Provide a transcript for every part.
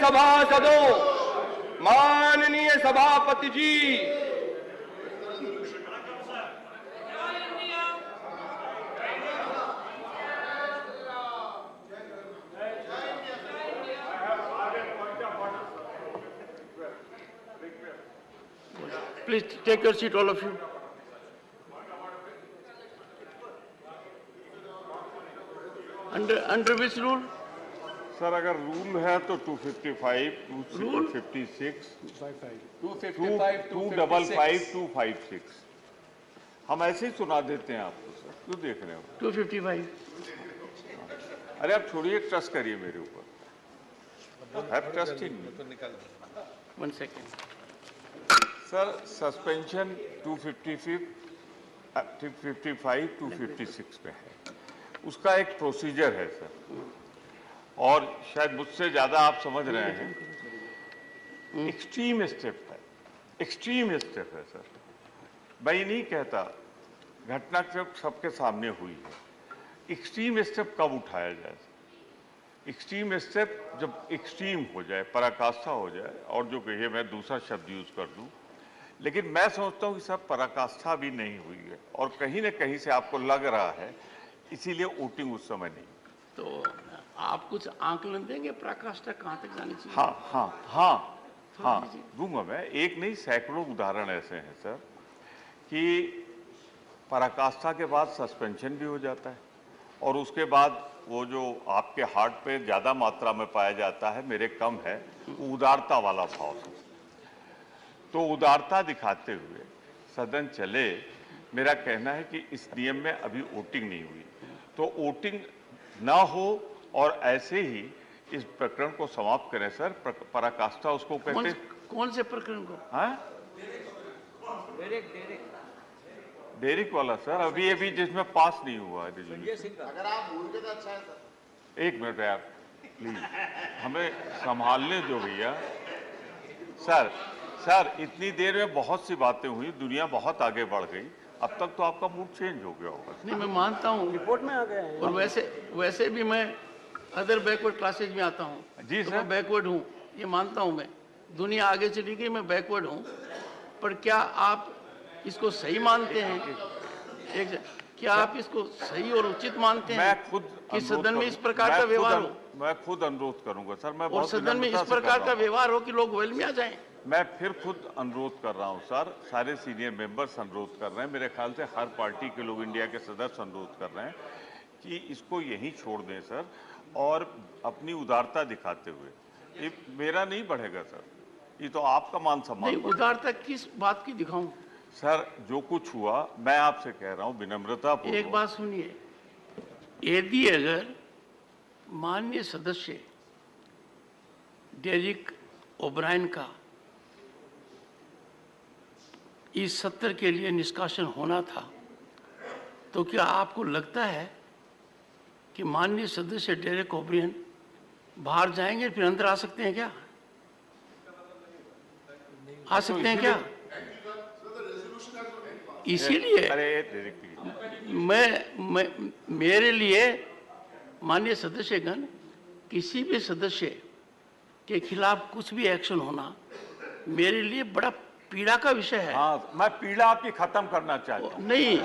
सभासदों, माननीय सभापति जी, please take your seat, all of you. Under which rule? Sir अगर rule है तो 255, 256, 255, 256 हम ऐसे ही सुना देते हैं आपको सर, क्यों देख रहे हो? 255. अरे आप छोड़िए, ट्रस्ट करिए मेरे ऊपर, have trust in me. 1 second. Sir suspension 255, 256 पे है, उसका एक प्रोसीजर है सर, और शायद मुझसे ज्यादा आप समझ रहे हैं. एक्सट्रीम स्टेप है, एक्सट्रीम स्टेप है सर. मैं ये नहीं कहता, घटना जब सबके सामने हुई है, एक्सट्रीम स्टेप कब उठाया जाए? एक्सट्रीम स्टेप जब एक्सट्रीम हो जाए, पराकाष्ठा हो जाए, और जो कहिए मैं दूसरा शब्द यूज कर दूं, लेकिन मैं समझता हूं कि सब पराकाष्ठा भी नहीं हुई है, और कहीं ना कहीं से आपको लग रहा है, इसीलिए वोटिंग उस समय नहीं. तो आप कुछ आंकलन देंगे पराकाष्ठा कहां तक जानी चाहिए? हाँ दूंगा मैं. एक नहीं, सैकड़ों उदाहरण ऐसे हैं सर कि पराकाष्ठा के बाद सस्पेंशन भी हो जाता है, और उसके बाद वो जो आपके हार्ट पे ज्यादा मात्रा में पाया जाता है, मेरे कम है, वो उदारता वाला भाव है. तो उदारता दिखाते हुए सदन चले. मेरा कहना है कि इस नियम में अभी वोटिंग नहीं हुई, तो वोटिंग ना हो और ऐसे ही इस प्रकरण को समाप्त करें सर. पराकाष्ठा उसको कहते हैं. कौन से प्रकरण को? हाँ, डेरिक वाला सर, अभी जिसमें पास नहीं हुआ है. अगर आप भूल गए तो अच्छा है सर. एक मिनट यार प्लीज, हमें संभालने दो भैया. सर इतनी देर में बहुत सी बातें हुई, दुनिया बहुत आगे बढ़ गई, अब तक तो आपका मूड चेंज हो गया होगा. नहीं, मैं मानता हूँ रिपोर्ट में आ गया है. और वैसे भी मैं अदर बैकवर्ड क्लासेज में आता हूँ. जी तो सर, मैं बैकवर्ड हूँ, ये मानता हूँ. मैं, दुनिया आगे चली गई, मैं बैकवर्ड हूँ. पर क्या आप इसको सही मानते हैं? क्या आप इसको सही और उचित मानते हैं? मैं खुद कि सदन में इस प्रकार का व्यवहार हो? मैं खुद अनुरोध करूंगा सर. मैं और सदन में इस प्रकार का व्यवहार हो कि लोग वेल में आ जाएं. मैं फिर खुद अनुरोध कर रहा हूं सर, सारे सीनियर मेंबर्स अनुरोध कर रहे हैं, मेरे ख्याल से हर पार्टी के लोग, इंडिया के सदस्य अनुरोध कर रहे हैं कि इसको यहीं छोड़ दें सर, और अपनी उदारता दिखाते हुए. ये मेरा नहीं बढ़ेगा सर, ये तो आपका मान सम्मान. नहीं, उदारता किस बात की दिखाऊं? सर जो कुछ हुआ, मैं आपसे कह रहा हूं विनम्रता पूर्वक. एक बात सुनिए, यदि अगर माननीय सदस्य डेरिक ओब्रायन का इस सत्र के लिए निष्कासन होना था, तो क्या आपको लगता है कि माननीय सदस्य डेरिक ओब्रायन बाहर जाएंगे फिर अंदर आ सकते हैं क्या? आ सकते हैं क्या? इसीलिए मेरे लिए माननीय सदस्यगण, किसी भी सदस्य के खिलाफ कुछ भी एक्शन होना मेरे लिए बड़ा पीड़ा का विषय है. हाँ, मैं पीड़ा आपकी खत्म करना चाहता हूं. नहीं,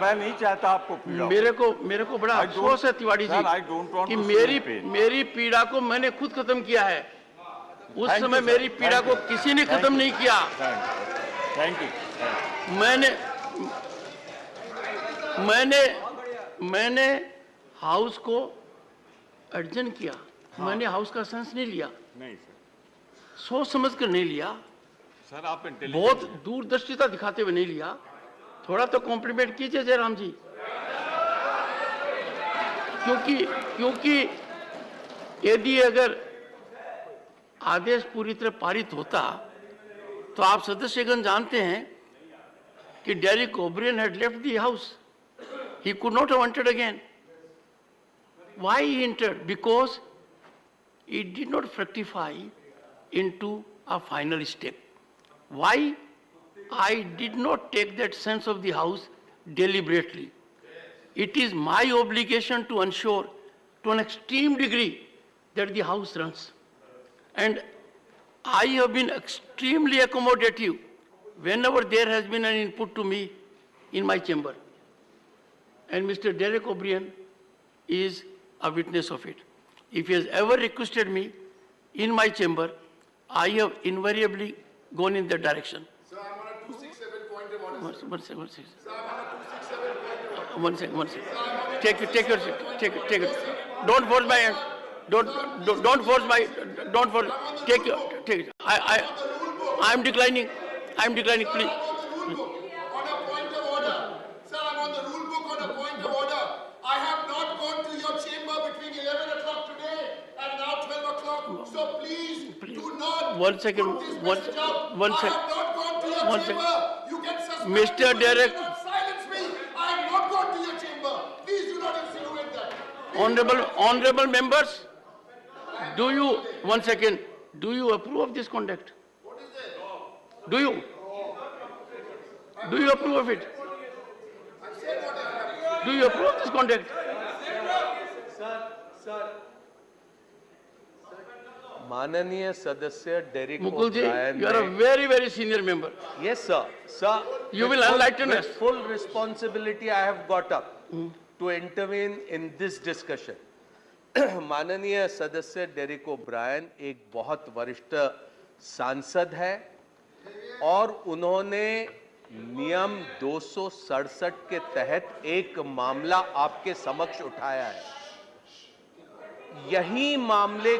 मैं नहीं चाहता आपको पीड़ा. मेरे को बड़ा अफसोस है तिवारी जी कि मेरी पीड़ा को मैंने खुद खत्म किया है. उस समय मेरी पीड़ा को किसी ने खत्म नहीं किया. Thank you. मैंने हाउस को अर्जन किया. मैंने हाउस का सेंस नहीं लिया. नहीं सर, सोच समझ कर नहीं लिया सर. आप बहुत दूरदर्शिता दिखाते हुए नहीं लिया. थोड़ा तो कॉम्प्लीमेंट कीजिए जयराम जी, क्योंकि यदि अगर आदेश पूरी तरह पारित होता तो आप सदस्यगण जानते हैं कि Derek O'Brien had left the house. He could not have entered again. Why he entered? Because he did not fructify into a final step. Why? I did not take that sense of the house deliberately. It is my obligation to ensure to an extreme degree that the house runs. And I have been extremely accommodative whenever there has been an input to me in my chamber. And Mr. Derek O'Brien is a witness of it. If he has ever requested me in my chamber, I have invariably gone in that direction. Sir, I'm on a 267 point of order. One second. Sir, I'm on a 267 point of One second. Take it. Don't force my hand. Don't force my. Don't force. Take it. I'm declining. Please. On a point of order. Sir, I'm on the rule book on a point of order. I have not gone to your chamber between 11 o'clock today and now 12 o'clock. So please do not. One second. put this message out. One I second. have not gone to your One chamber. second. You can suspend Mr. me, but Derek. you cannot silence me. I have not gone to your chamber. Please do not insinuate that. Honorable members, do you, one second, do you approve of this conduct? What is it? Do you? Do you approve of it? I said what I have. Do you approve of this conduct? माननीय सदस्य Derek Mukulji, O'Brien you are a very, very senior member. Yes, sir. Sir, You with will full- enlighten with us. full responsibility I have got up to intervene in this discussion. माननीय सदस्य Derek O'Brien एक बहुत वरिष्ठ सांसद है और उन्होंने नियम 267 के तहत एक मामला आपके समक्ष उठाया है। यही मामले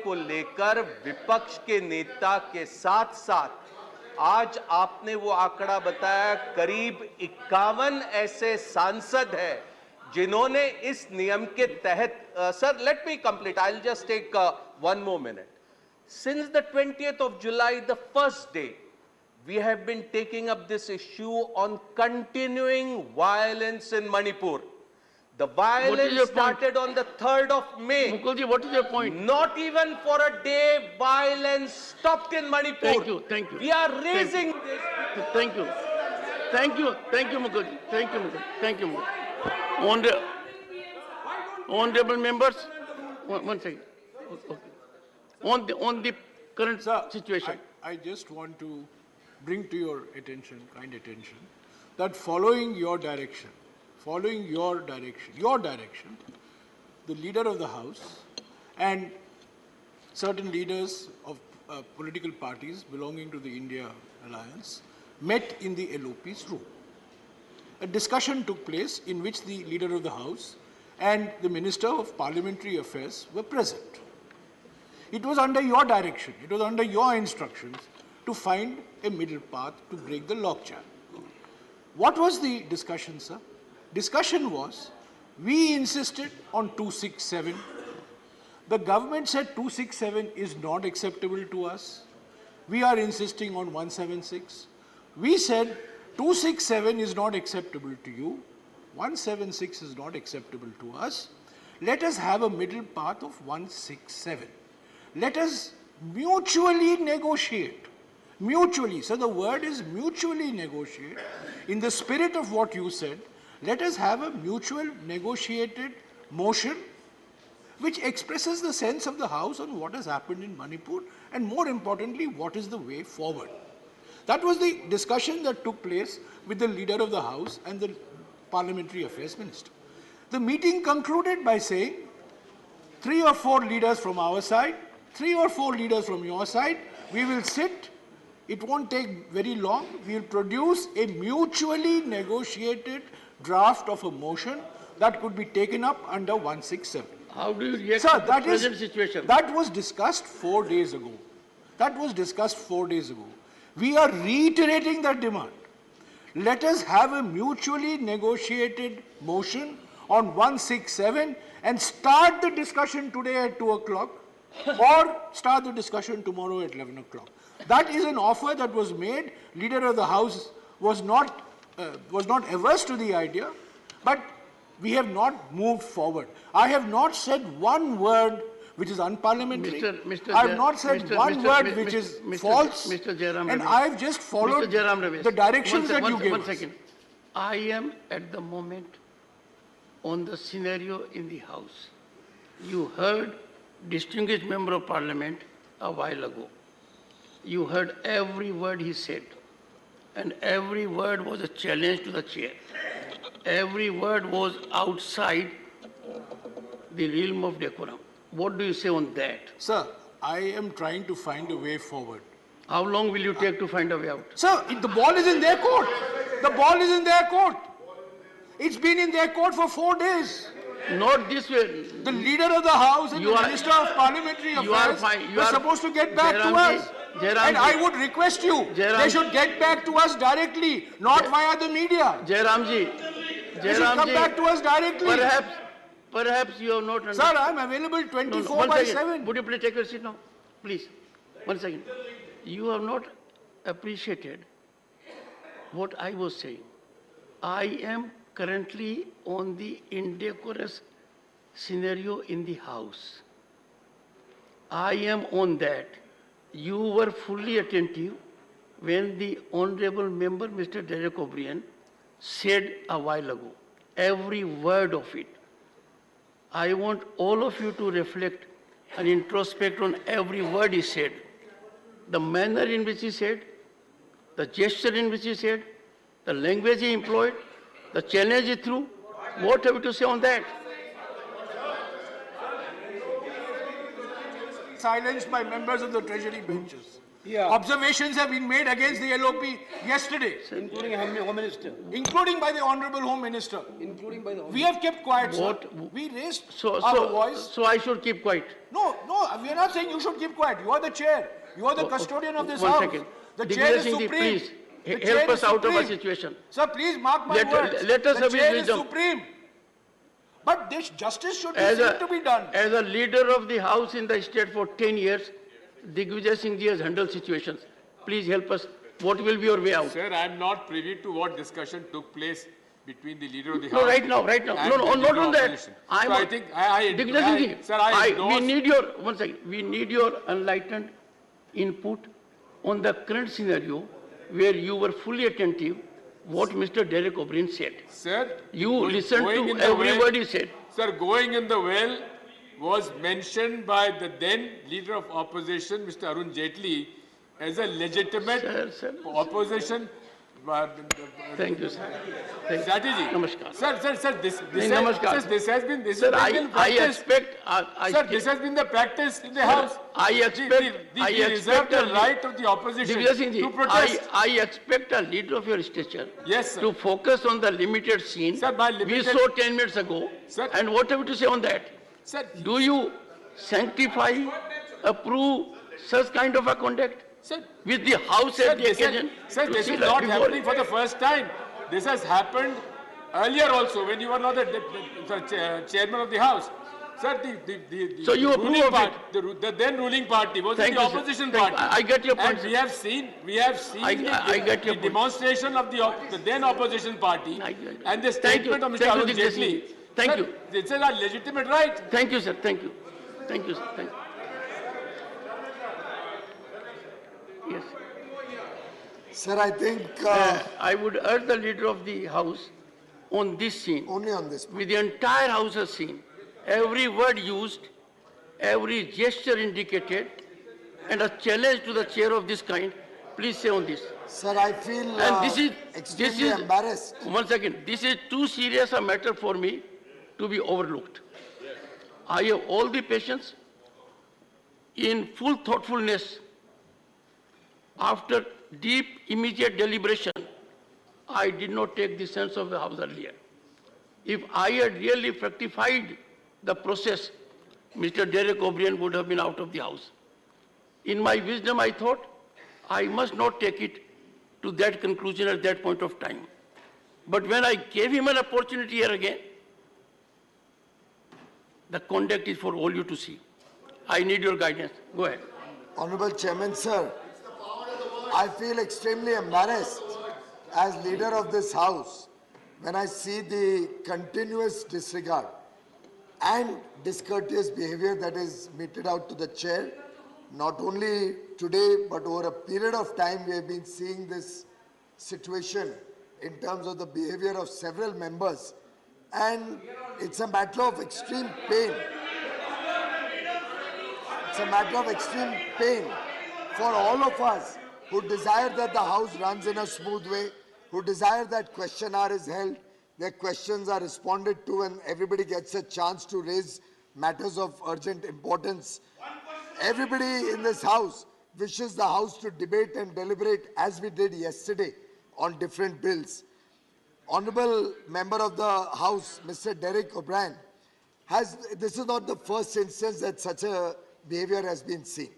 को लेकर विपक्ष के नेता के साथ साथ आज आपने वो आंकड़ा बताया, करीब 51 ऐसे सांसद हैं जिन्होंने इस नियम के तहत sir let me complete, I will just take one more minute. Since the 20th of July, the first day, we have been taking up this issue on continuing violence in Manipur. The violence started on the 3rd of May. Mukulji, what is your point? Not even for a day, violence stopped in Manipur. Thank you. We are raising this. Thank you, Mukulji. Thank you, Mukulji. Honorable members, one second. Okay. On the current situation. I just want to bring to your attention, kind attention, that following your direction, the leader of the House and certain leaders of political parties belonging to the India Alliance met in the LOP's room. A discussion took place in which the leader of the House and the Minister of Parliamentary Affairs were present. It was under your direction, it was under your instructions to find a middle path to break the logjam. What was the discussion, sir? Discussion was, we insisted on 267. The government said 267 is not acceptable to us. We are insisting on 176. We said 267 is not acceptable to you. 176 is not acceptable to us. Let us have a middle path of 167. Let us mutually negotiate. Mutually. So the word is mutually negotiate. In the spirit of what you said, let us have a mutual negotiated motion which expresses the sense of the House on what has happened in Manipur and more importantly, what is the way forward. That was the discussion that took place with the leader of the House and the Parliamentary Affairs Minister. The meeting concluded by saying 3 or 4 leaders from our side, 3 or 4 leaders from your side, we will sit, it won't take very long, we will produce a mutually negotiated draft of a motion that could be taken up under 167. How do you react Sir, to the present situation? That was discussed 4 days ago. We are reiterating that demand. Let us have a mutually negotiated motion on 167 and start the discussion today at 2 o'clock or start the discussion tomorrow at 11 o'clock. That is an offer that was made. Leader of the House was not averse to the idea, but we have not moved forward. I have not said one word which is unparliamentary. I have not said one word which is false. And I have just followed the directions that you gave us. 1 second. I am at the moment on the scenario in the House. You heard distinguished member of parliament a while ago. You heard every word he said, and every word was a challenge to the chair. Every word was outside the realm of decorum. What do you say on that? Sir, I am trying to find a way forward. How long will you take to find a way out? Sir, the ball is in their court. The ball is in their court. It's been in their court for 4 days. Not this way. The leader of the house and You the are- minister of parliamentary you are affairs fine. You were are- supposed to get back to Jairamji, us. Jairamji. And I would request you, they Jairamji. should get back to us directly, not via the media. Jairamji, They should come back to us directly. perhaps you have not Sir, understood. I am available No, 24 one by second. 7. Would you please take your seat now? Please. 1 second. You have not appreciated what I was saying. I am currently on the indecorous scenario in the House. I am on that. You were fully attentive when the honorable member, Mr. Derek O'Brien, said a while ago. Every word of it. I want all of you to reflect and introspect on every word he said. The manner in which he said, the gesture in which he said, the language he employed, the challenge he threw. What have you to say on that? Silenced by members of the treasury benches. Observations have been made against the LOP yesterday, Including Home Minister. including by the Honorable Home Minister. Including by the Home We have kept quiet, sir. What- We raised So, our so, voice. so I should keep quiet. No, we are not saying you should keep quiet. You are the chair. You are the custodian of this One house. second. The Digvijay chair is Singh ji, supreme. please, The help chair us is out of a supreme. situation. Sir, please mark my Let- words. let us the have his chair is wisdom. supreme. But this justice should be As seen a, to be done. as a leader of the House in the state for 10 years, Digvijay Singh ji has handled situations. Please help us. What will be your way out? Sir, I am not privy to what discussion took place between the leader of the No, House. right now. and No, the not leader on of that. opposition. I'm So I think I Digvijay Singh ji, sir, I we endorse. need your, one second, we need your enlightened input on the current scenario where you were fully attentive what Mr. Derek O'Brien said. Sir, You go- listened going to in the every well- word he said. Sir, going in the well was mentioned by the then leader of opposition, Mr. Arun Jaitley, as a legitimate Sir. opposition Thank you, sir. Thank you. strategy. Namaskar. Sir, Namaskar. this has been Sir, I practiced. expect, Sir, this has been the practice in the House. I expect, We I reserve expect the a right of the opposition Digvijay Singh ji, to protest. I expect a leader of your stature Yes, sir. to focus on the limited scene Sir, my we limited- saw 10 minutes ago. Sir. And what have you to say on that? Sir, Do you sanctify, approve such kind of a conduct sir, with the House Sir, at the this occasion? to is see not before- happening for the first time. This has happened earlier also when you were not the chairman of the House. Sir, the So you approve ruling of part, the then ruling party was Thank in the you, sir. opposition Thank you. party. I get your point, And sir. we have seen I get your the point. demonstration of the then opposition party I get it. and the Thank you. statement of Mr. Thank you, Arun Digvijay Jaitley. Singh. Thank Sir, you. This is a legitimate right. Thank you, sir. Thank you. Thank you, sir. Thank you. Yes. Sir, I think I would urge the leader of the House on this scene, only on this. with the entire House has seen, every word used, every gesture indicated, and a challenge to the chair of this kind, please say on this. Sir, I feel And this extremely is, embarrassed. one second, this is too serious a matter for me to be overlooked. I have all the patience in full thoughtfulness after deep immediate deliberation. I did not take the sense of the House earlier. If I had really fructified the process, Mr. Derek O'Brien would have been out of the House. In my wisdom, I thought I must not take it to that conclusion at that point of time. But when I gave him an opportunity here again, the conduct is for all you to see. I need your guidance. Go ahead. Honorable Chairman, sir, I feel extremely embarrassed as leader of this House when I see the continuous disregard and discourteous behavior that is meted out to the chair. Not only today, but over a period of time, we have been seeing this situation in terms of the behavior of several members. And it's a matter of extreme pain. It's a matter of extreme pain for all of us who desire that the House runs in a smooth way, who desire that question hour is held, their questions are responded to, and everybody gets a chance to raise matters of urgent importance. Everybody in this House wishes the House to debate and deliberate as we did yesterday on different bills. Honourable Member of the House, Mr. Derek O'Brien, this is not the first instance that such a behaviour has been seen.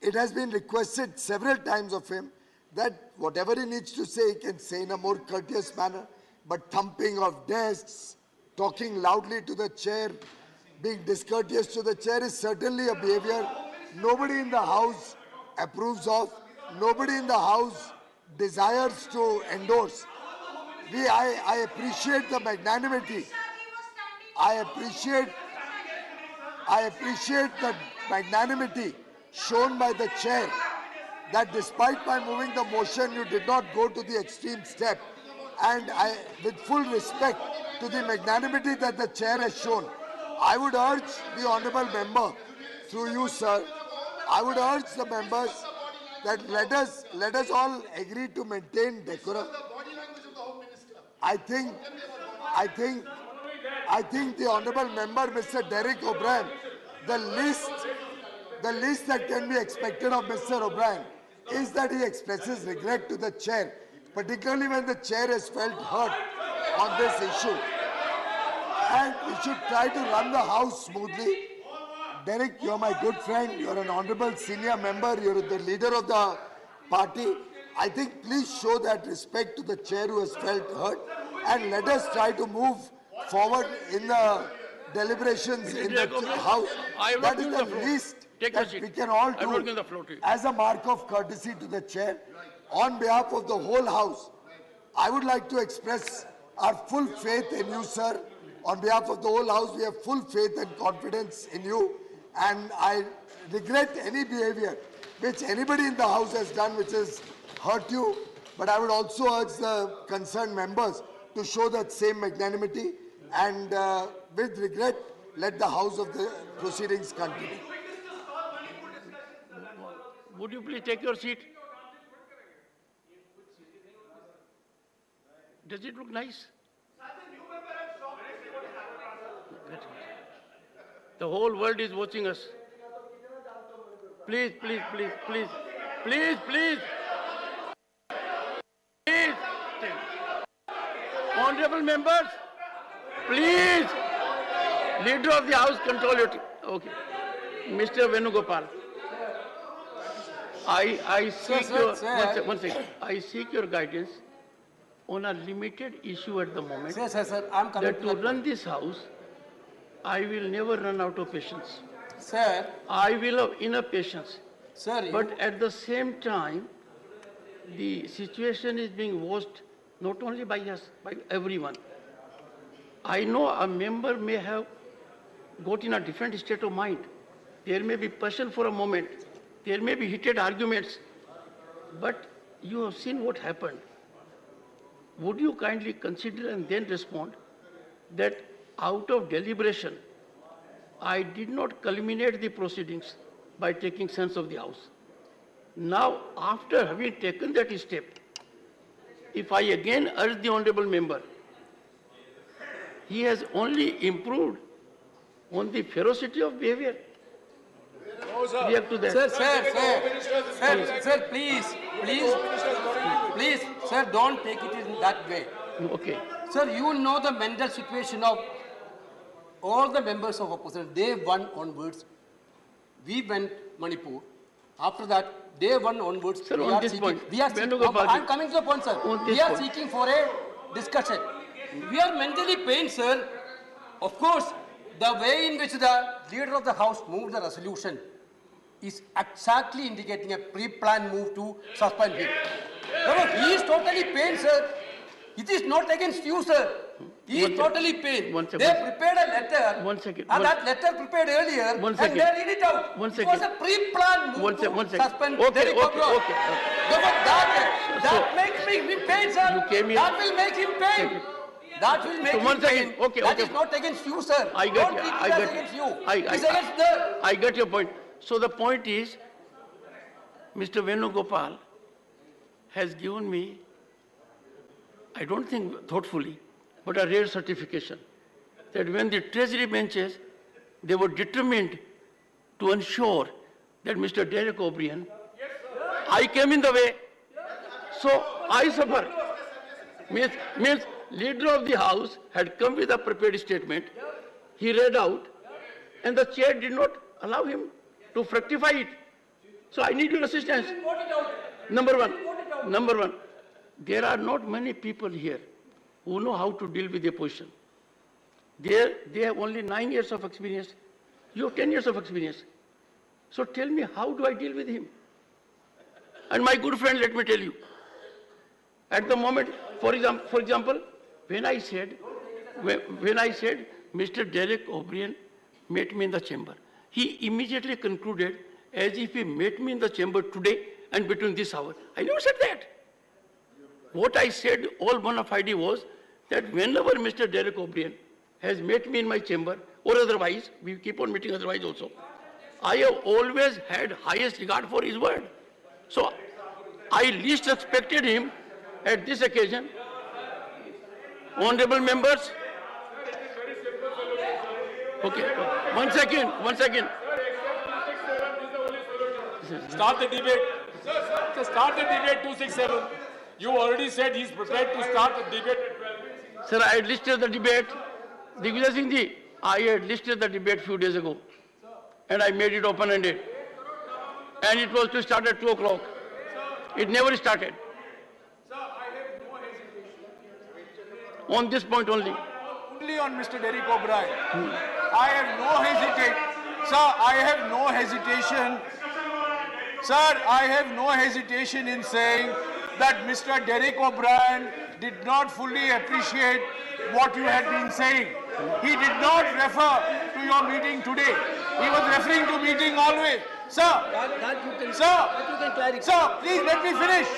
It has been requested several times of him that whatever he needs to say, he can say in a more courteous manner, but thumping of desks, talking loudly to the chair, being discourteous to the chair is certainly a behaviour nobody in the House approves of, nobody in the House desires to endorse. I appreciate the magnanimity. I appreciate the magnanimity shown by the chair, that despite my moving the motion, you did not go to the extreme step. And with full respect to the magnanimity that the chair has shown, I would urge the honourable member, through you, sir, I would urge the members that let us all agree to maintain decorum. I think the honourable member, Mr. Derek O'Brien, the least that can be expected of Mr. O'Brien is that he expresses regret to the chair, particularly when the chair has felt hurt on this issue. And we should try to run the House smoothly. Derek, you're my good friend, you're an honourable senior member, you're the leader of the party. I think please show that respect to the chair who has felt hurt, and let us try to move forward in the deliberations in the House. That is the least that we can all do as a mark of courtesy to the chair. On behalf of the whole House, I would like to express our full faith in you, sir. On behalf of the whole House, we have full faith and confidence in you, and I regret any behavior which anybody in the House has done which has hurt you, but I would also urge the concerned members to show that same magnanimity, and with regret, let the House of the proceedings continue. Would you please take your seat? Does it look nice? The whole world is watching us. Please, please, please, please, please, please. Please. Honorable members, please. Leader of the House, control your... Okay. Mr. Venugopal. I seek your... One second. I seek your guidance on a limited issue at the moment. Sir, I'm coming that to run this House, I will never run out of patience. Sir. I will have enough patience. Sir. But at the same time, the situation is being watched not only by us, by everyone. I know a member may have got in a different state of mind. There may be passion for a moment. There may be heated arguments. But you have seen what happened. Would you kindly consider and then respond that out of deliberation, I did not culminate the proceedings by taking sense of the House. Now, after having taken that step, if I again urge the honourable member, he has only improved on the ferocity of behaviour. React to that. Sir, please, sir, don't take it in that way. Okay. Sir, you know the mental situation of all the members of opposition. Day 1 onwards, we went Manipur. After that, day 1 onwards, sir, on this point, I'm coming to the point, sir. We are seeking for a discussion. We are mentally pained, sir. Of course, the way in which the leader of the House moved the resolution is exactly indicating a pre-planned move to suspend him. He is totally pained, sir. It is not against you, sir. He is totally pained. They prepared a letter. 1 second. And that letter prepared earlier. And they read it out. 1 second. It was a pre-planned move to suspend. Okay. That makes me pain, sir. You came here. That will make him pain. That will make So one him second. pain. Okay, That okay. is not against you, sir. I get Don't you. treat I it as get against you. you. I It's against the... I get your point. So the point is, Mr. Venugopal has given me, I don't think thoughtfully, but a rare certification that when the treasury benches, they were determined to ensure that Mr. Derek O'Brien, I came in the way, so I suffer. Means leader of the house had come with a prepared statement, he read out, and the chair did not allow him to fructify it. So I need your assistance. Number one, there are not many people here who know how to deal with the opposition. They have only 9 years of experience. You have 10 years of experience. So tell me, how do I deal with him? And my good friend, let me tell you, at the moment, for example, when I said Mr. Derek O'Brien met me in the chamber, he immediately concluded as if he met me in the chamber today and between this hour. I never said that. What I said, all bona fide, was that whenever Mr. Derek O'Brien has met me in my chamber, or otherwise, we keep on meeting otherwise also, I have always had highest regard for his word. So I least expected him at this occasion. Honorable members. Okay, one second. Start the debate. Start the debate 267. You already said he's prepared to start the debate at 12. Sir, I had listed the debate. Digvijay Singh ji, I had listed the debate few days ago, and I made it open-ended. And it was to start at 2 o'clock. It never started. Sir, I have no hesitation. On this point only. Only on Mr. Derek O'Brien. I have no hesitation. Sir, I have no hesitation. Sir, I have no hesitation in saying that Mr. Derek O'Brien did not fully appreciate what you had been saying. He did not refer to your meeting today. He was referring to meeting always. Sir, That you can clarify. sir, please let me finish.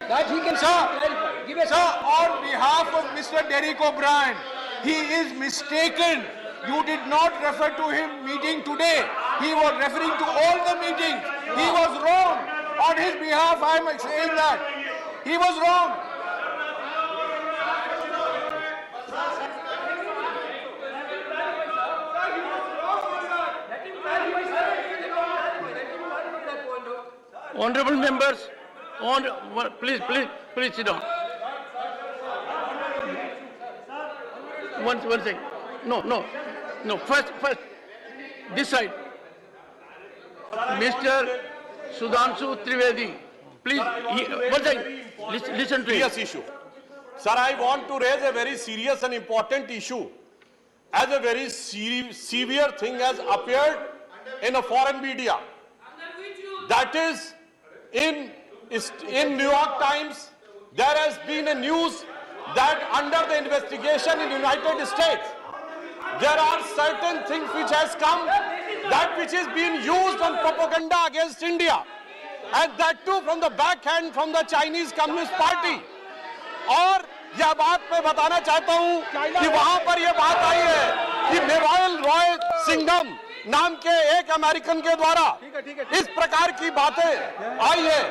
That he can clarify. Give a Sir, on behalf of Mr. Derek O'Brien, he is mistaken. You did not refer to him meeting today. He was referring to all the meetings. He was wrong. On his behalf, I am saying that. He was wrong. Honorable members, please sit down. One second. No. First, this side. Mr. Sudhanshu Trivedi, please, one second. Listen to serious him. issue. Sir, I want to raise a very serious and important issue. As a very severe thing has appeared in a foreign media. That is, in New York Times, there has been a news that under the investigation in the United States, there are certain things which has come, that which is being used on propaganda against India. And that too from the backhand from the Chinese Communist Party. और यह बात मैं बताना चाहता हूं कि वहां पर यह बात आई है कि मेवाइल रॉय सिंघम नाम के एक अमेरिकन के द्वारा इस प्रकार की बातें आई है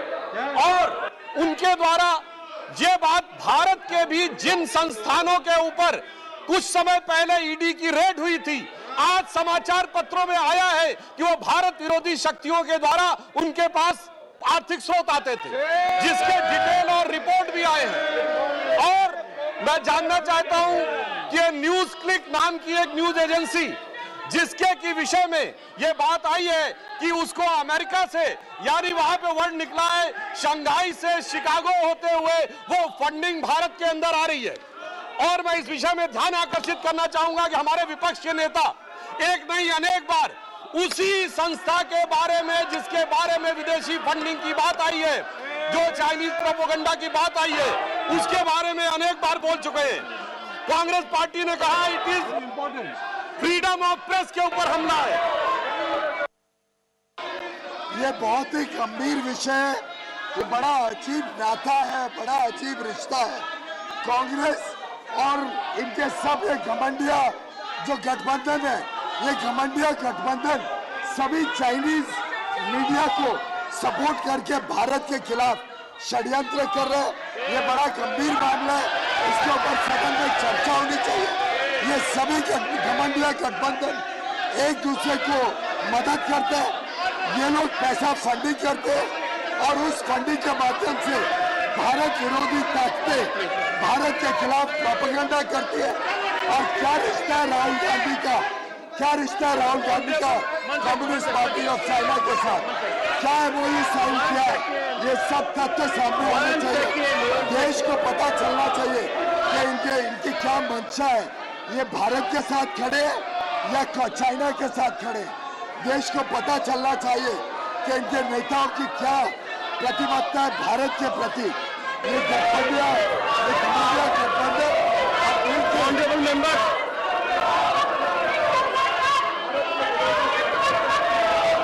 और उनके द्वारा ये बात भारत के भी जिन संस्थानों के ऊपर कुछ समय पहले ईडी की रेड हुई थी, आज समाचार पत्रों में आया है कि वो भारत विरोधी शक्तियों के द्वारा उनके पास आर्थिक स्रोत आते थे, जिसके डिटेल और रिपोर्ट भी आए हैं। और मैं जानना चाहता हूं कि न्यूज क्लिक नाम की एक न्यूज एजेंसी जिसके की विषय में यह बात आई है कि उसको अमेरिका से, यानी वहां पे वर्ड निकला है शंघाई से शिकागो होते हुए वो फंडिंग भारत के अंदर आ रही है। और मैं इस विषय में ध्यान आकर्षित करना चाहूंगा कि हमारे विपक्ष के नेता एक नहीं अनेक बार उसी संस्था के बारे में, जिसके बारे में विदेशी फंडिंग की बात आई है, जो चाइनीज प्रोपेगेंडा की बात आई है, उसके बारे में अनेक बार बोल चुके हैं। कांग्रेस पार्टी ने कहा it is important, freedom of press के ऊपर हमला है। ये बहुत ही गंभीर विषय है, ये बड़ा अजीब नाता है, बड़ा अजीब रिश्ता है। कांग्रेस और इनके सब ये घमंडिया जो गठबंधन है, ये घमंडिया गठबंधन सभी चाइनीज मीडिया को सपोर्ट करके भारत के खिलाफ षड्यंत्र कर रहे हैं। ये बड़ा गंभीर मामला है, इसके ऊपर सदन में चर्चा होनी चाहिए। ये सभी घमंडिया गठबंधन एक दूसरे को मदद करते हैं, ये लोग पैसा फंडिंग करते हैं और उस फंडिंग के माध्यम से भारत विरोधी ताकतें भारत के खिलाफ प्रोपेगेंडा करती है। और क्या रिश्ता है राहुल गांधी का, क्या रिश्ता है राहुल गांधी का कम्युनिस्ट पार्टी ऑफ चाइना के साथ, क्या है वो ये साइन किया है, ये सब तथ्य सामने आने चाहिए। देश को पता चलना चाहिए कि इनकी क्या मंशा है, ये भारत के साथ खड़े हैं या चाइना के साथ खड़े हैं। देश को पता चलना चाहिए कि इनके नेताओं की क्या प्रतिबद्धता है भारत के प्रति। ये गठबंधन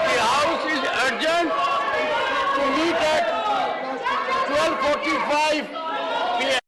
The House is adjourned to meet at 12:45 p.m.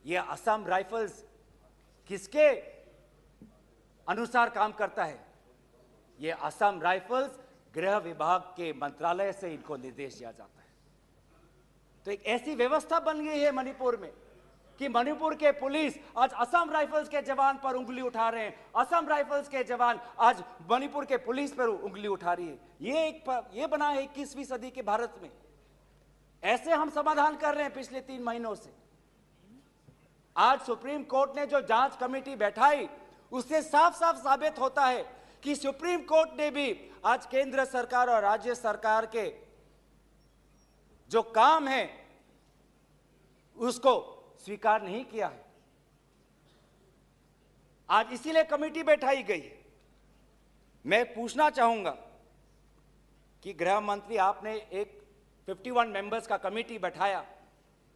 ये असम राइफल्स किसके अनुसार काम करता है? ये असम राइफल्स गृह विभाग के मंत्रालय से इनको निर्देश दिया जाता है। तो एक ऐसी व्यवस्था बन गई है मणिपुर में कि मणिपुर के पुलिस आज असम राइफल्स के जवान पर उंगली उठा रहे हैं, असम राइफल्स के जवान आज मणिपुर के पुलिस पर उंगली उठा रही है। ये बना है 21वीं सदी के भारत में। ऐसे हम समाधान कर रहे हैं पिछले 3 महीनों से। आज सुप्रीम कोर्ट ने जो जांच कमेटी बैठाई उससे साफ साफ साबित होता है कि सुप्रीम कोर्ट ने भी आज केंद्र सरकार और राज्य सरकार के जो काम है उसको स्वीकार नहीं किया है। आज इसीलिए कमेटी बैठाई गई है। मैं पूछना चाहूंगा कि गृह मंत्री, आपने एक 51 मेंबर्स का कमेटी बैठाया,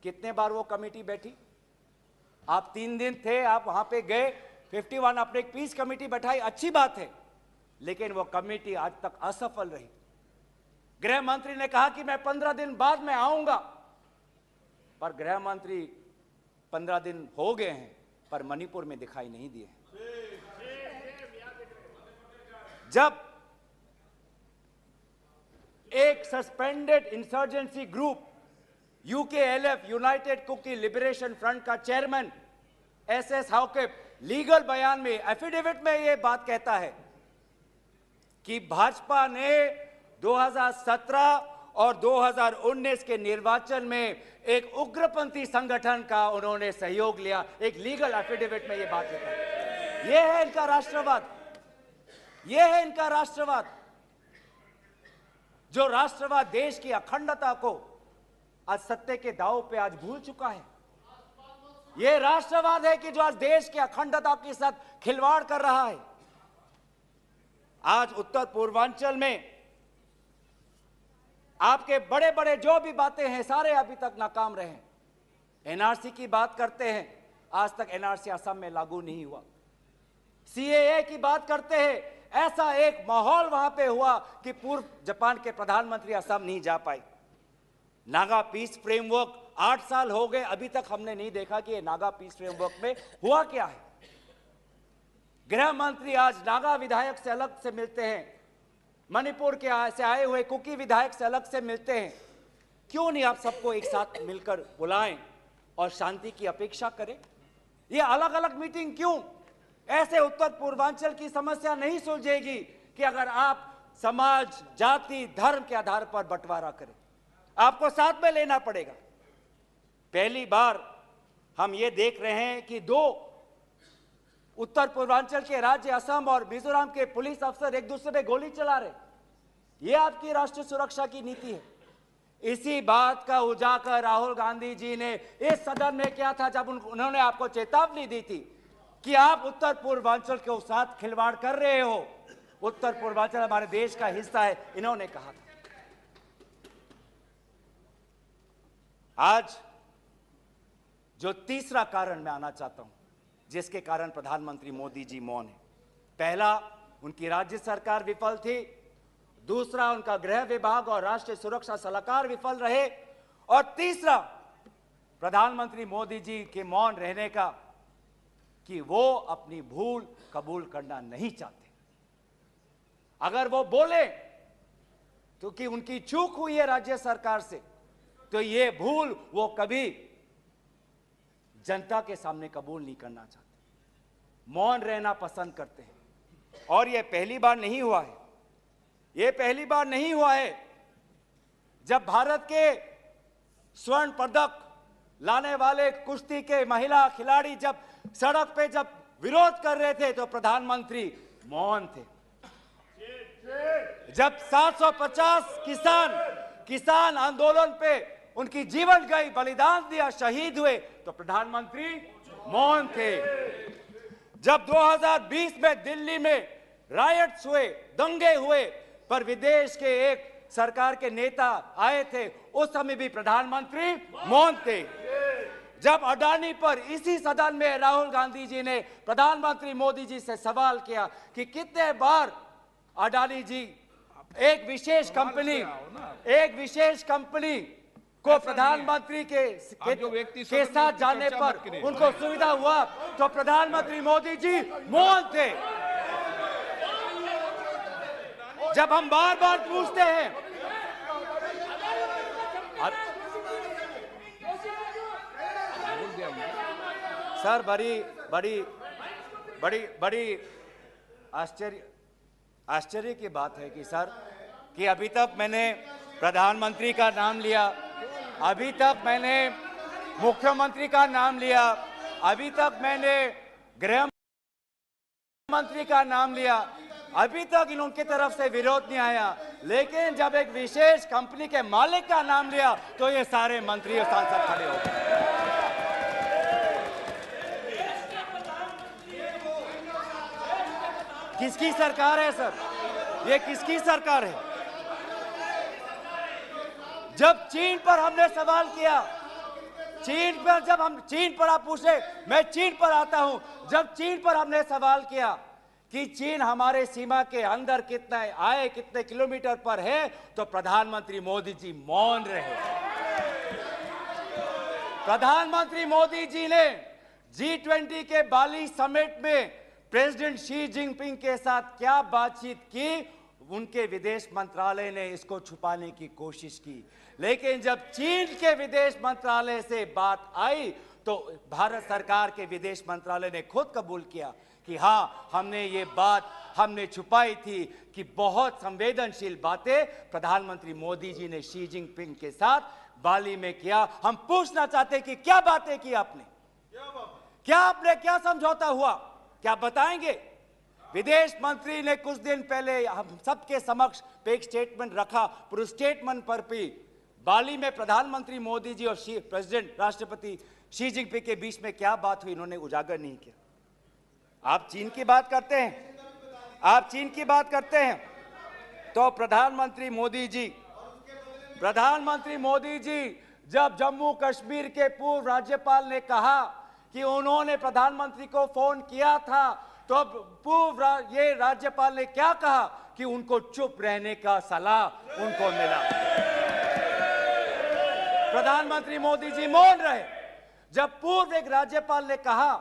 कितने बार वो कमेटी बैठी? आप 3 दिन थे, आप वहां पे गए, 51 आपने एक पीस कमेटी बैठाई, अच्छी बात है, लेकिन वो कमेटी आज तक असफल रही। गृह मंत्री ने कहा कि मैं 15 दिन बाद में आऊंगा, पर गृह मंत्री 15 दिन हो गए हैं पर मणिपुर में दिखाई नहीं दिए। जब एक suspended insurgency group UKLF united Kuki liberation front का चेयरमैन एसएस हाउकेप लीगल बयान में, एफिडेविट में यह बात कहता है कि भाजपा ने 2017 और 2019 के निर्वाचन में एक उग्रपंथी संगठन का उन्होंने सहयोग लिया। एक लीगल एफिडेविट में यह बात लिखा है। यह है इनका राष्ट्रवाद, यह है इनका राष्ट्रवाद, जो राष्ट्रवाद देश की अखंडता को आज सत्य के दांव पे आज भूल चुका है। यह राष्ट्रवाद है कि जो आज देश की अखंडता के साथ खिलवाड़ कर रहा है। आज उत्तर पूर्वांचल में आपके बड़े बड़े जो भी बातें हैं सारे अभी तक नाकाम रहे हैं। एनआरसी की बात करते हैं, आज तक एनआरसी असम में लागू नहीं हुआ। सीएए की बात करते हैं, ऐसा एक माहौल वहां पे हुआ कि पूर्व जापान के प्रधानमंत्री असम नहीं जा पाए। नागा पीस फ्रेमवर्क 8 साल हो गए, अभी तक हमने नहीं देखा कि ये नागा पीस फ्रेमवर्क में हुआ क्या है। गृह मंत्री आज नागा विधायक से अलग से मिलते हैं, मणिपुर के से आए हुए कुकी विधायक से अलग से मिलते हैं। क्यों नहीं आप सबको एक साथ मिलकर बुलाएं और शांति की अपेक्षा करें? ये अलग अलग मीटिंग क्यों? ऐसे उत्तर पूर्वांचल की समस्या नहीं सुलझेगी कि अगर आप समाज, जाति, धर्म के आधार पर बंटवारा करें। आपको साथ में लेना पड़ेगा। पहली बार हम ये देख रहे हैं कि 2 उत्तर पूर्वांचल के राज्य असम और मिजोरम के पुलिस अफसर एक दूसरे पे गोली चला रहे। ये आपकी राष्ट्रीय सुरक्षा की नीति है। इसी बात का उजागर राहुल गांधी जी ने इस सदन में किया था जब उन्होंने आपको चेतावनी दी थी कि आप उत्तर पूर्वांचल के साथ खिलवाड़ कर रहे हो। उत्तर पूर्वांचल हमारे देश का हिस्सा है, इन्होंने कहा था। आज जो तीसरा कारण मैं आना चाहता हूं जिसके कारण प्रधानमंत्री मोदी जी मौन है। पहला, उनकी राज्य सरकार विफल थी। दूसरा, उनका गृह विभाग और राष्ट्रीय सुरक्षा सलाहकार विफल रहे। और तीसरा, प्रधानमंत्री मोदी जी के मौन रहने का कि वो अपनी भूल कबूल करना नहीं चाहते। अगर वो बोले तो कि उनकी चूक हुई है राज्य सरकार से, तो ये भूल वो कभी जनता के सामने कबूल नहीं करना चाहते, मौन रहना पसंद करते हैं। और ये पहली बार नहीं हुआ है, ये पहली बार नहीं हुआ है जब भारत के स्वर्ण पदक लाने वाले कुश्ती के महिला खिलाड़ी जब सड़क पे जब विरोध कर रहे थे तो प्रधानमंत्री मौन थे। जब 750 किसान आंदोलन पे उनकी जीवन गई, बलिदान दिया, शहीद हुए तो प्रधानमंत्री मौन थे। जब 2020 में दिल्ली में रायट्स हुए, दंगे हुए, पर विदेश के एक सरकार के नेता आए थे, उस समय भी प्रधानमंत्री मौन थे। जब अडानी पर इसी सदन में राहुल गांधी जी ने प्रधानमंत्री मोदी जी से सवाल किया कि कितने बार अडानी जी एक विशेष कंपनी को प्रधानमंत्री के साथ जाने पर उनको सुविधा हुआ तो प्रधानमंत्री मोदी जी मौन थे। जब हम बार बार पूछते हैं, सर बड़ी आश्चर्य की बात है कि सर कि अभी तक मैंने प्रधानमंत्री का नाम लिया, अभी तक मैंने मुख्यमंत्री का नाम लिया, अभी तक मैंने गृह मंत्री का नाम लिया, अभी तक इनकी तरफ से विरोध नहीं आया, लेकिन जब एक विशेष कंपनी के मालिक का नाम लिया तो ये सारे मंत्री और सांसद खड़े हो गए। किसकी सरकार है सर? ये किसकी सरकार है? जब चीन पर हमने सवाल किया, चीन पर आप पूछे, मैं चीन पर आता हूं, जब चीन पर हमने सवाल किया कि चीन हमारे सीमा के अंदर कितने किलोमीटर पर है, तो प्रधानमंत्री मोदी जी मौन रहे। प्रधानमंत्री मोदी जी ने G20 के बाली समिट में प्रेसिडेंट शी जिनपिंग के साथ क्या बातचीत की, उनके विदेश मंत्रालय ने इसको छुपाने की कोशिश की। लेकिन जब चीन के विदेश मंत्रालय से बात आई तो भारत सरकार के विदेश मंत्रालय ने खुद कबूल किया कि हाँ, हमने ये बात हमने छुपाई थी कि बहुत संवेदनशील बातें प्रधानमंत्री मोदी जी ने शी जिनपिंग के साथ बाली में किया। हम पूछना चाहते हैं कि क्या बातें की आपने, क्या समझौता हुआ, क्या बताएंगे? विदेश मंत्री ने कुछ दिन पहले हम सबके समक्ष एक स्टेटमेंट रखा, पर उस स्टेटमेंट पर भी बाली में प्रधानमंत्री मोदी जी और प्रेसिडेंट राष्ट्रपति शी जिनपिंग के बीच में क्या बात हुई, इन्होंने उजागर नहीं किया। आप चीन की बात करते हैं, आप चीन की बात करते हैं, तो प्रधानमंत्री मोदी जी जब जम्मू कश्मीर के पूर्व राज्यपाल ने कहा कि उन्होंने प्रधानमंत्री को फोन किया था, तो अब पूर्व ये राज्यपाल ने क्या कहा कि उनको चुप रहने का सलाह उनको मिला। प्रधानमंत्री मोदी जी मौन रहे। जब पूर्व एक राज्यपाल ने कहा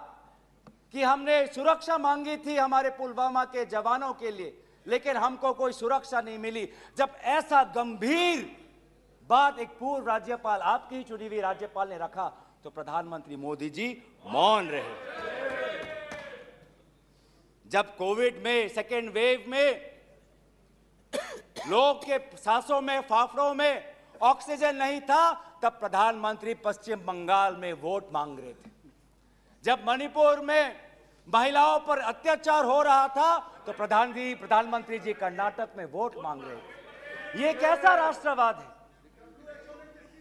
कि हमने सुरक्षा मांगी थी हमारे पुलवामा के जवानों के लिए, लेकिन हमको कोई सुरक्षा नहीं मिली, जब ऐसा गंभीर बात एक पूर्व राज्यपाल, आपकी ही चुनी हुई राज्यपाल ने रखा, तो प्रधानमंत्री मोदी जी मौन रहे। जब कोविड में सेकेंड वेव में लोग के सांसों में फाफड़ों में ऑक्सीजन नहीं था, तब प्रधानमंत्री पश्चिम बंगाल में वोट मांग रहे थे। जब मणिपुर में महिलाओं पर अत्याचार हो रहा था, तो प्रधानमंत्री जी कर्नाटक में वोट मांग रहे थे। ये कैसा राष्ट्रवाद है?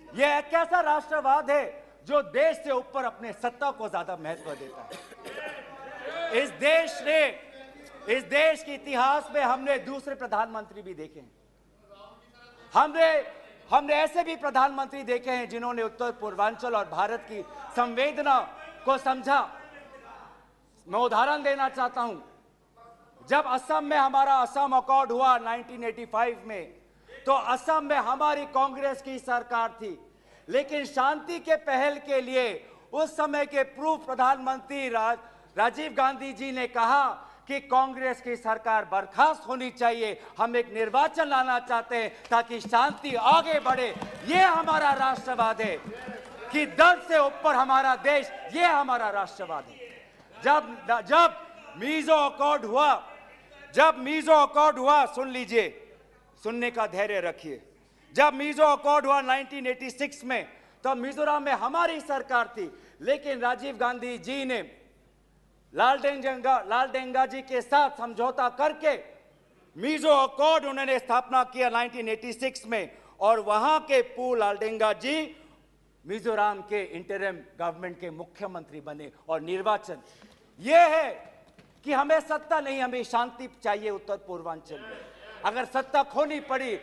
यह कैसा राष्ट्रवाद है जो देश से ऊपर अपने सत्ता को ज्यादा महत्व देता है? इस देश के इतिहास में हमने दूसरे प्रधानमंत्री भी देखे हैं। हमने ऐसे भी प्रधानमंत्री देखे हैं जिन्होंने उत्तर पूर्वांचल और भारत की संवेदना को समझा। मैं उदाहरण देना चाहता हूं, जब असम में हमारा असम अकॉर्ड हुआ 1985 में, तो असम में हमारी कांग्रेस की सरकार थी, लेकिन शांति के पहल के लिए उस समय के पूर्व प्रधानमंत्री राजीव गांधी जी ने कहा कि कांग्रेस की सरकार बर्खास्त होनी चाहिए, हम एक निर्वाचन लाना चाहते हैं ताकि शांति आगे बढ़े। ये हमारा राष्ट्रवाद है कि दल से ऊपर हमारा देश, ये हमारा राष्ट्रवाद है। जब मीजो अकॉर्ड हुआ, सुन लीजिए, सुनने का धैर्य रखिए। जब मीजो अकॉर्ड हुआ 1986 में, तो मिजोरम में हमारी सरकार थी, लेकिन राजीव गांधी जी ने लालडेंगा जी के साथ समझौता करके मीजो अकॉर्ड उन्होंने स्थापना किया 1986 में, और वहां के पूर्व लालडेंगा जी मिजोरम के इंटरिम गवर्नमेंट के मुख्यमंत्री बने। और निर्वाचन यह है कि हमें सत्ता नहीं, हमें शांति चाहिए उत्तर पूर्वांचल में। अगर सत्ता खोनी पड़ी,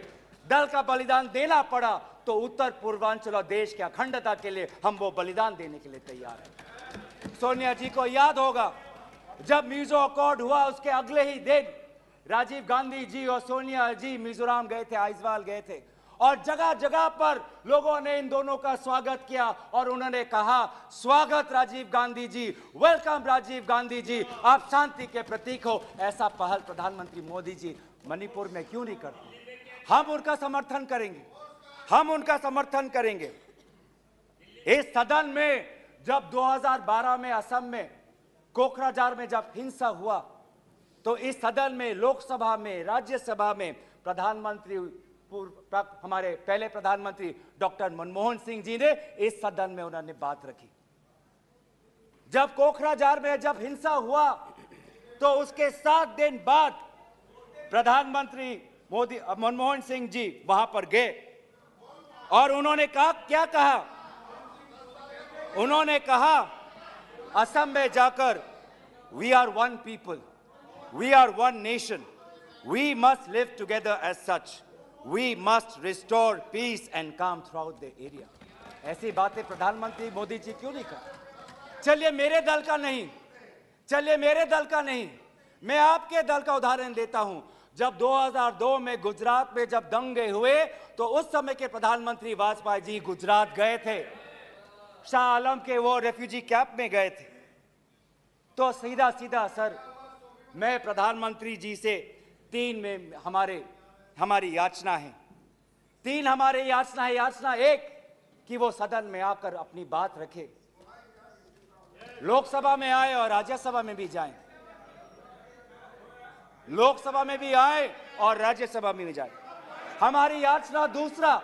दल का बलिदान देना पड़ा, तो उत्तर पूर्वांचल और देश की अखंडता के लिए हम वो बलिदान देने के लिए तैयार हैं। सोनिया जी को याद होगा, जब मीजो अकॉर्ड हुआ उसके अगले ही दिन राजीव गांधी जी और सोनिया जी मिजोरम गए थे, आइजवाल गए थे, और जगह जगह पर लोगों ने इन दोनों का स्वागत किया और उन्होंने कहा, स्वागत राजीव गांधी जी, वेलकम राजीव गांधी जी, आप शांति के प्रतीक हो। ऐसा पहल प्रधानमंत्री मोदी जी मणिपुर में क्यों नहीं करते? हम उनका समर्थन करेंगे, हम उनका समर्थन करेंगे। इस सदन में जब 2012 में असम में कोकराझार में जब हिंसा हुआ, तो इस सदन में, लोकसभा में, राज्यसभा में प्रधानमंत्री, हमारे पहले प्रधानमंत्री डॉक्टर मनमोहन सिंह जी ने इस सदन में उन्होंने बात रखी। जब कोकराझार में जब हिंसा हुआ, तो उसके 7 दिन बाद प्रधानमंत्री मनमोहन सिंह जी वहां पर गए और उन्होंने कहा, क्या कहा? उन्होंने कहा असम में जाकर, we are one people, we are one nation, we must live together as such, we must restore peace and calm throughout the area. ऐसी बातें प्रधानमंत्री मोदी जी क्यों नहीं करते? चलिए मेरे दल का नहीं, मैं आपके दल का उदाहरण देता हूं। जब 2002 में गुजरात में जब दंगे हुए, तो उस समय के प्रधानमंत्री वाजपेयी जी गुजरात गए थे, शाह आलम के वो रेफ्यूजी कैंप में गए थे। तो सीधा सीधा सर मैं प्रधानमंत्री जी से हमारी याचना है, तीन हमारे याचना है। याचना एक कि वो सदन में आकर अपनी बात रखे, लोकसभा में आए और राज्यसभा में भी जाएं, लोकसभा में भी आए और राज्यसभा में भी जाए। हमारी याचना दूसरा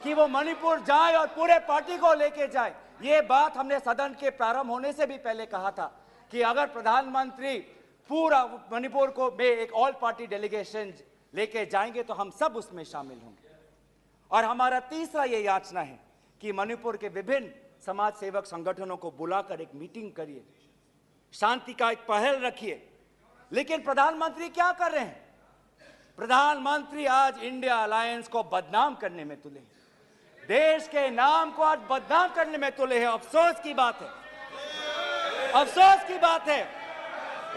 कि वो मणिपुर जाए और पूरे पार्टी को लेके जाए। ये बात हमने सदन के प्रारंभ होने से भी पहले कहा था कि अगर प्रधानमंत्री पूरा मणिपुर को में एक ऑल पार्टी डेलीगेशन लेके जाएंगे तो हम सब उसमें शामिल होंगे। और हमारा तीसरा ये याचना है कि मणिपुर के विभिन्न समाज सेवक संगठनों को बुलाकर एक मीटिंग करिए, शांति का एक पहल रखिए। लेकिन प्रधानमंत्री क्या कर रहे हैं? प्रधानमंत्री आज इंडिया अलायंस को बदनाम करने में तुले हैं, देश के नाम को आज बदनाम करने में तुले हैं। अफसोस की बात है, अफसोस की बात है,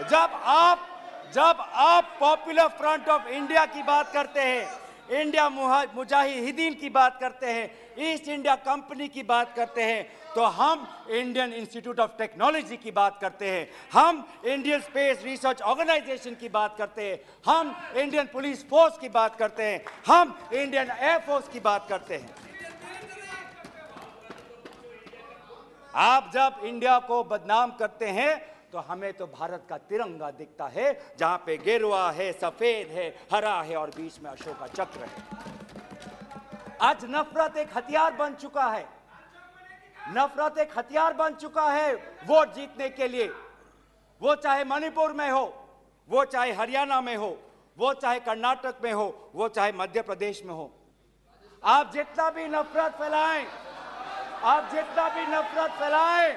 जब आप पॉपुलर फ्रंट ऑफ इंडिया की बात करते हैं, इंडिया मुजाहिदीन की बात करते हैं, ईस्ट इंडिया कंपनी की बात करते हैं, तो हम इंडियन इंस्टीट्यूट ऑफ टेक्नोलॉजी की बात करते हैं, हम इंडियन स्पेस रिसर्च ऑर्गेनाइजेशन की बात करते हैं, हम इंडियन पुलिस फोर्स की बात करते हैं, हम इंडियन एयरफोर्स की बात करते हैं। आप जब इंडिया को बदनाम करते हैं तो हमें तो भारत का तिरंगा दिखता है, जहां पे गेरुआ है, सफेद है, हरा है और बीच में अशोक का चक्र है। आज नफरत एक हथियार बन चुका है, नफरत एक हथियार बन चुका है वोट जीतने के लिए। वो चाहे मणिपुर में हो, वो चाहे हरियाणा में हो, वो चाहे कर्नाटक में हो, वो चाहे मध्य प्रदेश में हो। आप जितना भी नफरत फैलाएं, आप जितना भी नफरत फैलाएं,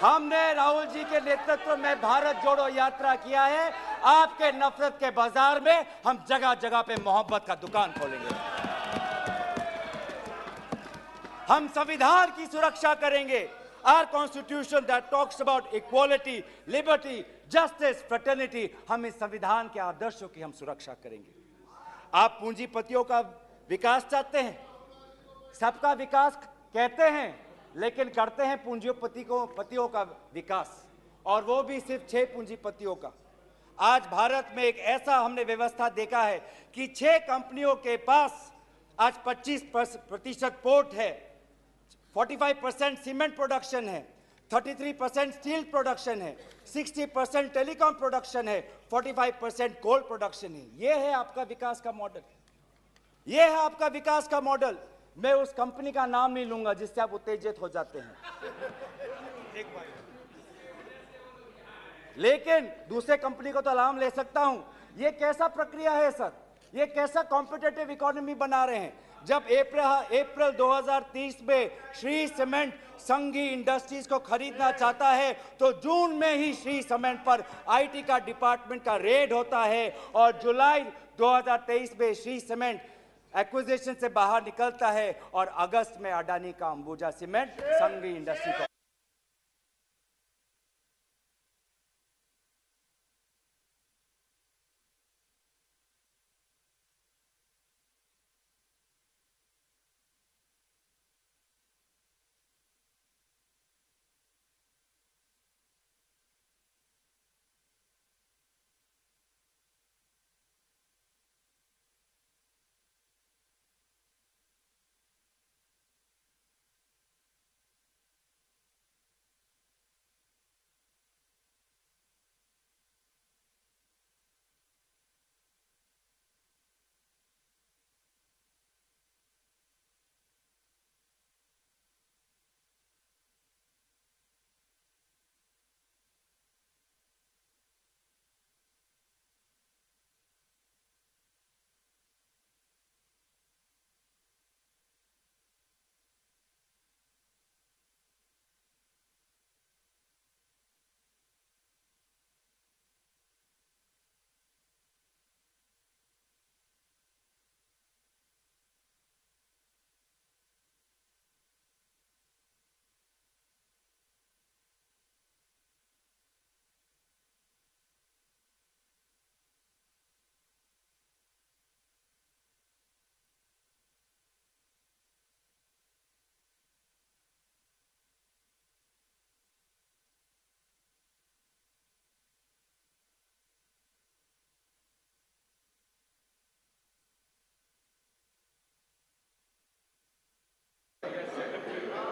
हमने राहुल जी के नेतृत्व में भारत जोड़ो यात्रा किया है। आपके नफरत के बाजार में हम जगह जगह पे मोहब्बत का दुकान खोलेंगे। हम संविधान की सुरक्षा करेंगे। Our constitution that talks about equality, liberty, justice, fraternity, हम इस संविधान के आदर्शों की हम सुरक्षा करेंगे। आप पूंजीपतियों का विकास चाहते हैं, सबका विकास कहते हैं, लेकिन करते हैं पूंजीपतियों का विकास, और वो भी सिर्फ 6 पूंजीपतियों का। आज भारत में एक ऐसा हमने व्यवस्था देखा है कि 6 कंपनियों के पास आज 25% पोर्ट है, 45% सीमेंट प्रोडक्शन है, 33% स्टील प्रोडक्शन है, 60% टेलीकॉम प्रोडक्शन है, 45% कोल प्रोडक्शन है। ये है आपका विकास का मॉडल, ये है आपका विकास का मॉडल। मैं उस कंपनी का नाम नहीं लूंगा जिससे आप उत्तेजित हो जाते हैं, लेकिन दूसरे कंपनी को तो नाम ले सकता हूं। ये कैसा प्रक्रिया है सर? ये कैसा कॉम्पिटिटिव इकोनॉमी बना रहे हैं? जब अप्रैल 2030 में श्री सीमेंट संघी इंडस्ट्रीज को खरीदना चाहता है तो जून में ही श्री सीमेंट पर आईटी का डिपार्टमेंट का रेड होता है, और जुलाई 2023 में श्री सीमेंट एक्विजिशन से बाहर निकलता है, और अगस्त में अडानी का अंबुजा सीमेंट संघी इंडस्ट्री को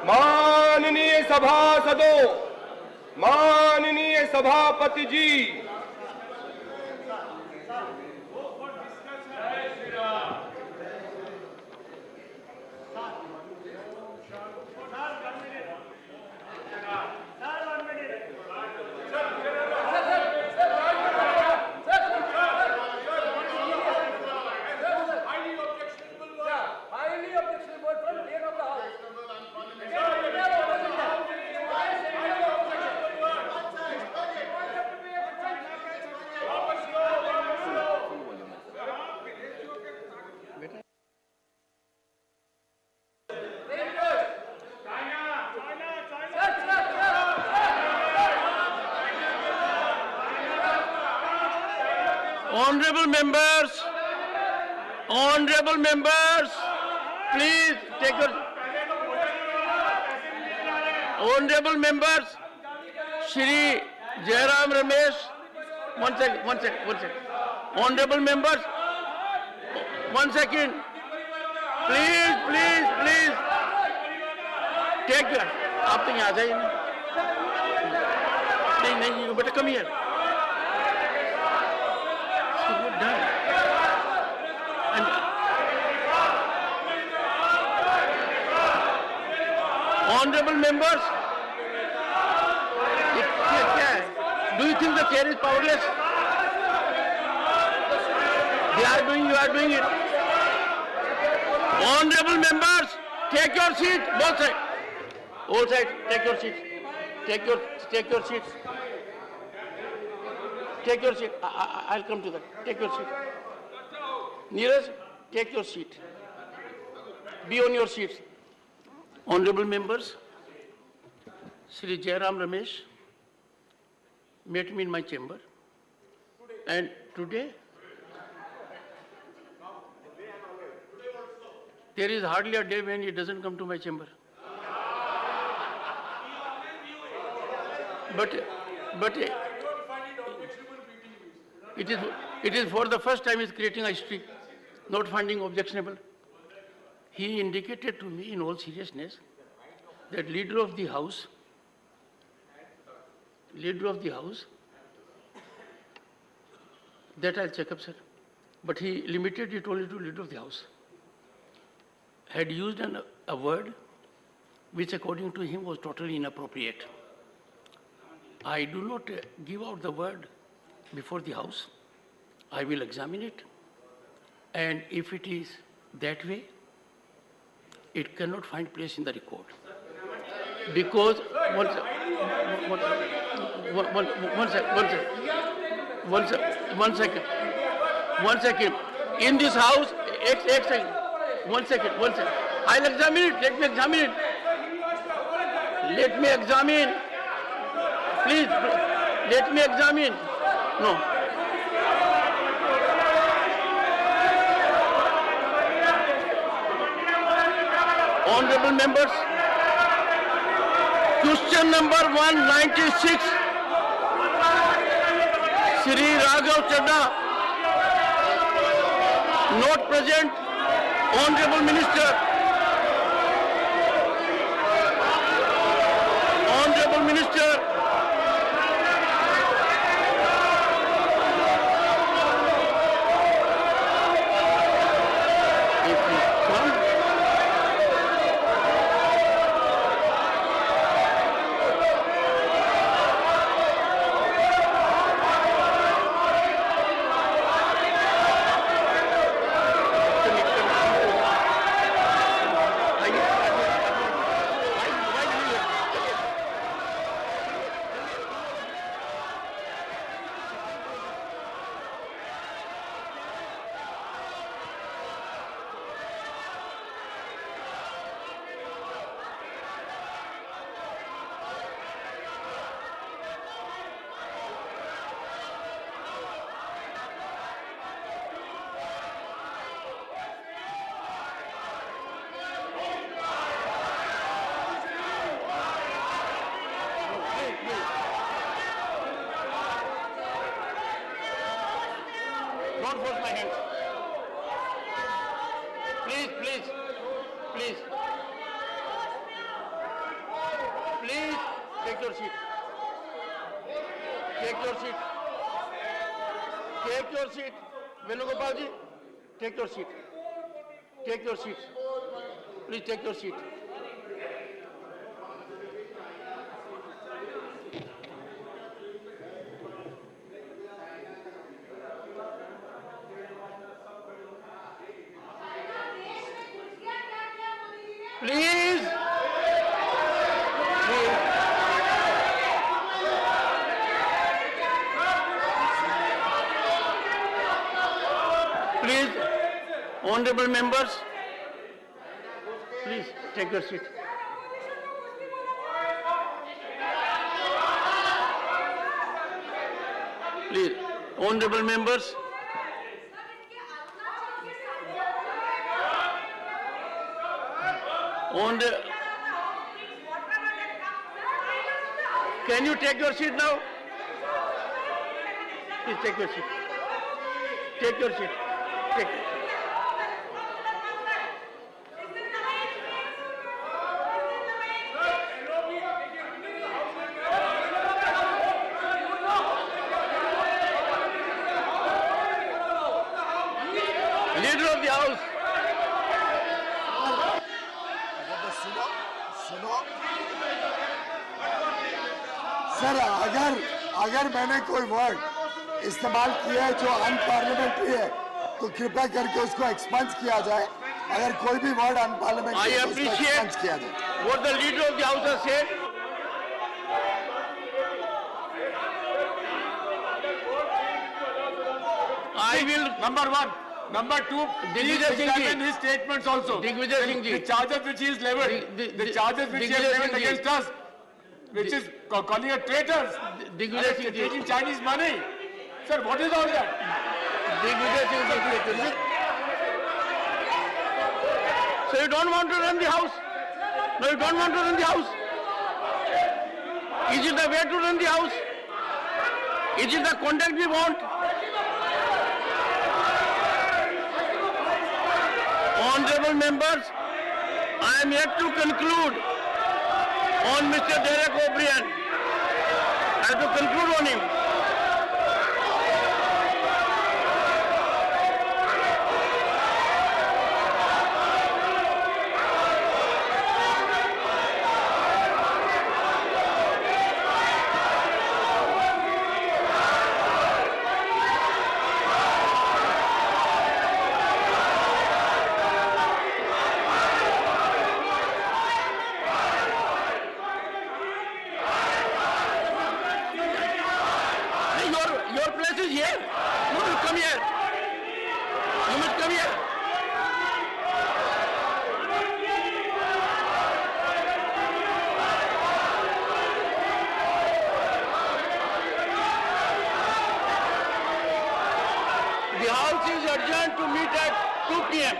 माननीय सभासदों, माननीय सभापति जी, honorable members, please take your, honorable members, Shri Jairam Ramesh, one second, honorable members, 1 second, please, take your, आप तो यहाँ जाइए नहीं, you better come here. Done. And honorable members, do you think the chair is powerless? They are doing, you are doing it. Honorable members, take your seat, both sides. All sides, take your seats. Take your seats. Take your seat. I'll come to that. Take your seat. Neeraj, take your seat. Be on your seats. Honorable members, Shri Jairam Ramesh met me in my chamber, and today there is hardly a day when he doesn't come to my chamber. But it is for the first time he is creating a history, not finding objectionable. He indicated to me in all seriousness that leader of the house, that I'll check up, sir. But he limited it only to leader of the house. Had used a word which according to him was totally inappropriate. I do not give out the word before the house. I will examine it, and if it is that way, it cannot find place in the record. Because one second. In this house, one second. I'll examine it. Let me examine. Please, let me examine. No. Honorable members, question number 196, Shri Raghav Chadha, not present. Honorable Minister, don't force my hands. Please. Take your seat. Take your seat. Take your seat. Venugopal ji, take your seat. Take your seat. Please take your seat. Please. Please, honorable members, please take your seat. Please, honorable members. Can you take your seat now? Please take your seat. Take your seat. Take. Leader of the House. सुनो sir, अगर मैंने कोई word इस्तेमाल किया है जो unparliamentary है तो कृपया करके उसको एक्सपंज किया जाए। अगर कोई भी वर्ड अनपार्लियामेंट्री है तो उसको एक्सपंज किया जाए। What the leader of the House has said. I will. Number one. Number two, please examine his statements also. The charges which he is leveled, the charges which he has leveled against us, which is calling us traitors, taking Chinese money. Sir, what is all that? So you don't want to run the House? No, you don't want to run the House? Is it the way to run the House? Is it the conduct we want? Honorable members, I am yet to conclude on Mr. Derek O'Brien. I have to conclude on him. Your place is here. You will come here. You must come here. The House is adjourned to meet at 2 p.m.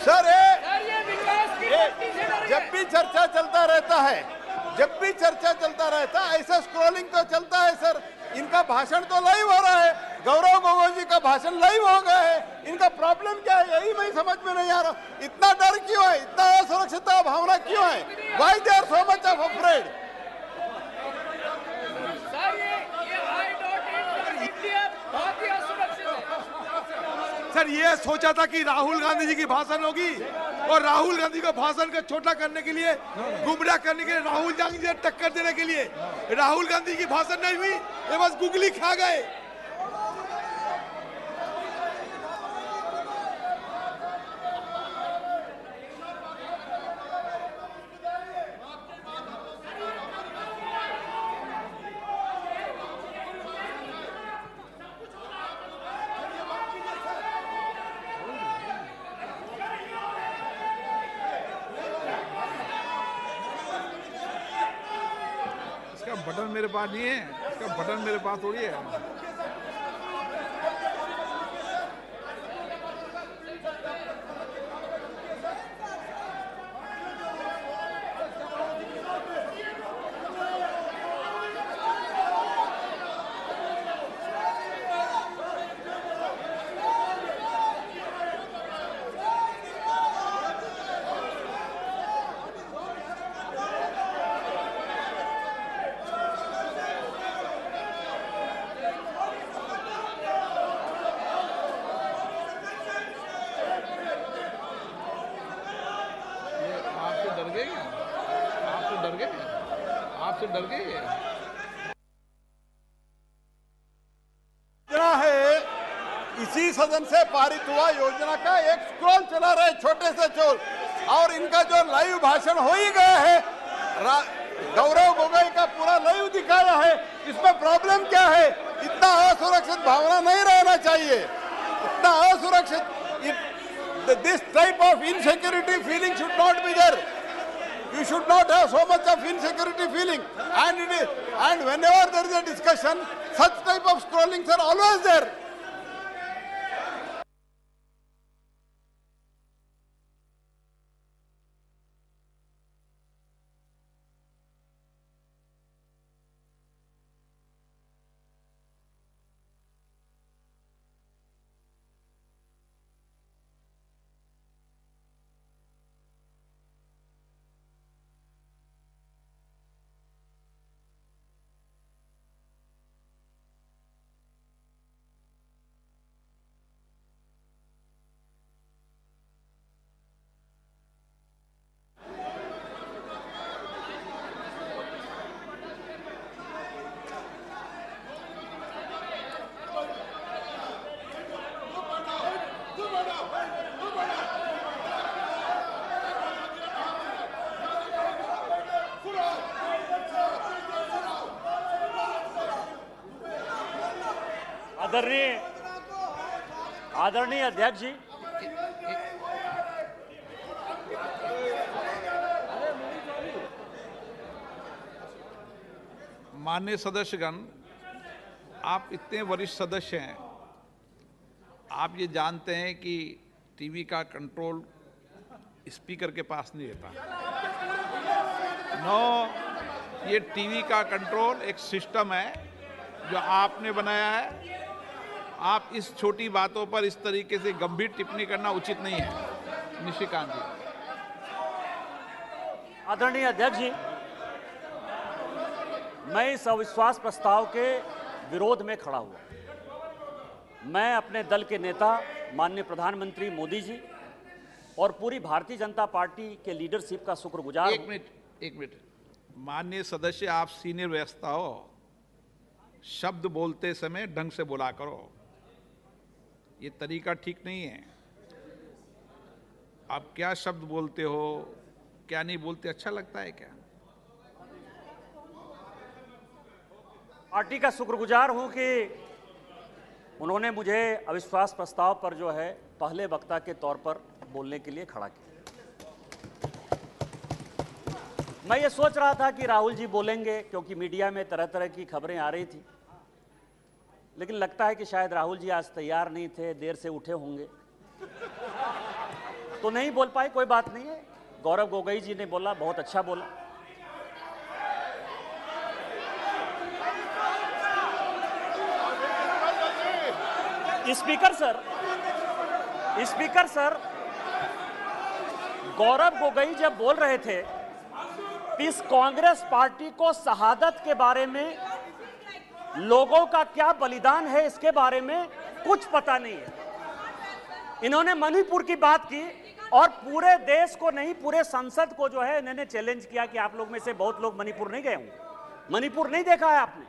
Sir जब भी चर्चा चलता रहता है, जब भी चर्चा चलता रहता है, ऐसा स्क्रॉलिंग तो चलता है सर। इनका भाषण तो लाइव हो रहा है, गौरव गोगोई जी का भाषण लाइव हो गया है। इनका प्रॉब्लम क्या है, यही मैं समझ में नहीं आ रहा। इतना डर क्यों है, इतना असुरक्षितता भावना क्यों है? Why they are so much of afraid? Sir ये सोचा था कि राहुल गांधी जी की भाषण होगी और राहुल गांधी को भाषण को छोटा करने के लिए, गुमराह करने के लिए, राहुल गांधी जी टक्कर देने के लिए राहुल गांधी की भाषण नहीं हुई, ये बस गुगली खा गए। बटन मेरे पास नहीं है, इसका बटन मेरे पास थोड़ी है। आपसे डर गए योजना है, इसी सदन से पारित हुआ योजना का एक स्क्रॉल चला रहे छोटे से चोर, और इनका जो लाइव भाषण हो ही गया है, गौरव गोगोई का पूरा लाइव दिखाया है। इसमें प्रॉब्लम क्या है? इतना असुरक्षित भावना नहीं रहना चाहिए, इतना असुरक्षित, this type of insecurity feeling should not be there. You should not have so much of insecurity feeling, and whenever there is a discussion, such type of scrollings are always there. आदरणीय अध्यक्ष जी, माननीय सदस्यगण, आप इतने वरिष्ठ सदस्य हैं, आप ये जानते हैं कि टीवी का कंट्रोल स्पीकर के पास नहीं रहता। नो, ये टीवी का कंट्रोल एक सिस्टम है जो आपने बनाया है। आप इस छोटी बातों पर इस तरीके से गंभीर टिप्पणी करना उचित नहीं है। निशिकांत जी। आदरणीय अध्यक्ष जी, मैं इस अविश्वास प्रस्ताव के विरोध में खड़ा हुआ। मैं अपने दल के नेता माननीय प्रधानमंत्री मोदी जी और पूरी भारतीय जनता पार्टी के लीडरशिप का शुक्रगुजार। एक मिनट माननीय सदस्य, आप सीनियर व्यवस्था हो, शब्द बोलते समय ढंग से बोला करो, ये तरीका ठीक नहीं है। आप क्या शब्द बोलते हो, क्या नहीं बोलते, अच्छा लगता है क्या? पार्टी का शुक्रगुजार हूं कि उन्होंने मुझे अविश्वास प्रस्ताव पर जो है पहले वक्ता के तौर पर बोलने के लिए खड़ा किया। मैं ये सोच रहा था कि राहुल जी बोलेंगे, क्योंकि मीडिया में तरह तरह की खबरें आ रही थी, लेकिन लगता है कि शायद राहुल जी आज तैयार नहीं थे, देर से उठे होंगे, तो नहीं बोल पाए, कोई बात नहीं है। गौरव गोगोई जी ने बोला, बहुत अच्छा बोला। स्पीकर सर, गौरव गोगोई जब बोल रहे थे इस कांग्रेस पार्टी को शहादत के बारे में, लोगों का क्या बलिदान है इसके बारे में कुछ पता नहीं है। इन्होंने मणिपुर की बात की और पूरे देश को नहीं, पूरे संसद को जो है इन्होंने चैलेंज किया कि आप लोग में से बहुत लोग मणिपुर नहीं गए होंगे, मणिपुर नहीं देखा है आपने।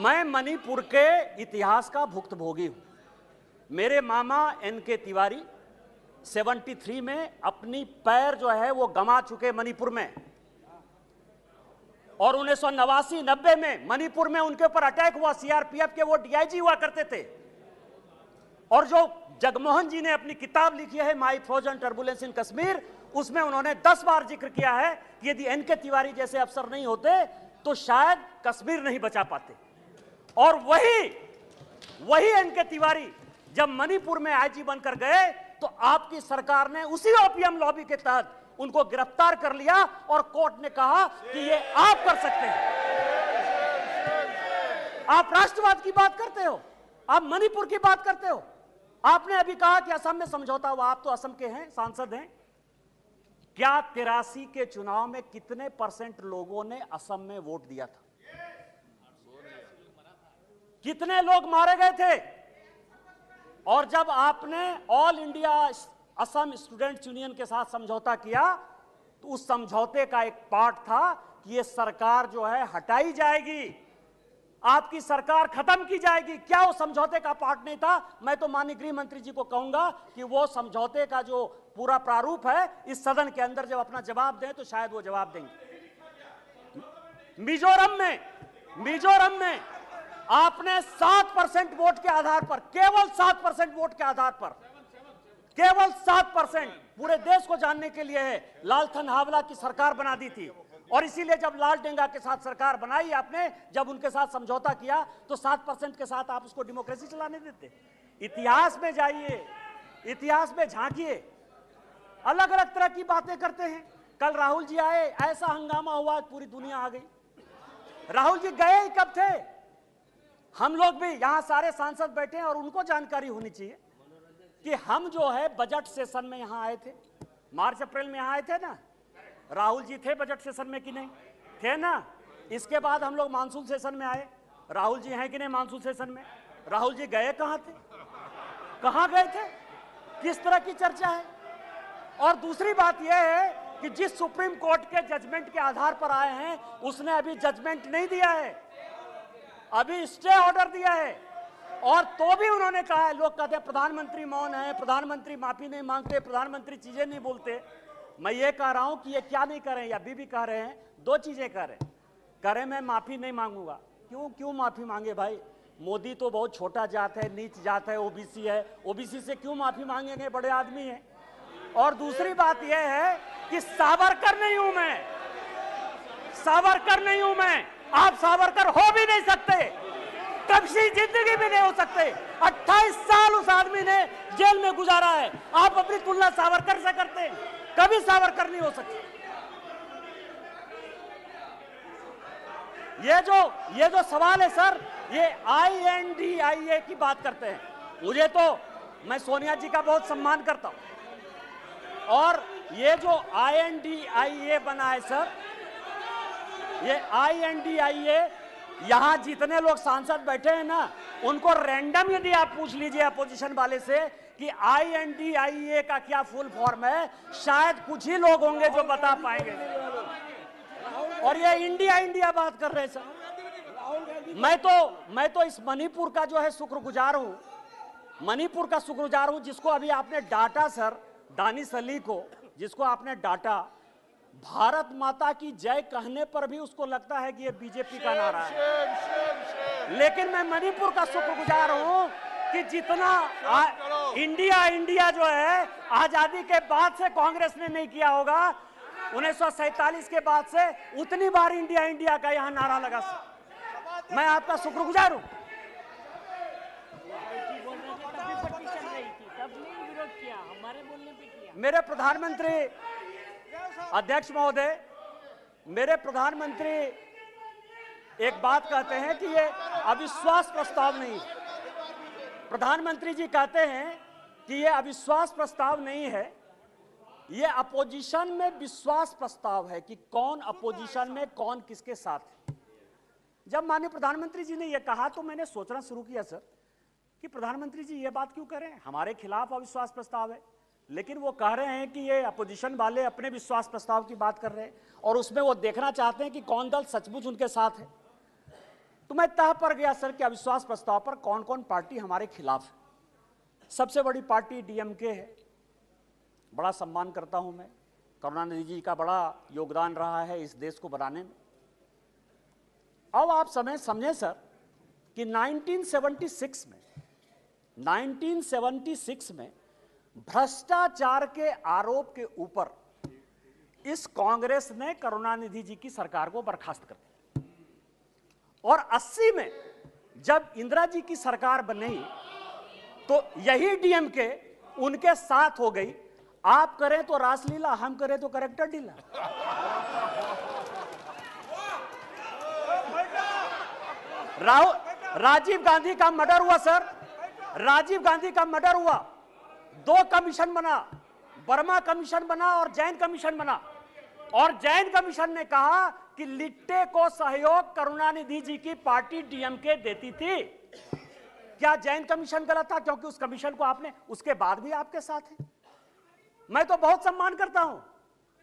मैं मणिपुर के इतिहास का भुक्तभोगी हूं। मेरे मामा एनके तिवारी 73 में अपनी पैर जो है वो गंवा चुके मणिपुर में, और 1989-90 में मणिपुर में उनके ऊपर अटैक हुआ। सीआरपीएफ के वो डीआईजी हुआ करते थे। और जो जगमोहन जी ने अपनी किताब लिखी है माई फ्रोजन टर्बुलेंस इन कश्मीर, उसमें उन्होंने 10 बार जिक्र किया है कि यदि एनके तिवारी जैसे अफसर नहीं होते तो शायद कश्मीर नहीं बचा पाते। और वही एनके तिवारी जब मणिपुर में आईजी बनकर गए तो आपकी सरकार ने उसी ओपीएम लॉबी के तहत उनको गिरफ्तार कर लिया और कोर्ट ने कहा कि ये आप कर सकते हैं। आप राष्ट्रवाद की बात करते हो, आप मणिपुर की बात करते हो। आपने अभी कहा कि असम में समझौता हुआ, आप तो असम के हैं, सांसद हैं। क्या 83 के चुनाव में कितने % लोगों ने असम में वोट दिया था? कितने लोग मारे गए थे? और जब आपने all India Assam students union के साथ समझौता किया तो उस समझौते का एक पार्ट था कि ये सरकार जो है हटाई जाएगी, आपकी सरकार खत्म की जाएगी। क्या वो समझौते का पार्ट नहीं था? मैं तो माननीय गृह मंत्री जी को कहूंगा कि वो समझौते का जो पूरा प्रारूप है इस सदन के अंदर जब अपना जवाब दें तो शायद वो जवाब देंगे। मिजोरम में आपने 7% वोट के आधार पर, केवल 7% वोट के आधार पर, केवल 7% पूरे देश को जानने के लिए है, लालथन हावला की सरकार बना दी थी। और इसीलिए जब लाल डेंगा के साथ सरकार बनाई आपने, जब उनके साथ समझौता किया तो 7% के साथ आप उसको डेमोक्रेसी चलाने देते। इतिहास में जाइए, इतिहास में झांकिए, अलग अलग तरह की बातें करते हैं। कल राहुल जी आए, ऐसा हंगामा हुआ, पूरी दुनिया आ गई। राहुल जी गए ही कब थे? हम लोग भी यहां सारे सांसद बैठे हैं और उनको जानकारी होनी चाहिए कि हम जो है बजट सेशन में यहां आए थे, मार्च अप्रैल में यहां आए थे ना। राहुल जी थे बजट सेशन में कि नहीं थे ना? इसके बाद हम लोग मानसून सेशन में आए, राहुल जी हैं कि नहीं मानसून सेशन में? राहुल जी गए कहां थे, कहां गए थे, किस तरह की चर्चा है? और दूसरी बात यह है कि जिस सुप्रीम कोर्ट के जजमेंट के आधार पर आए हैं उसने अभी जजमेंट नहीं दिया है, अभी स्टे ऑर्डर दिया है। और तो भी उन्होंने कहा है, लोग कहते हैं प्रधानमंत्री मौन है, प्रधानमंत्री माफी नहीं मांगते, प्रधानमंत्री चीजें नहीं बोलते। मैं ये कह रहा हूं कि ये क्या नहीं कर रहे हैं, या अभी भी कह रहे हैं, दो चीजें कह रहे हैं। मैं माफी नहीं मांगूंगा। क्यों माफी मांगे भाई? मोदी तो बहुत छोटा जात है, नीच जात है, ओबीसी है, ओबीसी से क्यों माफी मांगेंगे, बड़े आदमी है। और दूसरी बात यह है कि सावरकर नहीं हूं मैं, सावरकर नहीं हूं मैं, आप सावरकर हो भी नहीं सकते, कभी जिंदगी भी नहीं हो सकते। 28 साल उस आदमी ने जेल में गुजारा है, आप अपनी तुलना सावरकर से करते हैं, कभी सावरकर नहीं हो सकते। ये जो सवाल है सर, ये INDIA की बात करते हैं। मुझे तो, मैं सोनिया जी का बहुत सम्मान करता हूं, और ये जो INDIA बना है सर, ये INDIA, यहां जितने लोग सांसद बैठे हैं ना, उनको रैंडम यदि आप पूछ लीजिए अपोजिशन वाले से कि INDIA का क्या फुल फॉर्म है, शायद कुछ ही लोग होंगे जो बता पाएंगे। और ये इंडिया बात कर रहे हैं सर। मैं तो इस मणिपुर का जो है शुक्रगुजार हूं, मणिपुर का शुक्रगुजार हूं, जिसको अभी आपने डांटा सर, दानिश अली को, जिसको आपने डांटा, भारत माता की जय कहने पर भी उसको लगता है कि ये बीजेपी का नारा है। लेकिन मैं मणिपुर का शुक्रगुजार हूं कि जितना इंडिया जो है आजादी के बाद से कांग्रेस ने नहीं किया होगा, 1947 के बाद से उतनी बार इंडिया का यहां नारा लगा। मैं आपका शुक्रगुजार हूं। तब नहीं विरोध किया, हमारे बोलने पे मेरे प्रधानमंत्री अध्यक्ष महोदय, मेरे प्रधानमंत्री एक बात कहते हैं कि ये अविश्वास प्रस्ताव नहीं है। प्रधानमंत्री जी कहते हैं कि ये अविश्वास प्रस्ताव नहीं है, ये अपोजिशन में विश्वास प्रस्ताव है कि कौन अपोजिशन में कौन किसके साथ है। जब माननीय प्रधानमंत्री जी ने यह कहा तो मैंने सोचना शुरू किया सर कि प्रधानमंत्री जी ये बात क्यों कर रहे हैं, हमारे खिलाफ अविश्वास प्रस्ताव है, लेकिन वो कह रहे हैं कि ये अपोजिशन वाले अपने विश्वास प्रस्ताव की बात कर रहे हैं और उसमें वो देखना चाहते हैं कि कौन दल सचमुच उनके साथ है। तो मैं तह पर गया सर कि अविश्वास प्रस्ताव पर कौन कौन पार्टी हमारे खिलाफ है। सबसे बड़ी पार्टी डीएमके है, बड़ा सम्मान करता हूं मैं, करुणानिधि जी का बड़ा योगदान रहा है इस देश को बनाने में। अब आप समझें सर कि 1976 में भ्रष्टाचार के आरोप के ऊपर इस कांग्रेस ने करुणानिधि जी की सरकार को बर्खास्त कर दिया और 80 में जब इंदिरा जी की सरकार बनी तो यही डीएमके उनके साथ हो गई। आप करें तो रासलीला, हम करें तो करेक्टर ढीला। राजीव गांधी का मर्डर हुआ सर, राजीव गांधी का मर्डर हुआ, 2 कमीशन बना, वर्मा कमीशन बना और जैन कमीशन बना, और जैन कमीशन ने कहा कि लिट्टे को सहयोग करुणानिधि जी की पार्टी डीएमके देती थी। क्या जैन कमीशन गलत था? क्योंकि उस कमीशन को आपने उसके बाद भी आपके साथ है। मैं तो बहुत सम्मान करता हूं।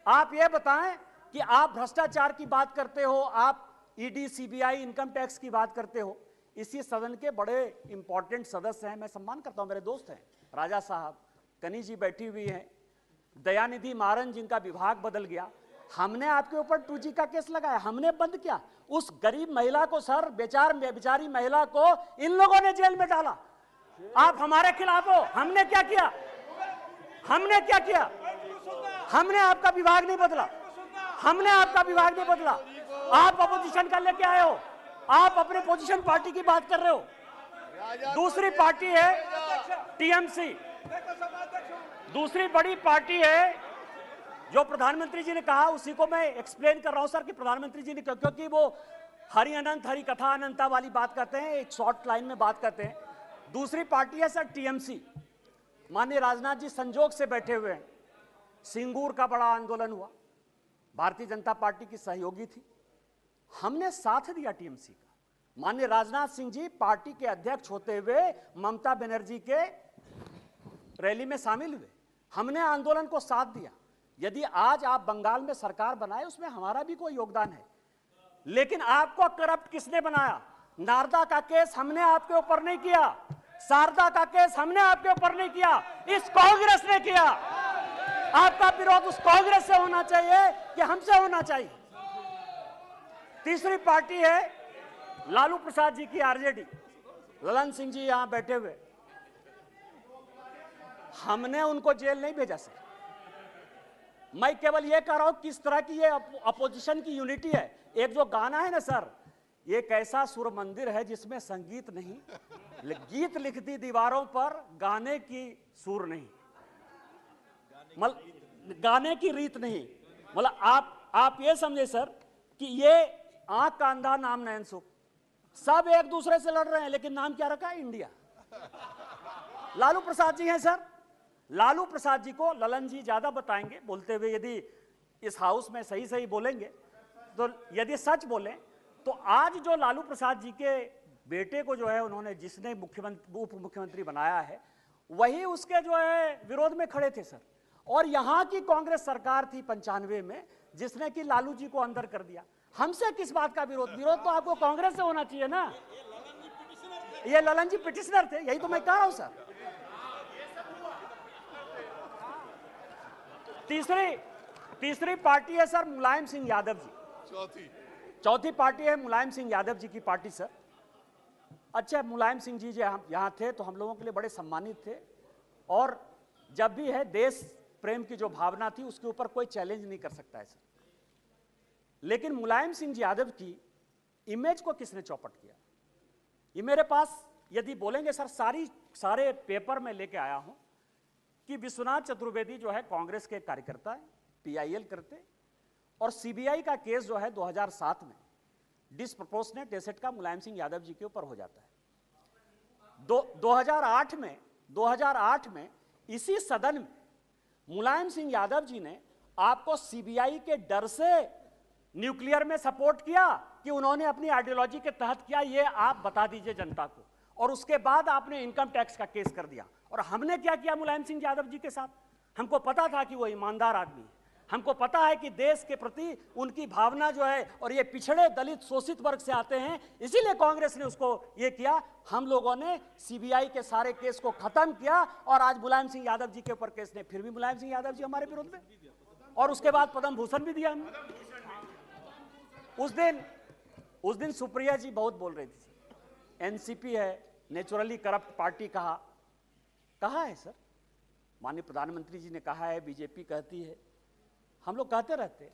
आप ये बताएं कि आप भ्रष्टाचार की बात करते हो, आप ईडी, सीबीआई, इनकम टैक्स की बात करते हो, इसी सदन के बड़े इंपॉर्टेंट सदस्य हैं, मैं सम्मान करता हूं, मेरे दोस्त हैं, राजा साहब, कनी जी बैठी हुई हैं, दयानिधि मारन जिनका विभाग बदल गया। हमने आपके ऊपर 2G का केस लगाया, हमने बंद किया। उस गरीब महिला को सर, बेचारी महिला को इन लोगों ने जेल में डाला। आप हमारे खिलाफ हो। हमने क्या किया? हमने क्या किया? हमने आपका विभाग नहीं बदला, हमने आपका विभाग नहीं बदला। आप अपोजिशन का लेके आए हो, आप अपने पोजीशन पार्टी की बात कर रहे हो। दूसरी पार्टी है टीएमसी, दूसरी बड़ी पार्टी है जो प्रधानमंत्री जी ने कहा, उसी को मैं एक्सप्लेन कर रहा हूं सर कि प्रधानमंत्री जी ने, क्योंकि वो हरि अनंत हरि कथा अनंता वाली बात करते हैं, एक शॉर्ट लाइन में बात करते हैं। दूसरी पार्टी है सर टीएमसी। माननीय राजनाथ जी संजोग से बैठे हुए हैं। सिंगूर का बड़ा आंदोलन हुआ, भारतीय जनता पार्टी की सहयोगी थी, हमने साथ दिया टीएमसी का। माननीय राजनाथ सिंह जी पार्टी के अध्यक्ष होते हुए ममता बनर्जी के रैली में शामिल हुए, हमने आंदोलन को साथ दिया। यदि आज आप बंगाल में सरकार बनाए, उसमें हमारा भी कोई योगदान है, लेकिन आपको करप्ट किसने बनाया? नारदा का केस हमने आपके ऊपर नहीं किया, शारदा का केस हमने आपके ऊपर नहीं किया, इस कांग्रेस ने किया। आपका विरोध उस कांग्रेस से होना चाहिए कि हमसे होना चाहिए। तीसरी पार्टी है लालू प्रसाद जी की आरजेडी, ललन सिंह जी यहां बैठे हुए, हमने उनको जेल नहीं भेजा सर। मैं केवल यह कह रहा हूं किस तरह की ये अपोजिशन की यूनिटी है। एक जो गाना है ना सर, ये कैसा सुर मंदिर है जिसमें संगीत नहीं, गीत लिख दी दीवारों पर, गाने की सुर नहीं, गाने की रीत नहीं। मतलब आप ये समझे सर कि ये आंख का अंधा नाम नयन सुख, सब एक दूसरे से लड़ रहे हैं, लेकिन नाम क्या रखा है? इंडिया। लालू प्रसाद जी हैं सर, लालू प्रसाद जी को ललन जी ज्यादा बताएंगे बोलते हुए। यदि इस हाउस में सही बोलेंगे तो, यदि सच बोलें तो आज जो लालू प्रसाद जी के बेटे को जो है उन्होंने, जिसने उप मुख्यमंत्री बनाया है, वही उसके जो है विरोध में खड़े थे सर। और यहां की कांग्रेस सरकार थी 95 में जिसने कि लालू जी को अंदर कर दिया। हमसे किस बात का विरोध? विरोध तो आपको कांग्रेस से होना चाहिए ना। ये ललन जी पिटिशनर थे, यही तो मैं कह रहा हूं सर। तीसरी पार्टी है सर मुलायम सिंह यादव जी। चौथी पार्टी है मुलायम सिंह यादव जी की पार्टी सर। अच्छा, मुलायम सिंह जी जो यहां थे तो हम लोगों के लिए बड़े सम्मानित थे, और जब भी है देश प्रेम की जो भावना थी उसके ऊपर कोई चैलेंज नहीं कर सकता है सर। लेकिन मुलायम सिंह जी यादव की इमेज को किसने चौपट किया? ये मेरे पास यदि बोलेंगे सर, सारे पेपर में लेके आया हूं। कि विश्वनाथ चतुर्वेदी जो है कांग्रेस के कार्यकर्ता है, पीआईएल करते, और सीबीआई का केस जो है 2007 में डिसप्रोपोर्शनेट एसेट का मुलायम सिंह यादव जी के ऊपर हो जाता है। 2008 में इसी सदन में मुलायम सिंह यादव जी ने आपको सीबीआई के डर से न्यूक्लियर में सपोर्ट किया कि उन्होंने अपनी आइडियोलॉजी के तहत किया, ये आप बता दीजिए जनता को। और उसके बाद आपने इनकम टैक्स का केस कर दिया। और हमने क्या किया मुलायम सिंह यादव जी के साथ? हमको पता था कि वो ईमानदार आदमी है, हमको पता है कि देश के प्रति उनकी भावना जो है, और ये पिछड़े दलित शोषित वर्ग से आते हैं, इसीलिए कांग्रेस ने उसको ये किया। हम लोगों ने सीबीआई के सारे केस को खत्म किया और आज मुलायम सिंह यादव जी के ऊपर केस नहीं, फिर भी मुलायम सिंह यादव जी हमारे विरोध में, और उसके बाद पद्म भूषण भी दिया हमने। उस दिन सुप्रिया जी बहुत बोल रही थी, एनसीपी है नेचुरली करप्ट पार्टी। कहा है सर? माननीय प्रधानमंत्री जी ने कहा है, बीजेपी कहती है, हम लोग कहते रहते हैं।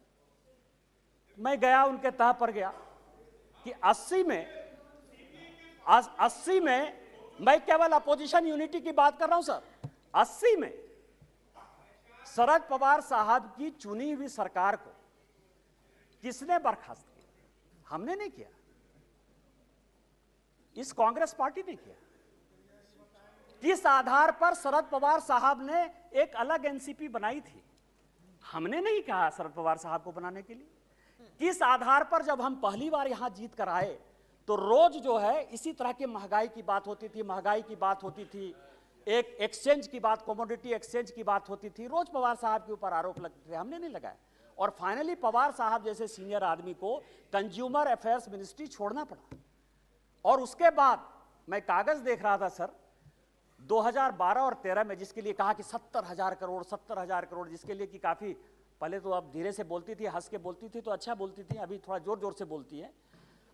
मैं गया उनके तह पर गया कि 80 में मैं केवल अपोजिशन यूनिटी की बात कर रहा हूं सर। 80 में शरद पवार साहब की चुनी हुई सरकार को किसने बर्खास्त किया? हमने नहीं किया, इस कांग्रेस पार्टी ने किया। किस आधार पर शरद पवार साहब ने एक अलग एनसीपी बनाई थी? हमने नहीं कहा शरद पवार साहब को बनाने के लिए। किस आधार पर जब हम पहली बार यहां जीत कर आए तो रोज जो है इसी तरह की महंगाई की बात होती थी, एक एक्सचेंज की बात, कमोडिटी एक्सचेंज की बात होती थी, रोज पवार साहब के ऊपर आरोप लगते थे, हमने नहीं लगाया। और फाइनली पवार साहब जैसे सीनियर आदमी को कंज्यूमर अफेयर्स मिनिस्ट्री छोड़ना पड़ा। और उसके बाद मैं कागज देख रहा था सर, 2012 और 13 में जिसके लिए कहा कि 70,000 करोड़, जिसके लिए कि काफी पहले तो अब धीरे से बोलती थी, हंस के बोलती थी तो अच्छा बोलती थी, अभी थोड़ा जोर जोर से बोलती है।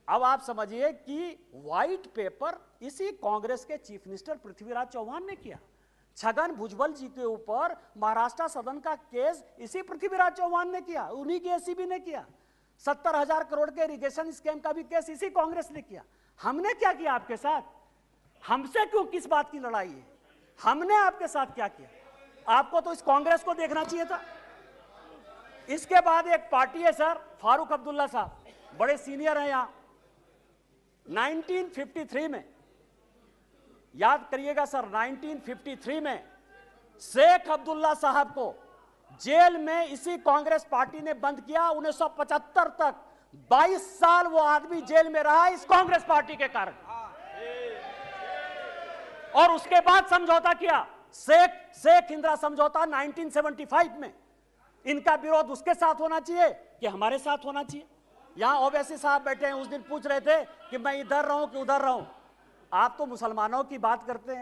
अब आप समझिए कि व्हाइट पेपर इसी कांग्रेस के चीफ मिनिस्टर पृथ्वीराज चौहान ने किया। छगन भुजबल जी के ऊपर महाराष्ट्र सदन का केस इसी पृथ्वीराज चौहान ने किया, उन्हीं के एसीबी ने किया। 70,000 करोड़ के इरिगेशन स्कैम का भी केस इसी कांग्रेस ने किया। हमने क्या किया आपके साथ? हमसे क्यों, किस बात की लड़ाई है? हमने आपके साथ क्या किया? आपको तो इस कांग्रेस को देखना चाहिए था। इसके बाद एक पार्टी है सर, फारूक अब्दुल्ला साहब, बड़े सीनियर हैं यहां। 1953 में, याद करिएगा सर, 1953 में शेख अब्दुल्ला साहब को जेल में इसी कांग्रेस पार्टी ने बंद किया। 1975 तक 22 साल वो आदमी जेल में रहा इस कांग्रेस पार्टी के कारण। और उसके बाद समझौता किया, शेख इंदिरा समझौता 1975 में। इनका विरोध उसके साथ होना चाहिए कि हमारे साथ होना चाहिए? यहां ओवैसी साहब बैठे हैं, उस दिन पूछ रहे थे कि मैं इधर रहूं कि उधर रहूं। आप तो मुसलमानों की बात करते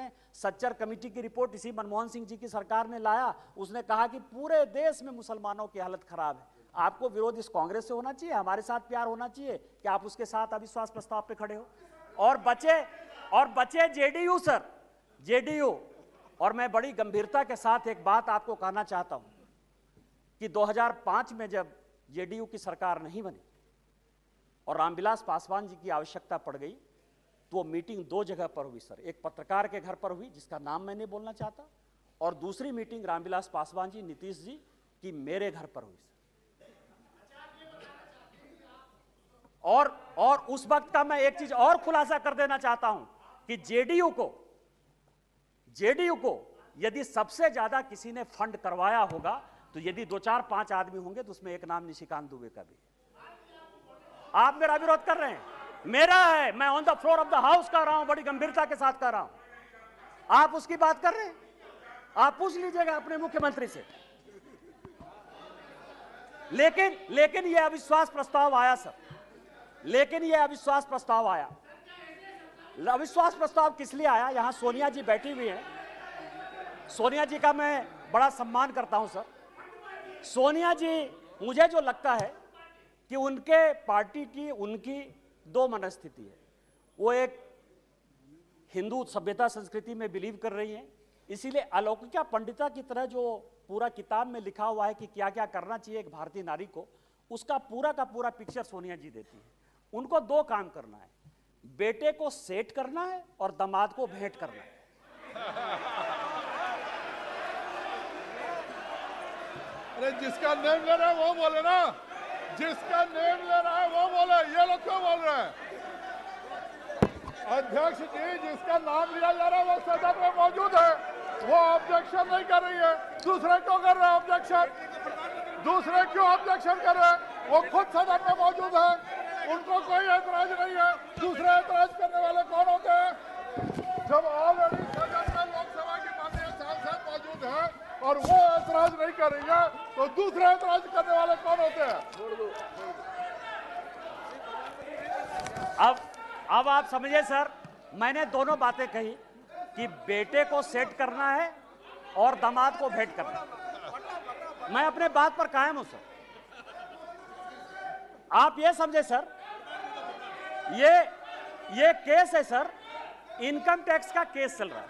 हैं, सच्चर कमेटी की रिपोर्ट इसी मनमोहन सिंह जी की सरकार ने लाया। उसने कहा कि पूरे देश में मुसलमानों की हालत खराब है। आपको विरोध इस कांग्रेस से होना चाहिए, हमारे साथ प्यार होना चाहिए कि आप उसके साथ अविश्वास प्रस्ताव पे खड़े हो। और बचे जेडीयू सर, जेडीयू। और मैं बड़ी गंभीरता के साथ एक बात आपको कहना चाहता हूं कि 2005 में जब जेडीयू की सरकार नहीं बनी और रामविलास पासवान जी की आवश्यकता पड़ गई, तो वो मीटिंग 2 जगह पर हुई सर। एक पत्रकार के घर पर हुई जिसका नाम मैं नहीं बोलना चाहता, और दूसरी मीटिंग रामविलास पासवान जी, नीतीश जी की मेरे घर पर हुई सर। और उस वक्त का मैं एक चीज और खुलासा कर देना चाहता हूं कि जेडीयू को यदि सबसे ज्यादा किसी ने फंड करवाया होगा तो यदि 2, 4, 5 आदमी होंगे तो उसमें एक नाम निशिकांत दुबे का भी। आप मेरा विरोध कर रहे हैं, मेरा है, मैं on the floor of the house कर रहा हूं, बड़ी गंभीरता के साथ कर रहा हूं। आप उसकी बात कर रहे हैं, आप पूछ लीजिएगा अपने मुख्यमंत्री से। लेकिन यह अविश्वास प्रस्ताव आया सर, अविश्वास प्रस्ताव किस लिए आया? यहां सोनिया जी बैठी हुई हैं, सोनिया जी का मैं बड़ा सम्मान करता हूं सर। सोनिया जी, मुझे जो लगता है कि उनके पार्टी की उनकी 2 मनस्थिति है। वो एक हिंदू सभ्यता संस्कृति में बिलीव कर रही हैं, इसीलिए अलौकिका पंडिता की तरह जो पूरा किताब में लिखा हुआ है कि क्या क्या करना चाहिए एक भारतीय नारी को, उसका पूरा का पूरा पिक्चर सोनिया जी देती है। उनको 2 काम करना है, बेटे को सेट करना है और दामाद को भेंट करना है। अरे जिसका नेम ले रहा है वो बोले ना, जिसका नेम ले रहा है वो बोले, ये लोग क्यों बोल रहे हैं? अध्यक्ष जी, जिसका नाम लिया जा रहा है वो सदन में मौजूद है, वो ऑब्जेक्शन नहीं कर रही है। दूसरे क्यों कर रहे हैं ऑब्जेक्शन? दूसरे क्यों ऑब्जेक्शन कर रहे हैं? वो खुद सदन में मौजूद है, उनको कोई ऐतराज नहीं है। दूसरे ऐतराज करने वाले कौन होते हैं? जब ऑलरेडी सदन में लोकसभा की माननीय सांसद मौजूद है और वो ऐतराज नहीं कर रही है, तो दूसरे ऐतराज करने वाले कौन होते हैं? अब आप समझिए सर, मैंने दोनों बातें कही कि बेटे को सेट करना है और दामाद को भेंट करना है। मैं अपने बात पर कायम हूं सर। आप ये समझे सर, ये केस है सर, इनकम टैक्स का केस चल रहा है।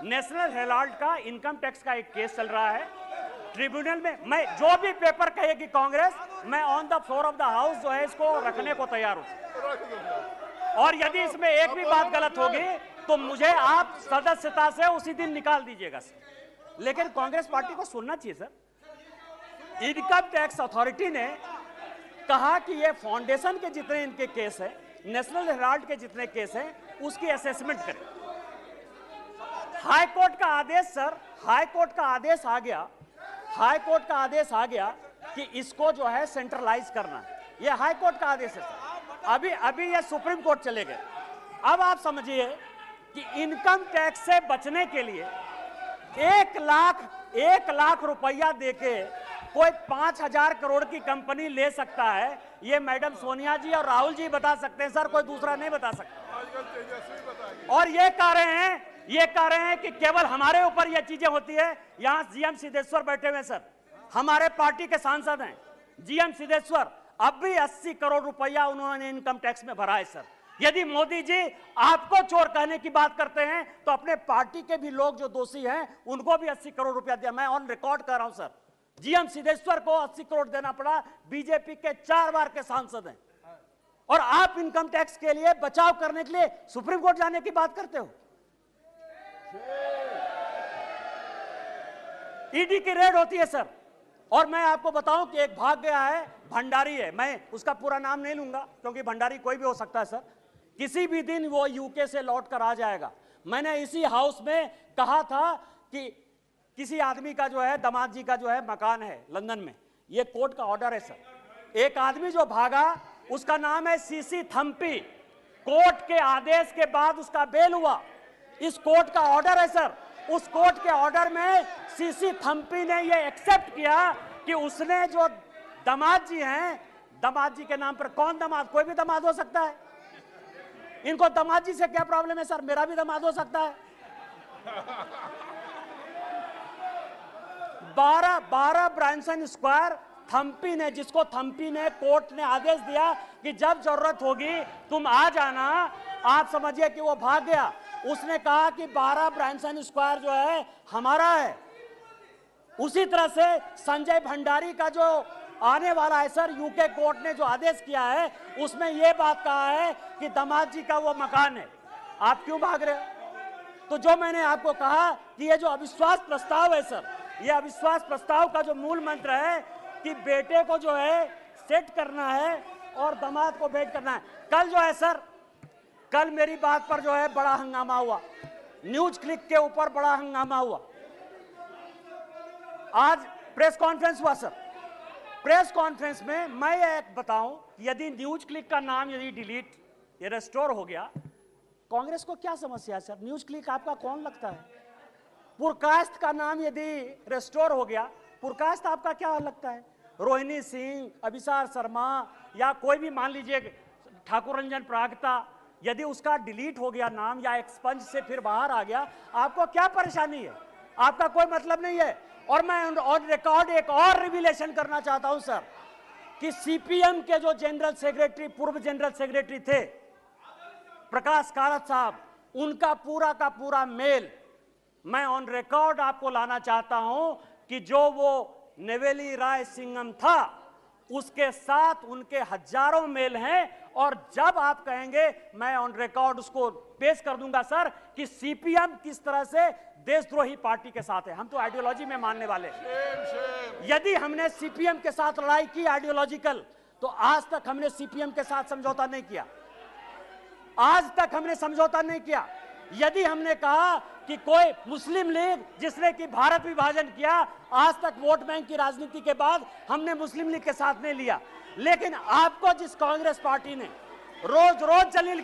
नेशनल हेराल्ड का इनकम टैक्स का एक केस चल रहा है ट्रिब्यूनल में। मैं जो भी पेपर कहेगी कांग्रेस, मैं on the floor of the house जो है इसको रखने को तैयार हूं। और यदि इसमें एक भी बात गलत होगी तो मुझे आप सदस्यता से उसी दिन निकाल दीजिएगा सर। लेकिन कांग्रेस पार्टी को सुनना चाहिए सर। इनकम टैक्स अथॉरिटी ने कहा कि ये फाउंडेशन के जितने इनके केस है, नेशनल हेराल्ड के जितने केस हैं, उसकी असेसमेंट करें। हाई कोर्ट का आदेश सर, हाई कोर्ट का आदेश आ गया, हाई कोर्ट का आदेश आ गया कि इसको जो है सेंट्रलाइज करना है। ये हाई कोर्ट का आदेश है सर। अभी ये सुप्रीम कोर्ट चले गए। अब आप समझिए कि इनकम टैक्स से बचने के लिए 1 लाख रुपया देके कोई 5,000 करोड़ की कंपनी ले सकता है। ये मैडम सोनिया जी और राहुल जी बता सकते हैं सर, कोई दूसरा नहीं बता सकता। और ये कह रहे हैं कि केवल हमारे ऊपर ये चीजें होती है। यहां जीएम सिद्धेश्वर बैठे हुए सर, हमारे पार्टी के सांसद हैं जीएम सिद्धेश्वर। अब भी 80 करोड़ रुपया उन्होंने इनकम टैक्स में भरा है सर। यदि मोदी जी आपको चोर कहने की बात करते हैं तो अपने पार्टी के भी लोग जो दोषी हैं उनको भी 80 करोड़ रुपया दिया। मैं ऑन रिकॉर्ड कर रहा हूं सर, जीएम सिद्धेश्वर को 80 करोड़ देना पड़ा। बीजेपी के 4 बार के सांसद हैं और आप इनकम टैक्स के लिए बचाव करने के लिए सुप्रीम कोर्ट जाने की बात करते हो। ईडी की रेड होती है सर। और मैं आपको बताऊं कि एक भाग गया है, भंडारी है, मैं उसका पूरा नाम नहीं लूंगा क्योंकि भंडारी कोई भी हो सकता है सर। किसी भी दिन वो यूके से लौट कर आ जाएगा। मैंने इसी हाउस में कहा था कि किसी आदमी का जो है, दामाद जी का जो है मकान है लंदन में, ये कोर्ट का ऑर्डर है सर। एक आदमी जो भागा उसका नाम है सीसी थम्पी। कोर्ट के आदेश के बाद उसका बेल हुआ। इस कोर्ट का ऑर्डर है सर। उस कोर्ट के ऑर्डर में सीसी थम्पी ने ये एक्सेप्ट किया कि उसने जो दामाद जी हैं, दामाद जी के नाम पर, कौन दामाद, कोई भी दामाद हो सकता है। इनको दामाद जी से क्या प्रॉब्लम है सर? मेरा भी दामाद हो सकता है। 12 ब्रांसन स्क्वायर थम्पी ने, जिसको थम्पी ने, कोर्ट ने आदेश दिया कि जब जरूरत होगी तुम आ जाना। आप समझिए कि वो भाग गया। उसने कहा कि 12 ब्रांसन स्क्वायर जो है हमारा है। उसी तरह से संजय भंडारी का जो आने वाला है सर, यूके कोर्ट ने जो आदेश किया है उसमें यह बात कहा है कि दामाद जी का वो मकान है। आप क्यों भाग रहे हो? तो जो मैंने आपको कहा कि ये जो अविश्वास प्रस्ताव है सर, ये अविश्वास प्रस्ताव का जो मूल मंत्र है कि बेटे को जो है सेट करना है और दामाद को भेंट करना है। कल जो है सर, कल मेरी बात पर जो है बड़ा हंगामा हुआ, न्यूज क्लिक के ऊपर बड़ा हंगामा हुआ। आज प्रेस कॉन्फ्रेंस हुआ सर। प्रेस कॉन्फ्रेंस में मैं एक बताऊं, यदि न्यूज क्लिक का नाम यदि डिलीट या रेस्टोर हो गया, कांग्रेस को क्या समस्या है सर? न्यूज क्लिक आपका कौन लगता है? पुरकास्ट का नाम यदि रेस्टोर हो गया, पुरकास्ट आपका क्या लगता है? रोहिणी सिंह, अभिसार शर्मा या कोई भी मान लीजिए ठाकुर रंजन प्रागता, यदि उसका डिलीट हो गया नाम या एक्सपंज से फिर बाहर आ गया, आपको क्या परेशानी है? आपका कोई मतलब नहीं है। और मैं ऑन रिकॉर्ड एक और रिवीलेशन करना चाहता हूं सर कि सीपीएम के जो जनरल सेक्रेटरी, पूर्व जनरल सेक्रेटरी थे प्रकाश कारात साहब, उनका पूरा का पूरा मेल मैं ऑन रिकॉर्ड आपको लाना चाहता हूं कि जो वो नेवेली राय सिंघम था उसके साथ उनके हजारों मेल हैं। और जब आप कहेंगे मैं ऑन रिकॉर्ड उसको पेश कर दूंगा सर कि सीपीएम किस तरह से देशद्रोही पार्टी के साथ है। हम तो आइडियोलॉजी में मानने वाले हैं। यदि हमने सीपीएम के साथ लड़ाई की आइडियोलॉजिकल, तो आज तक हमने सीपीएम के साथ समझौता नहीं किया। आज तक हमने समझौता नहीं किया। यदि हमने कहा कि कोई मुस्लिम लीग जिसने कि भारत विभाजन किया, आज तक वोट बैंक की राजनीति के बाद हमने मुस्लिम लीग के साथ नहीं लिया। लेकिन आपको जिस कांग्रेस पार्टी ने रोज रोज जलील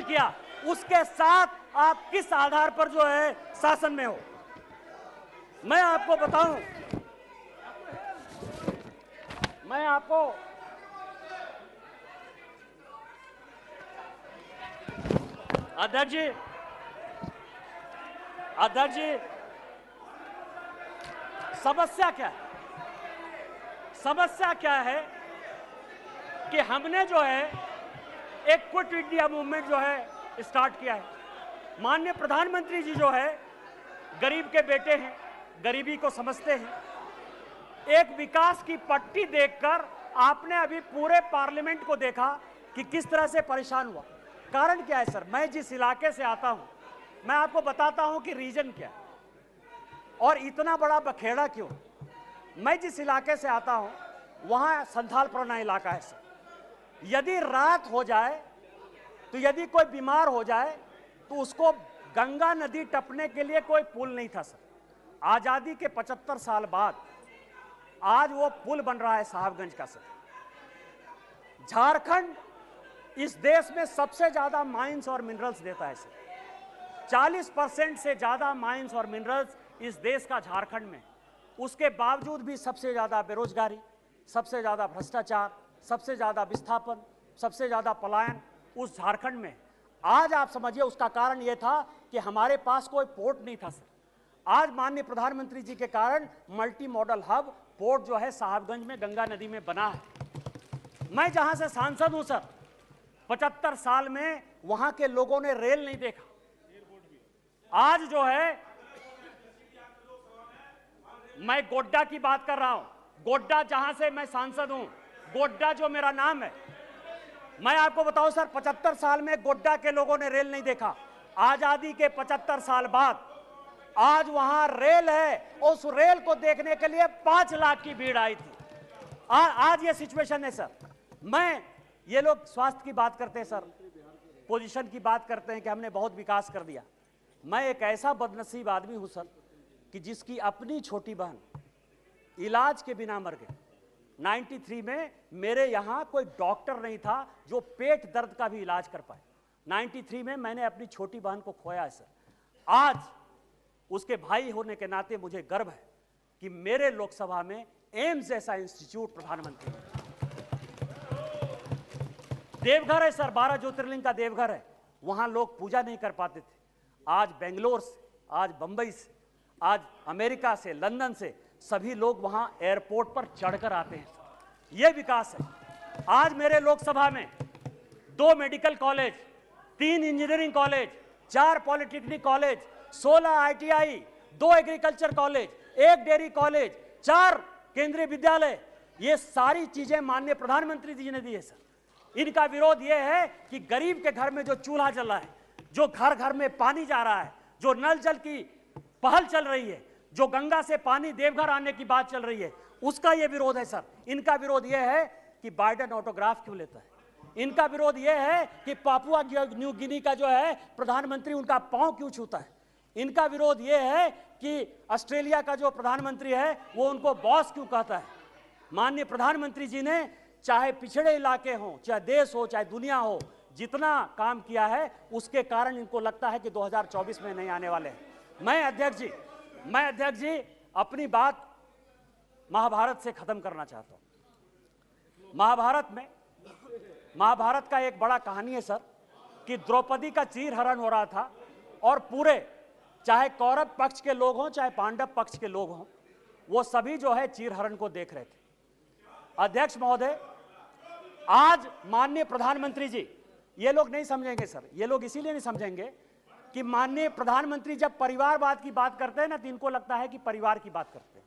किया, उसके साथ आप किस आधार पर जो है शासन में हो? मैं आपको बताऊं, मैं आपको अध्यक्ष जी, समस्या क्या है कि हमने जो है एक क्विट इंडिया मूवमेंट जो है स्टार्ट किया है। माननीय प्रधानमंत्री जी जो है गरीब के बेटे हैं, गरीबी को समझते हैं। एक विकास की पट्टी देखकर आपने अभी पूरे पार्लियामेंट को देखा कि किस तरह से परेशान हुआ। कारण क्या है सर? मैं जिस इलाके से आता हूं, मैं आपको बताता हूं कि रीजन क्या है और इतना बड़ा बखेड़ा क्यों। मैं जिस इलाके से आता हूं, वहां संथाल पुराना इलाका है सर। यदि रात हो जाए, तो यदि कोई बीमार हो जाए, तो उसको गंगा नदी टपने के लिए कोई पुल नहीं था सर। आजादी के 75 साल बाद आज वो पुल बन रहा है साहबगंज का सर। झारखंड इस देश में सबसे ज्यादा माइंस और मिनरल्स देता है सर। 40% से ज्यादा माइंस और मिनरल्स इस देश का झारखंड में। उसके बावजूद भी सबसे ज्यादा बेरोजगारी, सबसे ज्यादा भ्रष्टाचार, सबसे ज्यादा विस्थापन, सबसे ज्यादा पलायन उस झारखंड में। आज आप समझिए उसका कारण यह था कि हमारे पास कोई पोर्ट नहीं था सर। आज माननीय प्रधानमंत्री जी के कारण मल्टी मॉडल हब पोर्ट जो है साहबगंज में गंगा नदी में बना है। मैं जहां से सांसद हूं सर, 75 साल में वहां के लोगों ने रेल नहीं देखा। आज जो है, मैं गोड्डा की बात कर रहा हूं, गोड्डा जहां से मैं सांसद हूं, गोड्डा जो मेरा नाम है, मैं आपको बताऊं सर, 75 साल में गोड्डा के लोगों ने रेल नहीं देखा। आजादी के 75 साल बाद आज वहां रेल है, उस रेल को देखने के लिए 5 लाख की भीड़ आई थी। आज ये सिचुएशन है सर। ये लोग स्वास्थ्य की बात करते हैं सर, पोजीशन की बात करते हैं कि हमने बहुत विकास कर दिया। मैं एक ऐसा बदनसीब आदमी हूं सर कि जिसकी अपनी छोटी बहन इलाज के बिना मर गई। 93 में मेरे यहां कोई डॉक्टर नहीं था जो पेट दर्द का भी इलाज कर पाए। 93 में मैंने अपनी छोटी बहन को खोया है सर। आज उसके भाई होने के नाते मुझे गर्व है कि मेरे लोकसभा में एम्स जैसा इंस्टीट्यूट प्रधानमंत्री, देवघर है सर, 12 ज्योतिर्लिंग का देवघर है, वहां लोग पूजा नहीं कर पाते थे। आज बेंगलोर से, आज बंबई से, आज अमेरिका से, लंदन से सभी लोग वहां एयरपोर्ट पर चढ़कर आते हैं। यह विकास है। आज मेरे लोकसभा में 2 medical college, 3 engineering college, 4 polytechnic college, 16 ITI, 2 agriculture college, 1 dairy college, 4 केंद्रीय विद्यालय, ये सारी चीजें माननीय प्रधानमंत्री जी ने दी है सर। इनका विरोध यह है कि गरीब के घर में जो चूल्हा जल रहा है, जो घर घर में पानी जा रहा है, जो नल जल की पहल चल रही है, जो गंगा से पानी देवघर आने की बात चल रही है, उसका यह विरोध है सर। इनका विरोध यह है कि बाइडेन ऑटोग्राफ क्यों लेता है। इनका विरोध यह है कि पापुआ न्यू गिनी का जो है प्रधानमंत्री उनका पांव क्यों छूता है। इनका विरोध यह है कि ऑस्ट्रेलिया का जो प्रधानमंत्री है वो उनको बॉस क्यों कहता है। माननीय प्रधानमंत्री जी ने चाहे पिछड़े इलाके हो, चाहे देश हो, चाहे दुनिया हो, जितना काम किया है उसके कारण इनको लगता है कि 2024 में नहीं आने वाले हैं। मैं अध्यक्ष जी अपनी बात महाभारत से खत्म करना चाहता हूं। महाभारत का एक बड़ा कहानी है सर कि द्रौपदी का चीरहरण हो रहा था और पूरे, चाहे कौरव पक्ष के लोग हों चाहे पांडव पक्ष के लोग हों, वो सभी जो है चीरहरण को देख रहे थे। अध्यक्ष महोदय, आज माननीय प्रधानमंत्री जी, ये लोग नहीं समझेंगे सर, ये लोग इसीलिए नहीं समझेंगे कि माननीय प्रधानमंत्री जब परिवारवाद की बात करते हैं ना, तो इनको लगता है कि परिवार की बात करते हैं।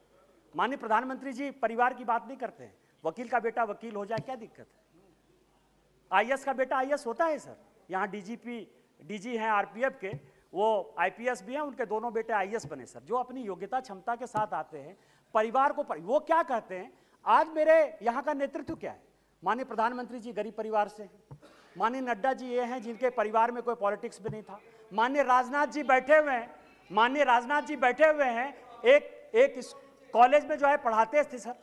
माननीय प्रधानमंत्री जी परिवार की बात नहीं करते हैं। वकील का बेटा वकील हो जाए क्या दिक्कत है। IAS का बेटा IAS होता है सर। यहाँ DG हैं RPF के, वो आईपीएस भी हैं, उनके दोनों बेटे आईएएस बने सर, जो अपनी योग्यता क्षमता के साथ आते हैं, परिवार को वो क्या कहते हैं, आज मेरे यहाँ का नेतृत्व क्या है, माननीय प्रधानमंत्री जी गरीब परिवार से हैं, माननीय नड्डा जी ये हैं जिनके परिवार में कोई पॉलिटिक्स भी नहीं था, माननीय राजनाथ जी बैठे हुए हैं, माननीय राजनाथ जी बैठे हुए हैं, एक कॉलेज में जो है पढ़ाते थे सर,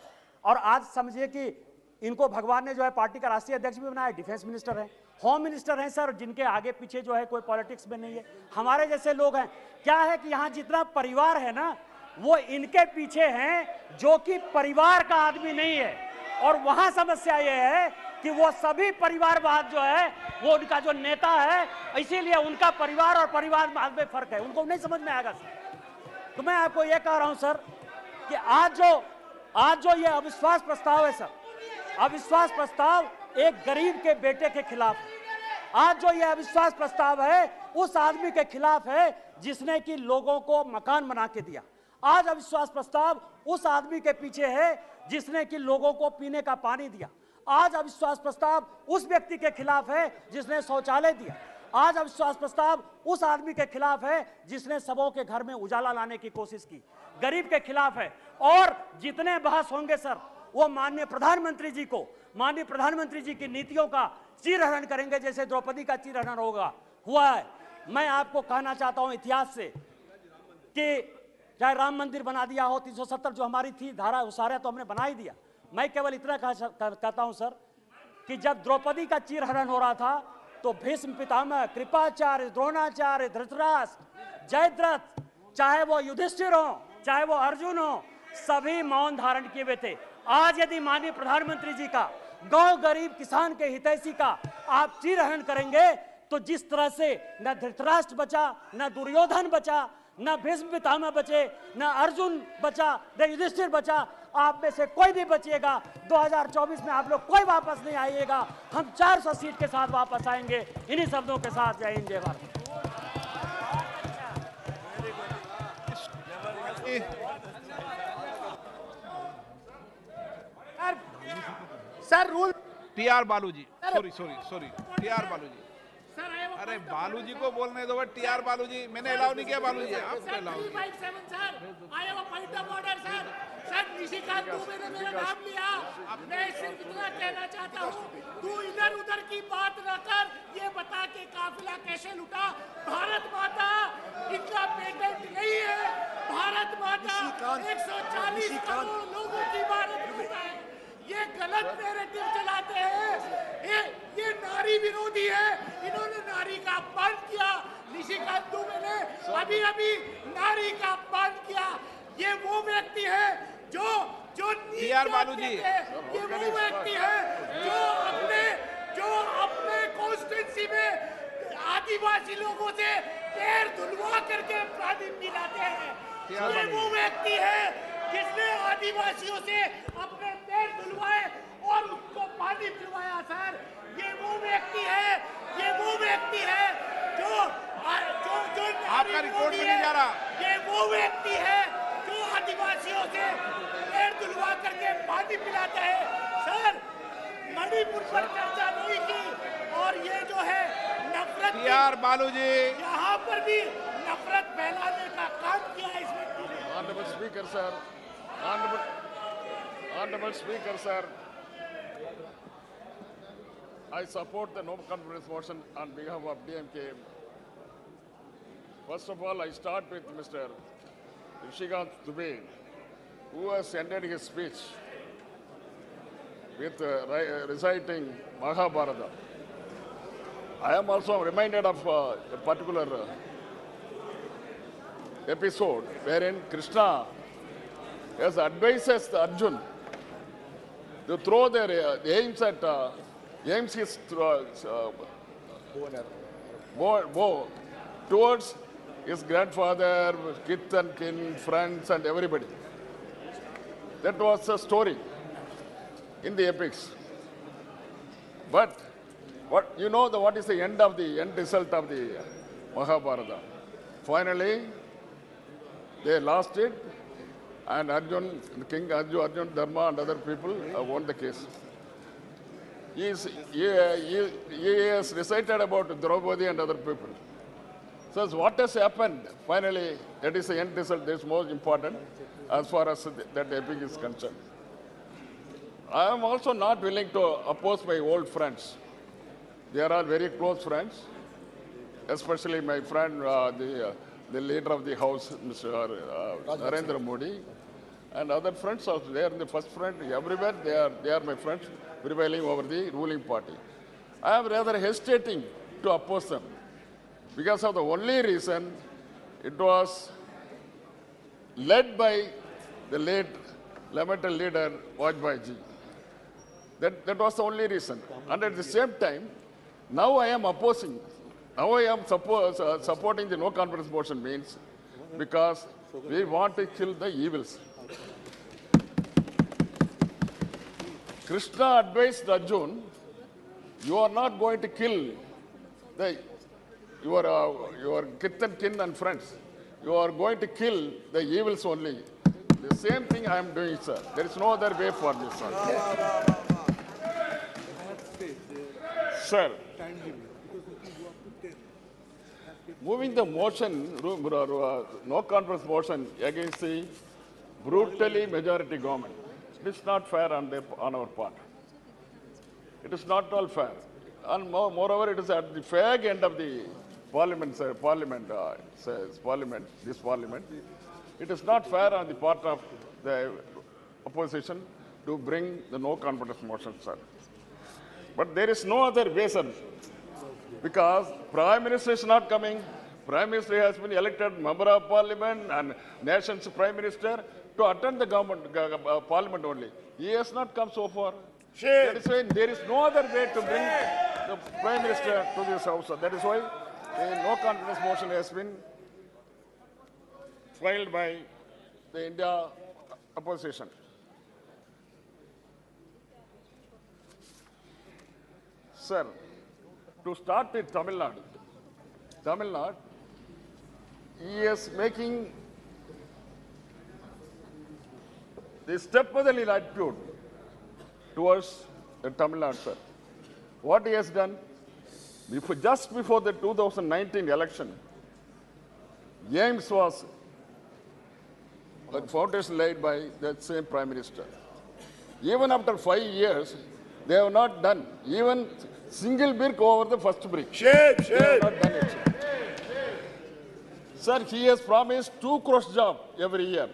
और आज समझिए कि इनको भगवान ने जो है पार्टी का राष्ट्रीय अध्यक्ष भी बनाया, डिफेंस मिनिस्टर है, होम मिनिस्टर हैं सर, जिनके आगे पीछे जो है कोई पॉलिटिक्स में नहीं है। हमारे जैसे लोग हैं, क्या है कि यहाँ जितना परिवार है ना, वो इनके पीछे हैं जो कि परिवार का आदमी नहीं है, और वहां समस्या ये है कि वो सभी परिवारवाद जो है वो उनका जो नेता है, इसीलिए उनका परिवार और परिवारवाद में फर्क है, उनको नहीं समझ में आएगा सर। तो मैं आपको ये कह रहा हूं सर कि आज जो ये अविश्वास प्रस्ताव है सर, अविश्वास प्रस्ताव एक गरीब के बेटे के खिलाफ है। आज जो ये अविश्वास प्रस्ताव है उस आदमी के खिलाफ है जिसने कि लोगों को मकान बना के दिया। आज अविश्वास प्रस्ताव उस आदमी के पीछे है जिसने कि लोगों को पीने का पानी दिया। आज अविश्वास प्रस्ताव उस व्यक्ति के खिलाफ है जिसने शौचालय दिया। आज अविश्वास प्रस्ताव उस आदमी के खिलाफ है जिसने सबों के घर में उजाला लाने की कोशिश की, गरीब के खिलाफ है। और जितने बहस होंगे सर, वो माननीय प्रधानमंत्री जी की नीतियों का चीरहरण करेंगे, जैसे द्रौपदी का चीरहरण हुआ है। मैं आपको कहना चाहता हूं इतिहास से कि चाहे राम मंदिर बना दिया हो, 370 जो हमारी थी धारा, वो सारा तो हमने बना ही दिया। मैं केवल इतना कहता हूं सर कि जब द्रौपदी का चीरहरण हो रहा था तो भीष्म पितामह, कृपाचार्य, द्रोणाचार्य, धृतराष्ट्र, जयद्रथ, चाहे वो युधिष्ठिर हो, चाहे वो अर्जुन हो, सभी मौन धारण किए हुए थे। आज यदि माननीय प्रधानमंत्री जी का गांव गरीब किसान के हितैषी का आप चीरहरण करेंगे तो जिस तरह से न धृतराष्ट्र बचा, न दुर्योधन बचा, न भीष्म पितामह बचे, न अर्जुन बचा, न युधिष्ठिर बचा, आप में से कोई नहीं बचिएगा। 2024 में आप लोग कोई वापस नहीं आइएगा, हम 400 सीट के साथ वापस आएंगे। इन्हीं शब्दों के साथ जय हिंद, जय Bharat. Sir rule TR Baluji, sorry TR Baluji, अरे बालूजी को बोलने दो, टीआर बालूजी, मैंने अलाउ नहीं किया बालूजी, आपको अलाउ सर निशिकांत दुबे ने मेरा नाम लिया, मैं सिर्फ इतना कहना चाहता हूँ, तू इधर उधर की बात न कर, ये बता के काफिला कैसे लुटा। भारत माता इनका पेटेंट नहीं है, भारत माता 140 करोड़ लोगों की भारत माता है। ये गलत नैरेटिव चलाते हैं, ये नारी विरोधी है, इन्होंने नारी का अपमान किया। निशिकांत दुबे ने अभी नारी का अपमान किया। ये वो व्यक्ति है जो टीआर बालूजी, ये वो व्यक्ति है जो अपने कॉन्स्टिट्यूंसी में आदिवासी लोगों से पैर धुलवा करके पानी पिलाते हैं। ये वो व्यक्ति है जिसने आदिवासियों से अपने पैर धुलवाए और उसको पानी पिलवाया। सर ये वो व्यक्ति है जो आपका रिकॉर्ड में नहीं जा रहा। ये वो व्यक्ति है जो आदिवासियों से पैर धुलवा करके पानी पिलाता है। सर मणिपुर पर चर्चा नहीं की और ये जो है नफरत, टीआर बालूजी, यहाँ पर भी नफरत फैलाने का काम किया है इस व्यक्ति ने। Honorable Speaker, sir. Honorable Speaker, sir. I support the no confidence motion on behalf of DMK. First of all, I start with Mr. Nishikant Dubey, who has ended his speech with reciting Mahabharata. I am also reminded of a particular episode wherein Krishna has advises Arjun to throw their aims his bow towards his grandfather, kith and kin, friends and everybody. That was a story in the epics. But what is the end result of the Mahabharata? Finally, they lost it, and King Arjun Dharma and other people won the case. He has recited about Draupadi and other people. So what has happened, finally, that is the end result, that is most important as far as that epic is concerned. I am also not willing to oppose my old friends. They are all very close friends, especially my friend, the leader of the House, Mr. Narendra Modi, and other friends also. They are the first friend, everywhere they are my friends, prevailing over the ruling party. I am rather hesitating to oppose them because of the only reason it was led by the late lamented leader Vajpayee ji. That was the only reason. And at the same time, now I am opposing. Now I am supporting the no confidence motion means because we want to kill the evils. Krishna advised Arjun, you are not going to kill your kith and kin and friends. You are going to kill the evils only. The same thing I am doing, sir. There is no other way for this, sir. Sir, moving the motion, no confidence motion against the brutally majority government, it is not fair on our part. It is not all fair. And moreover, it is at the fag end of the parliament, sir, this parliament. It is not fair on the part of the opposition to bring the no confidence motion, sir. But there is no other way, sir, because Prime Minister is not coming. Prime Minister has been elected member of Parliament and nation's Prime Minister to attend the government, Parliament only. He has not come so far. That is why there is no other way to bring the Prime Minister to this House. That is why the no confidence motion has been filed by the India opposition. Sir, to start with Tamil Nadu, he is making the stepmotherly attitude towards the Tamil Nadu, sir. What he has done, just before the 2019 election, James was a foundation laid by the same Prime Minister. Even after 5 years, they have not done even single brick over the first brick. They have not done it. Sir, he has promised 2 crore jobs every year.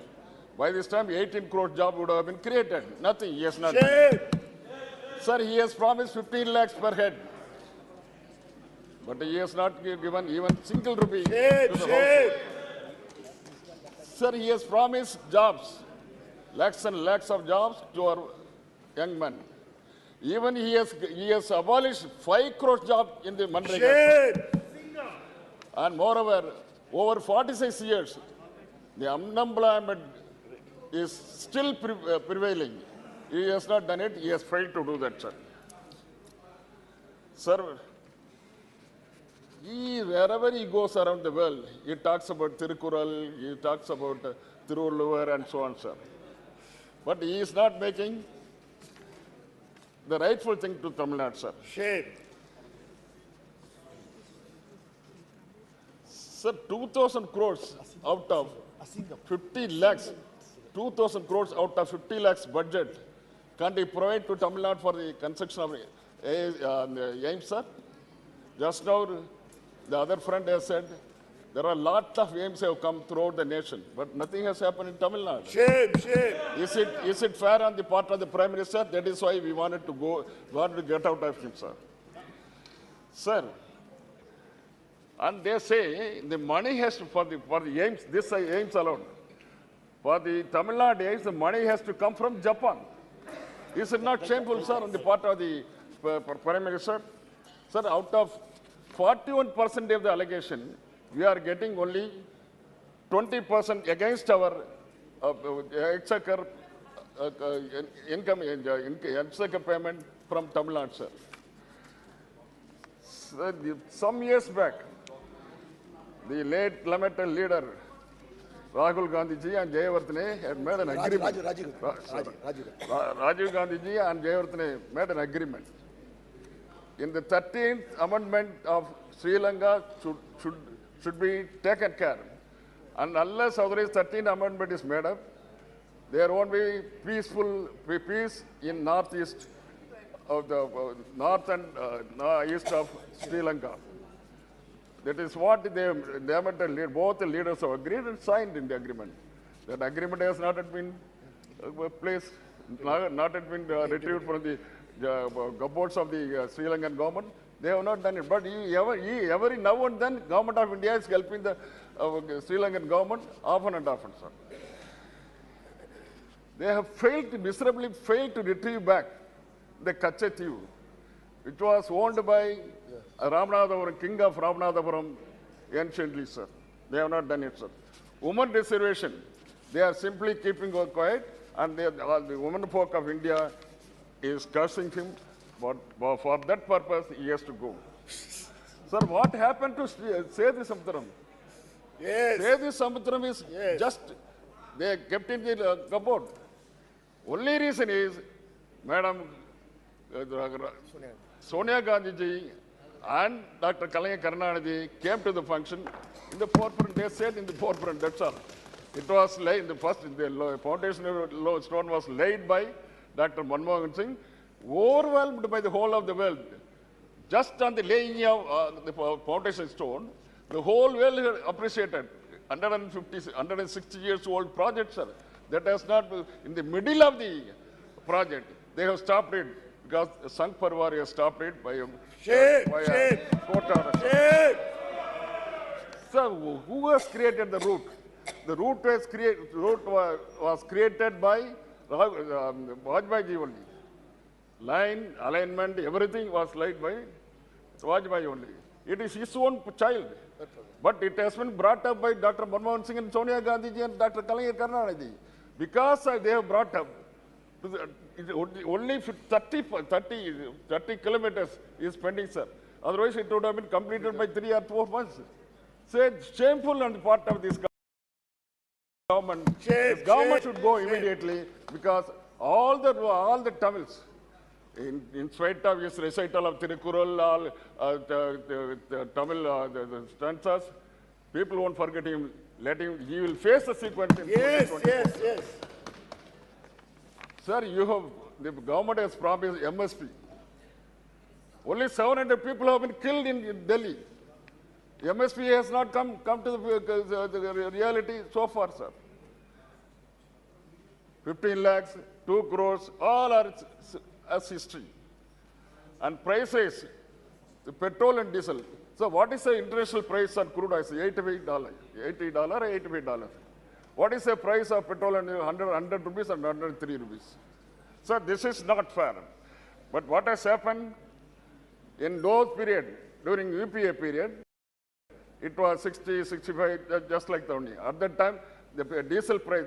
By this time, 18 crore jobs would have been created. Nothing, he has not done. Sir, he has promised 15 lakhs per head. But he has not given even single rupee to the household. Sir, he has promised jobs, lakhs and lakhs of jobs to our young men. Even he has abolished 5 crore jobs in the Manrega. And moreover, over 46 years, the unemployment is still prevailing. He has not done it. He has failed to do that, sir. Sir, wherever he goes around the world, he talks about Tirukural, he talks about Tiruvallur and so on, sir. But he is not making the rightful thing to Tamil Nadu, sir. Shame. Sir, 2,000 crores out of 50 lakhs, 2,000 crores out of 50 lakhs budget, can't he provide to Tamil Nadu for the construction of aims, sir? Just now, the other friend has said, there are a lot of aims have come throughout the nation, but nothing has happened in Tamil Nadu. Shame. Is it fair on the part of the Prime Minister? That is why we wanted to get out of him, sir. Sir, and they say the money has to, for the aims, this aims alone. For the Tamil Nadu aims, the money has to come from Japan. Is it not shameful, sir, on the part of the Prime Minister? Sir, out of 41% of the allegation, we are getting only 20% against our exchequer exchequer payment from Tamil Nadu, sir. Some years back, the late lamented leader Rahul Gandhi ji and Jayawardene had made an agreement. Rajiv Gandhi ji and Jayawardene made an agreement. In the 13th amendment of Sri Lanka should should be taken care. And unless otherwise 13th Amendment is made up, there won't be peace in northeast of the north and east of Sri Lanka. That is what both the leaders have agreed and signed in the agreement. That agreement has not yet been placed, not yet been retrieved from the cupboards of the Sri Lankan government. They have not done it. But every now and then, government of India is helping the Sri Lankan government often and often, sir. They have miserably failed to retrieve back the Kachetiu, which was owned by Ramanathapuram, king of Ramanathapuram anciently, sir. They have not done it, sir. Women reservation, they are simply keeping quiet, and the women folk of India is cursing him, but for that purpose, he has to go. Sir, what happened to Sethi Samutram? Yes. Sethi Samutram is just, they kept in the cupboard. Only reason is, Madam Sonia Gandhi ji and Dr. Kalaya Karunanidhi came to the function in the forefront. They said in the forefront, that's all. It was laid, the foundation stone was laid by Dr. Manmohan Singh, overwhelmed by the whole of the world. Just on the laying of the foundation stone, the whole world appreciated 160 years old project, sir. That has not, in the middle of the project, they have stopped it because Sangh Parwar has stopped it by a court order. So, who has created the route? The route was created by Vajpayee ji only. Line, alignment, everything was laid by Vajpayee only. It is his own child. But it has been brought up by Dr. Manmohan Singh and Sonia Gandhi ji and Dr. Kalaya Karunanidhi. Because they have brought up, only 30 kilometers is pending, sir. Otherwise, it would have been completed by 3 or 4 months. So it's shameful on the part of this government. This government should go immediately because all the Tamils, in spite of his recital of Tirukural, the Tamil the stanzas, people won't forget him. He will face the sequence in 2024. Yes. Sir, the government has promised MSP. Only 700 people have been killed in Delhi. MSP has not come to the reality so far, sir. 15 lakhs, 2 crores, all are as history. And prices, the petrol and diesel. So what is the international price on crude oil? $80 or $85. What is the price of petrol and 100 rupees and 103 rupees? So this is not fair. But what has happened in those period, during UPA period, it was 60, 65, just like the only. At that time, the diesel price,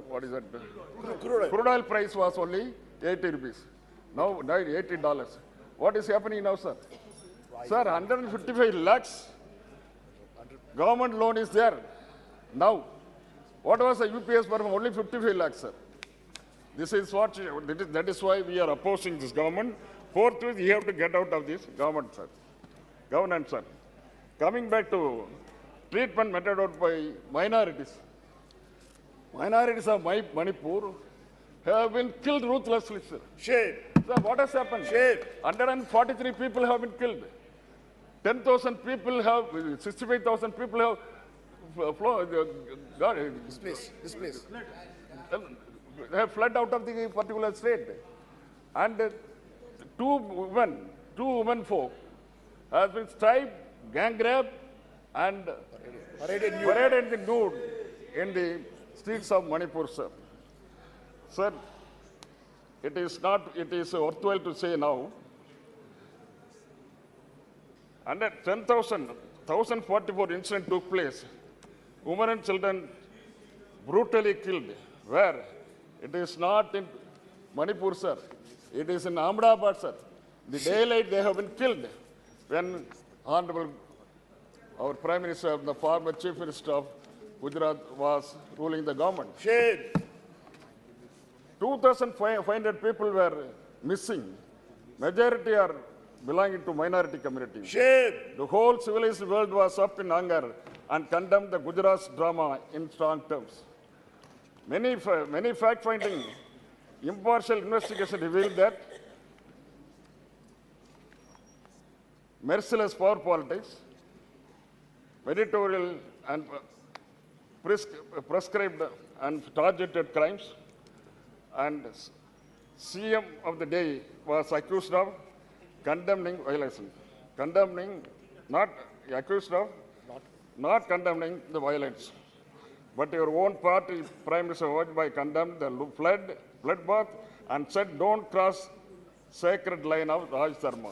what is that? Crude oil price was only 80 rupees. Now $80. What is happening now, sir? Sir, 155 lakhs government loan is there. Now, what was the UPS for only 55 lakhs, sir? This is what, that is why we are opposing this government. Forthwith, we have to get out of this government, sir. Governance, sir. Coming back to treatment meted out by minorities. Minorities of Manipur have been killed ruthlessly, sir. Shame. Sir, what has happened? Shame. 143 people have been killed. 10,000 people have, 65,000 people have Displaced. They have fled out of the particular state. And two women folk have been striped, gang raped, and paraded in nude in the streets of Manipur, sir. Sir, it is worthwhile to say now, under 1,044 incidents took place. Women and children brutally killed. Where? It is not in Manipur, sir. It is in Ahmedabad, sir. The daylight they have been killed when Honorable, our Prime Minister, the former Chief Minister of Gujarat was ruling the government. Shame. 2,500 people were missing. Majority are belonging to minority community. Shame. The whole civilized world was up in anger and condemned the Gujarat's drama in strong terms. Many fact-finding, impartial investigation revealed that merciless power politics, editorial and prescribed and targeted crimes, and CM of the day was accused of condemning violation, not condemning the violence. But your own party, Prime Minister Vajpayee, condemned the bloodbath and said, don't cross sacred line of Raj Dharma.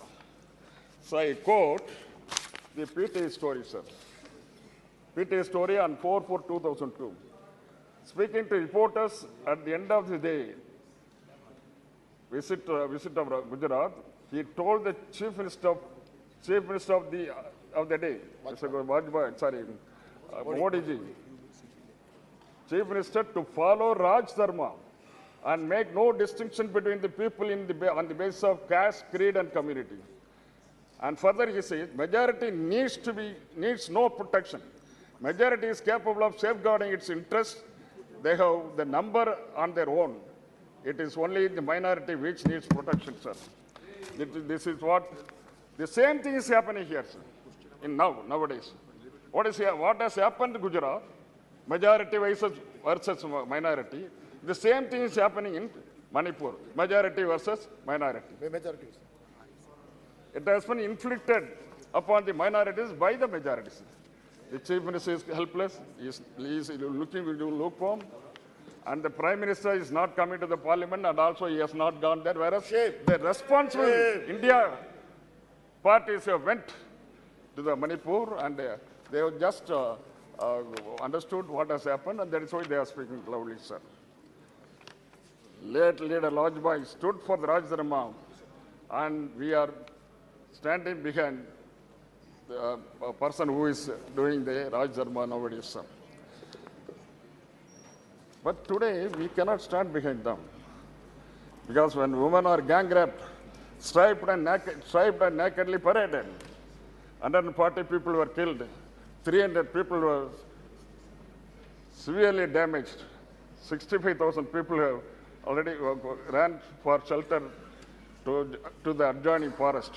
So I quote the PTA story, sir. PTA story on 4/4/2002. Speaking to reporters at the end of the day, visit of Gujarat, he told the Chief Minister of the day, Mr. Vajpayee, sorry, Modi ji, Chief Minister, to follow Raj Dharma and make no distinction between the people on the basis of caste, creed, and community. And further, he says, majority needs no protection. Majority is capable of safeguarding its interests. They have the number on their own. It is only the minority which needs protection, sir. This is what the same thing is happening here, sir. Nowadays, what has happened to Gujarat? Majority versus minority. The same thing is happening in Manipur. Majority versus minority. It has been inflicted upon the minorities by the majorities. The Chief Minister is helpless. He is looking to lukewarm. And the Prime Minister is not coming to the Parliament, and also he has not gone there. Whereas the responsible India parties have went to the Manipur, and they have just understood what has happened, and that is why they are speaking loudly, sir. Late leader Vajpayee stood for the Raj Dharma, and we are standing behind the person who is doing the Raj Dharma nowadays, sir. But today, we cannot stand behind them. Because when women are gang raped, striped and nakedly paraded, 140 people were killed, 300 people were severely damaged, 65,000 people have already ran for shelter to the adjoining forest.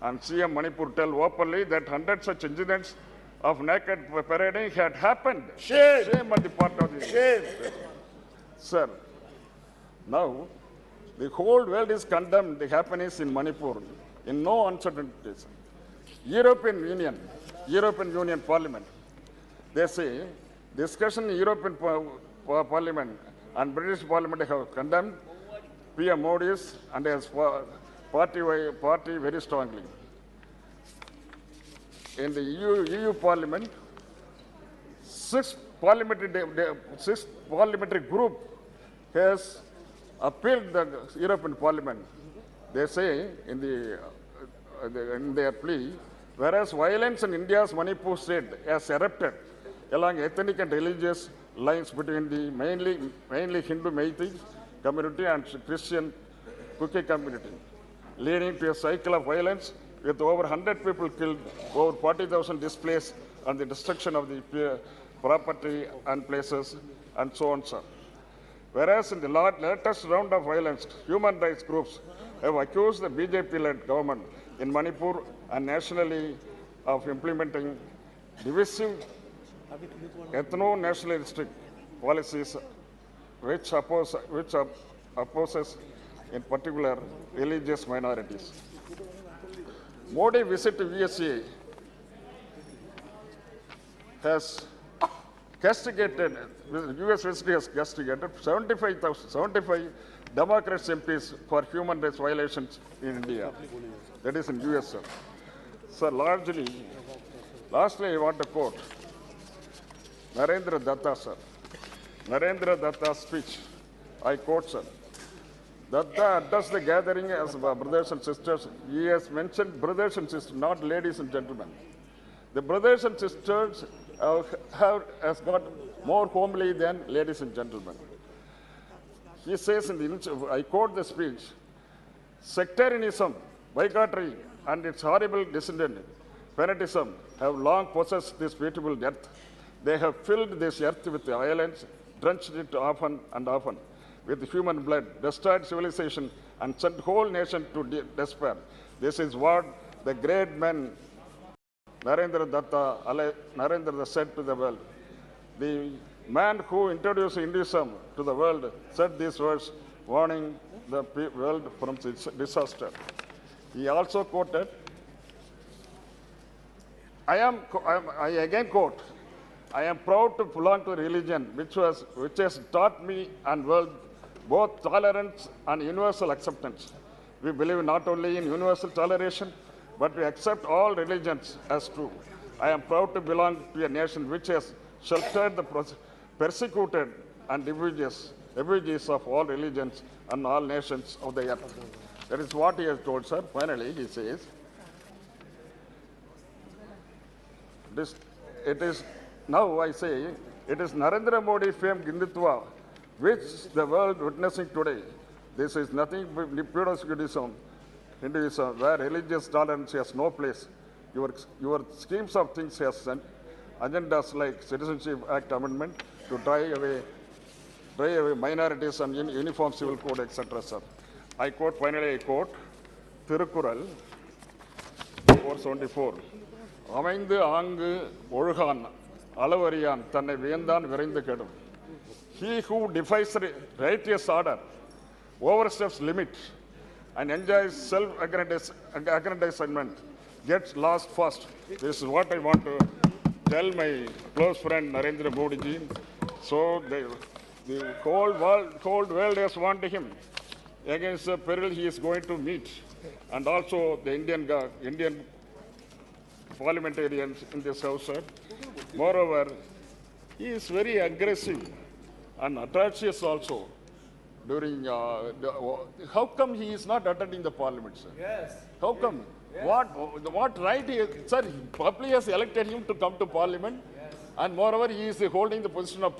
And CM Manipur tell openly that 100 such incidents of naked parading had happened. Shame on the part of the Shame. Sir, now the whole world is condemned the happenings in Manipur in no uncertainties. European Union Parliament, they say discussion in European Parliament and British Parliament have condemned PM Modi's and his party very strongly. In the EU Parliament, six parliamentary group has appealed the European Parliament. They say in their plea, whereas violence in India's Manipur state has erupted along ethnic and religious lines between the mainly Hindu Meitei community and Christian Kuki community, leading to a cycle of violence with over 100 people killed, over 40,000 displaced, and the destruction of the property and places, and so on, sir. Whereas in the latest round of violence, human rights groups have accused the BJP-led government in Manipur and nationally of implementing divisive ethno-nationalistic policies which opposes in particular religious minorities. Modi visit to USA has castigated, US visit has castigated 75 Democrats MPs for human rights violations in India. That is in US, sir. Sir, lastly, I want to quote Narendra Datta, sir. Narendra Datta's speech. I quote, sir. Datta addressed the gathering as brothers and sisters. He has mentioned brothers and sisters, not ladies and gentlemen. The brothers and sisters has got more homely than ladies and gentlemen. He says I quote the speech, sectarianism bigotry and its horrible descendant, fanatism, have long possessed this beautiful earth. They have filled this earth with violence, drenched it often and often with human blood, destroyed civilization, and sent whole nation to despair. This is what the great man Narendra Datta said to the world. The man who introduced Hinduism to the world said these words, warning the world from disaster. He also quoted, I again quote, I am proud to belong to a religion which has taught me and world both tolerance and universal acceptance. We believe not only in universal toleration, but we accept all religions as true. I am proud to belong to a nation which has sheltered the persecuted and refugees of all religions and all nations of the earth. That is what he has told, sir. Finally, he says, it is now I say, it is Narendra Modi famed Hindutva which the world witnessing today. This is nothing but Hinduism, where religious tolerance has no place. Your schemes of things has sent agendas like Citizenship Act amendment to drive away minorities and uniform civil code, etc. Sir. I quote, finally I quote, Thirukural 474. அமைந்து ஆங்கு ஒழுகான் அளவறியான் தன்னை வியந்தான் விரைந்து கெடும். He who defies righteous order, oversteps limit, and enjoys self-aggrandizement gets lost fast. This is what I want to tell my close friend Narendra Modi ji. So the whole world has warned him against the peril he is going to meet, and also the Indian parliamentarians in this house, sir. Moreover, he is very aggressive and atrocious also. During how come he is not attending the parliament, sir? Yes. How come? Yes. What right he, sir? Public has elected him to come to parliament, yes. And moreover, he is holding the position of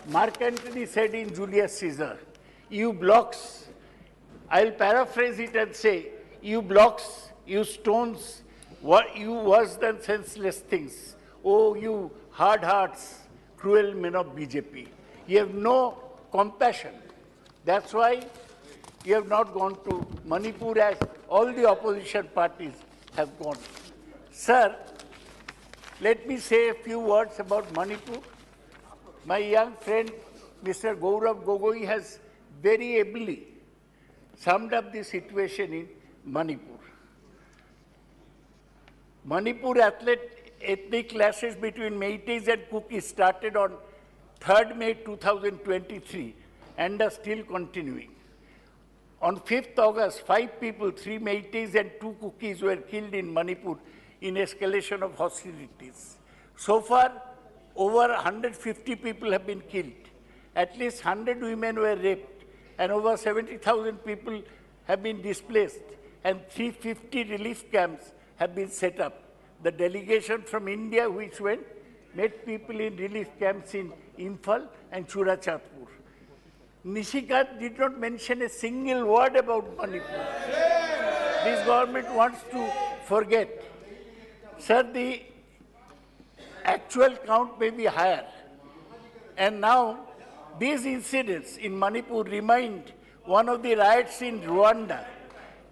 Mark Antony said in Julius Caesar, you blocks, I'll paraphrase it and say, you blocks, you stones, you worse than senseless things. Oh, you hard hearts, cruel men of BJP. You have no compassion. That's why you have not gone to Manipur as all the opposition parties have gone. Sir, let me say a few words about Manipur. My young friend, Mr. Gaurav Gogoi, has very ably summed up the situation in Manipur. Manipur ethnic clashes between Meiteis and Kukis started on 3rd May 2023 and are still continuing. On 5th August, 5 people, 3 Meiteis and 2 Kukis were killed in Manipur in escalation of hostilities. So far, over 150 people have been killed. At least 100 women were raped, and over 70,000 people have been displaced, and 350 relief camps have been set up. The delegation from India which went met people in relief camps in Imphal and Churachandpur. Nishikant did not mention a single word about Manipur. This government wants to forget. Sir, the actual count may be higher. And now, these incidents in Manipur remind one of the riots in Rwanda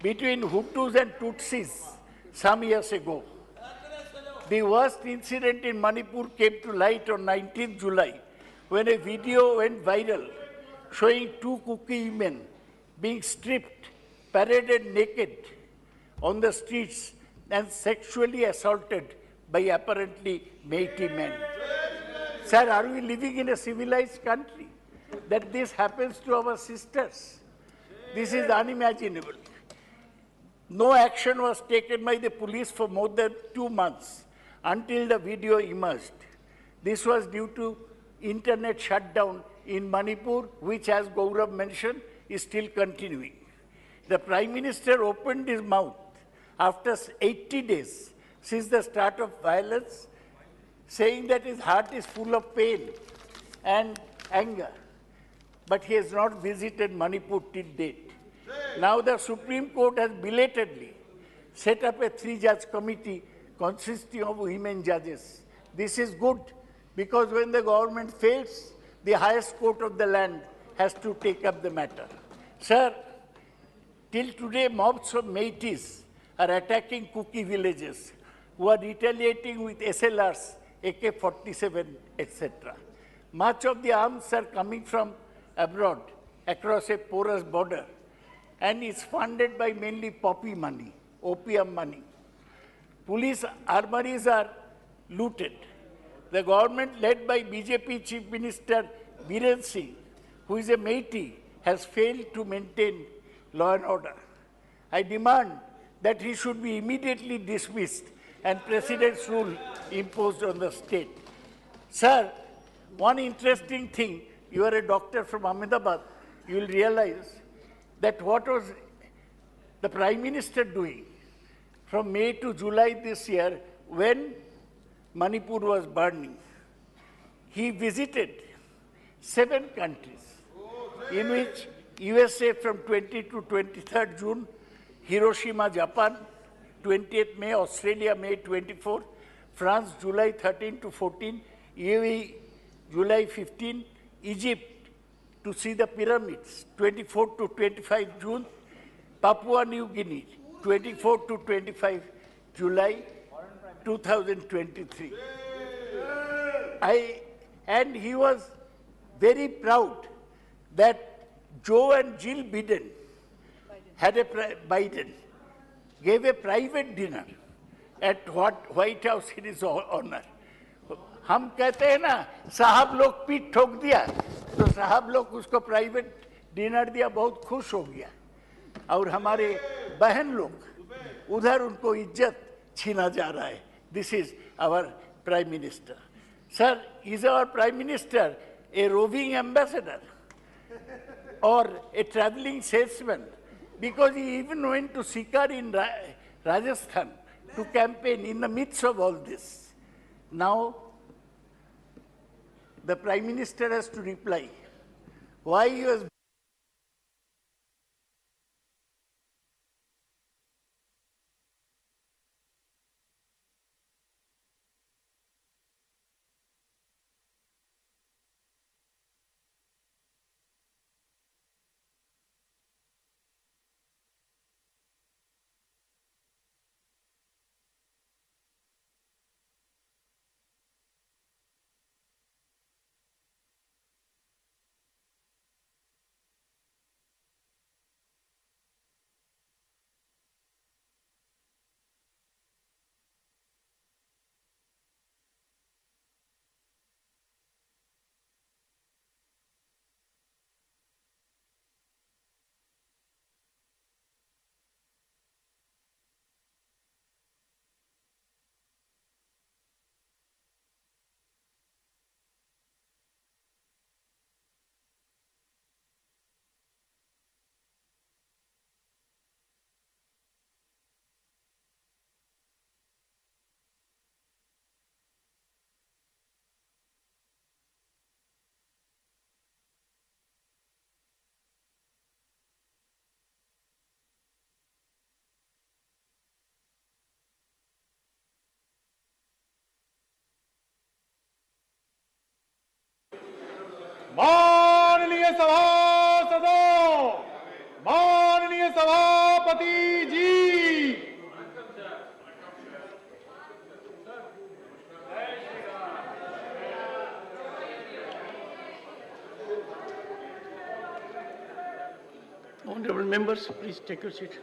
between Hutus and Tutsis some years ago. The worst incident in Manipur came to light on 19th July when a video went viral showing 2 Kuki women being stripped, paraded naked on the streets and sexually assaulted by apparently Meitei men. Sir, are we living in a civilized country that this happens to our sisters? This is unimaginable. No action was taken by the police for more than 2 months until the video emerged. This was due to internet shutdown in Manipur, which, as Gaurav mentioned, is still continuing. The Prime Minister opened his mouth after 80 days since the start of violence, saying that his heart is full of pain and anger. But he has not visited Manipur till date. Now the Supreme Court has belatedly set up a 3-judge committee consisting of women judges. This is good because when the government fails, the highest court of the land has to take up the matter. Sir, till today, mobs of Meiteis are attacking Kuki villages who are retaliating with SLRs, AK-47, etc. Much of the arms are coming from abroad across a porous border and is funded by mainly poppy money, opium money. Police armories are looted. The government led by BJP Chief Minister Biren Singh, who is a Meitei, has failed to maintain law and order. I demand that he should be immediately dismissed and President's rule imposed on the state. Sir, one interesting thing, you are a doctor from Ahmedabad, you will realize that what was the Prime Minister doing from May to July this year when Manipur was burning. He visited 7 countries, in which USA from 20 to 23rd June, Hiroshima, Japan, 20th May, Australia, May 24, France, July 13 to 14, UAE, July 15, Egypt, to see the pyramids, 24 to 25 June, Papua New Guinea, 24 to 25 July 2023. And he was very proud that Joe and Jill Biden gave a private dinner at White House in his honor. हम कहते हैं ना साहब लोग पीठ ठोक दिया तो साहब लोग उसको प्राइवेट डिनर दिया बहुत खुश हो गया और हमारे बहन लोग उधर उनको इज्जत छीना जा रहा है. This is our Prime Minister. Sir, is our Prime Minister a roving ambassador or a traveling salesman? Because he even went to Sikar in Rajasthan to campaign in the midst of all this. Now, the Prime Minister has to reply why he was माननीय सभासदों, माननीय सभापति जी, Honorable members, please take your seat.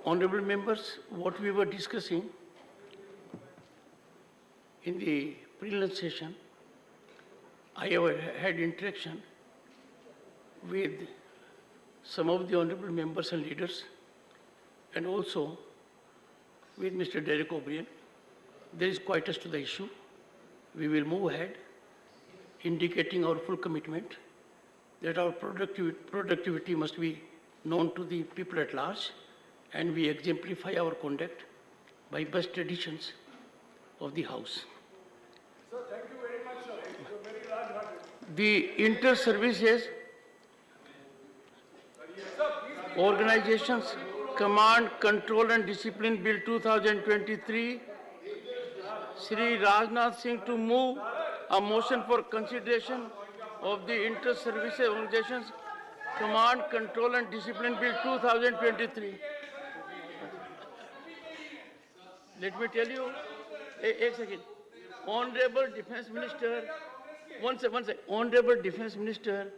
Honorable members, what we were discussing in the prelim session, I have had interaction with some of the honorable members and leaders, and also with Mr. Derek O'Brien. There is quite as to the issue. We will move ahead, indicating our full commitment that our productivity must be known to the people at large, and we exemplify our conduct by best traditions of the House. Sir, thank you very much, sir. You're very large-hearted. The Inter-Services Organizations Command, Control and Discipline Bill 2023, Shri Rajnath Singh to move a motion for consideration of the Inter-Services Organizations Command, Control and Discipline Bill 2023. Let me tell you, a second. Honorable Defense Minister, one second. Honorable Defense Minister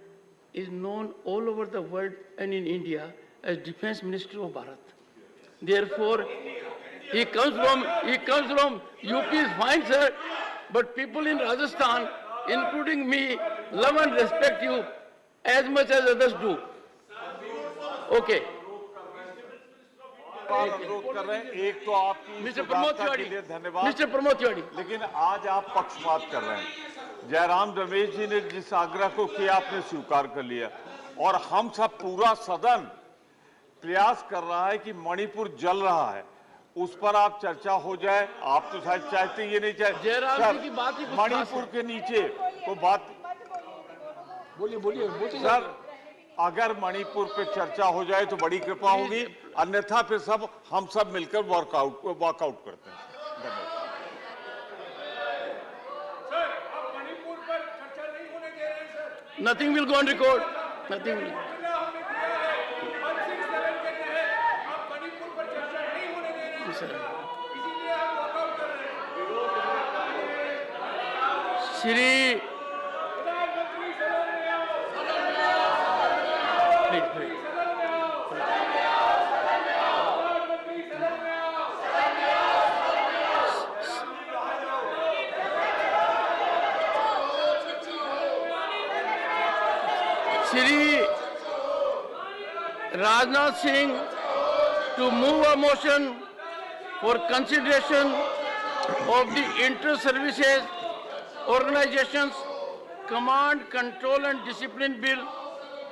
is known all over the world and in India as Defense Minister of Bharat. Therefore, he comes from UP is fine, sir, but people in Rajasthan, including me, love and respect you as much as others do. Okay. अनुरोध कर रहे हैं, एक तो आपकी सुगमता के लिए धन्यवाद, मिस्टर प्रमोद तिवारी, लेकिन आज आप पक्षपात कर रहे हैं। जयराम रमेश जी ने जिस आग्रह को किया आपने स्वीकार कर लिया, और हम सब पूरा सदन प्रयास कर रहा है कि मणिपुर जल रहा है, उस पर आप चर्चा हो जाए। आप तो शायद चाहते ये नहीं चाहते जयराम जी की बात ही मणिपुर के नीचे तो बात बोलिए सर, अगर मणिपुर पे चर्चा हो जाए तो बड़ी कृपा होगी, अन्यथा फिर हम सब मिलकर वॉकआउट करते हैं। धन्यवाद। सर, आप मणिपुर पर चर्चा नहीं होने दे रहे हैं, sir. Nothing will go on record. Nothing will. आप मणिपुर पर चर्चा नहीं होने दे रहे हैं, इसीलिए आप वॉकआउट कर रहे हैं। Shri Rajnath Singh to move a motion for consideration of the Inter-Services Organizations Command, Control and Discipline Bill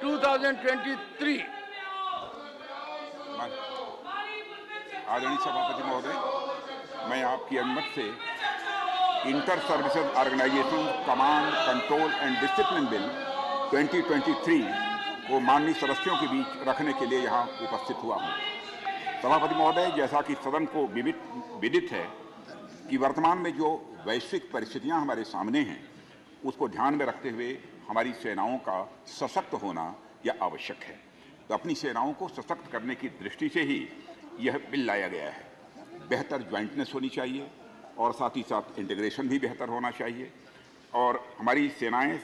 2023. आदरणीय सभापति महोदय, मैं आपकी अनुमति से inter services organisation command control and discipline bill 2023 को माननीय सदस्यों के बीच रखने के लिए यहाँ उपस्थित हुआ हूँ। सभापति महोदय, जैसा कि सदन को विदित है कि वर्तमान में जो वैश्विक परिस्थितियाँ हमारे सामने हैं उसको ध्यान में रखते हुए हमारी सेनाओं का सशक्त होना यह आवश्यक है। तो अपनी सेनाओं को सशक्त करने की दृष्टि से ही यह बिल लाया गया है। बेहतर ज्वाइंटनेस होनी चाहिए और साथ ही साथ इंटीग्रेशन भी बेहतर होना चाहिए और हमारी सेनाएं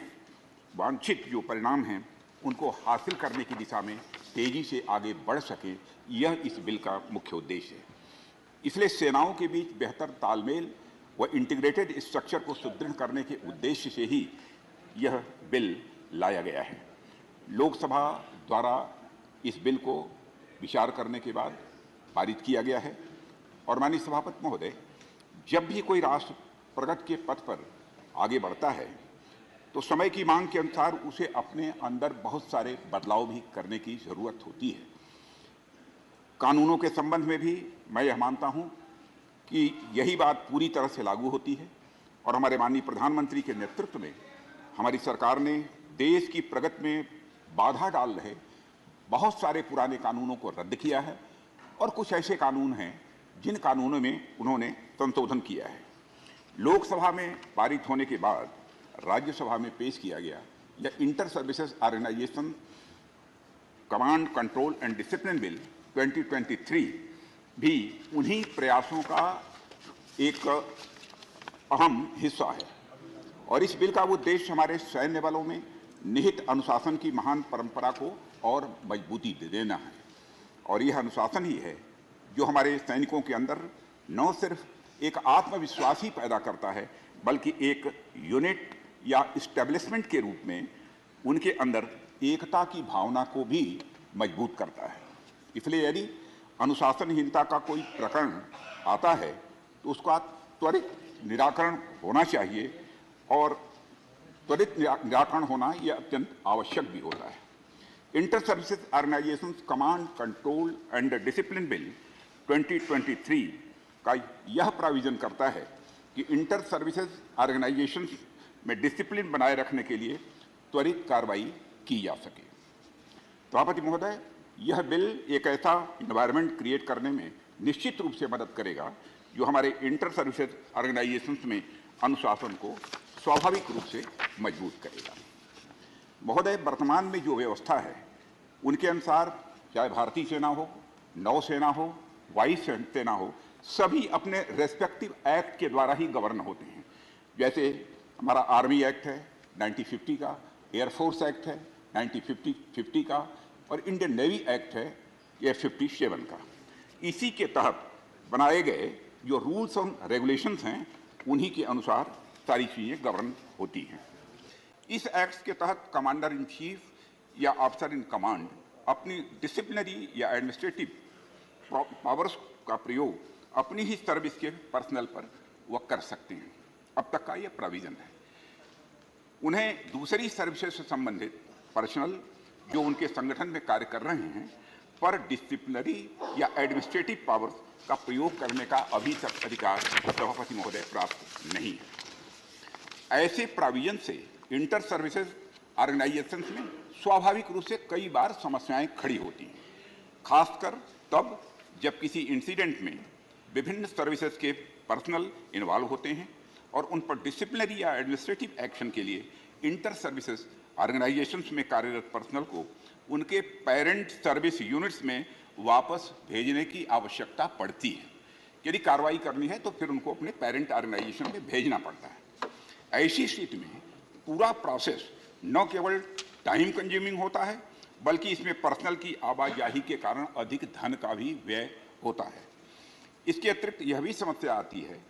वांछित जो परिणाम हैं उनको हासिल करने की दिशा में तेजी से आगे बढ़ सकें, यह इस बिल का मुख्य उद्देश्य है। इसलिए सेनाओं के बीच बेहतर तालमेल व इंटीग्रेटेड स्ट्रक्चर को सुदृढ़ करने के उद्देश्य से ही यह बिल लाया गया है। लोकसभा द्वारा इस बिल को विचार करने के बाद पारित किया गया है और माननीय सभापति महोदय, जब भी कोई राष्ट्र प्रगति के पथ पर आगे बढ़ता है तो समय की मांग के अनुसार उसे अपने अंदर बहुत सारे बदलाव भी करने की जरूरत होती है। कानूनों के संबंध में भी मैं यह मानता हूं कि यही बात पूरी तरह से लागू होती है और हमारे माननीय प्रधानमंत्री के नेतृत्व में हमारी सरकार ने देश की प्रगति में बाधा डाल रहे बहुत सारे पुराने कानूनों को रद्द किया है और कुछ ऐसे कानून हैं जिन कानूनों में उन्होंने संशोधन किया है। लोकसभा में पारित होने के बाद राज्यसभा में पेश किया गया यह inter services organisation command control and discipline bill 2023 भी उन्हीं प्रयासों का एक अहम हिस्सा है और इस बिल का उद्देश्य हमारे सैन्य बलों में निहित अनुशासन की महान परंपरा को और मजबूती देना है और यह अनुशासन ही है जो हमारे सैनिकों के अंदर न सिर्फ एक आत्मविश्वास ही पैदा करता है बल्कि एक यूनिट या इस्टेब्लिशमेंट के रूप में उनके अंदर एकता की भावना को भी मजबूत करता है। इसलिए यदि अनुशासनहीनता का कोई प्रकरण आता है तो उसका त्वरित निराकरण होना चाहिए और त्वरित निराकरण होना यह अत्यंत आवश्यक भी होता है। Inter services organisation command control and discipline bill 2023 का यह प्रोविजन करता है कि इंटर सर्विसेज ऑर्गेनाइजेशन में डिसिप्लिन बनाए रखने के लिए त्वरित कार्रवाई की जा सके। सभापति महोदय, यह बिल एक ऐसा इन्वायरमेंट क्रिएट करने में निश्चित रूप से मदद करेगा जो हमारे इंटर सर्विसेज ऑर्गेनाइजेशंस में अनुशासन को स्वाभाविक रूप से मजबूत करेगा। महोदय, वर्तमान में जो व्यवस्था है उनके अनुसार चाहे भारतीय सेना हो, नौसेना हो, वायु सेना हो, सभी अपने रेस्पेक्टिव एक्ट के द्वारा ही गवर्न होते हैं। जैसे हमारा आर्मी एक्ट है 1950 का, एयरफोर्स एक्ट है 1950 का और इंडियन नेवी एक्ट है ये 57 का। इसी के तहत बनाए गए जो रूल्स और रेगुलेशंस हैं उन्हीं के अनुसार सारी चीज़ें गवर्न होती हैं। इस एक्ट के तहत कमांडर इन चीफ या ऑफिसर इन कमांड अपनी डिसिप्लिनरी या एडमिनिस्ट्रेटिव पावर्स का प्रयोग अपनी ही सर्विस के पर्सनल पर वह कर सकते हैं। अब तक का यह प्रोविजन है। उन्हें दूसरी सर्विसेज से संबंधित पर्सनल जो उनके संगठन में कार्य कर रहे हैं पर डिसिप्लिनरी या एडमिनिस्ट्रेटिव पावर्स का प्रयोग करने का अभी तक अधिकार सभापति महोदय प्राप्त नहीं है। ऐसे प्रोविजन से इंटर सर्विसेज ऑर्गेनाइजेशंस में स्वाभाविक रूप से कई बार समस्याएं खड़ी होती हैं, खासकर तब जब किसी इंसिडेंट में विभिन्न सर्विसेज के पर्सनल इन्वॉल्व होते हैं और उन पर डिसिप्लिनरी या एडमिनिस्ट्रेटिव एक्शन के लिए इंटर सर्विसेज ऑर्गेनाइजेशंस में कार्यरत पर्सनल को उनके पेरेंट सर्विस यूनिट्स में वापस भेजने की आवश्यकता पड़ती है। यदि कार्रवाई करनी है तो फिर उनको अपने पेरेंट ऑर्गेनाइजेशन में भेजना पड़ता है। ऐसी स्थिति में पूरा प्रोसेस न केवल टाइम कंज्यूमिंग होता है बल्कि इसमें पर्सनल की आवाजाही के कारण अधिक धन का भी व्यय होता है। इसके अतिरिक्त यह भी समस्या आती है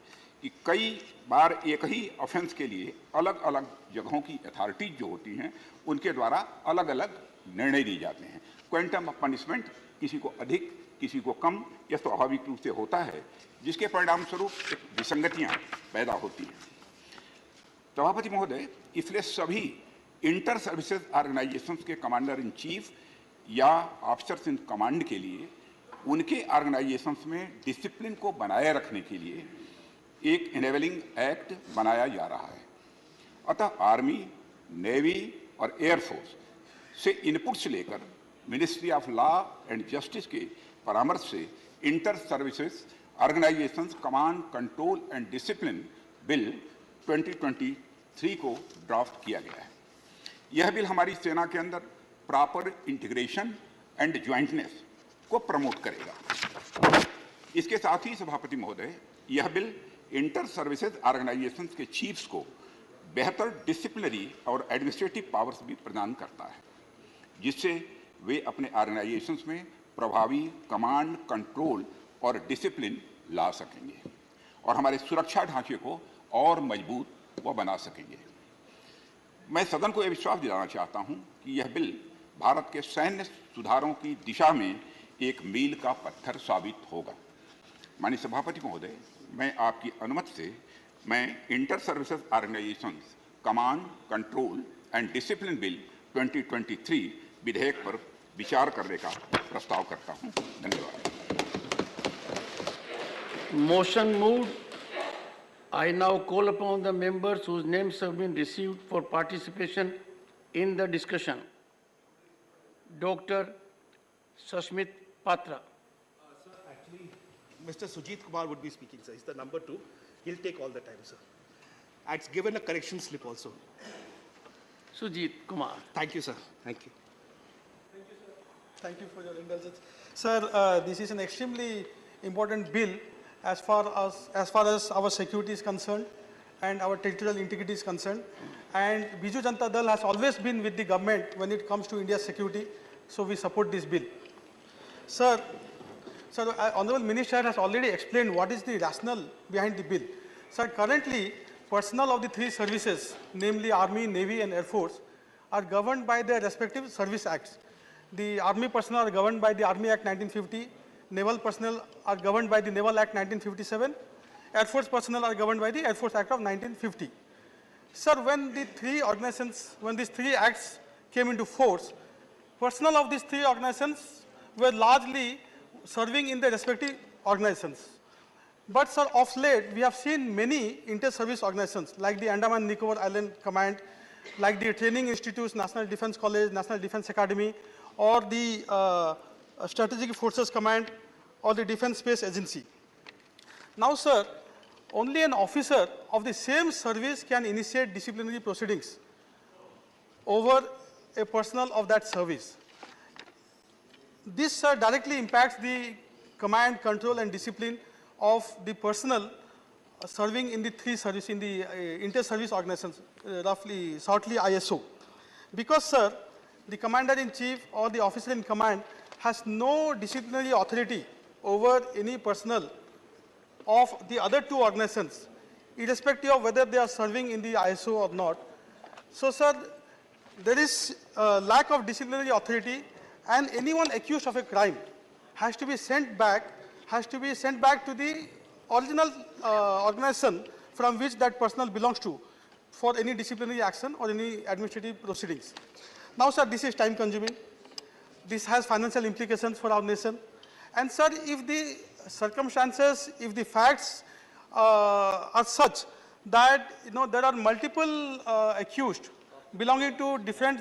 कि कई बार एक ही ऑफेंस के लिए अलग अलग जगहों की अथॉरिटीज जो होती हैं उनके द्वारा अलग अलग निर्णय लिए जाते हैं। क्वांटम ऑफ पनिशमेंट किसी को अधिक किसी को कम यह स्वाभाविक रूप से होता है, जिसके परिणाम स्वरूप विसंगतियां पैदा होती हैं। सभापति महोदय, इसलिए सभी इंटर सर्विसेज ऑर्गेनाइजेशंस के कमांडर इन चीफ या ऑफिसर्स इन कमांड के लिए उनके ऑर्गेनाइजेशंस में डिसिप्लिन को बनाए रखने के लिए एक इनेबलिंग एक्ट बनाया जा रहा है। अतः आर्मी, नेवी और एयरफोर्स से इनपुट्स लेकर ministry of law and justice के परामर्श से inter services organisations command, control and discipline bill 2023 को ड्राफ्ट किया गया है। यह बिल हमारी सेना के अंदर प्रॉपर इंटीग्रेशन एंड ज्वाइंटनेस को प्रमोट करेगा। इसके साथ ही सभापति महोदय, यह बिल इंटर सर्विसेज ऑर्गेनाइजेशंस के चीफ्स को बेहतर डिसिप्लिनरी और एडमिनिस्ट्रेटिव पावर्स भी प्रदान करता है, जिससे वे अपने ऑर्गेनाइजेशंस में प्रभावी कमांड, कंट्रोल और डिसिप्लिन ला सकेंगे और हमारे सुरक्षा ढांचे को और मजबूत व बना सकेंगे। मैं सदन को यह विश्वास दिलाना चाहता हूं कि यह बिल भारत के सैन्य सुधारों की दिशा में एक मील का पत्थर साबित होगा। माननीय सभापति महोदय, मैं आपकी अनुमति से मैं inter services organisations command, control and discipline bill 2023 विधेयक पर विचार करने का प्रस्ताव करता हूं। धन्यवाद। Motion moved. I now call upon the members whose names have been received for participation in the discussion. Dr. Sashmit Patra. Sir, actually, Mr. Sujit Kumar would be speaking, sir. He's the number 2. He'll take all the time, sir. It's given a correction slip also. Sujit Kumar. Thank you, sir. Thank you. Thank you for your indulgence. Sir, this is an extremely important bill as far as our security is concerned and our territorial integrity is concerned. And Biju Janata Dal has always been with the government when it comes to India's security, so we support this bill. Sir, the Honorable Minister has already explained what is the rationale behind the bill. Sir, currently, personnel of the three services, namely Army, Navy and Air Force, are governed by their respective service acts. The Army personnel are governed by the Army Act 1950, Naval personnel are governed by the Naval Act 1957, Air Force personnel are governed by the Air Force Act of 1950. Sir, when these three acts came into force, personnel of these three organizations were largely serving in their respective organizations. But sir, of late, we have seen many inter-service organizations like the Andaman Nicobar Island Command, like the Training Institutes, National Defense College, National Defense Academy, or the Strategic Forces Command, or the Defense Space Agency. Now, sir, only an officer of the same service can initiate disciplinary proceedings over a personnel of that service. This, sir, directly impacts the command, control, and discipline of the personnel serving in the three services, in the inter-service organizations, shortly ISO. Because, sir, the commander-in-chief or the officer in command has no disciplinary authority over any personnel of the other two organizations, irrespective of whether they are serving in the ISO or not. So, sir, there is a lack of disciplinary authority, and anyone accused of a crime has to be sent back to the original organization from which that personnel belongs to for any disciplinary action or any administrative proceedings. Now, sir, this is time consuming. This has financial implications for our nation. And, sir, if the circumstances, if the facts are such that, there are multiple accused belonging to different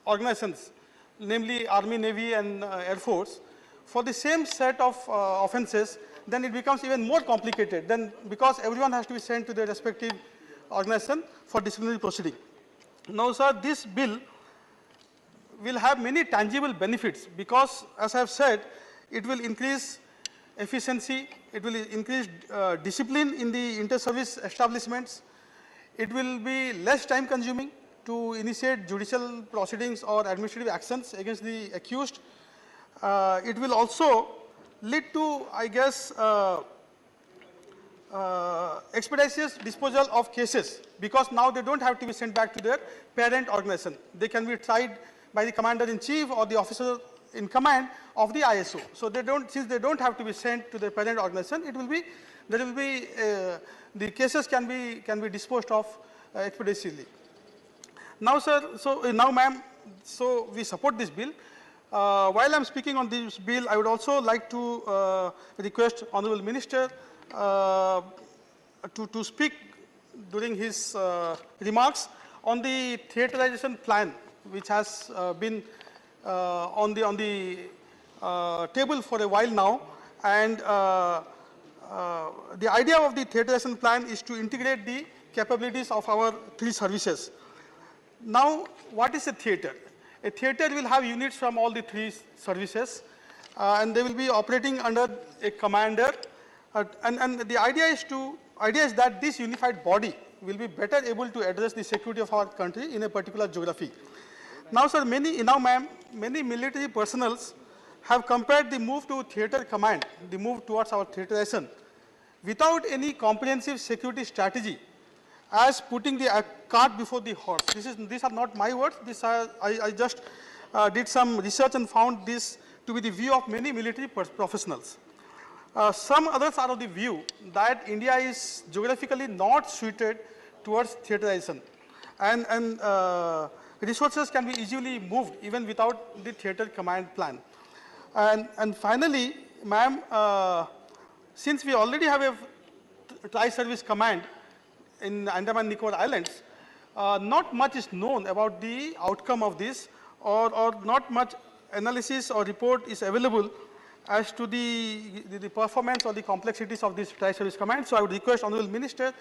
organizations, namely Army, Navy, and Air Force, for the same set of offenses, then it becomes even more complicated, then because everyone has to be sent to their respective organization for disciplinary proceeding. Now, sir, this bill will have many tangible benefits because, as I have said, it will increase efficiency, it will increase discipline in the inter-service establishments, it will be less time consuming to initiate judicial proceedings or administrative actions against the accused. It will also lead to, I guess, expeditious disposal of cases, because now they don't have to be sent back to their parent organization. They can be tried by the commander-in-chief or the officer in command of the ISO. So since they don't have to be sent to their parent organization, the cases can be disposed of expeditiously. Now, sir, now, ma'am, so we support this bill. While I'm speaking on this bill, I would also like to request Honorable Minister to speak during his remarks on the theaterization plan, which has been on the table for a while now. And the idea of the theaterization plan is to integrate the capabilities of our three services. Now, what is a theater? A theater will have units from all the three services, and they will be operating under a commander. And the idea is that this unified body will be better able to address the security of our country in a particular geography. Now, sir, many military personnels have compared the move to theater command, the move towards our theaterization, without any comprehensive security strategy, as putting the cart before the horse. These are not my words. I just did some research and found this to be the view of many military professionals. Some others are of the view that India is geographically not suited towards theaterization, and resources can be easily moved even without the theater command plan. And finally, ma'am, since we already have a tri-service command in Andaman Nicobar Islands, not much is known about the outcome of this, or not much analysis or report is available as to the performance or the complexities of this tri-service command. So I would request Honorable Minister,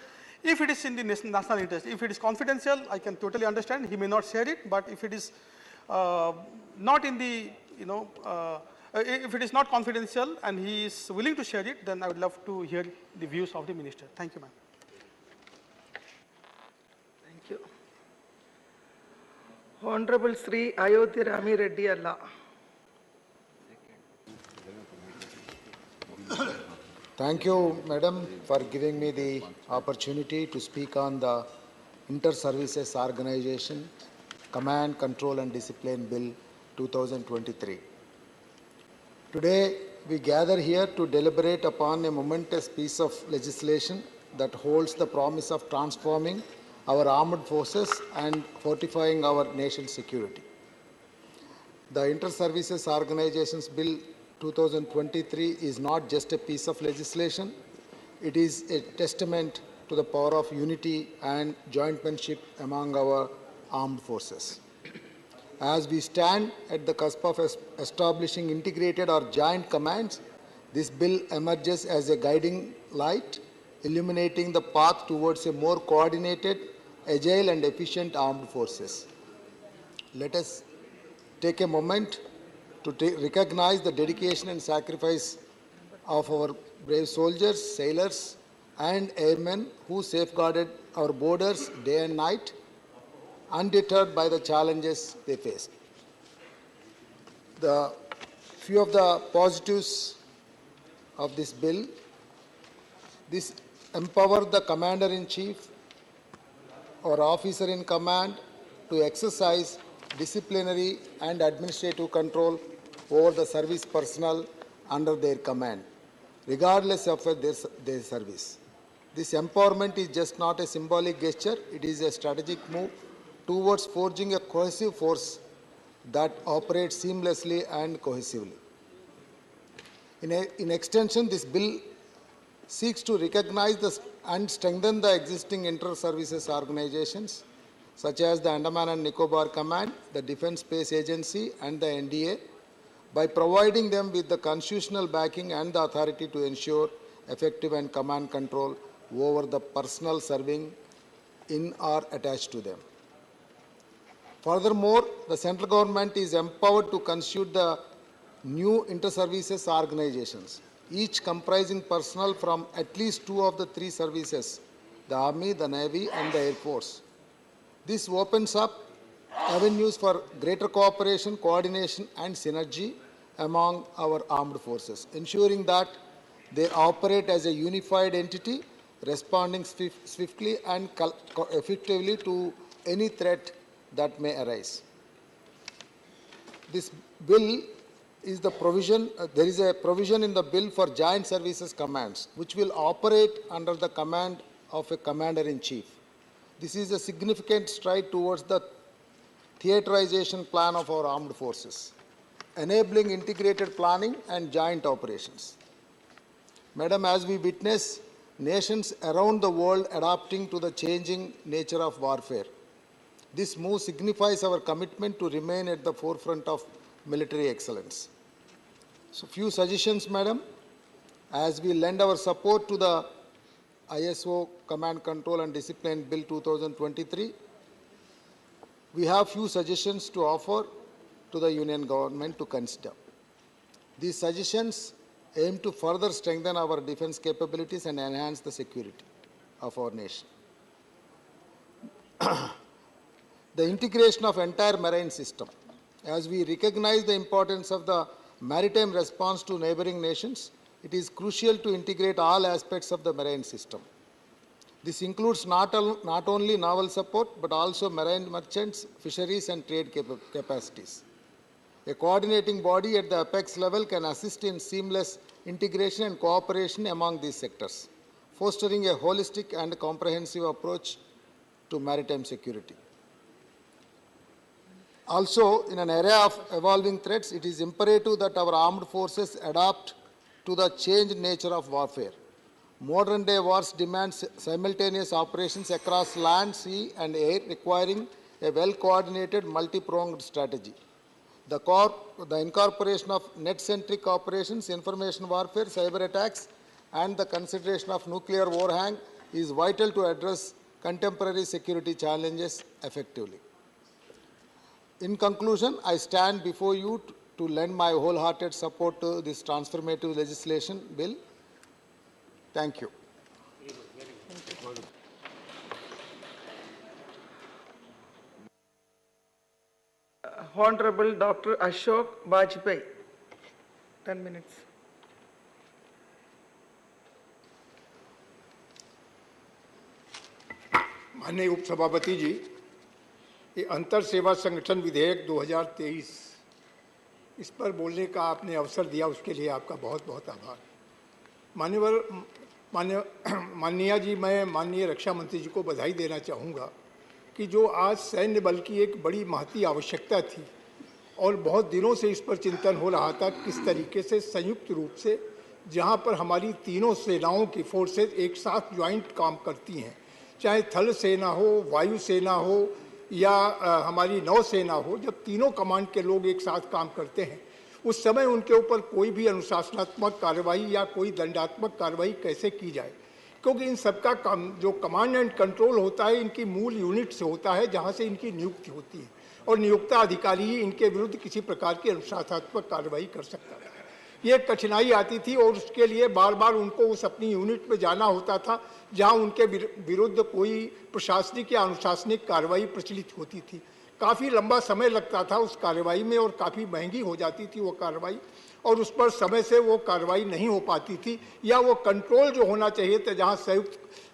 if it is in the national interest, if it is confidential, I can totally understand, he may not share it, but if it is not in the, if it is not confidential and he is willing to share it, then I would love to hear the views of the Minister. Thank you, ma'am. Thank you. Honorable Sri Ayodhya Rami Reddy Allah. Thank you, Madam, for giving me the opportunity to speak on the Inter-Services Organization Command, Control and Discipline Bill 2023. Today, we gather here to deliberate upon a momentous piece of legislation that holds the promise of transforming our armed forces and fortifying our nation's security. The Inter-Services Organizations Bill 2023 is not just a piece of legislation, it is a testament to the power of unity and jointmanship among our armed forces. As we stand at the cusp of establishing integrated or joint commands, this bill emerges as a guiding light, illuminating the path towards a more coordinated, agile and efficient armed forces. Let us take a moment to recognize the dedication and sacrifice of our brave soldiers, sailors, and airmen who safeguarded our borders day and night, undeterred by the challenges they faced. The few of the positives of this bill: this empowers the commander-in-chief or officer in command to exercise disciplinary and administrative control over the service personnel under their command, regardless of their service. This empowerment is just not a symbolic gesture, it is a strategic move towards forging a cohesive force that operates seamlessly and cohesively. In extension, this bill seeks to recognize and strengthen the existing inter-services organizations, such as the Andaman and Nicobar Command, the Defence Space Agency, and the NDA, by providing them with the constitutional backing and the authority to ensure effective and command control over the personnel serving in or attached to them. Furthermore, the central government is empowered to constitute the new inter-services organizations, each comprising personnel from at least two of the three services, the Army, the Navy, and the Air Force. This opens up avenues for greater cooperation, coordination, and synergy among our armed forces, ensuring that they operate as a unified entity, responding swiftly and effectively to any threat that may arise. This bill is the provision, there is a provision in the bill for joint services commands, which will operate under the command of a commander-in-chief. This is a significant stride towards the theaterization plan of our armed forces. enabling integrated planning and joint operations. Madam, as we witness nations around the world adapting to the changing nature of warfare, this move signifies our commitment to remain at the forefront of military excellence. So, few suggestions, Madam, as we lend our support to the ISO Command, Control and Discipline Bill 2023, we have few suggestions to offer to the Union Government to consider. These suggestions aim to further strengthen our defense capabilities and enhance the security of our nation. The integration of entire marine system. As we recognize the importance of the maritime response to neighboring nations, it is crucial to integrate all aspects of the marine system. This includes not only naval support, but also marine merchants, fisheries and trade capacities. A coordinating body at the apex level can assist in seamless integration and cooperation among these sectors, fostering a holistic and comprehensive approach to maritime security. Also, in an era of evolving threats, it is imperative that our armed forces adapt to the changed nature of warfare. Modern-day wars demand simultaneous operations across land, sea, and air, requiring a well-coordinated, multi-pronged strategy. The incorporation of net-centric operations, information warfare, cyber attacks, and the consideration of nuclear overhang is vital to address contemporary security challenges effectively. In conclusion, I stand before you to lend my wholehearted support to this transformative legislation bill. Thank you. Honorable Dr. Ashok Bajpai, 10 minutes. माननीय उपसभापति जी, ये अंतर सेवा संगठन विधेयक 2023 इस पर बोलने का आपने अवसर दिया, उसके लिए आपका बहुत बहुत आभार। माननीय जी, मैं माननीय रक्षा मंत्री जी को बधाई देना चाहूँगा कि जो आज सैन्य बल की एक बड़ी महती आवश्यकता थी और बहुत दिनों से इस पर चिंतन हो रहा था, किस तरीके से संयुक्त रूप से जहाँ पर हमारी तीनों सेनाओं की फोर्सेज एक साथ ज्वाइंट काम करती हैं, चाहे थल सेना हो, वायु सेना हो या हमारी नौसेना हो, जब तीनों कमांड के लोग एक साथ काम करते हैं उस समय उनके ऊपर कोई भी अनुशासनात्मक कार्रवाई या कोई दंडात्मक कार्रवाई कैसे की जाए, क्योंकि इन सबका जो कमांड एंड कंट्रोल होता है इनकी मूल यूनिट से होता है जहां से इनकी नियुक्ति होती है और नियुक्त अधिकारी ही इनके विरुद्ध किसी प्रकार की अनुशासनात्मक कार्रवाई कर सकता है। ये कठिनाई आती थी और उसके लिए बार बार उनको उस अपनी यूनिट में जाना होता था जहां उनके विरुद्ध कोई प्रशासनिक या अनुशासनिक कार्रवाई प्रचलित होती थी। काफ़ी लंबा समय लगता था उस कार्रवाई में और काफ़ी महंगी हो जाती थी वो कार्रवाई, और उस पर समय से वो कार्रवाई नहीं हो पाती थी या वो कंट्रोल जो होना चाहिए था जहां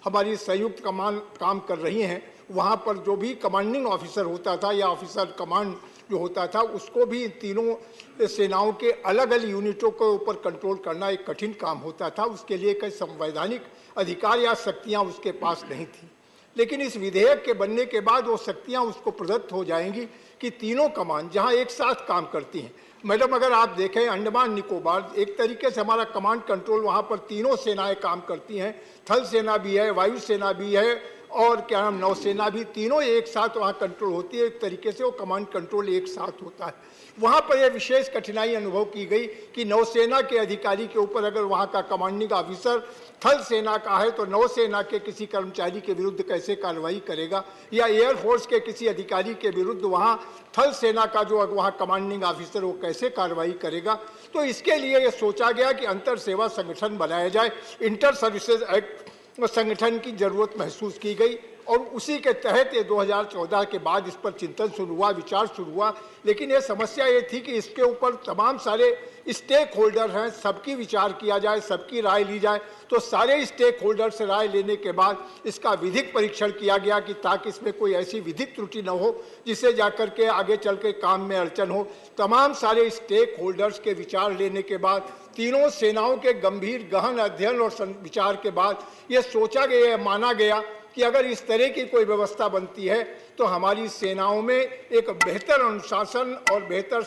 हमारी संयुक्त कमान काम कर रही हैं वहां पर जो भी कमांडिंग ऑफिसर होता था या ऑफिसर कमांड जो होता था उसको भी इन तीनों सेनाओं के अलग अलग यूनिटों के ऊपर कंट्रोल करना एक कठिन काम होता था। उसके लिए कई संवैधानिक अधिकार या शक्तियाँ उसके पास नहीं थी, लेकिन इस विधेयक के बनने के बाद वो शक्तियाँ उसको प्रदत्त हो जाएंगी कि तीनों कमान जहाँ एक साथ काम करती हैं। मैडम, अगर आप देखें अंडमान निकोबार एक तरीके से हमारा कमांड कंट्रोल वहाँ पर तीनों सेनाएं काम करती हैं, थल सेना भी है, वायु सेना भी है और क्या नाम नौसेना भी, तीनों एक साथ वहाँ कंट्रोल होती है। एक तरीके से वो कमांड कंट्रोल एक साथ होता है। वहाँ पर यह विशेष कठिनाई अनुभव की गई कि नौसेना के अधिकारी के ऊपर अगर वहाँ का कमांडिंग ऑफिसर थल सेना का है तो नौसेना के किसी कर्मचारी के विरुद्ध कैसे कार्रवाई करेगा, या एयरफोर्स के किसी अधिकारी के विरुद्ध वहाँ थल सेना का जो वहाँ कमांडिंग ऑफिसर वो कैसे कार्रवाई करेगा। तो इसके लिए ये सोचा गया कि अंतर सेवा संगठन बनाया जाए, इंटर सर्विसेज एक्ट संगठन की जरूरत महसूस की गई और उसी के तहत ये 2014 के बाद इस पर चिंतन शुरू हुआ, विचार शुरू हुआ। लेकिन ये समस्या ये थी कि इसके ऊपर तमाम सारे स्टेक होल्डर हैं, सबकी विचार किया जाए, सबकी राय ली जाए। तो सारे स्टेक होल्डर से राय लेने के बाद इसका विधिक परीक्षण किया गया कि ताकि इसमें कोई ऐसी विधिक त्रुटि न हो जिससे जाकर के आगे चल के काम में अड़चन हो। तमाम सारे स्टेक होल्डर्स के विचार लेने के बाद तीनों सेनाओं के गंभीर गहन अध्ययन और विचार के बाद ये सोचा गया, माना गया कि अगर इस तरह की कोई व्यवस्था बनती है तो हमारी सेनाओं में एक बेहतर अनुशासन और बेहतर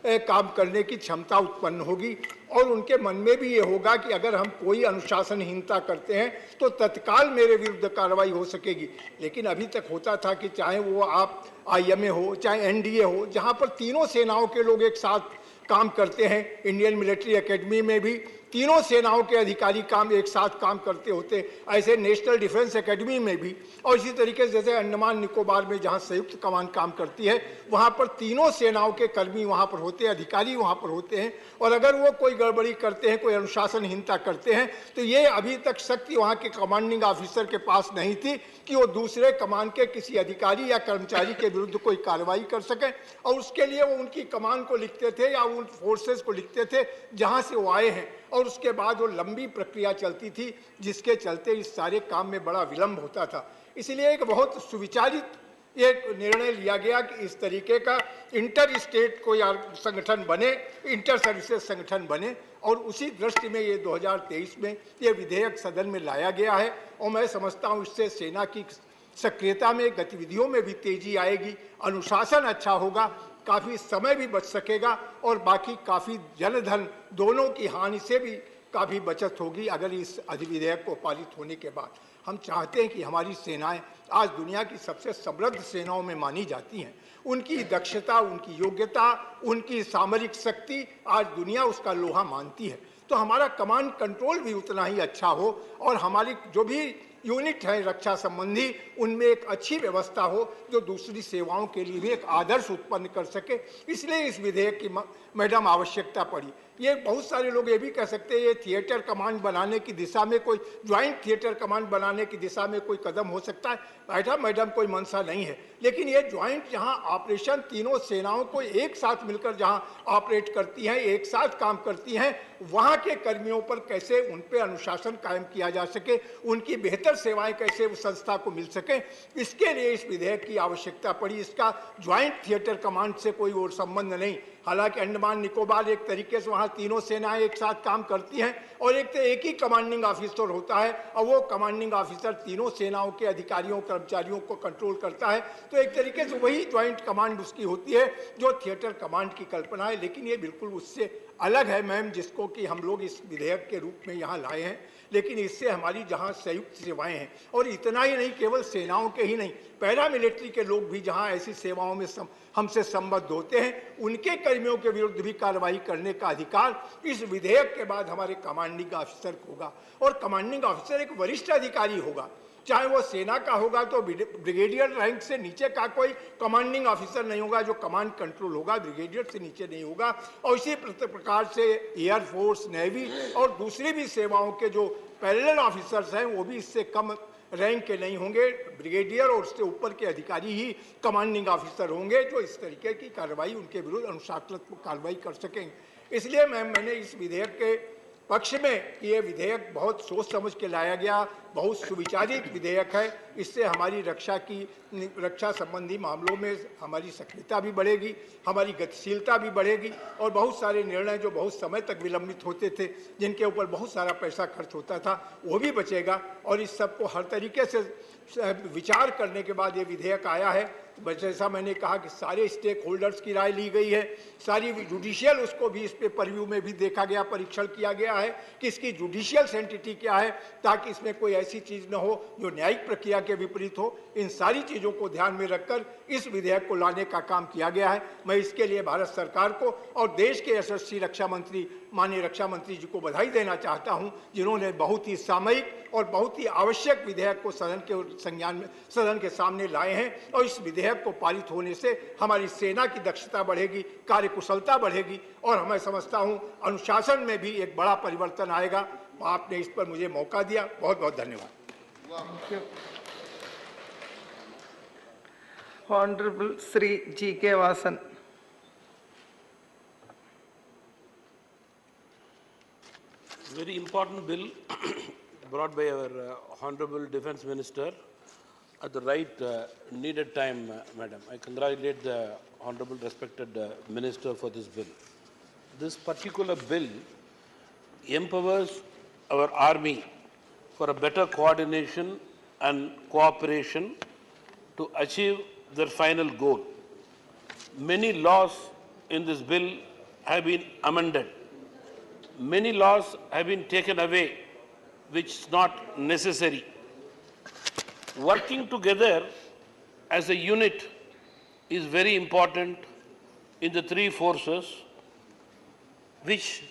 काम करने की क्षमता उत्पन्न होगी और उनके मन में भी ये होगा कि अगर हम कोई अनुशासनहीनता करते हैं तो तत्काल मेरे विरुद्ध कार्रवाई हो सकेगी। लेकिन अभी तक होता था कि चाहे वो आप IMA हो, चाहे NDA हो, जहाँ पर तीनों सेनाओं के लोग एक साथ काम करते हैं, इंडियन मिलिट्री एकेडमी में भी तीनों सेनाओं के अधिकारी एक साथ काम करते होते, ऐसे नेशनल डिफेंस एकेडमी में भी, और इसी तरीके से जैसे अंडमान निकोबार में जहां संयुक्त कमान काम करती है वहां पर तीनों सेनाओं के कर्मी वहां पर होते हैं, अधिकारी वहां पर होते हैं। और अगर वो कोई गड़बड़ी करते हैं, कोई अनुशासनहीनता करते हैं, तो ये अभी तक शक्ति वहां के कमांडिंग ऑफिसर के पास नहीं थी कि वो दूसरे कमान के किसी अधिकारी या कर्मचारी के विरुद्ध कोई कार्रवाई कर सके। और उसके लिए वो उनकी कमान को लिखते थे या उन फोर्सेस को लिखते थे जहां से वो आए हैं, और उसके बाद वो लंबी प्रक्रिया चलती थी जिसके चलते इस सारे काम में बड़ा विलंब होता था। इसलिए एक बहुत सुविचारित एक निर्णय लिया गया कि इस तरीके का इंटर स्टेट कोई संगठन बने, इंटर सर्विसेज संगठन बने, और उसी दृष्टि में ये 2023 में ये विधेयक सदन में लाया गया है। और मैं समझता हूँ इससे सेना की सक्रियता में, गतिविधियों में भी तेजी आएगी, अनुशासन अच्छा होगा, काफ़ी समय भी बच सकेगा और बाकी काफ़ी जनधन दोनों की हानि से भी काफ़ी बचत होगी अगर इस अधिविधेयक को पारित होने के बाद। हम चाहते हैं कि हमारी सेनाएं आज दुनिया की सबसे समृद्ध सेनाओं में मानी जाती हैं। उनकी दक्षता, उनकी योग्यता, उनकी सामरिक शक्ति आज दुनिया उसका लोहा मानती है। तो हमारा कमांड कंट्रोल भी उतना ही अच्छा हो और हमारी जो भी यूनिट है रक्षा संबंधी उनमें एक अच्छी व्यवस्था हो जो दूसरी सेवाओं के लिए भी एक आदर्श उत्पन्न कर सके। इसलिए इस विधेयक की मैडम आवश्यकता पड़ी। ये बहुत सारे लोग ये भी कह सकते हैं ये थिएटर कमांड बनाने की दिशा में कोई ज्वाइंट थिएटर कमांड बनाने की दिशा में कोई कदम हो सकता है। मैडम कोई मंशा नहीं है, लेकिन ये ज्वाइंट जहां ऑपरेशन तीनों सेनाओं को एक साथ मिलकर जहां ऑपरेट करती हैं, एक साथ काम करती हैं, वहां के कर्मियों पर कैसे उन पर अनुशासन कायम किया जा सके, उनकी बेहतर सेवाएं कैसे उस संस्था को मिल सके, इसके लिए इस विधेयक की आवश्यकता पड़ी। इसका ज्वाइंट थिएटर कमांड से कोई और संबंध नहीं। हालांकि अंडमान निकोबार एक तरीके से वहां तीनों सेनाएं एक साथ काम करती हैं और एक ही कमांडिंग ऑफिसर होता है और वो कमांडिंग ऑफिसर तीनों सेनाओं के अधिकारियों कर्मचारियों को कंट्रोल करता है। तो एक तरीके से वही ज्वाइंट कमांड उसकी होती है जो थिएटर कमांड की कल्पना है। लेकिन ये बिल्कुल उससे अलग है मैम, जिसको कि हम लोग इस विधेयक के रूप में यहाँ लाए हैं। लेकिन इससे हमारी जहाँ संयुक्त सेवाएं हैं, और इतना ही नहीं, केवल सेनाओं के ही नहीं, पैरामिलिट्री के लोग भी जहाँ ऐसी सेवाओं में हमसे संबद्ध होते हैं, उनके कर्मियों के विरुद्ध भी कार्रवाई करने का अधिकार इस विधेयक के बाद हमारे कमांडिंग ऑफिसर को होगा। और कमांडिंग ऑफिसर एक वरिष्ठ अधिकारी होगा, चाहे वो सेना का होगा तो ब्रिगेडियर रैंक से नीचे का कोई कमांडिंग ऑफिसर नहीं होगा। जो कमांड कंट्रोल होगा ब्रिगेडियर से नीचे नहीं होगा। और इसी प्रकार से एयरफोर्स, नेवी और दूसरी भी सेवाओं के जो पैरेलल ऑफिसर्स हैं वो भी इससे कम रैंक के नहीं होंगे। ब्रिगेडियर और उससे ऊपर के अधिकारी ही कमांडिंग ऑफिसर होंगे जो इस तरीके की कार्रवाई उनके विरुद्ध अनुशासनात्मक कार्रवाई कर सकेंगे। इसलिए मैंने इस विधेयक के पक्ष में कि ये विधेयक बहुत सोच समझ के लाया गया, बहुत सुविचारित विधेयक है। इससे हमारी रक्षा संबंधी मामलों में हमारी सक्रियता भी बढ़ेगी, हमारी गतिशीलता भी बढ़ेगी और बहुत सारे निर्णय जो बहुत समय तक विलंबित होते थे, जिनके ऊपर बहुत सारा पैसा खर्च होता था, वो भी बचेगा। और इस सब को हर तरीके से विचार करने के बाद ये विधेयक आया है। जैसा मैंने कहा कि सारे स्टेक होल्डर्स की राय ली गई है, सारी जुडिशियल उसको भी इस पे परव्यू में भी देखा गया, परीक्षण किया गया है कि इसकी जुडिशियल सेंटिटी क्या है, ताकि इसमें कोई ऐसी चीज़ न हो जो न्यायिक प्रक्रिया के विपरीत हो। इन सारी चीज़ों को ध्यान में रखकर इस विधेयक को लाने का काम किया गया है। मैं इसके लिए भारत सरकार को और देश के यशस्वी रक्षा मंत्री माननीय रक्षा मंत्री जी को बधाई देना चाहता हूं, जिन्होंने बहुत ही सामयिक और बहुत ही आवश्यक विधेयक को सदन के सामने लाए हैं। और इस विधेयक को पारित होने से हमारी सेना की दक्षता बढ़ेगी, कार्यकुशलता बढ़ेगी और मैं समझता हूं अनुशासन में भी एक बड़ा परिवर्तन आएगा। आपने इस पर मुझे मौका दिया, बहुत बहुत धन्यवाद। Honorable Sri G.K. Vasan. Very important bill brought by our Honorable Defence Minister at the right needed time, Madam. I congratulate the Honorable respected Minister for this bill. This particular bill empowers our army for a better coordination and cooperation to achieve their final goal. Many laws in this bill have been amended. Many laws have been taken away, which is not necessary. Working together as a unit is very important in the three forces which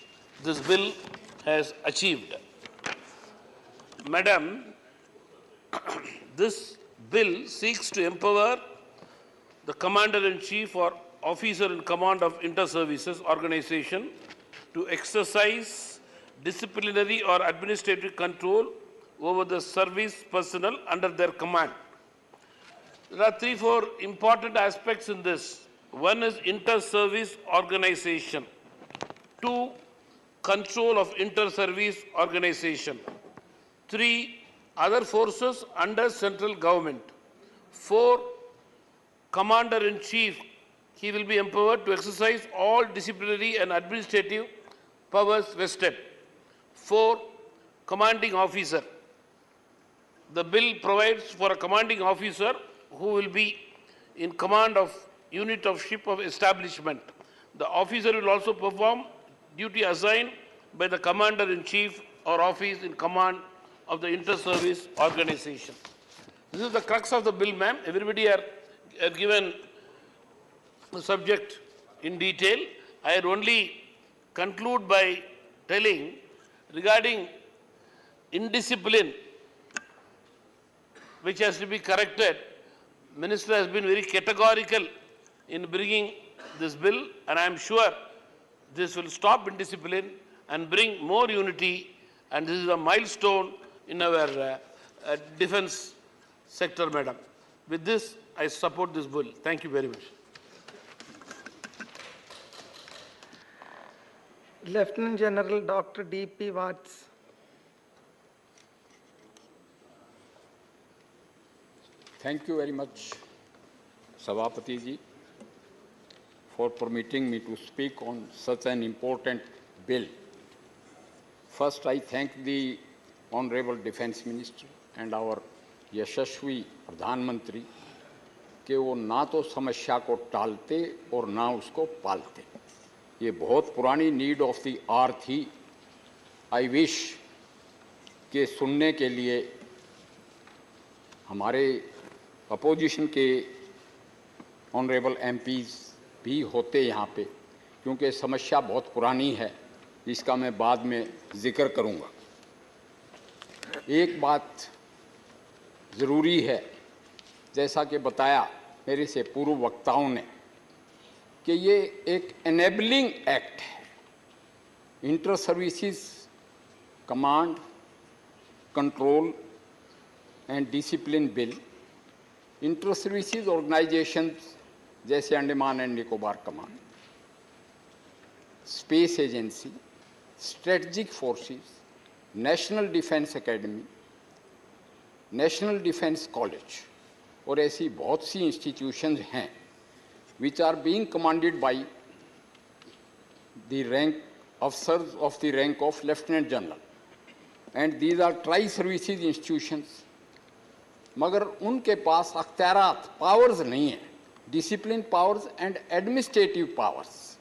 this bill has achieved. Madam, this bill seeks to empower the Commander-in-Chief or Officer in Command of Inter-Services Organization to exercise disciplinary or administrative control over the service personnel under their command. There are 3-4 important aspects in this. One is inter-service organization. 2, control of inter-service organization. 3, other forces under central government. 4, Commander-in-Chief. He will be empowered to exercise all disciplinary and administrative powers vested. 4, commanding officer. The bill provides for a commanding officer who will be in command of unit of ship of establishment. The officer will also perform duty assigned by the Commander-in-Chief or office in command of the inter-service organization. This is the crux of the bill, ma'am. Everybody are given the subject in detail. I would only conclude by telling regarding indiscipline, which has to be corrected. Minister has been very categorical in bringing this bill, and I am sure this will stop indiscipline and bring more unity, and this is a milestone in our defense sector, madam. With this, I support this bill. Thank you very much. Lieutenant General Dr. D.P. Watts. Thank you very much, Sabhapati ji, for permitting me to speak on such an important bill. First, I thank the Honorable Defence Minister and our यशस्वी प्रधानमंत्री कि वो ना तो समस्या को टालते और ना उसको पालते. ये बहुत पुरानी नीड ऑफ द आवर थी. आई विश के सुनने के लिए हमारे अपोजिशन के ऑनरेबल एमपीज भी होते यहाँ पे, क्योंकि समस्या बहुत पुरानी है. इसका मैं बाद में जिक्र करूँगा. एक बात ज़रूरी है, जैसा कि बताया मेरे से पूर्व वक्ताओं ने, कि ये एक एनेबलिंग एक्ट है. Inter services command control and discipline bill inter services organisations जैसे Andaman and Nicobar command, space agency, strategic forces, national defence academy, national defence college और ऐसी बहुत सी इंस्टीट्यूशंस हैं which are being commanded by the rank officers of the rank of Lieutenant General, and these are tri-services institutions. मगर उनके पास अख्तियारात powers नहीं है, discipline powers and administrative powers.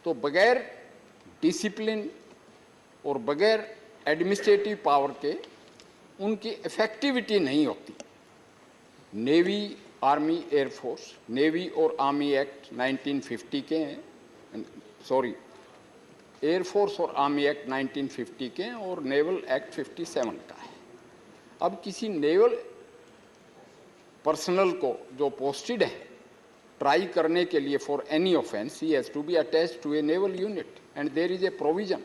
तो बगैर डिसिप्लिन और बगैर एडमिनिस्ट्रेटिव पावर के उनकी इफेक्टिविटी नहीं होती. नेवी, आर्मी, एयरफोर्स, नेवी और आर्मी एक्ट 1950 के हैं, सॉरी एयरफोर्स और आर्मी एक्ट 1950 के हैं और नेवल एक्ट 57 का है. अब किसी नेवल पर्सनल को जो पोस्टेड है ट्राई करने के लिए for any offence, he has to be attached to a naval unit and there is a provision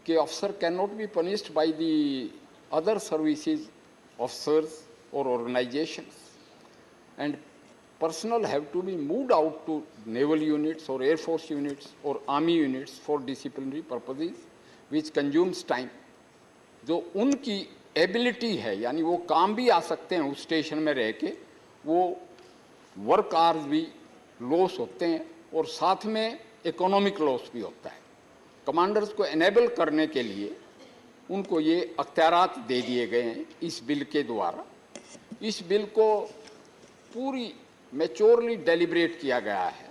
कि officer can not be punished by the other services officers और organisations. And personnel have to be moved out to naval units or air force units or army units for disciplinary purposes, which consumes time. जो उनकी ability है, यानी वो काम भी आ सकते हैं उस स्टेशन में रह के, वो वर्क आवर्स भी लॉस होते हैं और साथ में इकोनॉमिक लॉस भी होता है. कमांडर्स को एनेबल करने के लिए उनको ये अख्तियारात दे दिए गए हैं इस बिल के द्वारा. इस बिल को पूरी मैच्योरली डेलिब्रेट किया गया है,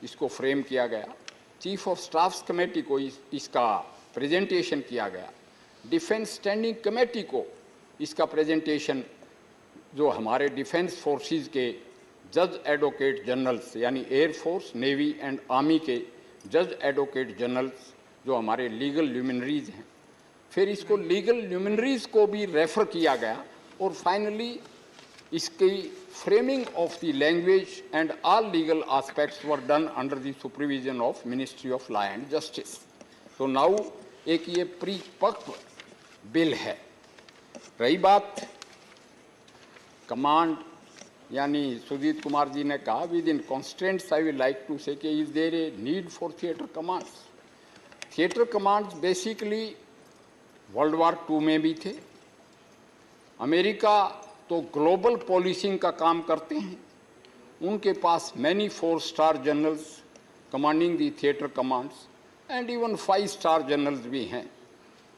इसको फ्रेम किया गया चीफ ऑफ स्टाफ्स कमेटी को इसका प्रेजेंटेशन किया गया, डिफेंस स्टैंडिंग कमेटी को इसका प्रेजेंटेशन, जो हमारे डिफेंस फोर्सेस के जज एडवोकेट जनरल्स यानी air force, navy and army के जज एडवोकेट जनरल्स जो हमारे लीगल ल्यूमिनरीज हैं, फिर इसको लीगल ल्यूमिनरीज को भी रेफर किया गया और फाइनली इसकी framing of the language and all legal aspects were done under the supervision of Ministry of Law and Justice. So now एक ये परिपक्व बिल है। रही बात कमांड, यानी सुजीत कुमार जी ने कहा within constants I will like to say कि is there a need for theatre commands. Theatre commands basically world war II में भी थे। अमेरिका तो ग्लोबल पॉलिसिंग का काम करते हैं, उनके पास मैनी 4-स्टार generals commanding the theatre commands and even 5-स्टार जनरल्स भी हैं,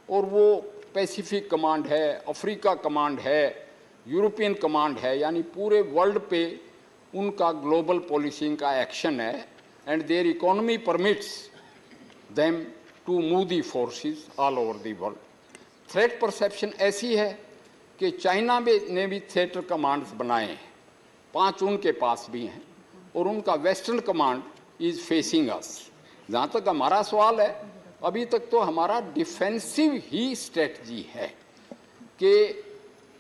और वो पैसिफिक कमांड है, अफ्रीका कमांड है, यूरोपियन कमांड है, यानी पूरे वर्ल्ड पे उनका ग्लोबल पॉलिसिंग का एक्शन है and their economy permits them to move the forces all over the world. Threat perception ऐसी है कि चाइना ने भी थिएटर कमांड्स बनाए हैं, 5 उनके पास भी हैं, और उनका वेस्टर्न कमांड इज फेसिंग अस। जहाँ तक हमारा सवाल है, अभी तक तो हमारा डिफेंसिव ही स्ट्रेटजी है कि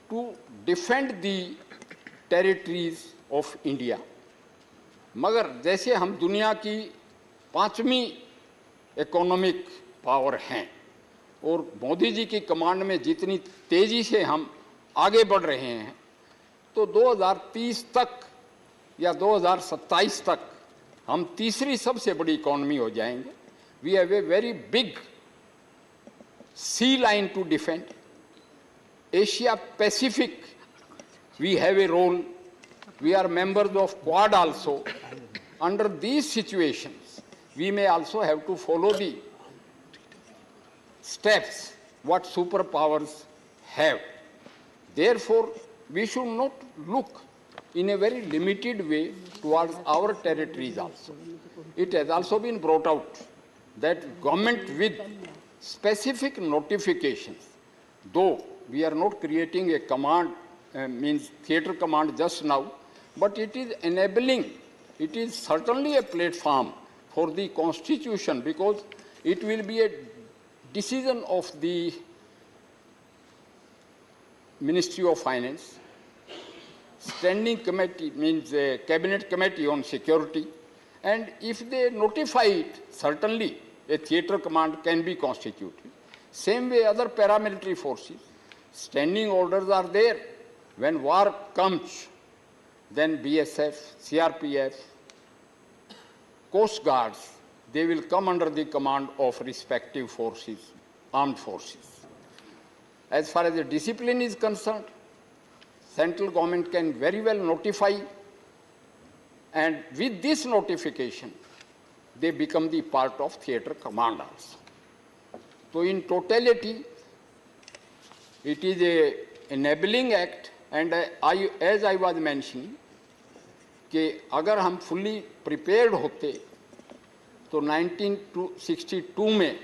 to defend the territories of India, मगर जैसे हम दुनिया की 5वीं इकोनॉमिक पावर हैं और मोदी जी की कमांड में जितनी तेज़ी से हम आगे बढ़ रहे हैं, तो 2030 तक या 2027 तक हम तीसरी सबसे बड़ी इकोनॉमी हो जाएंगे। We have a very big sea line to defend. Asia Pacific we have a role, we are members of Quad also. Under these situations we may also have to follow the steps what superpowers have. Therefore, we should not look in a very limited way towards our territories also. It has also been brought out that government with specific notifications, though we are not creating a command, means theatre command just now, but it is enabling, it is certainly a platform for the constitution, because it will be a decision of the Ministry of Finance, standing committee means a cabinet committee on security, and if they notify it, certainly a theatre command can be constituted. Same way other paramilitary forces, standing orders are there. When war comes, then BSF, CRPF, Coast Guards, they will come under the command of respective forces, armed forces. As far as the discipline is concerned, central government can very well notify, and with this notification, they become the part of theatre command also. So in totality, it is a enabling act, and as I was mentioning, कि अगर हम fully prepared होते, तो 1962 में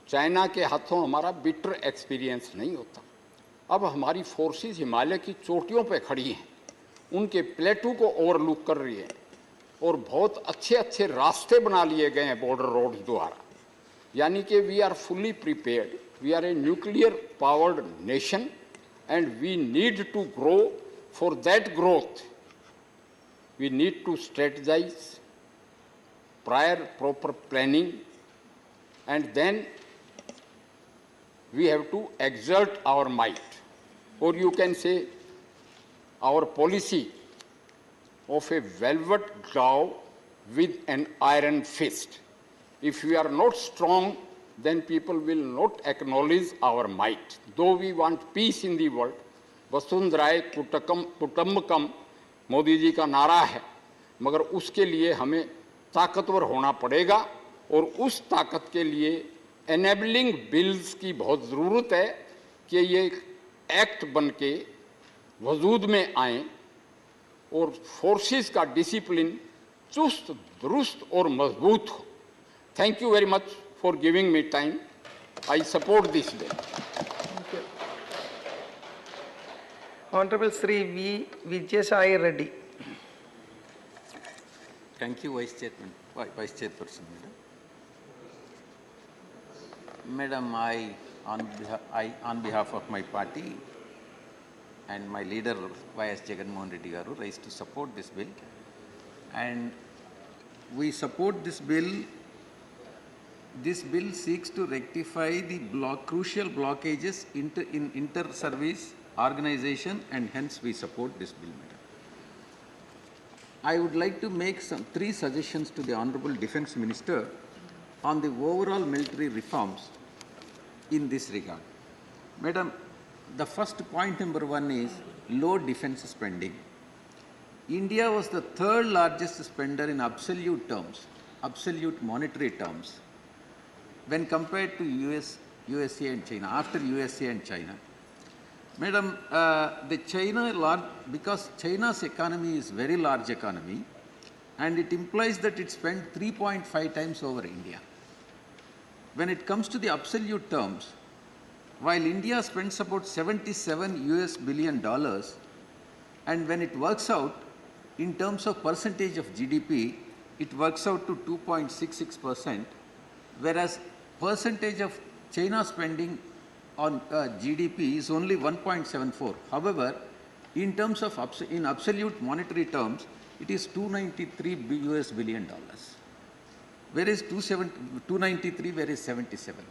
China के हाथों हमारा bitter experience नहीं होता। अब हमारी फोर्सेस हिमालय की चोटियों पे खड़ी हैं, उनके प्लेटू को ओवरलुक कर रही है, और बहुत अच्छे अच्छे रास्ते बना लिए गए हैं बॉर्डर रोड्स द्वारा, यानी कि we are fully prepared, we are a nuclear powered nation and we need to grow. For that growth we need to strategise, prior proper planning, and then we have to exert our might, or you can say our policy of a velvet glove with an iron fist. If we are not strong, then people will not acknowledge our might. Though we want peace in the world, वसुंधराय कुटुंबकम मोदी जी का नारा है, मगर उसके लिए हमें ताकतवर होना पड़ेगा, और उस ताकत के लिए एनेबलिंग बिल्स की बहुत ज़रूरत है कि ये एक्ट बन के वजूद में आएँ और फोर्सेस का डिसिप्लिन चुस्त दुरुस्त और मजबूत हो। Thank you very much for giving me time. I support this bill. Honorable Sri V. Vijay Reddy. Thank you, Vice Chairperson, Madam. Madam, I, on behalf of my party and my leader, Y.S. Jagannath Reddy Garu, rise to support this bill. And we support this bill. This bill seeks to rectify the crucial blockages in inter-service organization, and hence we support this bill, Madam. I would like to make three suggestions to the Honorable Defence Minister on the overall military reforms in this regard. Madam, the first point number one is low defence spending. India was the third largest spender in absolute terms, absolute monetary terms, when compared to USA and China, after USA and China. Madam, because China's economy is very large economy, and it implies that it spent 3.5 times over India. When it comes to the absolute terms, while India spends about $77 billion, and when it works out in terms of percentage of GDP, it works out to 2.66%, whereas percentage of China spending on GDP is only 1.74. However, in terms of in absolute monetary terms, it is $293 billion, whereas 293, whereas 77.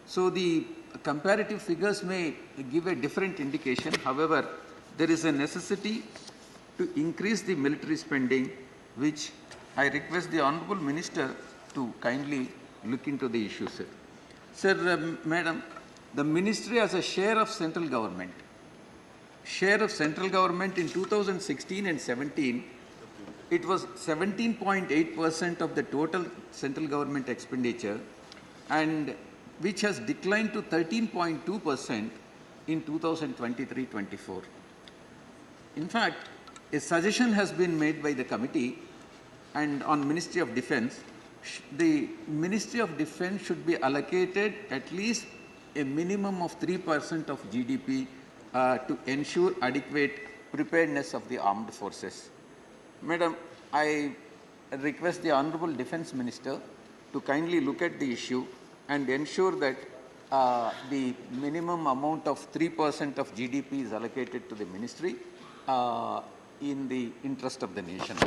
So the comparative figures may give a different indication. However, there is a necessity to increase the military spending, which I request the Honourable Minister to kindly look into the issue, sir. Sir, Madam, the Ministry has a share of central government. Share of central government in 2016 and 17, it was 17.8% of the total central government expenditure, and which has declined to 13.2% in 2023-24. In fact, a suggestion has been made by the committee and on Ministry of Defence. The Ministry of Defence should be allocated at least a minimum of 3% of GDP to ensure adequate preparedness of the armed forces. Madam, I request the Honourable Defence Minister to kindly look at the issue and ensure that the minimum amount of 3% of GDP is allocated to the ministry in the interest of the nation.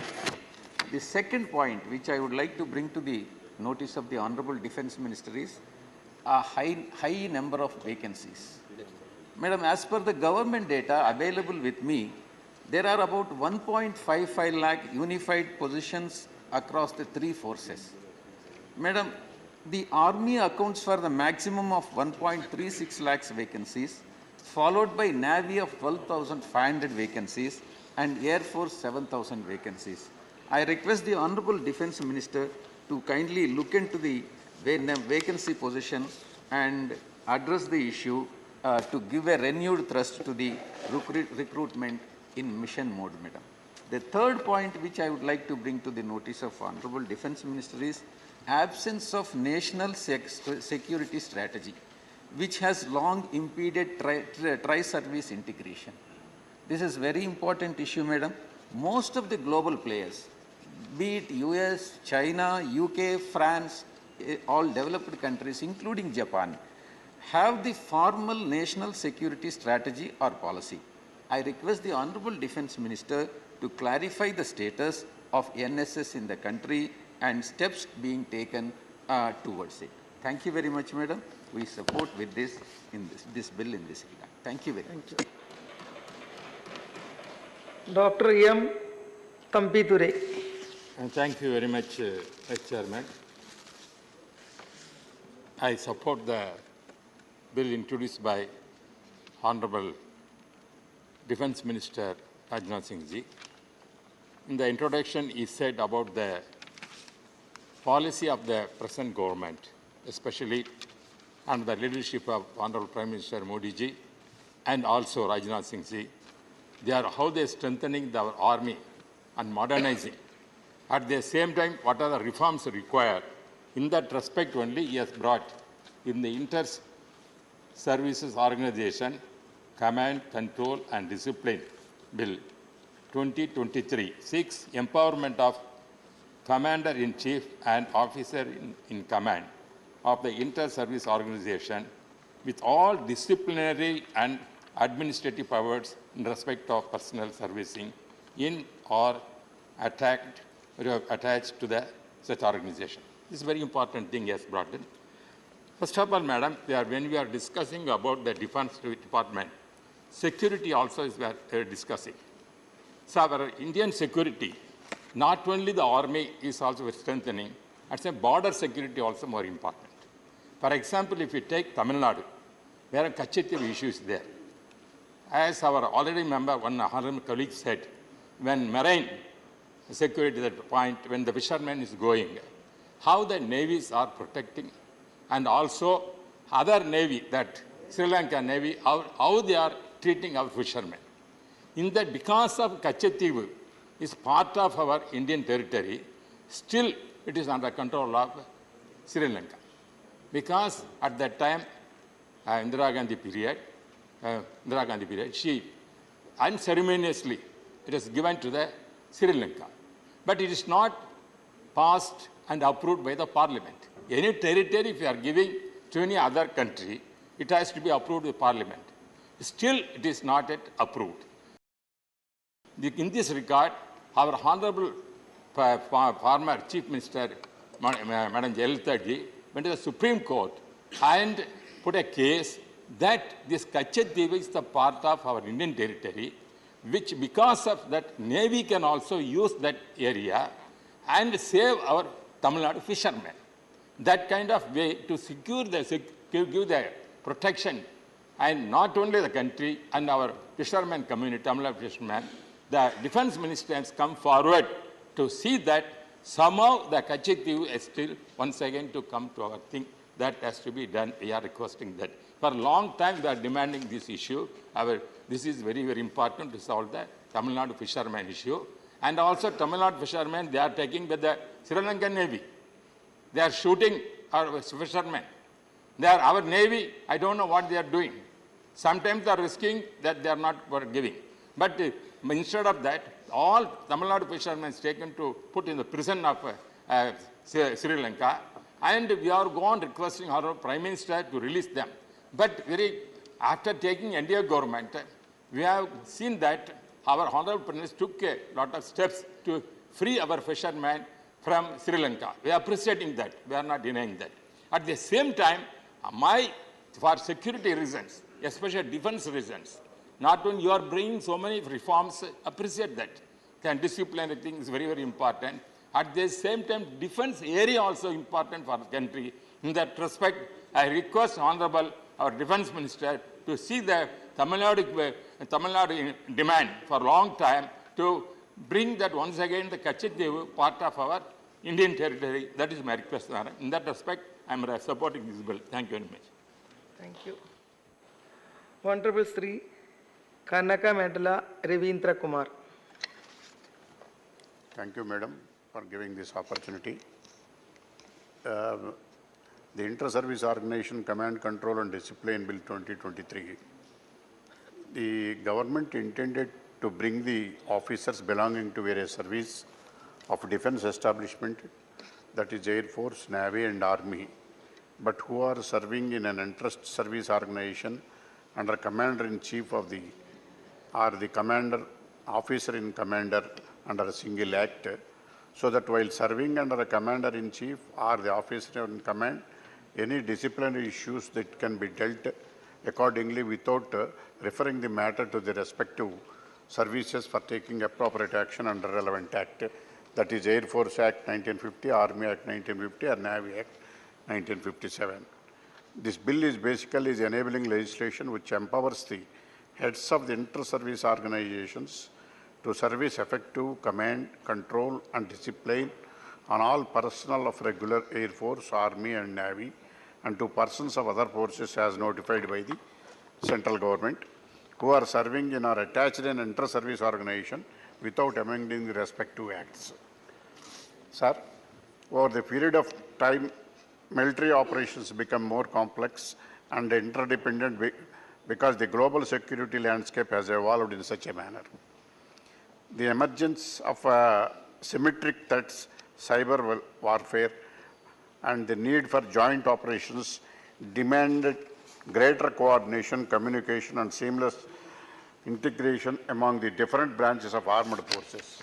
The second point which I would like to bring to the notice of the Honourable Defence Minister is a high number of vacancies. Madam, as per the government data available with me, there are about 1.55 lakh unified positions across the three forces. Madam, the Army accounts for the maximum of 1.36 lakhs vacancies, followed by Navy of 12,500 vacancies and Air Force 7,000 vacancies. I request the Honourable Defence Minister to kindly look into the vacancy position and address the issue to give a renewed thrust to the recruitment in mission mode, Madam. The third point which I would like to bring to the notice of Honourable Defence Minister is absence of national security strategy, which has long impeded tri-service integration. This is very important issue, Madam. Most of the global players, be it US, China, UK, France, all developed countries, including Japan, have the formal national security strategy or policy. I request the Honourable Defence Minister to clarify the status of NSS in the country and steps being taken towards it. Thank you very much, Madam. We support with this bill in this regard. Thank you very much. Dr. M. Tampiture. Thank you very much, Chairman. I support the bill introduced by Honorable Defence Minister Rajnath Singh Ji. In the introduction, he said about the policy of the present government, especially under the leadership of Honorable Prime Minister Modi Ji and also Rajnath Singh Ji. How they are strengthening our army and modernizing At the same time, what are the reforms required? In that respect only, he has brought in the Inter-Services Organization Command, Control and Discipline Bill 2023, 6, Empowerment of Commander-in-Chief and Officer-in Command of the Inter-Service Organization with all disciplinary and administrative powers in respect of personnel servicing in or attached to such organization. This is a very important thing he has brought in. First of all, Madam, when we are discussing about the Defense Department, security also is what we are discussing. So our Indian security, not only the army is also strengthening, it's a border security also more important. For example, if you take Tamil Nadu, there are Kachetiv issues there. As our already member, one honorable colleague said, when marine security at that point, when the fisherman is going, how the navies are protecting, and also other navy, that Sri Lanka Navy, how they are treating our fishermen. In that, because of Kachetiv is part of our Indian territory, still it is under control of Sri Lanka. Because at that time, Indira Gandhi period, she unceremoniously, it is given to the Sri Lanka. But it is not passed and approved by the parliament. Any territory, if you are giving to any other country, it has to be approved by parliament. Still, it is not yet approved. In this regard, our Honorable former Chief Minister, Madam Jayalalitha ji, went to the Supreme Court and put a case that this Kachetiv is the part of our Indian territory, which because of that, Navy can also use that area and save our Tamil Nadu fishermen. That kind of way to secure give the protection, and not only the country and our fishermen community, Tamil Nadu fishermen, the defense minister has come forward to see that somehow the Kachetiv is still once again to come to our thing. That has to be done. We are requesting that. For a long time, they are demanding this issue. This is very, very important to solve the Tamil Nadu fishermen issue. And also Tamil Nadu fishermen, they are taking with the Sri Lankan Navy. They are shooting our fishermen. They are our Navy. I don't know what they are doing. Sometimes they are risking that they are not giving. But instead of that, all Tamil Nadu fishermen taken to put in the prison of Sri Lanka. And we are gone requesting our Prime Minister to release them. But after taking NDA government, we have seen that our Honorable Prime Minister took a lot of steps to free our fishermen from Sri Lanka. We are appreciating that. We are not denying that. At the same time, for security reasons, especially defense reasons, not only you are bringing so many reforms, appreciate that. And disciplinary thing is very, very important. At the same time, defense area also important for the country. In that respect, I request Honorable our Defense Minister to see the Tamil Nadu demand for a long time to bring that once again the Kachetiv part of our Indian territory. That is my request. In that respect, I am supporting this bill. Thank you very much. Thank you. Honorable Sri Kanaka Medala Ravindra Kumar. Thank you, Madam, for giving this opportunity. The Inter-Service Organization Command, Control and Discipline Bill 2023, the government intended to bring the officers belonging to various service of defense establishment, that is Air Force, Navy and Army, but who are serving in an interest service organization under Commander-in-Chief of the, or the Commander, Officer-in-Commander under a single act, so that while serving under a Commander-in-Chief or the Officer-in-Command, any disciplinary issues that can be dealt accordingly without referring the matter to the respective services for taking appropriate action under relevant act, that is Air Force Act 1950, Army Act 1950 or Navy Act 1957. This bill is basically enabling legislation which empowers the heads of the inter-service organizations to service effective command, control and discipline on all personnel of regular Air Force, Army and Navy and to persons of other forces as notified by the central government who are serving in or attached in inter-service organization without amending the respective acts. Sir, over the period of time, military operations become more complex and interdependent because the global security landscape has evolved in such a manner. The emergence of symmetric threats, cyber warfare, and the need for joint operations demanded greater coordination, communication, and seamless integration among the different branches of armed forces.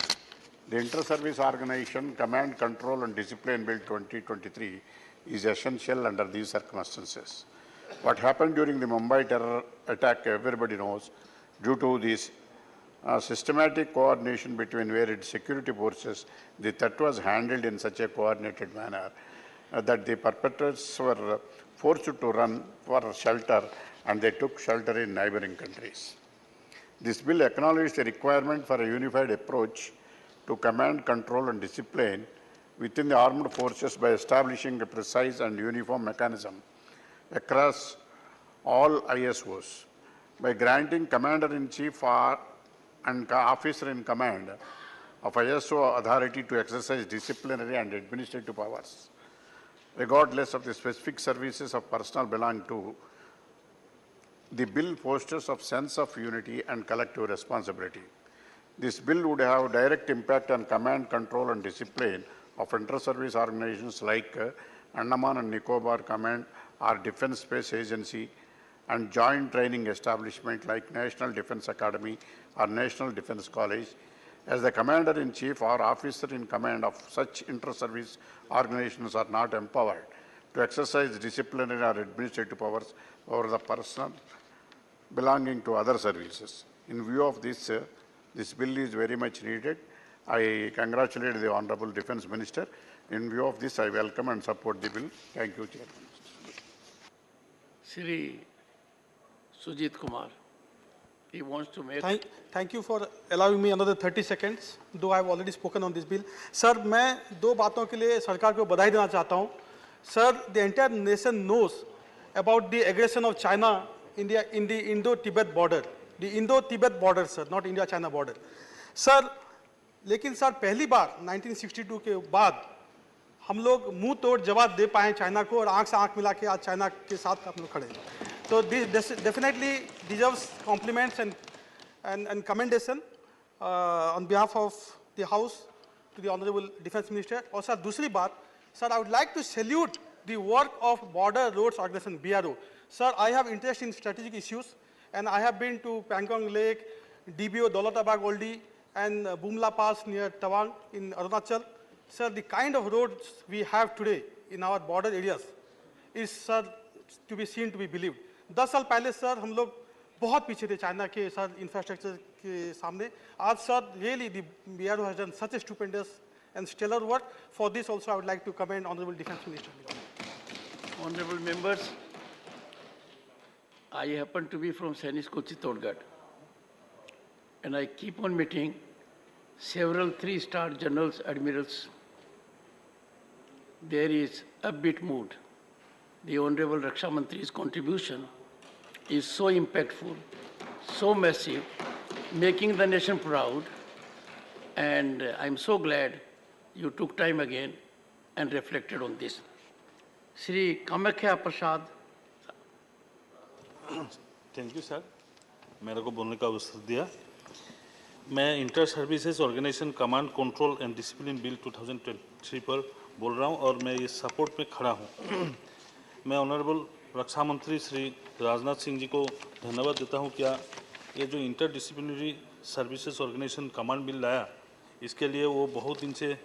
The Inter-Service Organization Command, Control and Discipline Bill 2023 is essential under these circumstances. What happened during the Mumbai terror attack, everybody knows, due to this systematic coordination between varied security forces, the threat was handled in such a coordinated manner that the perpetrators were forced to run for shelter, and they took shelter in neighboring countries. This bill acknowledged the requirement for a unified approach to command, control, and discipline within the armed forces by establishing a precise and uniform mechanism across all ISOs. By granting Commander-in-Chief and Officer in Command of ISO authority to exercise disciplinary and administrative powers, regardless of the specific services of personnel belong to, the bill fosters a sense of unity and collective responsibility. This bill would have direct impact on command, control, and discipline of inter-service organizations like Andaman and Nicobar Command or Defense Space Agency, and joint training establishment like National Defense Academy or National Defense College, as the Commander-in-Chief or Officer in Command of such inter-service organizations are not empowered to exercise disciplinary or administrative powers over the personnel belonging to other services. In view of this, this bill is very much needed. I congratulate the Honorable Defense Minister. In view of this, I welcome and support the bill. Thank you, Chairman. Shri Sujit Kumar, he wants to make... Thank you for allowing me another 30 seconds, though I have already spoken on this bill. Sir, मैं दो बातों के लिए सरकार को बधाई देना चाहता हूँ. Sir, the entire nation knows about the aggression of China in the Indo-Tibet border. The Indo-Tibet border, sir, not India-China border. Sir, लेकिन सर पहली बार 1962 के बाद हम लोग मुंह तोड़ जवाब दे पाए चाइना को और आंख से आंख मिला के आज चाइना के साथ हम लोग खड़े हैं. So this definitely deserves compliments and commendation on behalf of the House to the Honorable Defense Minister. और सर दूसरी बात, sir, I would like to salute the work of Border Roads Organization (BRO). Sir, I have interest in strategic issues, and I have been to Pangong Lake, DBO Daulatabad Oldie, and Bumla Pass near Tawang in Arunachal. Sir, the kind of roads we have today in our border areas is, sir, to be seen, to be believed. 10 साल पहले sir हम लोग बहुत पीछे थे China के sir infrastructure के सामने. आज sir really the BRO has done such a stupendous and stellar work. For this also I would like to commend Honorable Defense Minister. Honorable members, I happen to be from Sainik School Chittorgarh, and I keep on meeting several 3-star generals, admirals. There is upbeat mood. The Honorable Raksha Mantri's contribution is so impactful, so massive, making the nation proud, and I'm so glad you took time again and reflected on this. Shri Kamakhya Prasad. Thank you sir, मेरे को बोलने का अवसर दिया. मैं inter services organisation command control and discipline bill 2023 पर बोल रहा हूं और मैं इस सपोर्ट में खड़ा हूं. मैं ऑनरेबल रक्षा मंत्री श्री राजनाथ सिंह जी को धन्यवाद देता हूं. क्या ये जो interdisciplinary services organisation command bill लाया, इसके लिए वो बहुत दिन से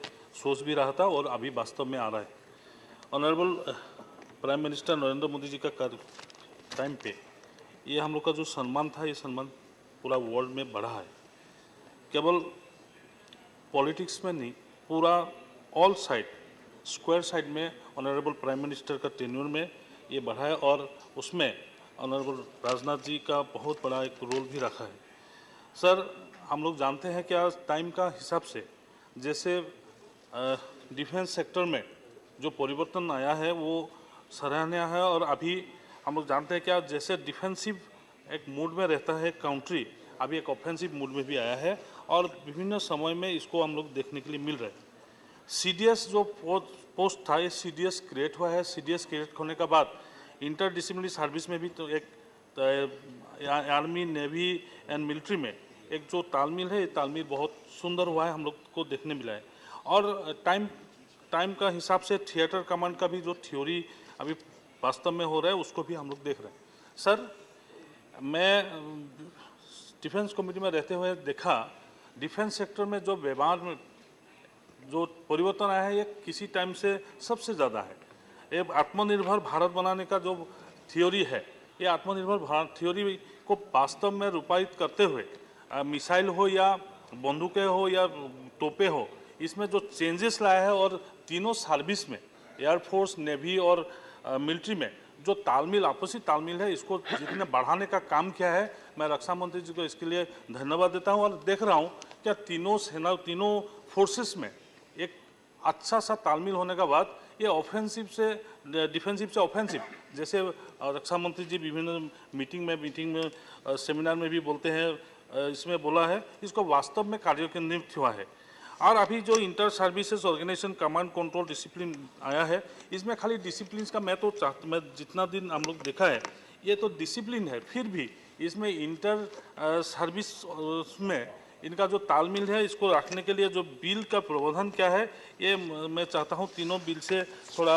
सोच भी रहा था और अभी वास्तव में आ रहा है. Honourable prime minister Narendra Modi ji का टाइम पे ये हम लोग का जो सम्मान था, ये सम्मान पूरा वर्ल्ड में बढ़ा है. केवल पॉलिटिक्स में नहीं, पूरा ऑल साइड, स्क्वायर साइड में ऑनरेबल प्राइम मिनिस्टर का टेन्योर में ये बढ़ा है और उसमें ऑनरेबल राजनाथ जी का बहुत बड़ा एक रोल भी रखा है. सर, हम लोग जानते हैं कि आज टाइम का हिसाब से जैसे डिफेंस सेक्टर में जो परिवर्तन आया है वो सराहनीय है. और अभी हम लोग जानते हैं कि आज जैसे डिफेंसिव एक मूड में रहता है कंट्री, अभी एक ऑफेंसिव मूड में भी आया है और विभिन्न समय में इसको हम लोग देखने के लिए मिल रहे हैं. सीडीएस जो पोस्ट था, ये सीडीएस क्रिएट हुआ है। सीडीएस क्रिएट होने के बाद इंटर डिसिप्लिनरी सर्विस में भी तो एक आर्मी, नेवी एंड मिलिट्री में एक जो तालमेल है, ये तालमेल बहुत सुंदर हुआ है, हम लोग को देखने मिला है। और टाइम का हिसाब से थिएटर कमांड का भी जो थ्योरी अभी वास्तव में हो रहा है, उसको भी हम लोग देख रहे हैं। सर, मैं डिफेंस कमेटी में रहते हुए देखा, डिफेंस सेक्टर में जो व्यवहार में जो परिवर्तन आया है, ये किसी टाइम से सबसे ज़्यादा है। ये आत्मनिर्भर भारत बनाने का जो थ्योरी है, ये आत्मनिर्भर भारत थ्योरी को वास्तव में रूपायित करते हुए मिसाइल हो या बंदूकें हो या तोपें हो, इसमें जो चेंजेस लाया है और तीनों सर्विस में, एयरफोर्स, नेवी और मिलिट्री में जो तालमेल, आपसी तालमेल है, इसको जितने बढ़ाने का काम किया है, मैं रक्षा मंत्री जी को इसके लिए धन्यवाद देता हूं। और देख रहा हूं क्या तीनों सेना, तीनों फोर्सेस में एक अच्छा सा तालमेल होने के बाद ये ऑफेंसिव से डिफेंसिव से ऑफेंसिव, जैसे रक्षा मंत्री जी विभिन्न मीटिंग में सेमिनार में भी बोलते हैं, इसमें बोला है, इसको वास्तव में कार्यान्वित हुआ है। और अभी जो inter services organisation command control discipline आया है, इसमें खाली डिसिप्लिन का मैं जितना दिन हम लोग देखा है, ये तो डिसिप्लिन है, फिर भी इसमें इंटर सर्विस में इनका जो तालमेल है, इसको रखने के लिए जो बिल का प्रावधान क्या है, ये मैं चाहता हूँ तीनों बिल से थोड़ा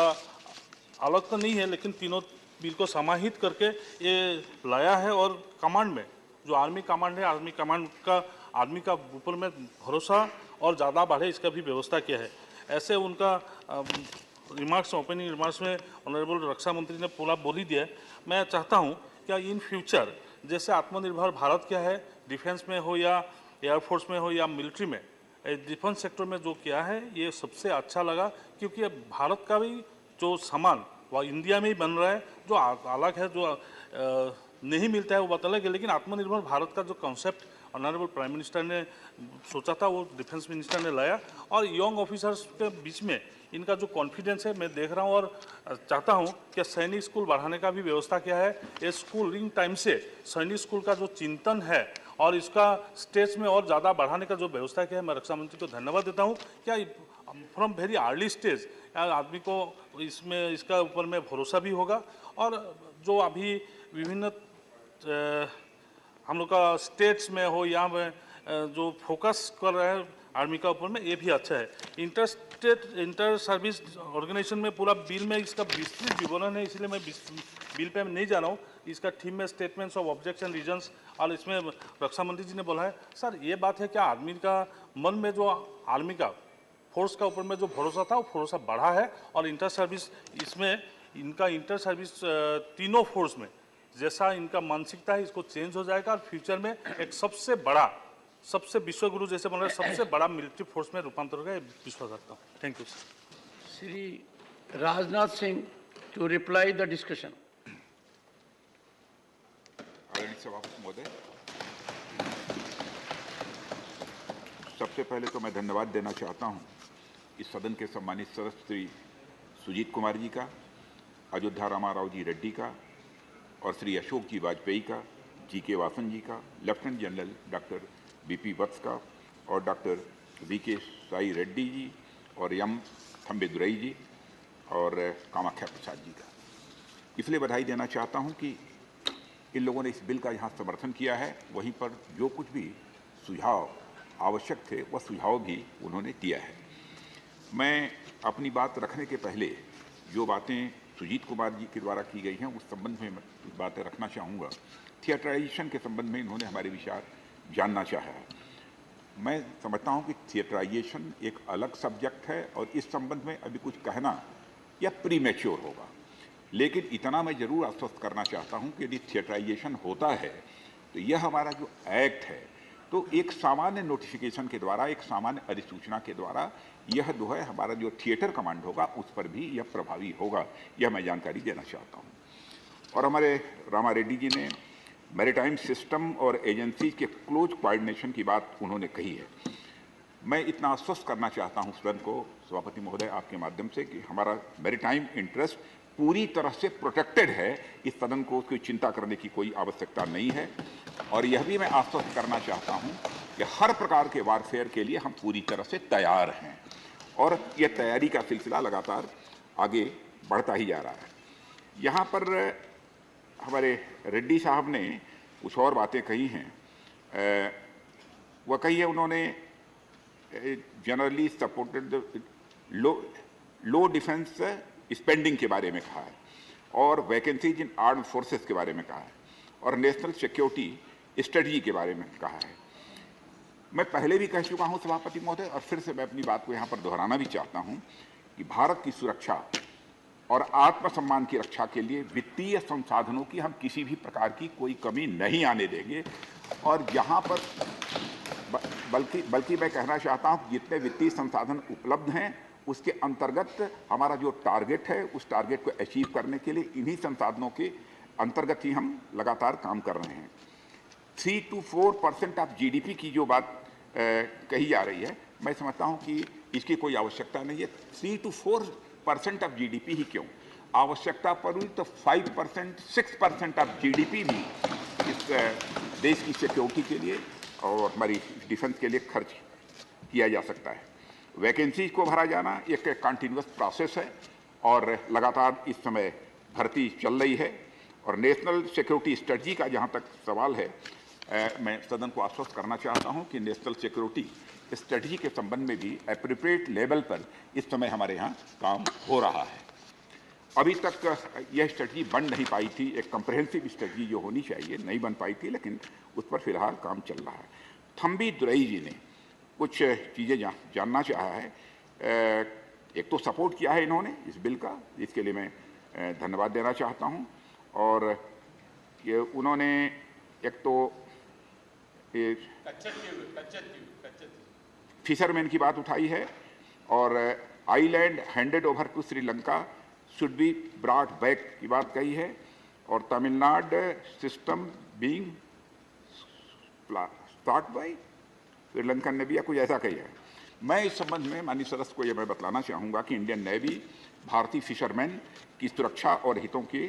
अलग तो नहीं है, लेकिन तीनों बिल को समाहित करके ये लाया है। और कमांड में जो आर्मी कमांड है, आर्मी कमांड का आर्मी का ऊपर में भरोसा और ज़्यादा बढ़े, इसका भी व्यवस्था किया है। ऐसे उनका रिमार्क्स, ओपनिंग रिमार्क्स में ऑनरेबल रक्षा मंत्री ने पूरा बोल ही दिया है। मैं चाहता हूँ क्या इन फ्यूचर जैसे आत्मनिर्भर भारत क्या है, डिफेंस में हो या एयरफोर्स में हो या मिलिट्री में, डिफेंस सेक्टर में जो किया है, ये सबसे अच्छा लगा, क्योंकि अब भारत का भी जो सामान वह इंडिया में ही बन रहा है। जो अलग है, जो नहीं मिलता है वो बात अलग है, लेकिन आत्मनिर्भर भारत का जो कॉन्सेप्ट ऑनरेबल प्राइम मिनिस्टर ने सोचा था, वो डिफेंस मिनिस्टर ने लाया। और यंग ऑफिसर्स के बीच में इनका जो कॉन्फिडेंस है, मैं देख रहा हूँ और चाहता हूँ कि सैनिक स्कूल बढ़ाने का भी व्यवस्था किया है। ये स्कूलिंग टाइम से सैनिक स्कूल का जो चिंतन है और इसका स्टेज में और ज़्यादा बढ़ाने का जो व्यवस्था किया है, मैं रक्षा मंत्री को धन्यवाद देता हूँ। क्या फ्रॉम वेरी अर्ली स्टेज आदमी को इसमें इसका ऊपर में भरोसा भी होगा। और जो अभी विभिन्न हम लोग का स्टेट्स में हो या में जो फोकस कर रहे हैं आर्मी का ऊपर में, ये भी अच्छा है। इंटर सर्विस ऑर्गेनाइजेशन में पूरा बिल में इसका विस्तृत विवरण है, इसलिए मैं बिल पे नहीं जा रहा हूँ। इसका थीम में स्टेटमेंट्स ऑफ ऑब्जेक्शन रीजन्स, और इसमें रक्षा मंत्री जी ने बोला है। सर, ये बात है क्या आर्मी का मन में जो आर्मी का फोर्स का ऊपर में जो भरोसा था, वो भरोसा बढ़ा है। और इंटर सर्विस इसमें इनका इंटर सर्विस तीनों फोर्स में जैसा इनका मानसिकता है, इसको चेंज हो जाएगा और फ्यूचर में एक सबसे बड़ा, सबसे विश्वगुरु जैसे बन रहा है, सबसे बड़ा मिलिट्री फोर्स में रूपांतर होगा, विश्वास रखता हूँ। Thank you sir. Shri Rajnath Singh to reply the discussion. सभापति महोदय, सबसे पहले तो मैं धन्यवाद देना चाहता हूं इस सदन के सम्मानित सदस्य श्री सुजीत कुमार जी का, अयोध्या रामाराव जी रेड्डी का और श्री अशोक जी वाजपेयी का, जी.के. वासन जी का, लेफ्टिनेंट जनरल डॉक्टर बी.पी. वत्स का और डॉक्टर वी.के. साई रेड्डी जी और एम. थम्बेदुरई जी और कामाख्या प्रसाद जी का। इसलिए बधाई देना चाहता हूं कि इन लोगों ने इस बिल का यहाँ समर्थन किया है, वहीं पर जो कुछ भी सुझाव आवश्यक थे वह सुझाव भी उन्होंने दिया है। मैं अपनी बात रखने के पहले जो बातें सुजीत कुमार जी के द्वारा की गई हैं उस संबंध में कुछ बातें रखना चाहूँगा। थिएटराइजेशन के संबंध में इन्होंने हमारे विचार जानना चाहा है। मैं समझता हूँ कि थिएटराइजेशन एक अलग सब्जेक्ट है और इस संबंध में अभी कुछ कहना या प्रीमेच्योर होगा, लेकिन इतना मैं जरूर आश्वस्त करना चाहता हूँ कि यदि थिएटराइजेशन होता है तो यह हमारा जो एक्ट है, तो एक सामान्य नोटिफिकेशन के द्वारा, एक सामान्य अधिसूचना के द्वारा यह जो है हमारा जो थिएटर कमांड होगा उस पर भी यह प्रभावी होगा, यह मैं जानकारी देना चाहता हूँ। और हमारे रामा रेड्डी जी ने मैरीटाइम सिस्टम और एजेंसी के क्लोज कोऑर्डिनेशन की बात उन्होंने कही है। मैं इतना आश्वस्त करना चाहता हूँ सदन को, सभापति महोदय आपके माध्यम से, कि हमारा मैरीटाइम इंटरेस्ट पूरी तरह से प्रोटेक्टेड है। इस सदन को उसकी चिंता करने की कोई आवश्यकता नहीं है। और यह भी मैं आश्वस्त करना चाहता हूं कि हर प्रकार के वारफेयर के लिए हम पूरी तरह से तैयार हैं। और यह तैयारी का सिलसिला लगातार आगे बढ़ता ही जा रहा है। यहाँ पर हमारे रेड्डी साहब ने कुछ और बातें कही हैं। वह कही है उन्होंने जनरली सपोर्टेड लो डिफेंस स्पेंडिंग के बारे में कहा है और वैकेंसीज इन आर्म्ड फोर्सेस के बारे में कहा है और नेशनल सिक्योरिटी स्ट्रेटजी के बारे में कहा है। मैं पहले भी कह चुका हूं सभापति महोदय और फिर से मैं अपनी बात को यहाँ पर दोहराना भी चाहता हूं कि भारत की सुरक्षा और आत्मसम्मान की रक्षा के लिए वित्तीय संसाधनों की हम किसी भी प्रकार की कोई कमी नहीं आने देंगे और यहाँ पर बल्कि मैं कहना चाहता हूँ जितने वित्तीय संसाधन उपलब्ध हैं उसके अंतर्गत हमारा जो टारगेट है उस टारगेट को अचीव करने के लिए इन्हीं संसाधनों के अंतर्गत ही हम लगातार काम कर रहे हैं। 3 to 4% ऑफ जीडीपी की जो बात कही जा रही है, मैं समझता हूं कि इसकी कोई आवश्यकता नहीं है। 3 to 4% ऑफ जीडीपी ही क्यों, आवश्यकता पड़ी तो 5%, 6% ऑफ जीडीपी भी इस देश की सिक्योरिटी के लिए और हमारी डिफेंस के लिए खर्च किया जा सकता है। वैकेंसीज को भरा जाना एक कंटिन्यूअस प्रोसेस है और लगातार इस समय भर्ती चल रही है और नेशनल सिक्योरिटी स्ट्रेटजी का जहां तक सवाल है, मैं सदन को आश्वस्त करना चाहता हूं कि नेशनल सिक्योरिटी स्ट्रेटजी के संबंध में भी एप्रोप्रिएट लेवल पर इस समय हमारे यहाँ काम हो रहा है। अभी तक यह स्ट्रेटजी बन नहीं पाई थी, एक कंप्रहेंसिव स्ट्रेटजी जो होनी चाहिए नहीं बन पाई थी, लेकिन उस पर फिलहाल काम चल रहा है। थम्बी दुरई जी ने कुछ चीज़ें जानना चाहा है। एक तो सपोर्ट किया है इन्होंने इस बिल का, इसके लिए मैं धन्यवाद देना चाहता हूं और ये उन्होंने एक तो फिशरमैन की बात उठाई है और island handed over to Sri Lanka should be brought back की बात कही है और Tamil Nadu system being start by Sri Lankan ने भी या कुछ ऐसा कही है। मैं इस संबंध में माननीय सदस्य को यह मैं बतलाना चाहूँगा कि इंडियन नेवी भारतीय फिशरमैन की सुरक्षा और हितों की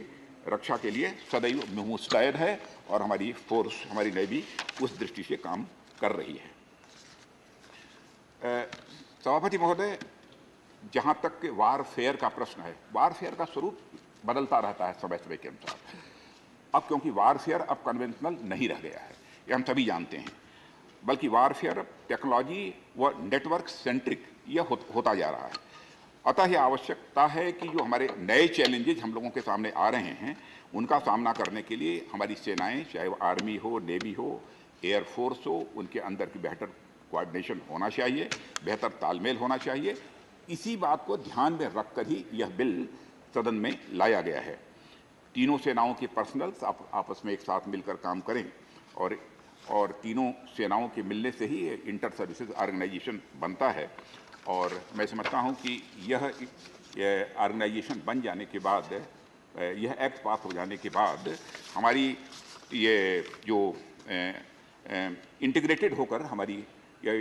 रक्षा के लिए सदैव मुस्तैद है और हमारी फोर्स, हमारी नेवी उस दृष्टि से काम कर रही है। सभापति महोदय, जहाँ तक वारफेयर का प्रश्न है, वारफेयर का स्वरूप बदलता रहता है समय समय के अनुसार। अब क्योंकि वारफेयर अब कन्वेंशनल नहीं रह गया है, ये हम सभी जानते हैं, बल्कि वारफेयर टेक्नोलॉजी व नेटवर्क सेंट्रिक यह होता जा रहा है। अतः यह आवश्यकता है कि जो हमारे नए चैलेंजेस हम लोगों के सामने आ रहे हैं उनका सामना करने के लिए हमारी सेनाएं, चाहे वो आर्मी हो, नेवी हो, एयरफोर्स हो, उनके अंदर की बेहतर कोऑर्डिनेशन होना चाहिए, बेहतर तालमेल होना चाहिए। इसी बात को ध्यान में रखकर ही यह बिल सदन में लाया गया है। तीनों सेनाओं के पर्सनल्स आपस में एक साथ मिलकर काम करें और तीनों सेनाओं के मिलने से ही इंटर सर्विसेज ऑर्गेनाइजेशन बनता है और मैं समझता हूं कि यह ऑर्गेनाइजेशन बन जाने के बाद, यह एक्ट पास हो जाने के बाद हमारी ये जो इंटीग्रेटेड होकर हमारी ये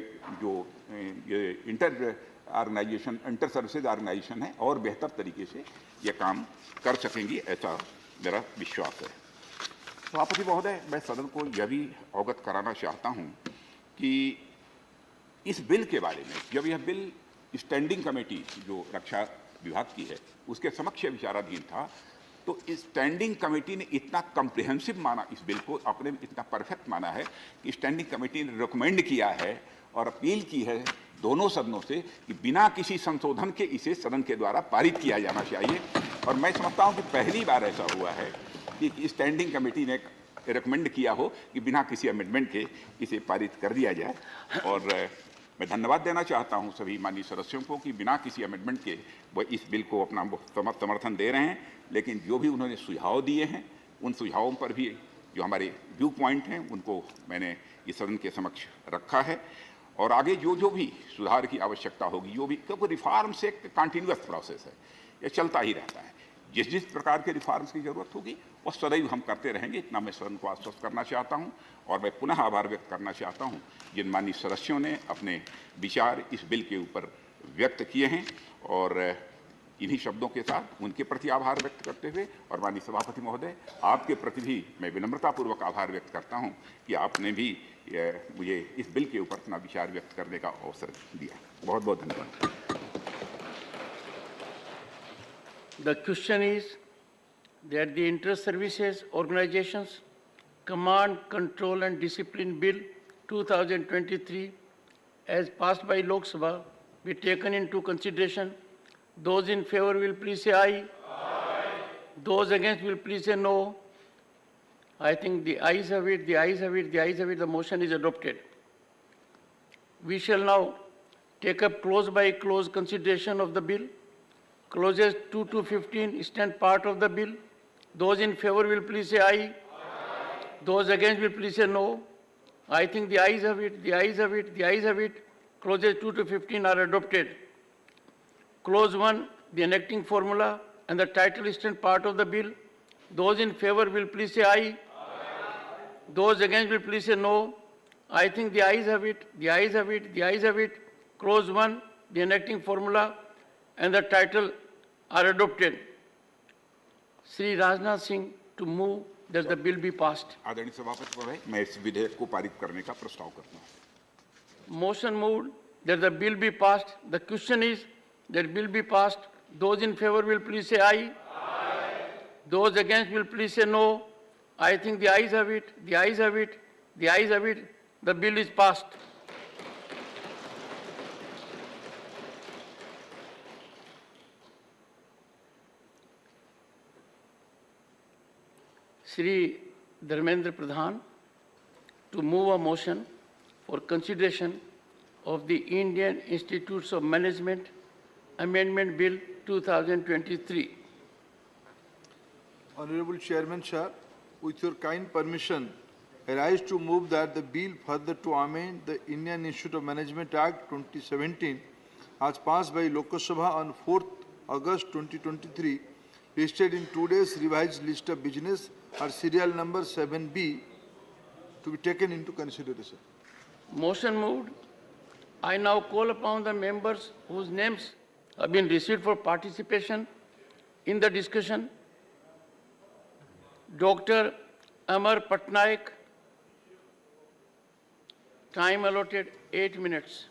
इंटर सर्विसेज ऑर्गेनाइजेशन है और बेहतर तरीके से ये काम कर सकेंगी, ऐसा मेरा विश्वास है। सभापति महोदय, मैं सदन को यह भी अवगत कराना चाहता हूं कि इस बिल के बारे में, जब यह बिल स्टैंडिंग कमेटी जो रक्षा विभाग की है उसके समक्ष विचाराधीन था, तो इस स्टैंडिंग कमेटी ने इतना कम्प्रिहेंसिव माना इस बिल को, अपने में इतना परफेक्ट माना है कि स्टैंडिंग कमेटी ने रिकमेंड किया है और अपील की है दोनों सदनों से कि बिना किसी संशोधन के इसे सदन के द्वारा पारित किया जाना चाहिए। और मैं समझता हूं कि पहली बार ऐसा हुआ है कि स्टैंडिंग कमेटी ने रिकमेंड किया हो कि बिना किसी अमेंडमेंट के इसे पारित कर दिया जाए। और मैं धन्यवाद देना चाहता हूं सभी माननीय सदस्यों को कि बिना किसी अमेंडमेंट के वो इस बिल को अपना समर्थन दे रहे हैं, लेकिन जो भी उन्होंने सुझाव दिए हैं उन सुझावों पर भी जो हमारे व्यू पॉइंट हैं उनको मैंने इस सदन के समक्ष रखा है और आगे जो भी सुधार की आवश्यकता होगी, जो भी, क्योंकि रिफॉर्म्स एक कंटिन्यूअस प्रोसेस है, ये चलता ही रहता है। जिस प्रकार के रिफॉर्म्स की जरूरत होगी वो सदैव हम करते रहेंगे, इतना मैं सदन को आश्वस्त करना चाहता हूं। और मैं पुनः आभार व्यक्त करना चाहता हूं जिन माननीय सदस्यों ने अपने विचार इस बिल के ऊपर व्यक्त किए हैं और इन्हीं शब्दों के साथ उनके प्रति आभार व्यक्त करते हुए और माननीय सभापति महोदय, आपके प्रति भी मैं विनम्रतापूर्वक आभार व्यक्त करता हूं कि आपने भी मुझे इस बिल के ऊपर अपना विचार व्यक्त करने का अवसर दिया। बहुत बहुत धन्यवाद। The question is that the Inter-Services Organizations Command, Control and Discipline Bill 2023 as passed by Lok Sabha be taken into consideration. Those in favor will please say aye. Aye. Those against will please say no. I think the ayes have it, the ayes have it, the ayes have it, the motion is adopted. We shall now take up clause by clause consideration of the bill. Clauses 2 to 15 stand part of the bill. Those in favor will please say aye. Aye. Those against will please say no. I think the ayes have it, the ayes have it, the ayes have it. Clauses 2 to 15 are adopted. Clause 1, the enacting formula and the title stand part of the bill. Those in favor will please say aye. Aye. Those against will please say no. I think the ayes have it, the ayes have it, the ayes have it. Clause 1, the enacting formula and the title are adopted. Sri Rajnath Singh to move that the bill be passed. आदरणीय सभापति महोदय, मैं इस विधेयक को पारित करने का प्रस्ताव करता हूं. Motion moved that the bill be passed. The question is that bill be passed. Those in favor will please say aye. Aye. Those against will please say no. I think the ayes have it, the ayes have it, the ayes have it. The bill is passed. Sri Dharmendra Pradhan to move a motion for consideration of the Indian Institutes of Management Amendment Bill 2023. Honorable Chairman, sir, with your kind permission, I rise to move that the bill further to amend the Indian Institute of Management Act 2017 as passed by Lok Sabha on 4th August 2023, listed in today's revised list of business or serial number 7B to be taken into consideration. Motion moved. I now call upon the members whose names have been received for participation in the discussion. Dr. Amar Patnaik, time allotted 8 minutes.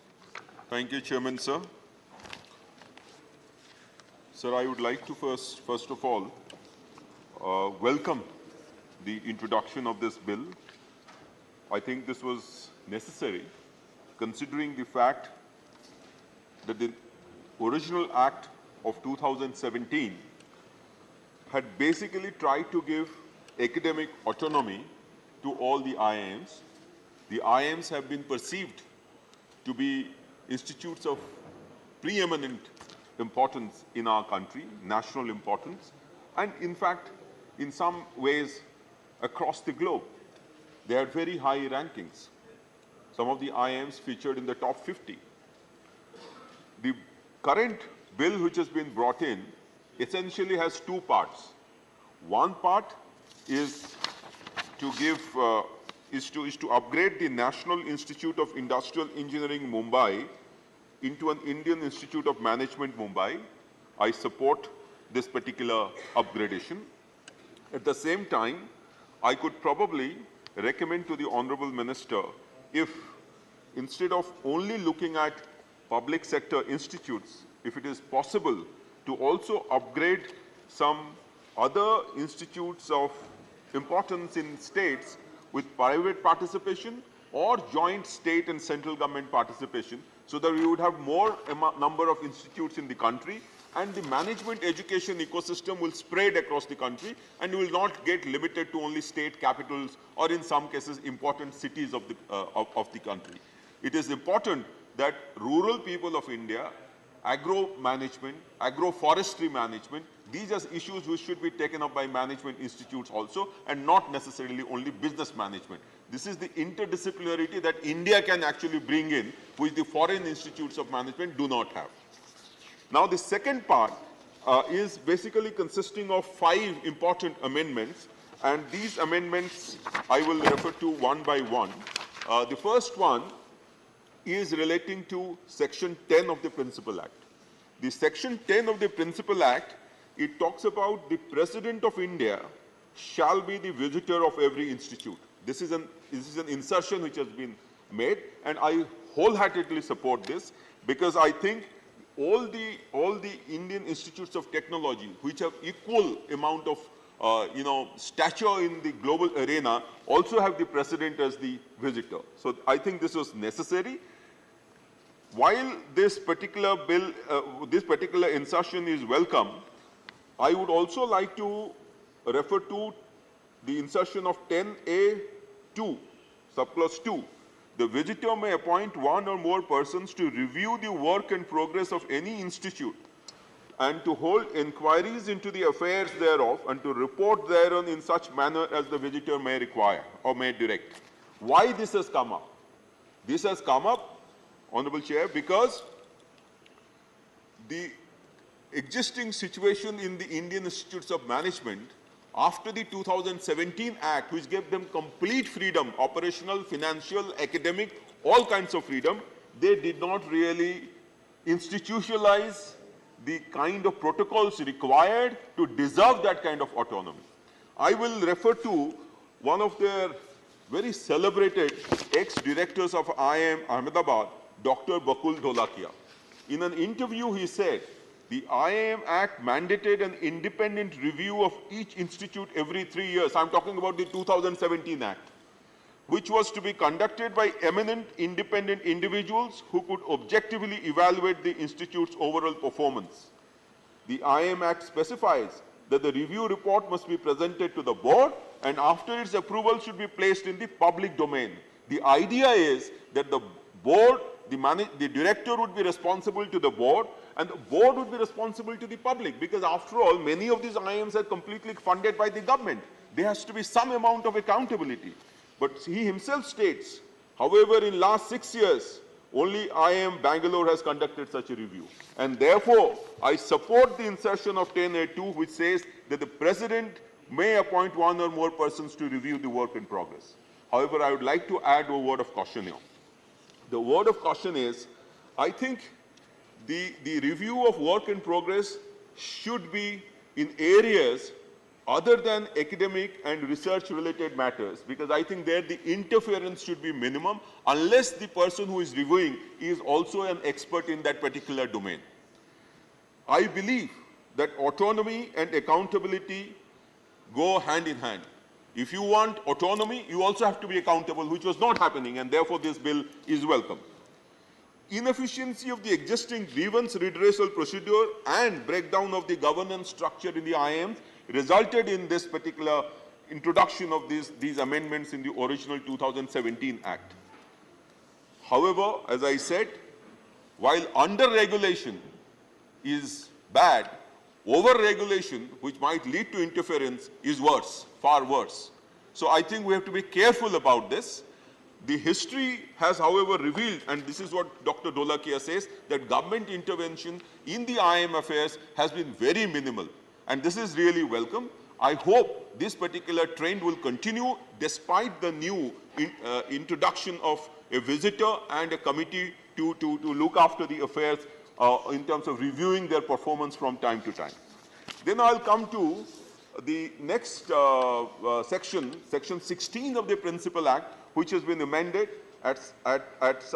Thank you, Chairman, sir. Sir, I would like to first of all, welcome the introduction of this bill. I think this was necessary, considering the fact that the original Act of 2017 had basically tried to give academic autonomy to all the IIMs. The IIMs have been perceived to be institutes of preeminent importance in our country, national importance, and in fact, in some ways, across the globe. They had very high rankings. Some of the IIMs featured in the top 50. The current bill which has been brought in essentially has two parts. One part is to give, is to upgrade the National Institute of Industrial Engineering Mumbai into an Indian Institute of Management Mumbai. I support this particular upgradation. At the same time, I could probably recommend to the Honorable Minister if instead of only looking at public sector institutes, if it is possible to also upgrade some other institutes of importance in states with private participation or joint state and central government participation, so that we would have more number of institutes in the country and the management education ecosystem will spread across the country and will not get limited to only state capitals or in some cases important cities of the country. It is important that rural people of India, agro management, agroforestry management, these are issues which should be taken up by management institutes also and not necessarily only business management. This is the interdisciplinarity that India can actually bring in, which the foreign institutes of management do not have. Now, the second part is basically consisting of 5 important amendments, and these amendments I will refer to one by one. The first one is relating to Section 10 of the Principal Act. The Section 10 of the Principal Act, it talks about the President of India shall be the visitor of every institute. This is an insertion which has been made, and I wholeheartedly support this because I think all the Indian institutes of technology, which have equal amount of stature in the global arena, also have the president as the visitor. So I think this was necessary. While this particular bill, this particular insertion is welcome, I would also like to refer to the insertion of 10A2, subclause 2. The visitor may appoint one or more persons to review the work and progress of any institute and to hold inquiries into the affairs thereof and to report thereon in such manner as the visitor may require or may direct. Why this has come up? This has come up, Honorable Chair, because the existing situation in the Indian Institutes of Management after the 2017 Act, which gave them complete freedom, operational, financial, academic, all kinds of freedom, they did not really institutionalize the kind of protocols required to deserve that kind of autonomy. I will refer to one of their very celebrated ex-directors of IIM Ahmedabad, Dr. Bakul Dholakia. In an interview, he said, the IIM Act mandated an independent review of each institute every 3 years. I'm talking about the 2017 Act, which was to be conducted by eminent independent individuals who could objectively evaluate the institute's overall performance. The IIM Act specifies that the review report must be presented to the board and after its approval should be placed in the public domain. The idea is that the board, the director would be responsible to the board and the board would be responsible to the public, because after all, many of these IIMs are completely funded by the government. There has to be some amount of accountability. But he himself states, however, in last 6 years, only IIM Bangalore has conducted such a review. And therefore, I support the insertion of 10A2, which says that the president may appoint one or more persons to review the work in progress. However, I would like to add a word of caution here. The word of caution is, I think the review of work in progress should be in areas other than academic and research-related matters, because I think there the interference should be minimum unless the person who is reviewing is also an expert in that particular domain. I believe that autonomy and accountability go hand in hand. If you want autonomy, you also have to be accountable, which was not happening, and therefore this bill is welcome. Inefficiency of the existing grievance redressal procedure and breakdown of the governance structure in the IIMs resulted in this particular introduction of these amendments in the original 2017 Act. However, as I said, while under-regulation is bad, over-regulation, which might lead to interference, is worse, far worse. So I think we have to be careful about this. The history has, however, revealed, and this is what Dr. Dholakia says, that government intervention in the IIM affairs has been very minimal. And this is really welcome. I hope this particular trend will continue despite the new introduction of a visitor and a committee to look after the affairs in terms of reviewing their performance from time to time. Then I'll come to the next section, section 16 of the Principal Act, which has been amended at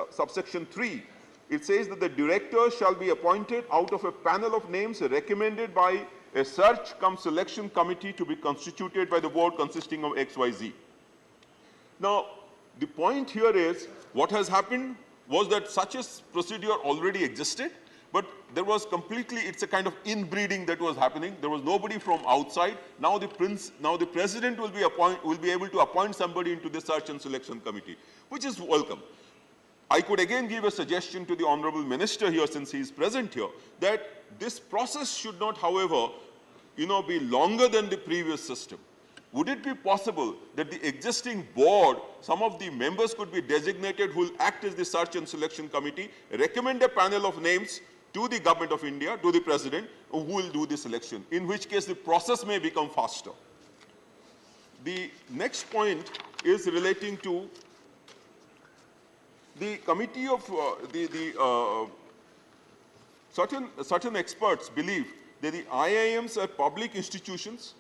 subsection 3. It says that the director shall be appointed out of a panel of names recommended by a search-cum-selection committee to be constituted by the board consisting of XYZ. Now, the point here is, what has happened was that such a procedure already existed, but there was completely, it's a kind of inbreeding that was happening. There was nobody from outside. Now the president will be able to appoint somebody into the search and selection committee, which is welcome. I could again give a suggestion to the Honorable Minister here, since he is present here, that this process should not, however, be longer than the previous system. Would it be possible that the existing board, some of the members could be designated who will act as the search and selection committee, recommend a panel of names to the government of India, to the president, who will do the selection, in which case the process may become faster. The next point is relating to the committee of certain experts believe that the IIMs are public institutions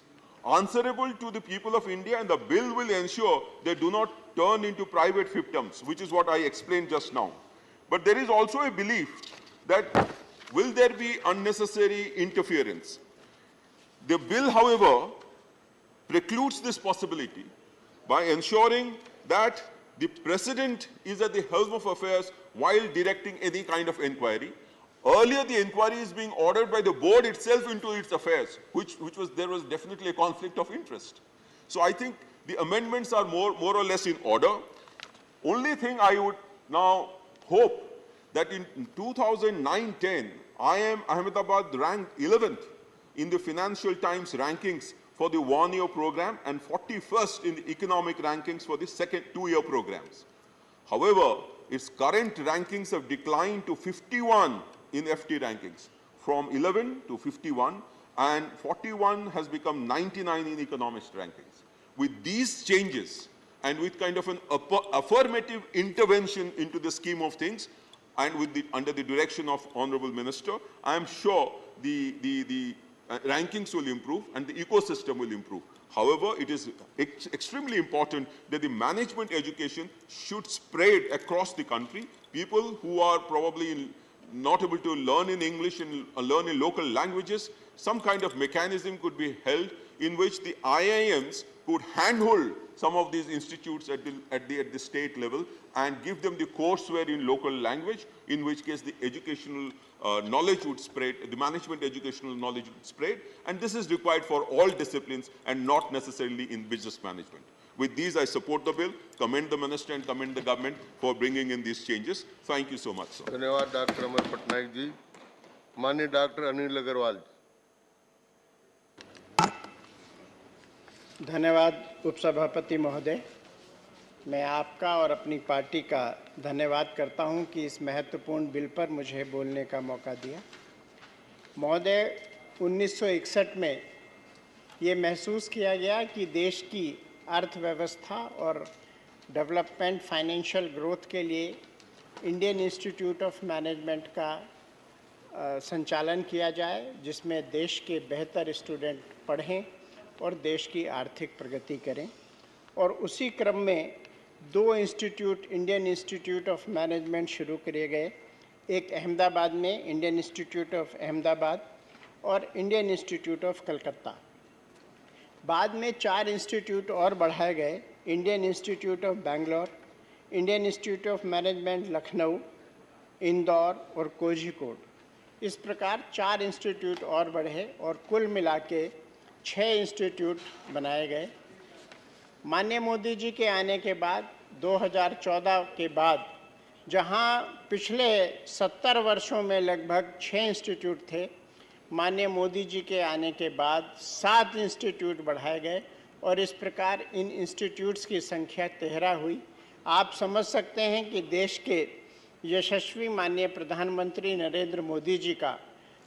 answerable to the people of India, and the bill will ensure they do not turn into private fiefdoms, which is what I explained just now. But there is also a belief that will there be unnecessary interference? The bill, however, precludes this possibility by ensuring that the President is at the helm of affairs while directing any kind of inquiry. Earlier, the inquiry is being ordered by the board itself into its affairs, there was definitely a conflict of interest. So I think the amendments are more or less in order. Only thing I would now hope that in 2009-10, IIM Ahmedabad ranked 11th in the Financial Times rankings for the one-year program and 41st in the economic rankings for the second two-year programs. However, its current rankings have declined to 51 in FT rankings, from 11 to 51, and 41 has become 99 in economist rankings. With these changes, and with kind of an affirmative intervention into the scheme of things, and under the direction of Honorable Minister, I am sure the rankings will improve and the ecosystem will improve. However, it is extremely important that the management education should spread across the country. People who are probably not able to learn in English and learn in local languages, some kind of mechanism could be held in which the IIMs could handhold some of these institutes at the state level and give them the courseware in local language, in which case the educational knowledge would spread, the management educational knowledge would spread, and this is required for all disciplines and not necessarily in business management. With these, I support the bill, commend the minister and commend the government for bringing in these changes. Thank you so much, sir. धन्यवाद doctor Amar Patnaik ji. माननीय doctor Anil Agarwal. धन्यवाद उपसभापति महोदय। मैं आपका और अपनी party का धन्यवाद करता हूं कि इस महत्वपूर्ण बिल पर मुझे बोलने का मौका दिया। महोदय, 1961 में ये महसूस किया गया कि देश की अर्थव्यवस्था और डेवलपमेंट फाइनेंशियल ग्रोथ के लिए इंडियन इंस्टीट्यूट ऑफ मैनेजमेंट का संचालन किया जाए, जिसमें देश के बेहतर स्टूडेंट पढ़ें और देश की आर्थिक प्रगति करें। और उसी क्रम में दो institute, Indian institute of management शुरू किए गए, एक अहमदाबाद में इंडियन इंस्टीट्यूट ऑफ अहमदाबाद और इंडियन इंस्टीट्यूट ऑफ कलकत्ता। बाद में 4 इंस्टीट्यूट और बढ़ाए गए, Indian institute of Bangalore, Indian institute of management Lucknow, Indore और कोझिकोड। इस प्रकार 4 इंस्टीट्यूट और बढ़े और कुल मिला के 6 इंस्टीट्यूट बनाए गए। माननीय मोदी जी के आने के बाद 2014 के बाद, जहां पिछले 70 वर्षों में लगभग 6 इंस्टीट्यूट थे, माननीय मोदी जी के आने के बाद 7 इंस्टीट्यूट बढ़ाए गए और इस प्रकार इन इंस्टीट्यूट्स की संख्या 13 हुई। आप समझ सकते हैं कि देश के यशस्वी माननीय प्रधानमंत्री नरेंद्र मोदी जी का,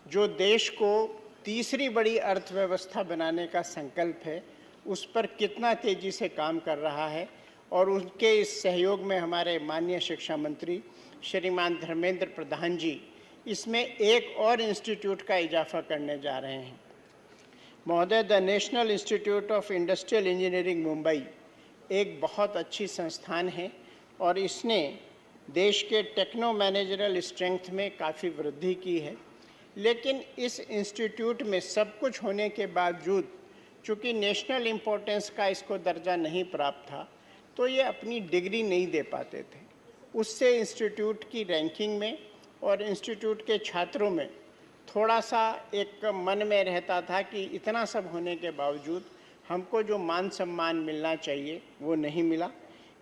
जो देश को तीसरी बड़ी अर्थव्यवस्था बनाने का संकल्प है, उस पर कितना तेज़ी से काम कर रहा है। और उनके इस सहयोग में हमारे माननीय शिक्षा मंत्री श्रीमान धर्मेंद्र प्रधान जी इसमें एक और इंस्टीट्यूट का इजाफा करने जा रहे हैं। महोदय, the national institute of industrial engineering Mumbai एक बहुत अच्छी संस्थान है और इसने देश के टेक्नो मैनेजरल स्ट्रेंथ में काफ़ी वृद्धि की है। लेकिन इस इंस्टीट्यूट में सब कुछ होने के बावजूद, चूँकि नेशनल इम्पोर्टेंस का इसको दर्जा नहीं प्राप्त था, तो ये अपनी डिग्री नहीं दे पाते थे। उससे इंस्टीट्यूट की रैंकिंग में और इंस्टीट्यूट के छात्रों में थोड़ा सा एक मन में रहता था कि इतना सब होने के बावजूद हमको जो मान सम्मान मिलना चाहिए वो नहीं मिला।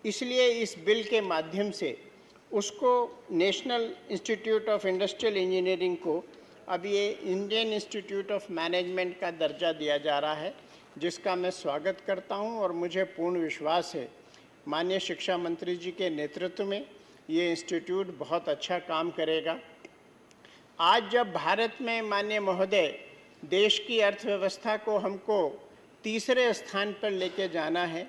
इसलिए इस बिल के माध्यम से उसको national institute of industrial engineering को अब ये इंडियन इंस्टीट्यूट ऑफ मैनेजमेंट का दर्जा दिया जा रहा है, जिसका मैं स्वागत करता हूं और मुझे पूर्ण विश्वास है माननीय शिक्षा मंत्री जी के नेतृत्व में ये इंस्टीट्यूट बहुत अच्छा काम करेगा। आज जब भारत में माननीय महोदय देश की अर्थव्यवस्था को हमको तीसरे स्थान पर लेके जाना है,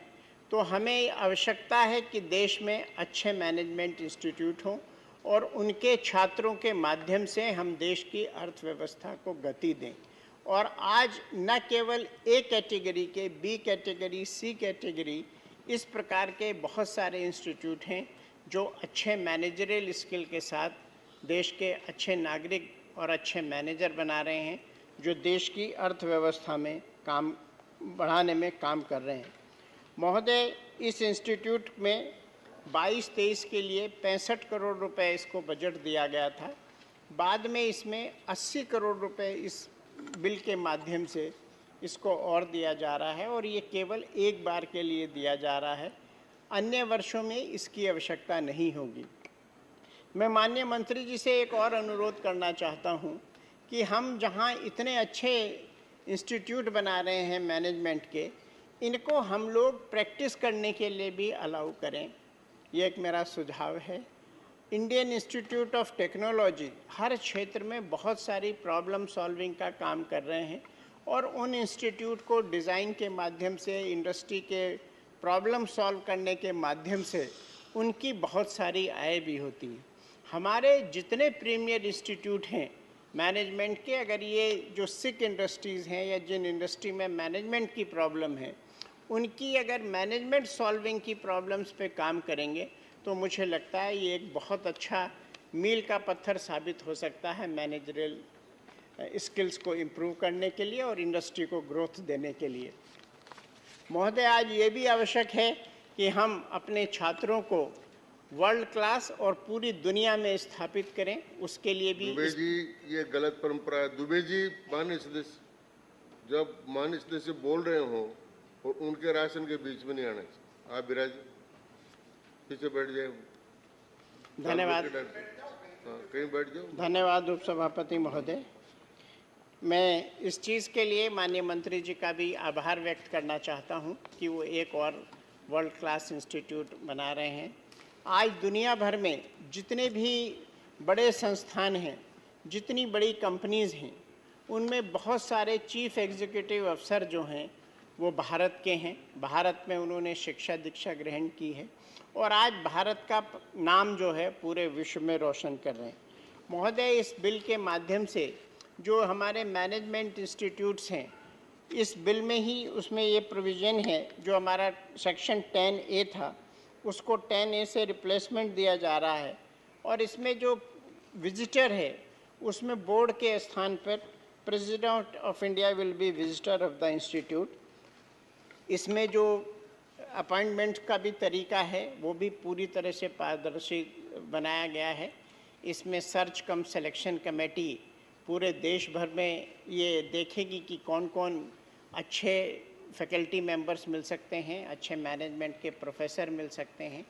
तो हमें आवश्यकता है कि देश में अच्छे मैनेजमेंट इंस्टीट्यूट हों और उनके छात्रों के माध्यम से हम देश की अर्थव्यवस्था को गति दें। और आज न केवल ए कैटेगरी के, बी कैटेगरी, सी कैटेगरी, इस प्रकार के बहुत सारे इंस्टीट्यूट हैं जो अच्छे मैनेजरियल स्किल के साथ देश के अच्छे नागरिक और अच्छे मैनेजर बना रहे हैं जो देश की अर्थव्यवस्था में काम बढ़ाने में काम कर रहे हैं। महोदय, इस इंस्टीट्यूट में 22-23 के लिए 65 करोड़ रुपए इसको बजट दिया गया था। बाद में इसमें 80 करोड़ रुपए इस बिल के माध्यम से इसको और दिया जा रहा है और ये केवल एक बार के लिए दिया जा रहा है, अन्य वर्षों में इसकी आवश्यकता नहीं होगी। मैं माननीय मंत्री जी से एक और अनुरोध करना चाहता हूँ कि हम जहाँ इतने अच्छे इंस्टीट्यूट बना रहे हैं मैनेजमेंट के, इनको हम लोग प्रैक्टिस करने के लिए भी अलाउ करें। ये एक मेरा सुझाव है। इंडियन इंस्टीट्यूट ऑफ टेक्नोलॉजी हर क्षेत्र में बहुत सारी प्रॉब्लम सॉल्विंग का काम कर रहे हैं और उन इंस्टीट्यूट को डिज़ाइन के माध्यम से, इंडस्ट्री के प्रॉब्लम सॉल्व करने के माध्यम से उनकी बहुत सारी आय भी होती है। हमारे जितने प्रीमियर इंस्टीट्यूट हैं मैनेजमेंट के, अगर ये जो सिक इंडस्ट्रीज़ हैं या जिन इंडस्ट्री में मैनेजमेंट की प्रॉब्लम है, उनकी अगर मैनेजमेंट सॉल्विंग की प्रॉब्लम्स पे काम करेंगे तो मुझे लगता है ये एक बहुत अच्छा मील का पत्थर साबित हो सकता है मैनेजरियल स्किल्स को इम्प्रूव करने के लिए और इंडस्ट्री को ग्रोथ देने के लिए। महोदय, आज ये भी आवश्यक है कि हम अपने छात्रों को वर्ल्ड क्लास और पूरी दुनिया में स्थापित करें, उसके लिए भी। दुबे जी, ये गलत परंपरा है। दुबे जी, माननीय सदस्य, जब माननीय सदस्य बोल रहे हो और उनके राशन के बीच में नहीं आना चाहिए। आप विराज पीछे बैठ जाए। धन्यवाद। कहीं बैठ जाओ। धन्यवाद उपसभापति महोदय। मैं इस चीज़ के लिए माननीय मंत्री जी का भी आभार व्यक्त करना चाहता हूं कि वो एक और वर्ल्ड क्लास इंस्टीट्यूट बना रहे हैं। आज दुनिया भर में जितने भी बड़े संस्थान हैं, जितनी बड़ी कंपनीज़ हैं, उनमें बहुत सारे चीफ एग्जीक्यूटिव अफसर जो हैं वो भारत के हैं। भारत में उन्होंने शिक्षा दीक्षा ग्रहण की है और आज भारत का नाम जो है पूरे विश्व में रोशन कर रहे हैं। महोदय, इस बिल के माध्यम से जो हमारे मैनेजमेंट इंस्टीट्यूट्स हैं, इस बिल में ही उसमें ये प्रोविज़न है, जो हमारा सेक्शन 10A था उसको 10A से रिप्लेसमेंट दिया जा रहा है और इसमें जो विजिटर है उसमें बोर्ड के स्थान पर president of India will be visitor of the institute. इसमें जो अपॉइंटमेंट का भी तरीका है वो भी पूरी तरह से पारदर्शी बनाया गया है। इसमें सर्च कम सिलेक्शन कमेटी पूरे देश भर में ये देखेगी कि कौन कौन अच्छे फैकल्टी मेंबर्स मिल सकते हैं, अच्छे मैनेजमेंट के प्रोफेसर मिल सकते हैं,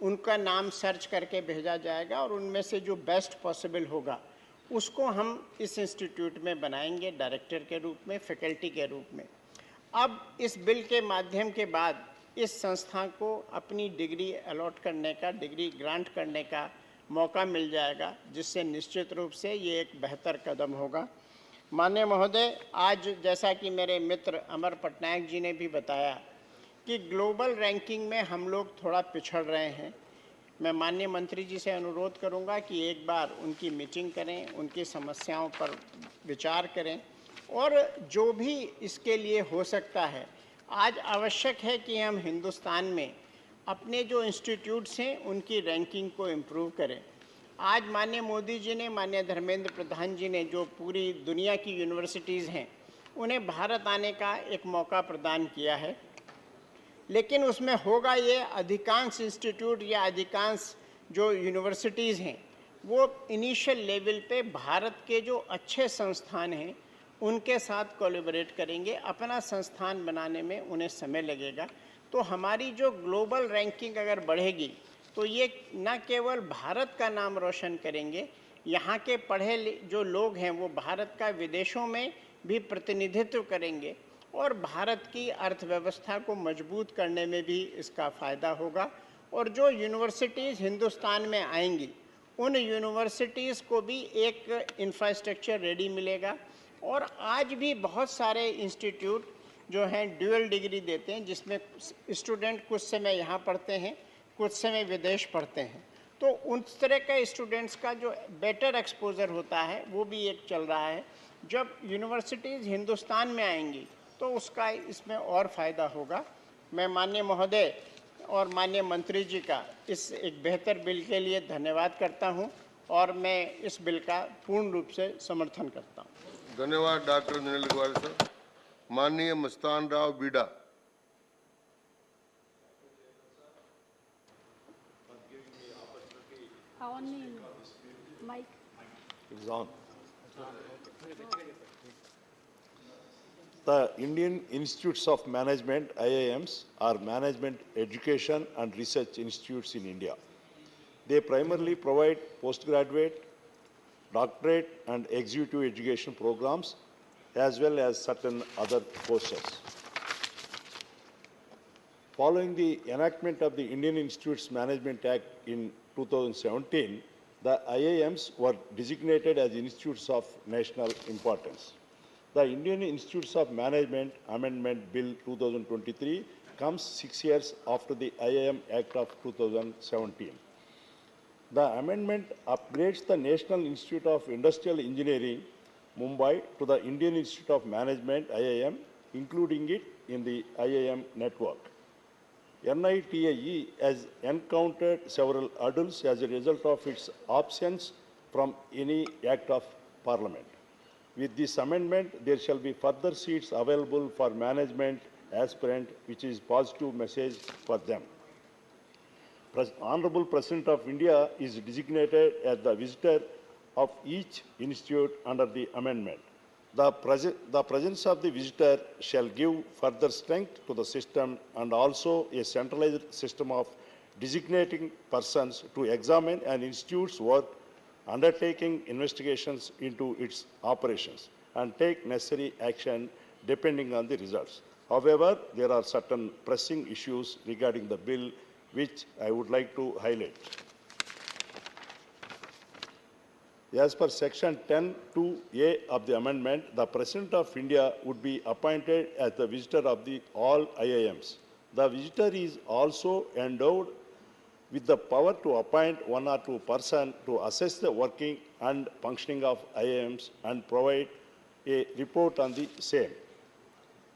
उनका नाम सर्च करके भेजा जाएगा और उनमें से जो बेस्ट पॉसिबल होगा उसको हम इस इंस्टीट्यूट में बनाएंगे डायरेक्टर के रूप में, फैकल्टी के रूप में। अब इस बिल के माध्यम के बाद इस संस्था को अपनी डिग्री अलॉट करने का, डिग्री ग्रांट करने का मौका मिल जाएगा, जिससे निश्चित रूप से ये एक बेहतर कदम होगा। माननीय महोदय, आज जैसा कि मेरे मित्र अमर पटनायक जी ने भी बताया कि ग्लोबल रैंकिंग में हम लोग थोड़ा पिछड़ रहे हैं। मैं माननीय मंत्री जी से अनुरोध करूंगा कि एक बार उनकी मीटिंग करें, उनकी समस्याओं पर विचार करें और जो भी इसके लिए हो सकता है। आज आवश्यक है कि हम हिंदुस्तान में अपने जो इंस्टीट्यूट्स हैं उनकी रैंकिंग को इम्प्रूव करें। आज माननीय मोदी जी ने, माननीय धर्मेंद्र प्रधान जी ने जो पूरी दुनिया की यूनिवर्सिटीज़ हैं उन्हें भारत आने का एक मौका प्रदान किया है, लेकिन उसमें होगा ये अधिकांश इंस्टीट्यूट या अधिकांश जो यूनिवर्सिटीज़ हैं वो इनिशियल लेवल पे भारत के जो अच्छे संस्थान हैं उनके साथ कोलैबोरेट करेंगे। अपना संस्थान बनाने में उन्हें समय लगेगा। तो हमारी जो ग्लोबल रैंकिंग अगर बढ़ेगी तो ये न केवल भारत का नाम रोशन करेंगे, यहाँ के पढ़े जो लोग हैं वो भारत का विदेशों में भी प्रतिनिधित्व करेंगे और भारत की अर्थव्यवस्था को मजबूत करने में भी इसका फ़ायदा होगा। और जो यूनिवर्सिटीज़ हिंदुस्तान में आएंगी उन यूनिवर्सिटीज़ को भी एक इंफ्रास्ट्रक्चर रेडी मिलेगा। और आज भी बहुत सारे इंस्टीट्यूट जो हैं ड्यूअल डिग्री देते हैं, जिसमें स्टूडेंट कुछ समय यहाँ पढ़ते हैं, कुछ समय विदेश पढ़ते हैं। तो उस तरह के स्टूडेंट्स का जो बेटर एक्सपोजर होता है वो भी एक चल रहा है। जब यूनिवर्सिटीज़ हिंदुस्तान में आएंगी तो उसका इसमें और फ़ायदा होगा। मैं माननीय महोदय और माननीय मंत्री जी का इस एक बेहतर बिल के लिए धन्यवाद करता हूं और मैं इस बिल का पूर्ण रूप से समर्थन करता हूँ। धन्यवाद डॉक्टर नील अग्रवाल सर। माननीय Mastan Rao बीडा। It's on. The Indian Institutes of Management, IIMs, are management education and research institutes in India. They primarily provide postgraduate, doctorate, and executive education programs, as well as certain other courses. Following the enactment of the Indian Institutes Management Act in 2017, the IIMs were designated as institutes of national importance. The Indian Institutes of Management Amendment Bill 2023 comes 6 years after the IIM Act of 2017. The amendment upgrades the National Institute of Industrial Engineering, Mumbai, to the Indian Institute of Management, IIM, including it in the IIM network. NITIE has encountered several hurdles as a result of its absence from any act of parliament. With this amendment, there shall be further seats available for management aspirant, which is positive message for them. Honorable President of India is designated as the visitor of each institute under the amendment. The presence of the visitor shall give further strength to the system and also a centralized system of designating persons to examine an institute's work, undertaking investigations into its operations, and take necessary action depending on the results. However, there are certain pressing issues regarding the bill which I would like to highlight. As per Section 10(2)(a) of the amendment, the President of India would be appointed as the visitor of all IIMs. The visitor is also endowed with the power to appoint one or two persons to assess the working and functioning of IIMs and provide a report on the same.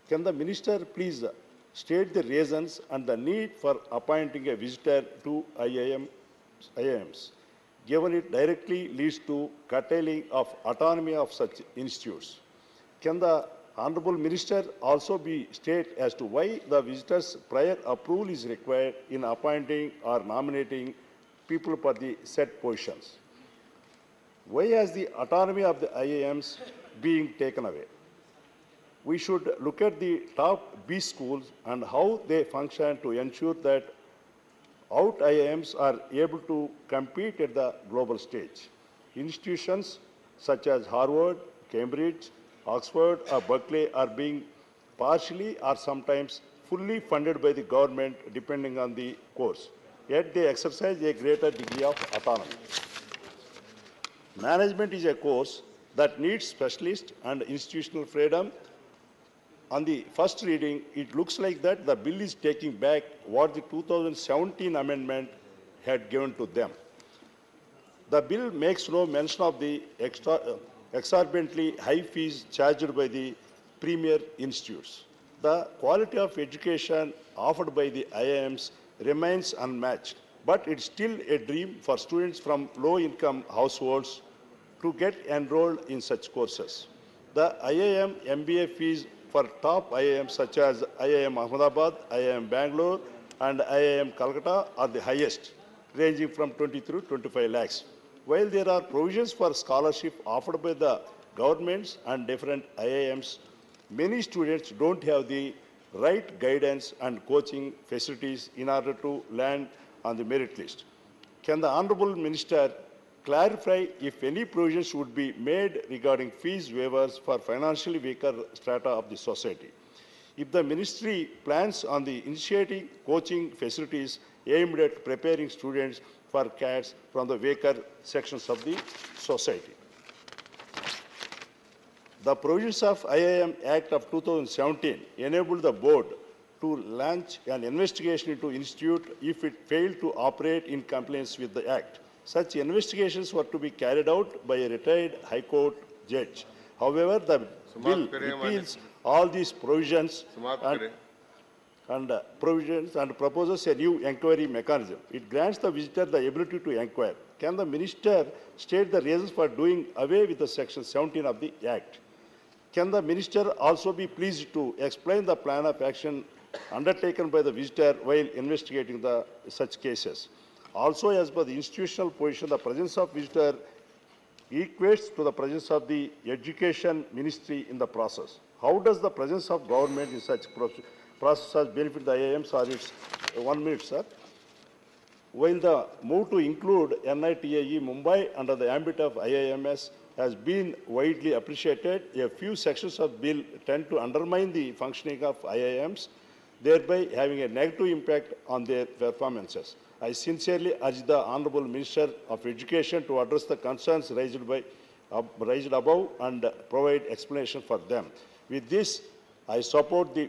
Can the Minister please state the reasons and the need for appointing a visitor to IIMs, given it directly leads to curtailing of autonomy of such institutes? Can the Honorable Minister also be state as to why the visitor's prior approval is required in appointing or nominating people for the said positions? Why has the autonomy of the IIMs being taken away? We should look at the top B schools and how they function to ensure that out IIMs are able to compete at the global stage. Institutions such as Harvard, Cambridge, Oxford or Berkeley are being partially or sometimes fully funded by the government depending on the course, yet they exercise a greater degree of autonomy. Management is a course that needs specialist and institutional freedom. On the first reading, it looks like that the bill is taking back what the 2017 amendment had given to them. The bill makes no mention of the exorbitantly high fees charged by the premier institutes. The quality of education offered by the IIMs remains unmatched, but it's still a dream for students from low-income households to get enrolled in such courses. The IIM MBA fees for top IIMs such as IIM Ahmedabad, IIM Bangalore, and IIM Calcutta are the highest, ranging from 23 to 25 lakhs. While there are provisions for scholarship offered by the governments and different IIMs, many students don't have the right guidance and coaching facilities in order to land on the merit list. Can the Honorable Minister clarify if any provisions would be made regarding fees waivers for financially weaker strata of the society? If the Ministry plans on the initiating coaching facilities aimed at preparing students for CATs from the weaker sections of the society. The provisions of IIM Act of 2017 enabled the board to launch an investigation into institute if it failed to operate in compliance with the Act. Such investigations were to be carried out by a retired High Court judge. However, the bill repeals all these provisions and proposes a new inquiry mechanism. It grants the visitor the ability to inquire. can the minister state the reasons for doing away with the section 17 of the Act? Can the minister also be pleased to explain the plan of action undertaken by the visitor while investigating such cases? Also, as per the institutional position, the presence of visitor equates to the presence of the Education Ministry in the process. How does the presence of government in such process benefit the IIMs or its 1 minute, sir? While the move to include NITIE Mumbai under the ambit of IIMS has been widely appreciated, a few sections of bill tend to undermine the functioning of IIMs, thereby having a negative impact on their performances. I sincerely urge the Honourable Minister of Education to address the concerns raised above and provide explanation for them. With this, I support the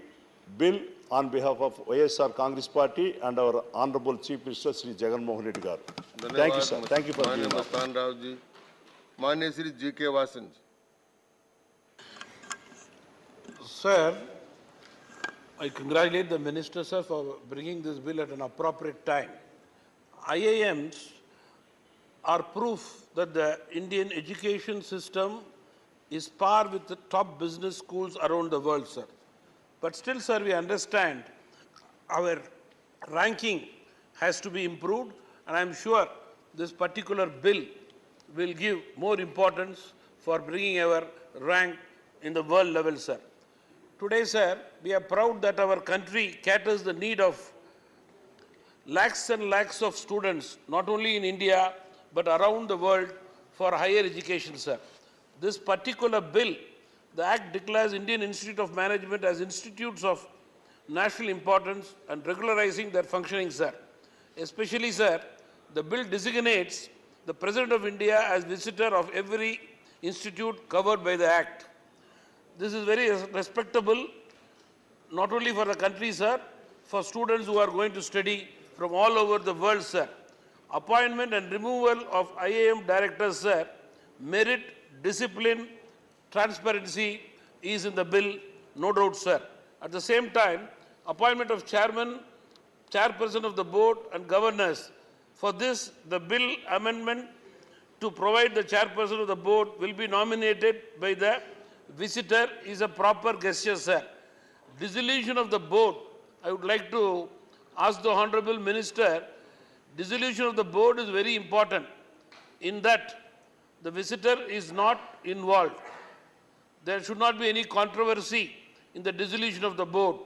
bill on behalf of YSR Congress Party and our Honourable Chief Minister Sri Jagan Mohan Reddy Garu. Thank you, sir. Thank you for being here. Mr. Rao ji. Manya Sri G.K. Vasan ji. Sir, I congratulate the Minister, sir, for bringing this bill at an appropriate time. IIMs are proof that the Indian education system is par with the top business schools around the world, sir. But still, sir, we understand our ranking has to be improved, and I'm sure this particular bill will give more importance for bringing our rank in the world level, sir. Today, sir, we are proud that our country caters the need of lakhs and lakhs of students, not only in India, but around the world for higher education, sir. This particular bill, the Act declares Indian Institute of Management as institutes of national importance and regularizing their functioning, sir. Especially, sir, the bill designates the President of India as visitor of every institute covered by the Act. This is very respectable, not only for the country, sir, for students who are going to study from all over the world, sir. Appointment and removal of IIM directors, sir, merit, discipline, transparency is in the bill, no doubt, sir. At the same time, appointment of chairman, chairperson of the board and governors. For this, the bill amendment to provide the chairperson of the board will be nominated by the visitor is a proper gesture, sir. Dissolution of the board, I would like to ask the Honorable Minister, dissolution of the board is very important in that the visitor is not involved. There should not be any controversy in the dissolution of the board.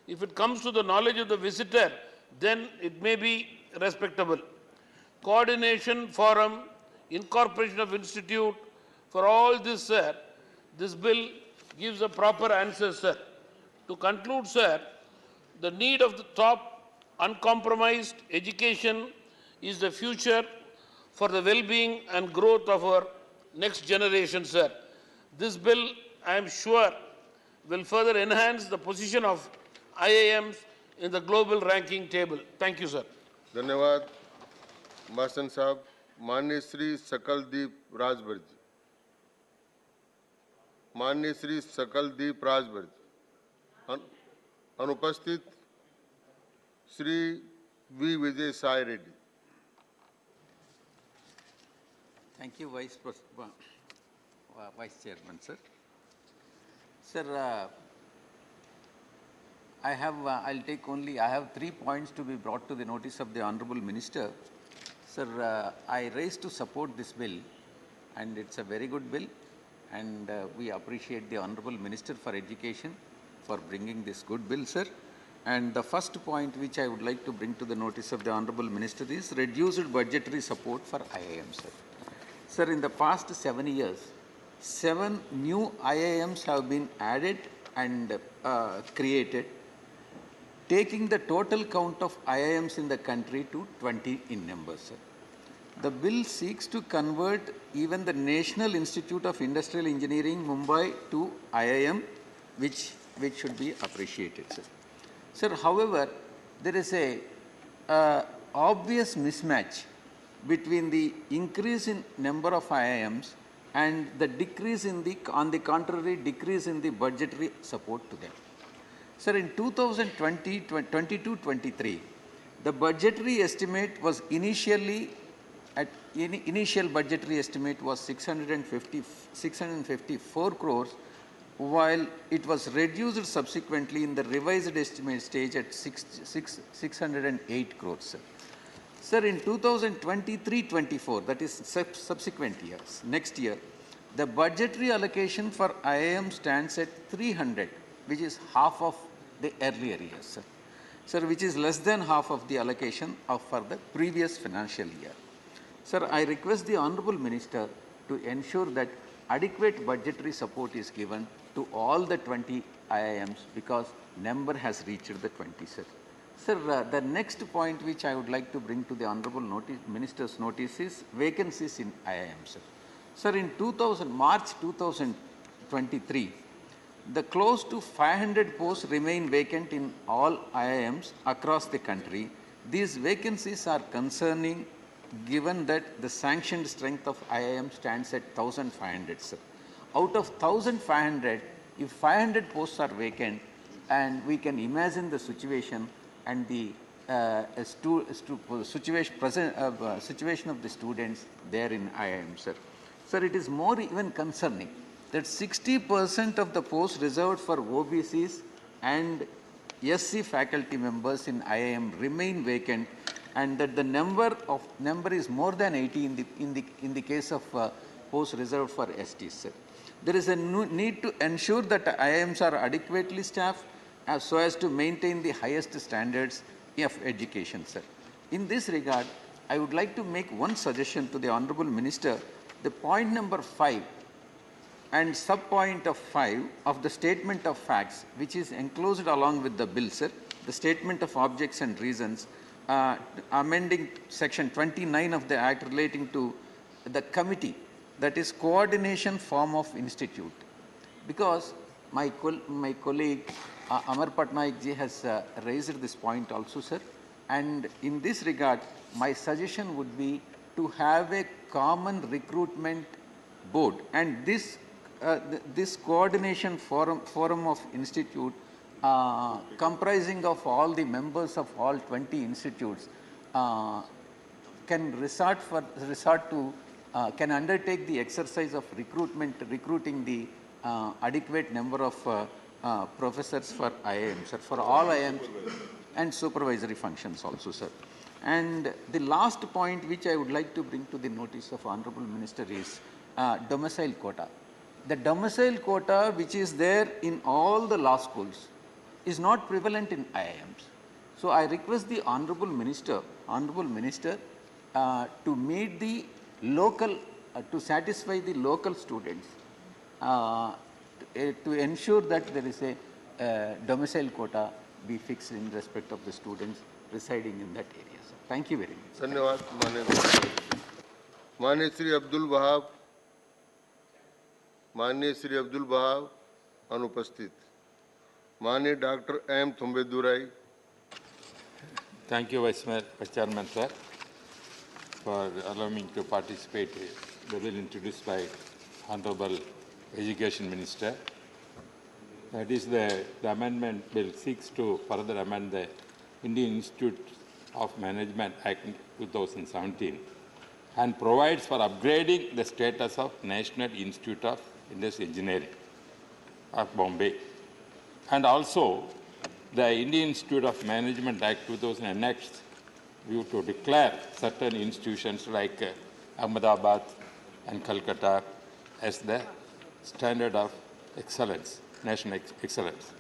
If it comes to the knowledge of the visitor, then it may be respectable. Coordination forum, incorporation of institute, for all this, sir, this bill gives a proper answer, sir. To conclude, sir, the need of the top uncompromised education is the future for the well-being and growth of our next generation, sir. This bill, I am sure, will further enhance the position of IIMs in the global ranking table. Thank you, sir. धन्यवाद मासन साहब. माननीय श्री सकलदीप राजभर जी. माननीय श्री सकलदीप राजभर जी. अनुपस्थित Shri V Vijay Sai Reddy. Thank you, Vice Chairman, sir. Sir, I'll take only, I have 3 points to be brought to the notice of the Honorable Minister. Sir, I raise to support this bill, and it's a very good bill, and we appreciate the Honorable Minister for Education for bringing this good bill, sir. And the first point which I would like to bring to the notice of the Honorable Minister is reduced budgetary support for IIMs, sir. Sir, in the past 7 years, 7 new IIMs have been added and created, taking the total count of IIMs in the country to 20 in number, sir. The bill seeks to convert even the National Institute of Industrial Engineering, Mumbai, to IIM, which should be appreciated, sir. Sir, however, there is a obvious mismatch between the increase in number of IIMs and the decrease in the, on the contrary, decrease in the budgetary support to them. Sir, in 2022-23, the budgetary estimate was initially at initial budgetary estimate was 654 crores, while it was reduced subsequently in the revised estimate stage at 608 crores. Sir. Sir, in 2023-24, that is subsequent years, next year, the budgetary allocation for IIM stands at 300, which is half of the earlier years, sir. Sir, which is less than half of the allocation for the previous financial year. Sir, I request the Honorable Minister to ensure that adequate budgetary support is given to all the 20 IIMs because number has reached the 20, sir. Sir, the next point which I would like to bring to the Honorable Minister's notice is vacancies in IIM, sir. Sir, in March 2023, the close to 500 posts remain vacant in all IIMs across the country. These vacancies are concerning given that the sanctioned strength of IIM stands at 1,500, sir. Out of 1,500, if 500 posts are vacant, and we can imagine the situation and the situation of the students there in IIM, sir. Sir, it is more even concerning that 60% of the posts reserved for OBCs and SC faculty members in IIM remain vacant, and that the number is more than 80 in the case of posts reserved for STs, sir. There is a need to ensure that IIMs are adequately staffed so as to maintain the highest standards of education, sir. In this regard, I would like to make one suggestion to the Honorable Minister. The point number 5 and sub-point of 5 of the statement of facts, which is enclosed along with the bill, sir, the statement of objects and reasons, amending section 29 of the Act relating to the committee, that is coordination form of institute. Because my colleague Amar Patnaik ji has raised this point also, sir, and in this regard, my suggestion would be to have a common recruitment board, and this coordination forum of institute comprising of all the members of all 20 institutes can can undertake the exercise of recruiting the adequate number of professors for IIMs, sir, for all IIMs, and supervisory functions also, sir. And the last point which I would like to bring to the notice of Honorable Minister is domicile quota. The domicile quota which is there in all the law schools is not prevalent in IIMs. So I request the Honorable Minister to meet the local, to satisfy the local students, to ensure that there is a domicile quota be fixed in respect of the students residing in that area. So, thank you very much. धन्यवाद माननीय श्री अब्दुल वहाब, माननीय श्री अब्दुल वहाब अनुपस्थित, माननीय doctor M Thambidurai. Thank you, Vice Chairman, sir, for allowing me to participate in the bill introduced by Honorable Education Minister. That is the amendment bill seeks to further amend the Indian Institute of Management Act 2017 and provides for upgrading the status of National Institute of Industrial Engineering of Bombay, and also the Indian Institute of Management Act 2000 annexed view to declare certain institutions like Ahmedabad and Calcutta as the standard of excellence, national excellence.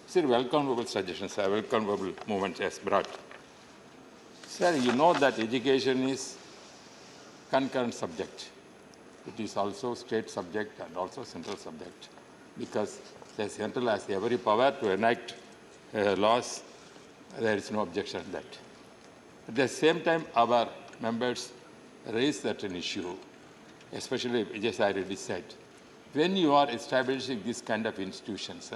Sir, welcomable suggestions, sir, welcomable movements as brought. Sir, you know that education is concurrent subject. It is also state subject and also central subject, because the central has every power to enact laws. There is no objection to that. At the same time, our members raise certain issue, especially, as I already said, when you are establishing this kind of institutions,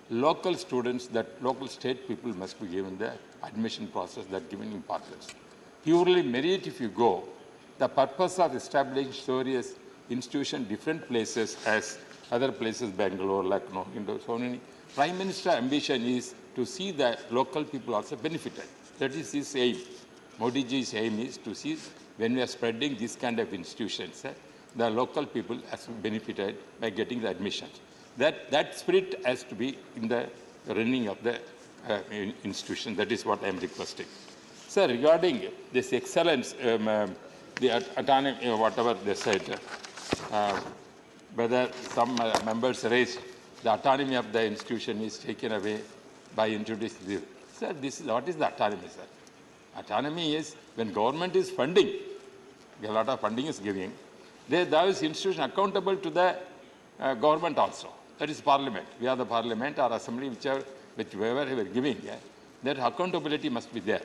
local students, that local state people must be given the admission process, that given importance. Purely merit if you go, the purpose of establishing serious institution, different places as other places, Bangalore, Lucknow, so many. Prime Minister ambition is to see that local people also benefited. That is his aim. Modi ji's aim is to see when we are spreading this kind of institutions, the local people has benefited by getting the admissions. That spirit has to be in the running of the institution. That is what I am requesting. Sir, regarding this excellence, the autonomy, whatever they said, whether some members raised the autonomy of the institution is taken away by introducing this. Sir, what is the autonomy, sir? Autonomy is when government is funding, a lot of funding is giving, those institutions accountable to the government also. That is parliament. We are the parliament or assembly, whichever we are giving, that accountability must be there.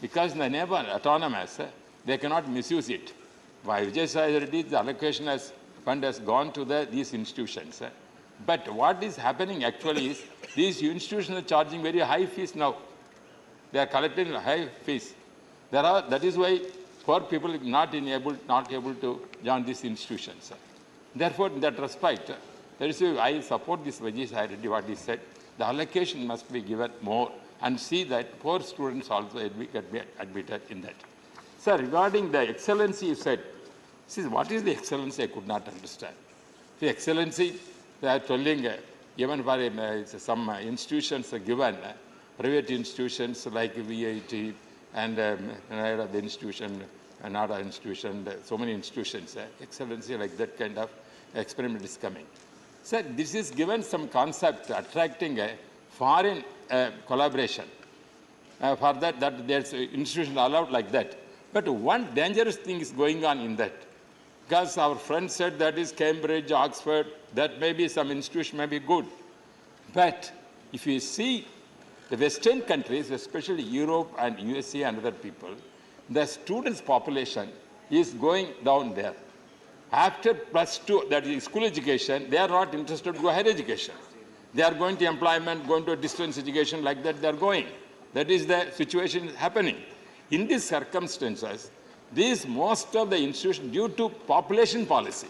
Because in the name of autonomous, they cannot misuse it. By Vijay the allocation fund has gone to these institutions. But what is happening actually is these institutions are charging very high fees now. They are collecting high fees. That is why poor people are not able to join these institutions. Therefore, in that respect, that is why I support this Vijay what he said. The allocation must be given more and see that poor students also get admitted in that. Sir, regarding the excellency, you said, see, what is the excellency? I could not understand. The excellency, they are telling, even for some institutions are given, private institutions like VIT and the institution, another institution, so many institutions, excellency like that kind of experiment is coming. Sir, this is given some concept attracting a foreign collaboration. For that there's institution allowed like that. But one dangerous thing is going on in that. Because our friend said that is Cambridge, Oxford, that maybe some institution may be good. But if you see the Western countries, especially Europe and USA and other people, the students' population is going down there. After +2, that is school education, they are not interested to go higher education. They are going to employment, going to distance education, like that they are going. That is the situation happening. In these circumstances, most of the institutions, due to population policy,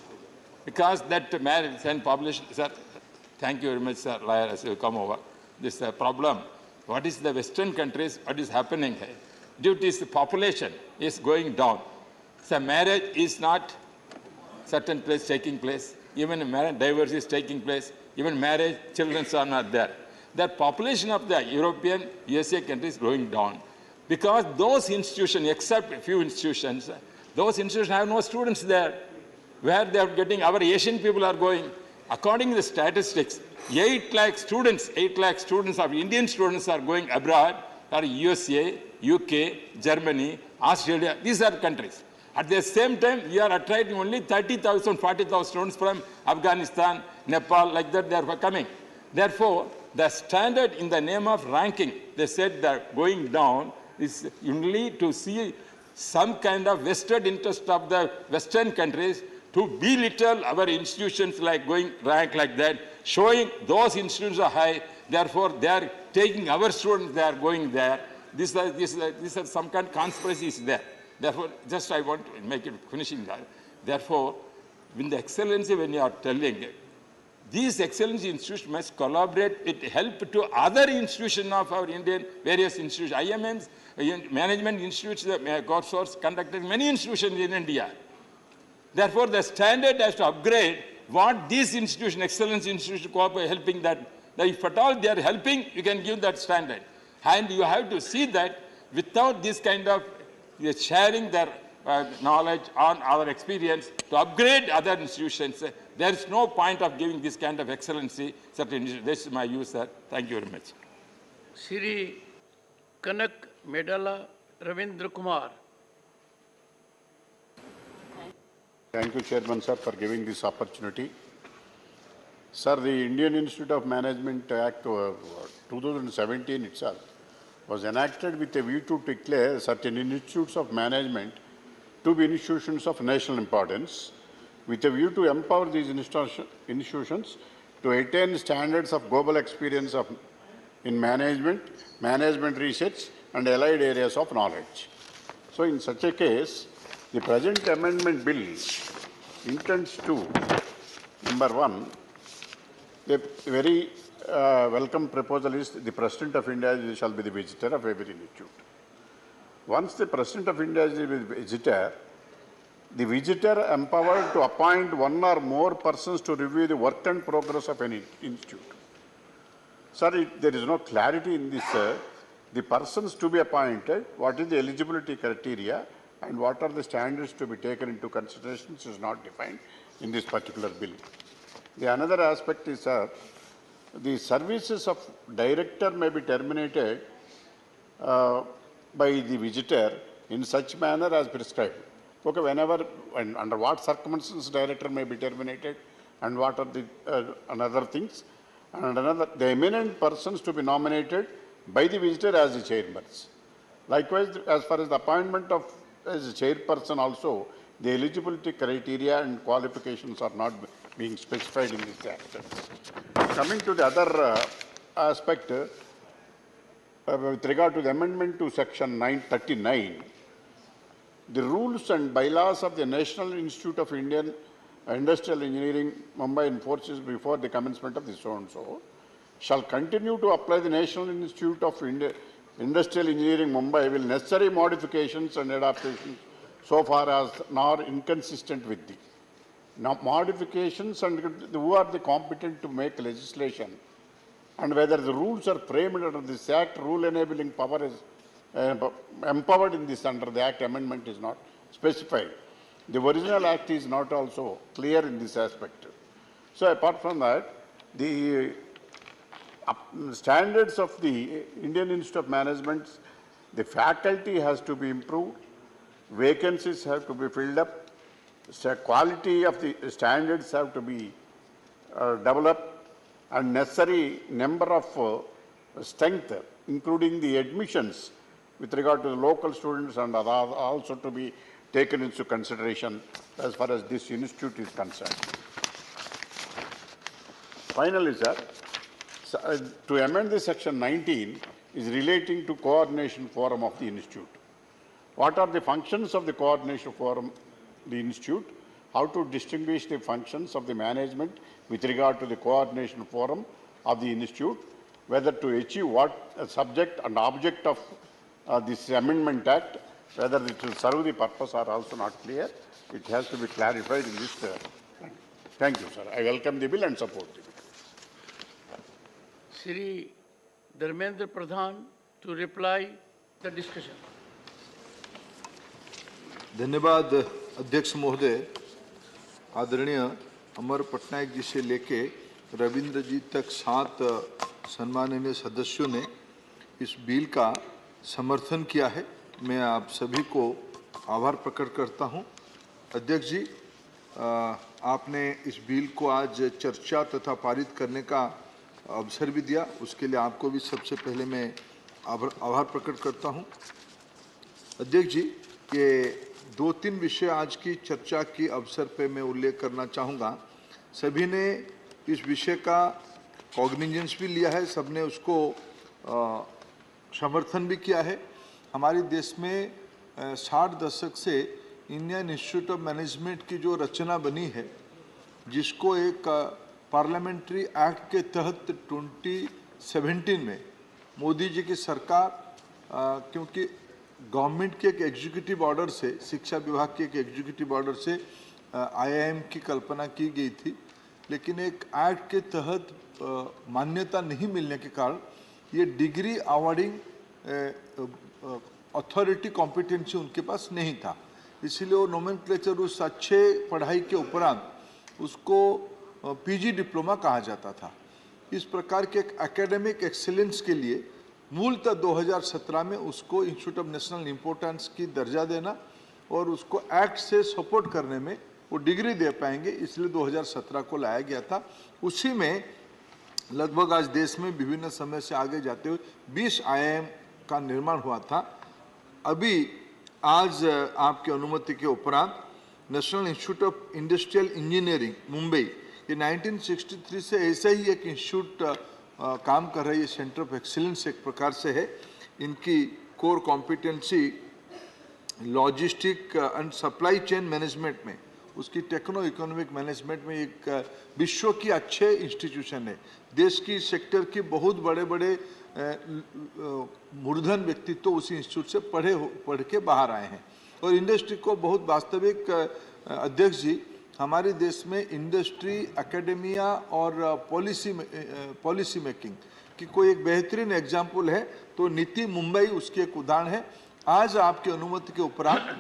because that marriage and population, sir, thank you very much, sir, lawyer, as you come over, this problem. What is the Western countries, what is happening here? Due to this population is going down. So marriage is not certain place taking place, even marriage divorce is taking place, even marriage, children are not there. The population of the European, USA countries is going down. Because those institutions, except a few institutions, those institutions have no students there. Where they are getting, our Asian people are going. According to the statistics, 8 lakh students of Indian students are going abroad, or USA, UK, Germany, Australia, these are countries. At the same time, we are attracting only 30,000, 40,000 students from Afghanistan, Nepal, like that they are coming. Therefore, the standard in the name of ranking, they said that going down is only to see some kind of vested interest of the Western countries to belittle our institutions like going rank like that, showing those institutions are high, therefore they are taking our students, they are going there. This is some kind of conspiracy is there. Therefore, just I want to make it finishing that. Therefore, in the excellency, when you are telling, these excellency institutions must collaborate, it help to other institutions of our Indian, various institutions, IMNs, management institutes, courses conducted in many institutions in India. Therefore, the standard has to upgrade what these institutions, excellence institutions, helping that. If at all they are helping, you can give that standard. And you have to see that without this kind of sharing their knowledge on our experience to upgrade other institutions, there is no point of giving this kind of excellency. This is my view, sir. Thank you very much. Shri Kanak Medala Ravindra Kumar. Thank you, Chairman, sir, for giving this opportunity. Sir, the Indian Institute of Management Act 2017 itself was enacted with a view to declare certain institutes of management to be institutions of national importance, with a view to empower these institutions to attain standards of global experience in management, management research, and allied areas of knowledge. So, in such a case, the present amendment bill intends to, number one, a very welcome proposal is the President of India shall be the visitor of every institute. Once the President of India is the visitor, the visitor empowered to appoint one or more persons to review the work and progress of any institute. Sir, there is no clarity in this. The persons to be appointed, what is the eligibility criteria and what are the standards to be taken into consideration is not defined in this particular bill. The another aspect is, the services of director may be terminated by the visitor in such manner as prescribed. Okay, whenever and under what circumstances director may be terminated and what are the another things, and another the eminent persons to be nominated by the visitor as the chairpersons. Likewise, as far as the appointment of as a chairperson also, the eligibility criteria and qualifications are not being specified in this act. Coming to the other aspect, with regard to the amendment to section 939, the rules and bylaws of the National Institute of Indian Industrial Engineering, Mumbai enforces before the commencement of the so-and-so, shall continue to apply the National Institute of Industrial Engineering, Mumbai, will necessary modifications and adaptations so far as not inconsistent with the. Now, modifications and who are the competent to make legislation and whether the rules are framed under this Act, rule enabling power is empowered in this under the Act amendment is not specified. The original Act is not also clear in this aspect. So, apart from that, the standards of the Indian Institute of Management, the faculty has to be improved, vacancies have to be filled up, quality of the standards have to be developed, and necessary number of strength, including the admissions with regard to the local students and also to be taken into consideration as far as this institute is concerned. Finally, sir, to amend the section 19 is relating to coordination forum of the institute. What are the functions of the coordination forum, the institute? How to distinguish the functions of the management with regard to the coordination forum of the institute, whether to achieve what subject and object of this amendment act, whether it will serve the purpose are also not clear. It has to be clarified in this. Thank you, sir. I welcome the bill and support the bill. Shri Dharmendra Pradhan to reply the discussion. धन्यवाद अध्यक्ष महोदय। आदरणीय अमर पटनायक जी से लेके रविंद्र जी तक 7 सम्माननीय सदस्यों ने इस बिल का समर्थन किया है। मैं आप सभी को आभार प्रकट करता हूं। अध्यक्ष जी, आपने इस बिल को आज चर्चा तथा पारित करने का अवसर भी दिया, उसके लिए आपको भी सबसे पहले मैं आभार प्रकट करता हूं। अध्यक्ष जी, ये 2-3 विषय आज की चर्चा की अवसर पे मैं उल्लेख करना चाहूँगा। सभी ने इस विषय का कॉग्निजेंस भी लिया है, सबने उसको समर्थन भी किया है। हमारे देश में 60 दशक से इंडियन इंस्टीट्यूट ऑफ मैनेजमेंट की जो रचना बनी है, जिसको एक पार्लियामेंट्री एक्ट के तहत 2017 में मोदी जी की सरकार, क्योंकि गवर्नमेंट के एक एग्जीक्यूटिव ऑर्डर से, शिक्षा विभाग के एक एग्जीक्यूटिव ऑर्डर से आईआईएम की कल्पना की गई थी, लेकिन एक एक्ट के तहत मान्यता नहीं मिलने के कारण ये डिग्री अवार्डिंग अथॉरिटी कॉम्पिटेंसी उनके पास नहीं था। इसीलिए वो नोमेनक्लेचर उस अच्छे पढ़ाई के उपरांत उसको पीजी डिप्लोमा कहा जाता था। इस प्रकार के एक एकेडमिक एक्सीलेंस के लिए मूलतः 2017 में उसको इंस्टीट्यूट ऑफ नेशनल इम्पोर्टेंस की दर्जा देना और उसको एक्ट से सपोर्ट करने में वो डिग्री दे पाएंगे, इसलिए 2017 को लाया गया था। उसी में लगभग आज देश में विभिन्न समय से आगे जाते हुए 20 आईआईएम का निर्माण हुआ था। अभी आज आपकी अनुमति के उपरांत national institute of industrial engineering Mumbai, ये 1963 से ऐसा ही एक इंस्टीट्यूट काम कर रही है, सेंटर ऑफ एक्सीलेंस एक प्रकार से है। इनकी core competency logistic and supply chain management में, उसकी टेक्नो इकोनॉमिक मैनेजमेंट में एक विश्व की अच्छे इंस्टीट्यूशन है। देश की सेक्टर की बहुत बड़े बड़े मूर्धन व्यक्तित्व उसी इंस्टीट्यूट से पढ़ के बाहर आए हैं। और इंडस्ट्री को बहुत वास्तविक अध्यक्ष जी, हमारे देश में इंडस्ट्री, एकेडेमिया और पॉलिसी मेकिंग की कोई एक बेहतरीन एग्जाम्पल है तो नीति मुंबई उसकी एक उदाहरण है। आज आपकी अनुमति के उपरांत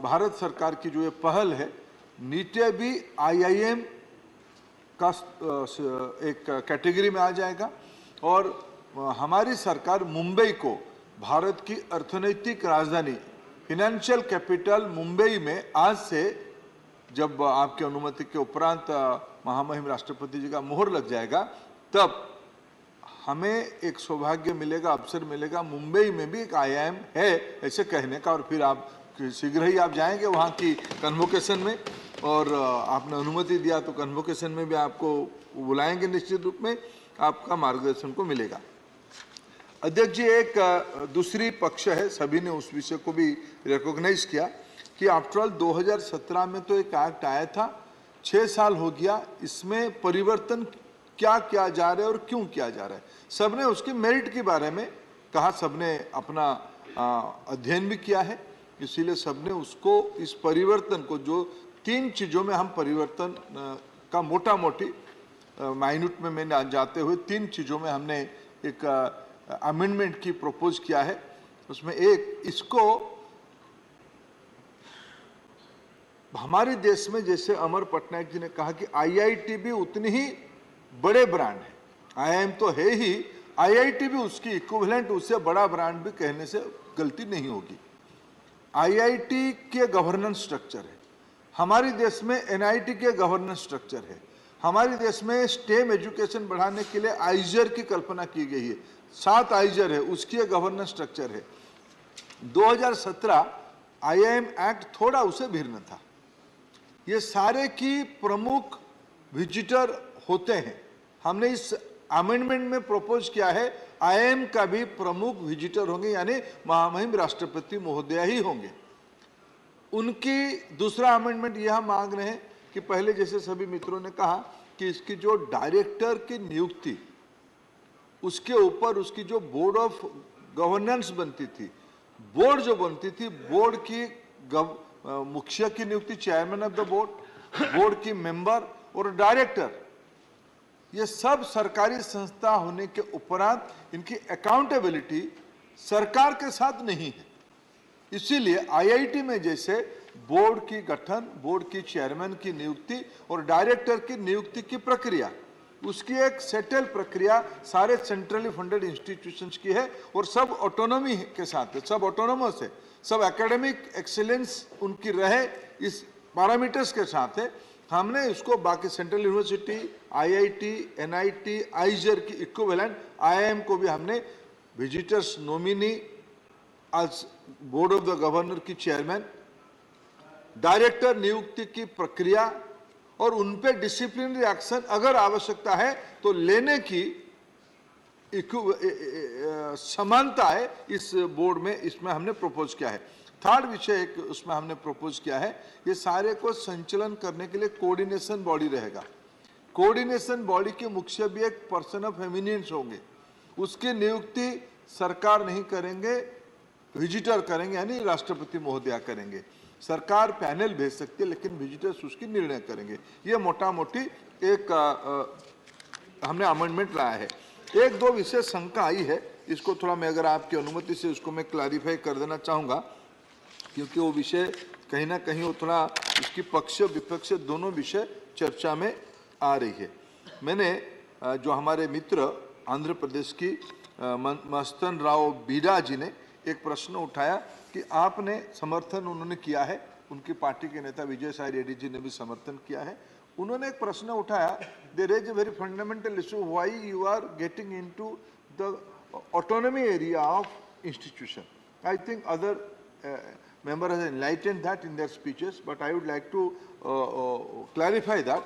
भारत सरकार की जो ये पहल है, नीति भी IIM का एक कैटेगरी में आ जाएगा और हमारी सरकार मुंबई को भारत की अर्थनैतिक राजधानी, फिनेंशियल कैपिटल मुंबई में आज से, जब आपकी अनुमति के उपरांत महामहिम राष्ट्रपति जी का मोहर लग जाएगा, तब हमें एक सौभाग्य मिलेगा, अवसर मिलेगा, मुंबई में भी एक IIM है ऐसे कहने का। और फिर आप शीघ्र ही आप जाएंगे वहाँ की कन्वोकेशन में, और आपने अनुमति दिया तो कन्वोकेशन में भी आपको बुलाएंगे, निश्चित रूप में आपका मार्गदर्शन को मिलेगा। अध्यक्ष जी, एक दूसरी पक्ष है, सभी ने उस विषय को भी रिकॉग्नाइज किया कि आफ्टरऑल 2017 में तो एक एक्ट आया था, 6 साल हो गया, इसमें परिवर्तन क्या किया जा रहा है और क्यों किया जा रहा है। सबने उसके मेरिट के बारे में कहा, सबने अपना अध्ययन भी किया है, इसीलिए सबने उसको, इस परिवर्तन को, जो 3 चीज़ों में हम परिवर्तन का मोटा मोटी माइन्यूट में मैंने जाते हुए 3 चीज़ों में हमने एक अमेंडमेंट की प्रपोज किया है। उसमें एक, इसको हमारे देश में, जैसे अमर पटनायक जी ने कहा कि IIT भी उतनी ही बड़े ब्रांड है, IIM तो है ही, IIT भी उसकी इक्विवेलेंट, उससे बड़ा ब्रांड भी कहने से गलती नहीं होगी। IIT के गवर्नेंस स्ट्रक्चर है, हमारे देश में NIT के गवर्नेंस स्ट्रक्चर है, हमारे देश में स्टेम एजुकेशन बढ़ाने के लिए आइजर की कल्पना की गई है, 7 आइजर है, उसकी एक गवर्नेंस स्ट्रक्चर है। 2017 IIM एक्ट थोड़ा उसे भिन्न था। ये सारे की प्रमुख विजिटर होते हैं। हमने इस अमेंडमेंट में प्रपोज किया है IIM का भी प्रमुख विजिटर होंगे, यानी महामहिम राष्ट्रपति महोदया ही होंगे। उनकी दूसरा अमेंडमेंट यह मांग रहे हैं कि पहले जैसे सभी मित्रों ने कहा कि इसकी जो डायरेक्टर की नियुक्ति, उसके ऊपर उसकी जो बोर्ड ऑफ गवर्नेंस बनती थी, बोर्ड जो बनती थी, बोर्ड की मुखिया की नियुक्ति, chairman of the board, board की मेंबर और डायरेक्टर, ये सब सरकारी संस्था होने के उपरांत इनकी अकाउंटेबिलिटी सरकार के साथ नहीं है। इसीलिए IIT में जैसे बोर्ड की गठन, बोर्ड की चेयरमैन की नियुक्ति और डायरेक्टर की नियुक्ति की प्रक्रिया, उसकी एक सेटल प्रक्रिया सारे सेंट्रली फंडेड इंस्टीट्यूशंस की है और सब ऑटोनॉमी के साथ है, सब ऑटोनोमस है, सब एकेडमिक एक्सीलेंस उनकी रहे, इस पैरामीटर्स के साथ है। हमने इसको बाकी सेंट्रल यूनिवर्सिटी, IIT, NIT, आइजर की इक्विवेलेंट IIM को भी हमने विजिटर्स नॉमिनी आज बोर्ड ऑफ द गवर्नर की चेयरमैन, डायरेक्टर नियुक्ति की प्रक्रिया और उन पे डिसिप्लिनरी एक्शन अगर आवश्यकता है तो लेने की समानता है इस बोर्ड में, इसमें हमने प्रपोज किया है। थर्ड विषय एक उसमें हमने प्रपोज किया है, ये सारे को संचालन करने के लिए कोऑर्डिनेशन बॉडी रहेगा। कोऑर्डिनेशन बॉडी के मुख्य भी एक पर्सन ऑफ एमिनेंस होंगे, उसकी नियुक्ति सरकार नहीं करेंगे, विजिटर करेंगे, यानी राष्ट्रपति महोदया करेंगे। सरकार पैनल भेज सकती है लेकिन विजिटर्स उसकी निर्णय करेंगे। ये मोटा मोटी एक हमने अमेंडमेंट लाया है। एक दो विषय शंका आई है, इसको थोड़ा मैं अगर आपकी अनुमति से उसको मैं क्लैरिफाई कर देना चाहूँगा, क्योंकि वो विषय कहीं ना कहीं वो थोड़ा इसकी पक्ष विपक्ष दोनों विषय चर्चा में आ रही है। मैंने जो हमारे मित्र आंध्र प्रदेश की मस्तन राव बीडा जी ने एक प्रश्न उठाया कि आपने समर्थन उन्होंने किया है, उनकी पार्टी के नेता विजय साई रेड्डी जी ने भी समर्थन किया है। उन्होंने एक प्रश्न उठाया, they raise a very fundamental issue, why you are getting into the autonomy area of institution. I think other member has enlightened that in their speeches, but I would like to clarify that.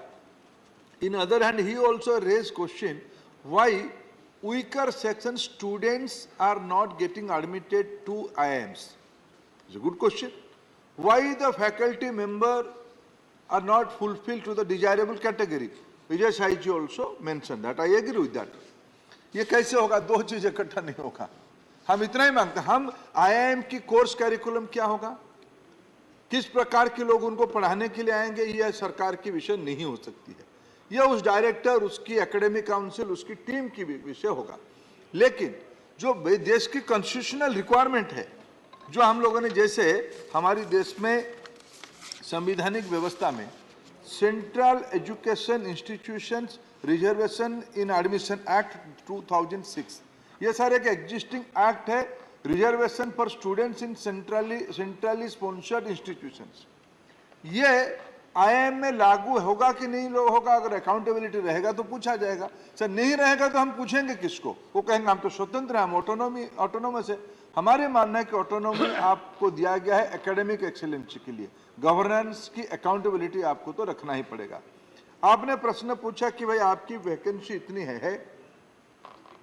In other hand, he also raised question why weaker section students are not getting admitted to IIMs. It's a good question. Why the faculty member are not fulfilled to the desirable category? Vijay Saiji also mentioned that. I agree with that. ये कैसे होगा? दो चीज इकट्ठा नहीं होगा। हम इतना ही मांगते हैं, हम IIM की कोर्स कैरिकुलम क्या होगा, किस प्रकार के लोग उनको पढ़ाने के लिए आएंगे, यह सरकार की विषय नहीं हो सकती है। यह उस डायरेक्टर, उसकी एकेडमिक काउंसिल, उसकी टीम की विषय होगा। लेकिन जो देश की कॉन्स्टिट्यूशनल रिक्वायरमेंट है, जो हम लोगों ने, जैसे हमारी देश में संवैधानिक व्यवस्था में सेंट्रल एजुकेशन इंस्टीट्यूशंस रिजर्वेशन इन एडमिशन एक्ट 2006, ये सारे एक एग्जिस्टिंग एक्ट है, reservation for students in centrally sponsored institutions. ये आईआईएम में लागू होगा कि नहीं होगा? अगर अकाउंटेबिलिटी रहेगा तो पूछा जाएगा। सर नहीं रहेगा तो हम पूछेंगे किसको? वो कहेंगे हम तो स्वतंत्र हैं, हम ऑटोनोमस है। हमारे मानना है कि ऑटोनोमी आपको दिया गया है एकेडमिक एक्सीलेंसी के लिए, गवर्नेंस की अकाउंटेबिलिटी आपको तो रखना ही पड़ेगा। आपने प्रश्न पूछा कि भाई आपकी वैकेंसी इतनी है।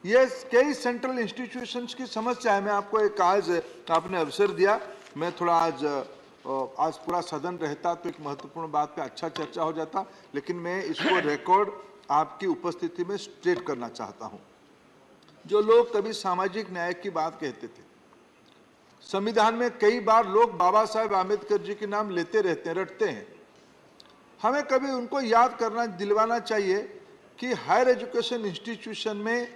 ये कई सेंट्रल इंस्टीट्यूशंस की समस्या है। मैं आपको एक आज आपने अवसर दिया, मैं थोड़ा आज पूरा सदन रहता तो एक महत्वपूर्ण बात पे अच्छा चर्चा हो जाता, लेकिन मैं इसको रिकॉर्ड आपकी उपस्थिति में स्टेट करना चाहता हूं। जो लोग कभी सामाजिक न्याय की बात कहते थे, संविधान में कई बार लोग बाबा साहेब आम्बेडकर जी के नाम लेते रहते हैं, रटते हैं। हमें कभी उनको याद करना, दिलवाना चाहिए कि हायर एजुकेशन इंस्टीट्यूशन में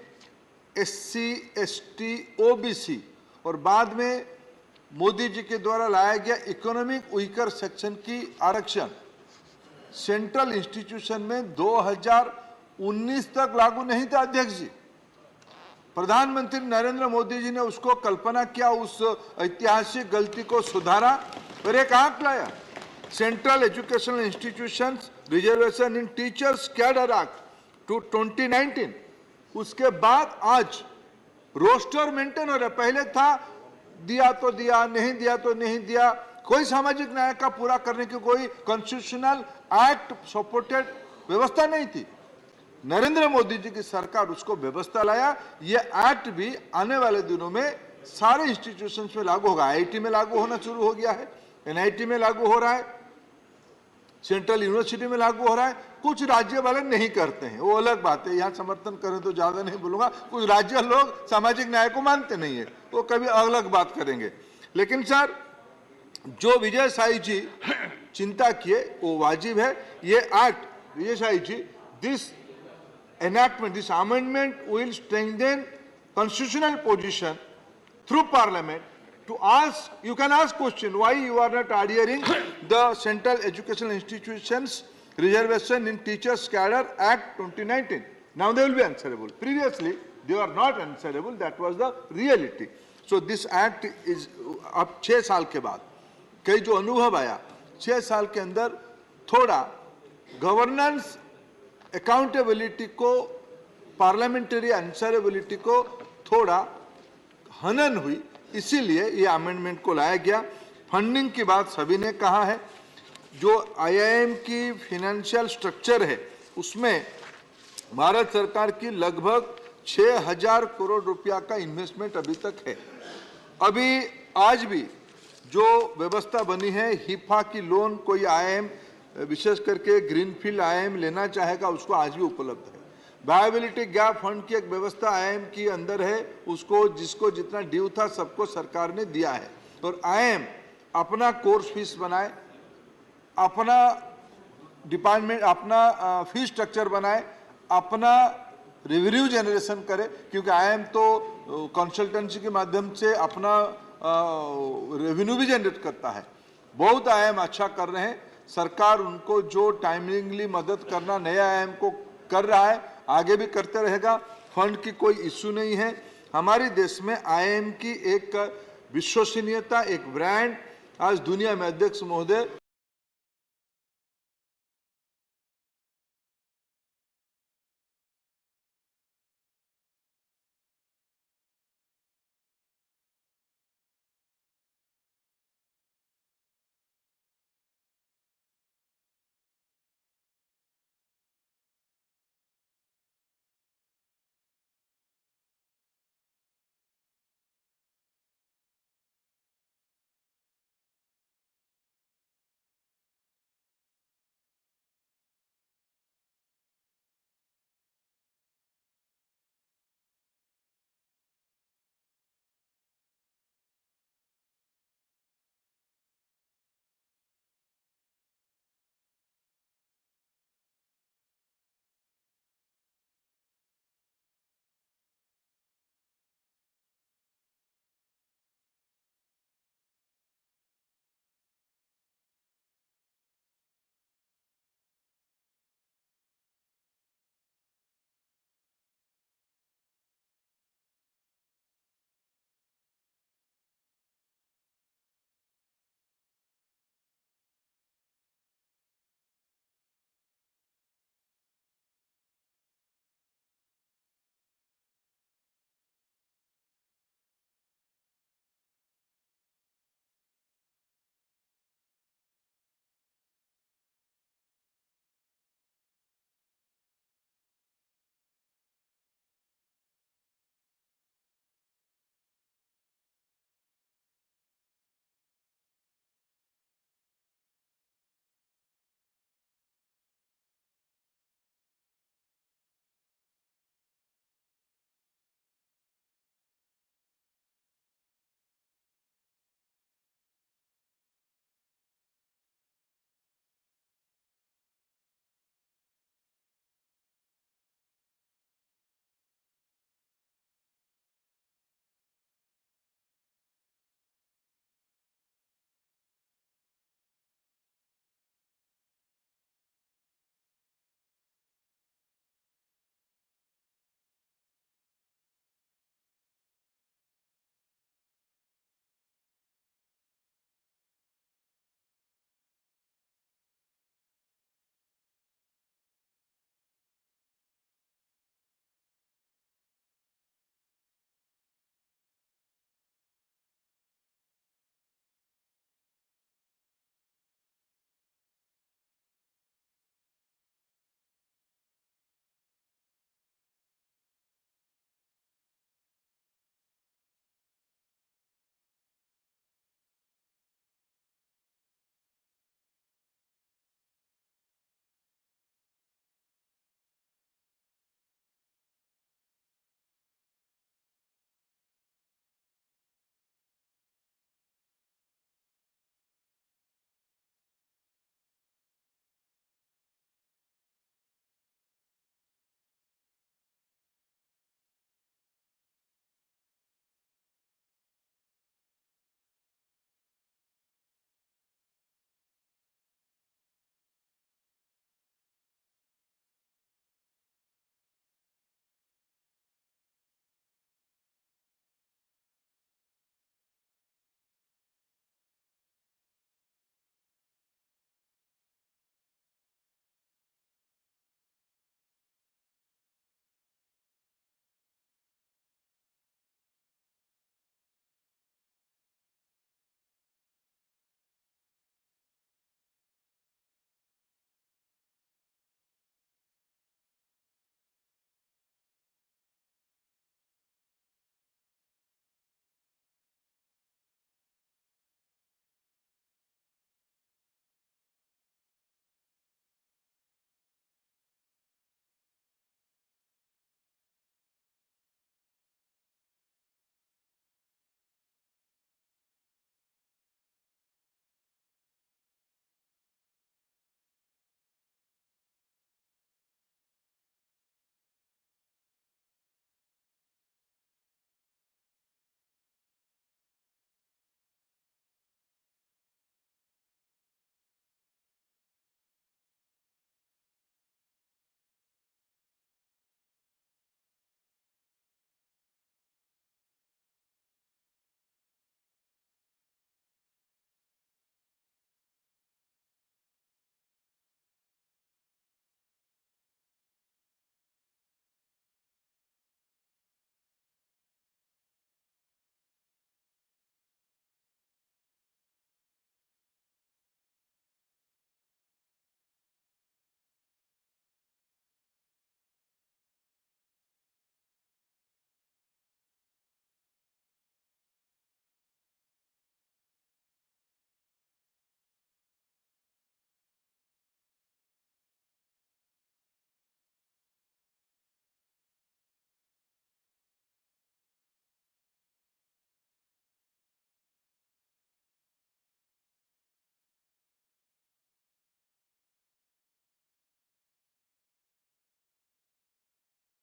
एससी, एसटी, ओबीसी और बाद में मोदी जी के द्वारा लाया गया इकोनॉमिक वीकर सेक्शन की आरक्षण सेंट्रल इंस्टीट्यूशन में 2019 तक लागू नहीं था। अध्यक्ष जी, प्रधानमंत्री नरेंद्र मोदी जी ने उसको कल्पना किया, उस ऐतिहासिक गलती को सुधारा और एक एक्ट लाया, सेंट्रल एजुकेशनल इंस्टीट्यूशंस रिजर्वेशन इन टीचर्स कैडर एक्ट 2019। उसके बाद आज रोस्टर मेंटेन हो रहा। पहले था दिया तो दिया, नहीं दिया तो नहीं दिया, कोई सामाजिक न्याय का पूरा करने की कोई कॉन्स्टिट्यूशनल एक्ट सपोर्टेड व्यवस्था नहीं थी। नरेंद्र मोदी जी की सरकार उसको व्यवस्था लाया। ये एक्ट भी आने वाले दिनों में सारे इंस्टीट्यूशंस में लागू होगा। आईआईटी में लागू होना शुरू हो गया है, एनआईटी में लागू हो रहा है, सेंट्रल यूनिवर्सिटी में लागू हो रहा है। कुछ राज्य वाले नहीं करते हैं, वो अलग बात है, यहाँ समर्थन करें तो ज्यादा नहीं बोलूंगा। कुछ राज्य लोग सामाजिक न्याय को मानते नहीं है, वो कभी अलग बात करेंगे। लेकिन सर, जो विजय साई जी चिंता किए वो वाजिब है। ये act, Vijay Sai ji, this enactment, this amendment will strengthen constitutional position through parliament to ask, you can ask question, why you are not adhering the Central Educational Institutions Reservation in Teachers Cadre Act 2019. Now they will be answerable. Previously, they were not answerable. That was the reality. So this act is, अब 6 साल के बाद कई जो अनुभव आया, 6 साल के अंदर थोड़ा गवर्नेंस अकाउंटेबिलिटी को, पार्लियामेंट्री आंसरेबिलिटी को थोड़ा हनन हुई, इसीलिए ये अमेंडमेंट को लाया गया। फंडिंग की बात सभी ने कहा है। जो आईआईएम की फाइनेंशियल स्ट्रक्चर है उसमें भारत सरकार की लगभग 6000 करोड़ रुपया का इन्वेस्टमेंट अभी तक है। अभी आज भी जो व्यवस्था बनी है, हिफा की लोन कोई आईआईएम, विशेष करके ग्रीनफील्ड आईआईएम लेना चाहेगा उसको आज भी उपलब्ध है। वायबिलिटी गैप फंड की एक व्यवस्था आईआईएम की अंदर है, उसको जिसको जितना ड्यू था सबको सरकार ने दिया है। और आईआईएम अपना कोर्स फीस बनाए, अपना डिपार्टमेंट, अपना फीस स्ट्रक्चर बनाए, अपना रेवेन्यू जनरेशन करे, क्योंकि आईआईएम तो कंसल्टेंसी के माध्यम से अपना रेवेन्यू भी जनरेट करता है। बहुत आईआईएम अच्छा कर रहे हैं, सरकार उनको जो टाइमिंगली मदद करना नया आईआईएम को कर रहा है, आगे भी करते रहेगा। फंड की कोई इश्यू नहीं है। हमारे देश में आईआईएम की एक विश्वसनीयता, एक ब्रांड आज दुनिया में, अध्यक्ष महोदय,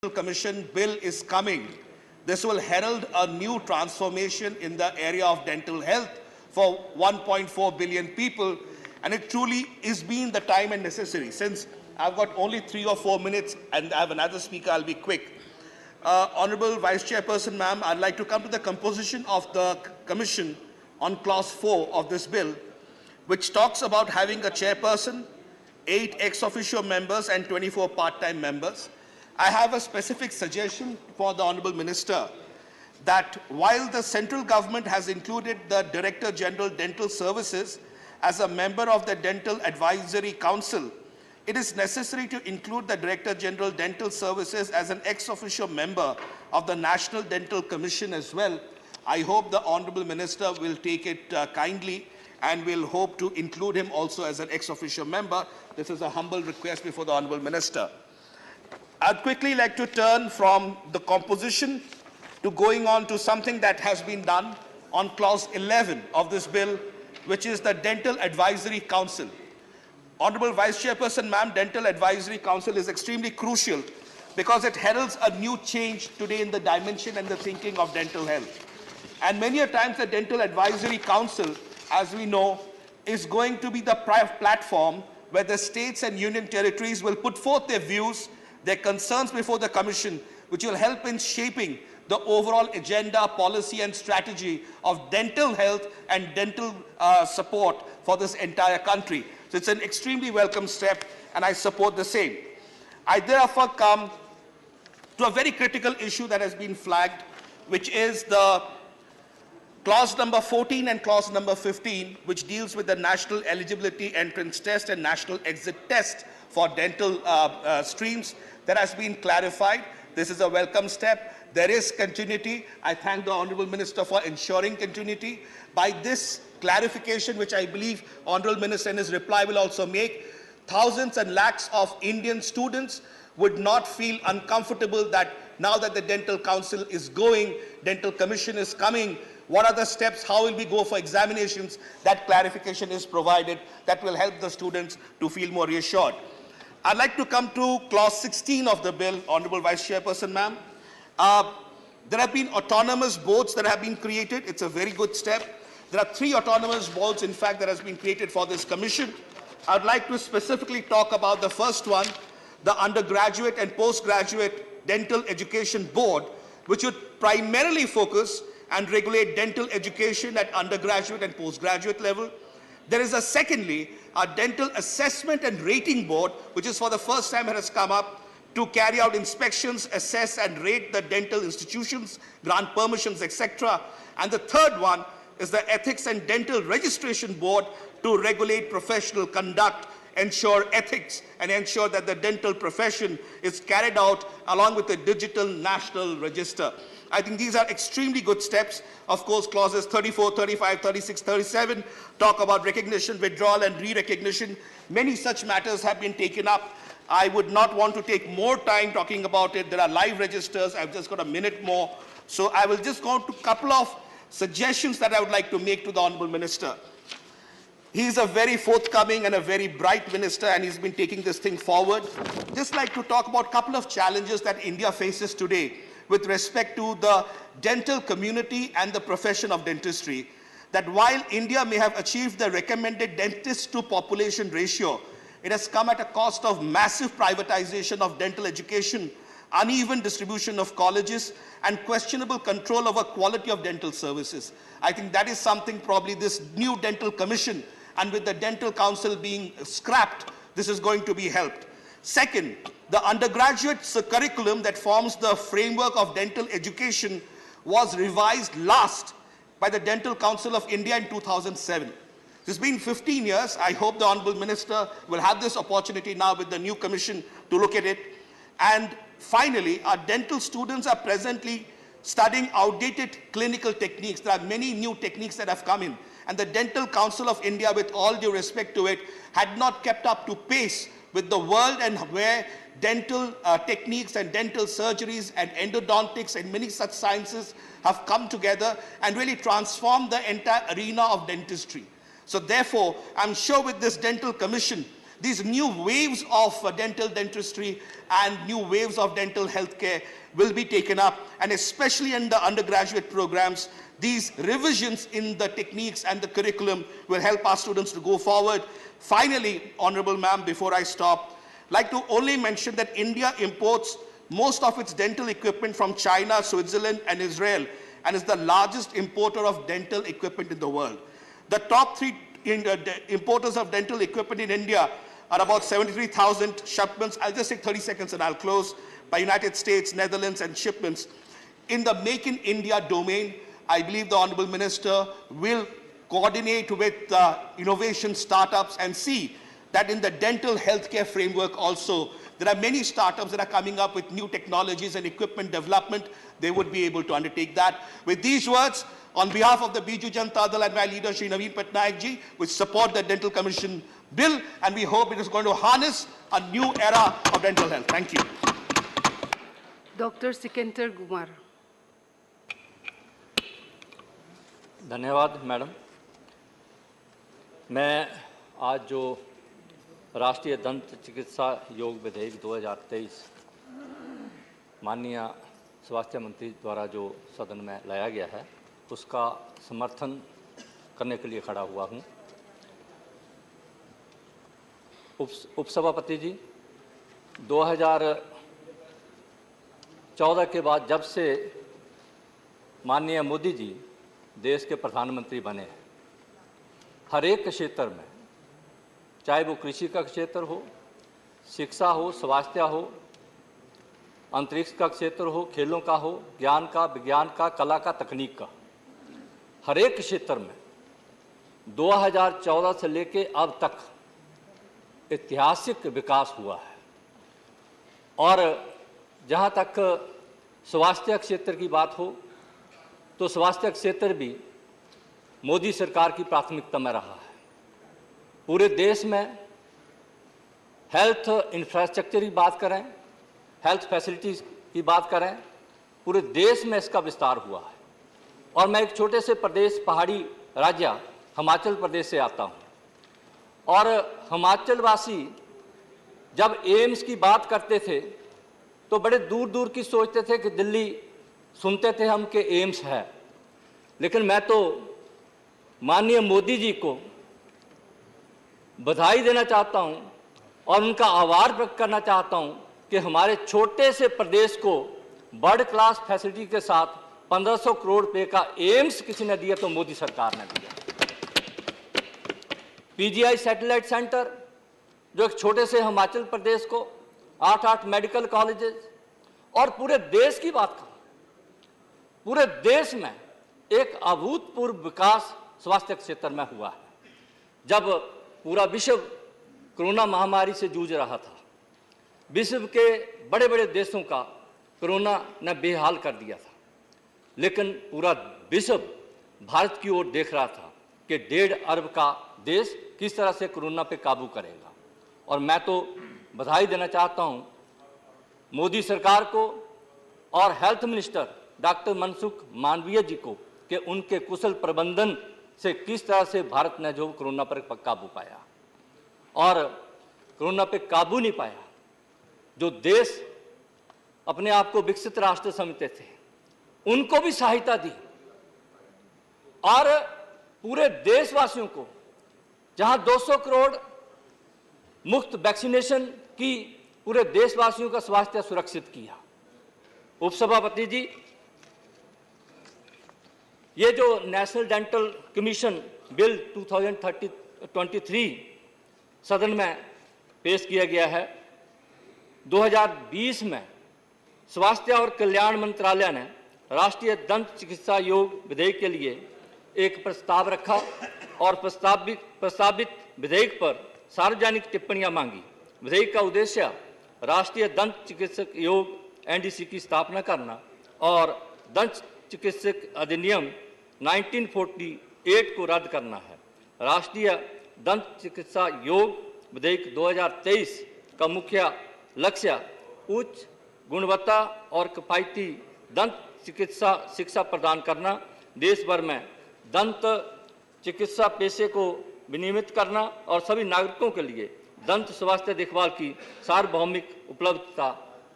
Commission bill is coming. This will herald a new transformation in the area of dental health for 1.4 billion people, and it truly is been the time and necessary. Since I've got only 3 or 4 minutes and I have another speaker, I'll be quick. Honorable Vice Chairperson, ma'am, I'd like to come to the composition of the Commission on Clause 4 of this bill, which talks about having a chairperson, 8 ex officio members and 24 part-time members. I have a specific suggestion for the Honorable Minister that while the central government has included the Director General Dental Services as a member of the Dental Advisory Council, it is necessary to include the Director General Dental Services as an ex officio member of the National Dental Commission as well. I hope the Honorable Minister will take it kindly and will hope to include him also as an ex officio member. This is a humble request before the Honorable Minister. I'd quickly like to turn from the composition to going on to something that has been done on Clause 11 of this bill, which is the Dental Advisory Council. Honorable Vice Chairperson, ma'am, Dental Advisory Council is extremely crucial because it heralds a new change today in the dimension and the thinking of dental health. And many a times the Dental Advisory Council, as we know, is going to be the platform where the states and union territories will put forth their views, their concerns before the Commission, which will help in shaping the overall agenda, policy and strategy of dental health and dental support for this entire country. So it's an extremely welcome step and I support the same. I therefore come to a very critical issue that has been flagged, which is the clause number 14 and clause number 15, which deals with the National Eligibility Entrance Test and National Exit Test for dental streams. That has been clarified. This is a welcome step. There is continuity. I thank the Honorable Minister for ensuring continuity. By this clarification, which I believe Honorable Minister in his reply will also make, thousands and lakhs of Indian students would not feel uncomfortable that now that the Dental Council is going, Dental Commission is coming, what are the steps, how will we go for examinations, that clarification is provided. That will help the students to feel more reassured. I'd like to come to clause 16 of the bill, Honorable Vice Chairperson, ma'am. There have been autonomous boards that have been created. It's a very good step. There are 3 autonomous boards, in fact, that has been created for this commission. I'd like to specifically talk about the first one, the Undergraduate and Postgraduate Dental Education Board, which would primarily focus and regulate dental education at undergraduate and postgraduate level. There is secondly, a Dental Assessment and Rating Board, which is for the first time it has come up, to carry out inspections, assess and rate the dental institutions, grant permissions, etc. And the third one is the Ethics and Dental Registration Board to regulate professional conduct, ensure ethics, and ensure that the dental profession is carried out along with the Digital National Register. I think these are extremely good steps. Of course, clauses 34, 35, 36, 37 talk about recognition, withdrawal, and re-recognition. Many such matters have been taken up. I would not want to take more time talking about it. There are live registers. I've just got a minute more. So I will just go to a couple of suggestions that I would like to make to the Honorable Minister. He is a very forthcoming and a very bright minister, and he's been taking this thing forward. Just like to talk about a couple of challenges that India faces today with respect to the dental community and the profession of dentistry. That while India may have achieved the recommended dentist to population ratio, it has come at a cost of massive privatization of dental education, uneven distribution of colleges, and questionable control over quality of dental services. I think that is something probably this new dental commission, and with the Dental Council being scrapped, this is going to be helped. Second, the undergraduate curriculum that forms the framework of dental education was revised last by the Dental Council of India in 2007. It's been 15 years. I hope the Honorable Minister will have this opportunity now with the new commission to look at it. And finally, our dental students are presently studying outdated clinical techniques. There are many new techniques that have come in. And the Dental Council of India, with all due respect to it, had not kept up to pace with the world and where dental techniques and dental surgeries and endodontics and many such sciences have come together and really transformed the entire arena of dentistry. So therefore, I'm sure with this dental commission, these new waves of dental dentistry and new waves of dental healthcare will be taken up, and especially in the undergraduate programs, these revisions in the techniques and the curriculum will help our students to go forward. Finally, Honorable Ma'am, before I stop, I'd like to only mention that India imports most of its dental equipment from China, Switzerland, and Israel, and is the largest importer of dental equipment in the world. The top three importers of dental equipment in India are about 73,000 shipments. I'll just take 30 seconds and I'll close. By United States, Netherlands, and shipments. In the Make in India domain, I believe the Honorable Minister will coordinate with innovation startups and see that in the dental healthcare framework also, there are many startups that are coming up with new technologies and equipment development. They would be able to undertake that. With these words, on behalf of the Biju Janata Dal and my leader, Shri Naveen Patnaik ji, we support the Dental Commission bill, and we hope it is going to harness a new era of dental health. Thank you. Doctor Sikandar Kumar. धन्यवाद madam. मैं आज जो राष्ट्रीय दंत चिकित्सा योग विधेयक 2023 माननीय स्वास्थ्य मंत्री द्वारा जो सदन में लाया गया है, उसका समर्थन करने के लिए खड़ा हुआ हूँ। उपसभापति जी, 2014 के बाद जब से माननीय मोदी जी देश के प्रधानमंत्री बने हैं, हर एक क्षेत्र में, चाहे वो कृषि का क्षेत्र हो, शिक्षा हो, स्वास्थ्य हो, अंतरिक्ष का क्षेत्र हो, खेलों का हो, ज्ञान का, विज्ञान का, कला का, तकनीक का, हर एक क्षेत्र में 2014 से लेके अब तक ऐतिहासिक विकास हुआ है। और जहाँ तक स्वास्थ्य क्षेत्र की बात हो, तो स्वास्थ्य क्षेत्र भी मोदी सरकार की प्राथमिकता में रहा है। पूरे देश में हेल्थ इंफ्रास्ट्रक्चर की बात करें, हेल्थ फैसिलिटीज़ की बात करें, पूरे देश में इसका विस्तार हुआ है। और मैं एक छोटे से प्रदेश, पहाड़ी राज्य हिमाचल प्रदेश से आता हूँ, और हिमाचल वासी जब एम्स की बात करते थे तो बड़े दूर दूर की सोचते थे कि दिल्ली सुनते थे हम कि एम्स है, लेकिन मैं तो माननीय मोदी जी को बधाई देना चाहता हूं और उनका आभार व्यक्त करना चाहता हूं कि हमारे छोटे से प्रदेश को वर्ल्ड क्लास फैसिलिटी के साथ 1500 करोड़ रुपए का एम्स किसी ने दिया तो मोदी सरकार ने दिया। पीजीआई सैटेलाइट सेंटर, जो एक छोटे से हिमाचल प्रदेश को 8 मेडिकल कॉलेजेस, और पूरे देश की बात करूं, पूरे देश में एक अभूतपूर्व विकास स्वास्थ्य क्षेत्र में हुआ है। जब पूरा विश्व कोरोना महामारी से जूझ रहा था, विश्व के बड़े बड़े देशों का कोरोना ने बेहाल कर दिया था, लेकिन पूरा विश्व भारत की ओर देख रहा था कि 1.5 अरब का देश किस तरह से कोरोना पे काबू करेगा। और मैं तो बधाई देना चाहता हूं मोदी सरकार को और health minister doctor Mansukh Mandaviya ji को कि उनके कुशल प्रबंधन से किस तरह से भारत ने जो कोरोना पर काबू पाया। और कोरोना पे काबू नहीं पाया, जो देश अपने आप को विकसित राष्ट्र समझते थे, उनको भी सहायता दी, और पूरे देशवासियों को, जहां 200 करोड़ मुफ्त वैक्सीनेशन की, पूरे देशवासियों का स्वास्थ्य सुरक्षित किया। उपसभापति जी, ये जो नेशनल डेंटल कमीशन बिल 2023 सदन में पेश किया गया है, 2020 में स्वास्थ्य और कल्याण मंत्रालय ने राष्ट्रीय दंत चिकित्सा योग विधेयक के लिए एक प्रस्ताव रखा और प्रस्तावित विधेयक पर सार्वजनिक टिप्पणियां मांगी। विधेयक का उद्देश्य राष्ट्रीय दंत चिकित्सक योग एनडीसी की स्थापना करना और दंत चिकित्सक अधिनियम 1948 को रद्द करना है। राष्ट्रीय दंत चिकित्सा योग विधेयक 2023 का मुख्य लक्ष्य उच्च गुणवत्ता और किफायती दंत चिकित्सा शिक्षा प्रदान करना, देश भर में दंत चिकित्सा पेशे को विनियमित करना और सभी नागरिकों के लिए दंत स्वास्थ्य देखभाल की सार्वभौमिक उपलब्धता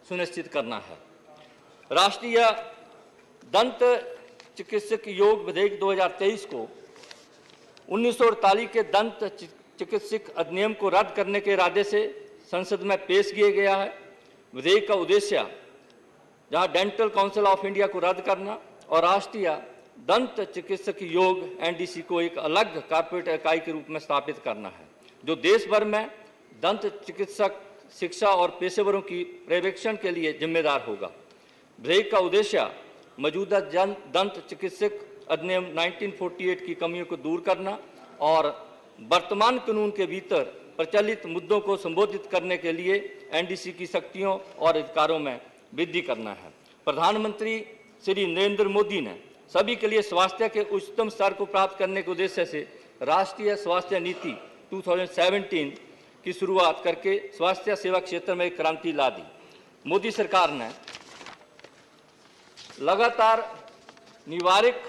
सुनिश्चित करना है। राष्ट्रीय दंत चिकित्सक योग विधेयक 2023 को 1948 के दंत चिकित्सक अधिनियम को रद्द करने के इरादे से संसद में पेश किया गया है। विधेयक का उद्देश्य जहां डेंटल काउंसिल ऑफ इंडिया को रद्द करना और राष्ट्रीय दंत चिकित्सक योग एनडीसी को एक अलग कॉर्पोरेट इकाई के रूप में स्थापित करना है, जो देश भर में दंत चिकित्सक शिक्षा और पेशेवरों की पर्यवेक्षण के लिए जिम्मेदार होगा। विधेयक का उद्देश्य मौजूदा दंत चिकित्सक अधिनियम 1948 की कमियों को दूर करना और वर्तमान कानून के भीतर प्रचलित मुद्दों को संबोधित करने के लिए एनडीसी की शक्तियों और अधिकारों में वृद्धि करना है। प्रधानमंत्री श्री नरेंद्र मोदी ने सभी के लिए स्वास्थ्य के उच्चतम स्तर को प्राप्त करने के उद्देश्य से राष्ट्रीय स्वास्थ्य नीति 2017 की शुरुआत करके स्वास्थ्य सेवा क्षेत्र में एक क्रांति ला दी। मोदी सरकार ने लगातार निवारक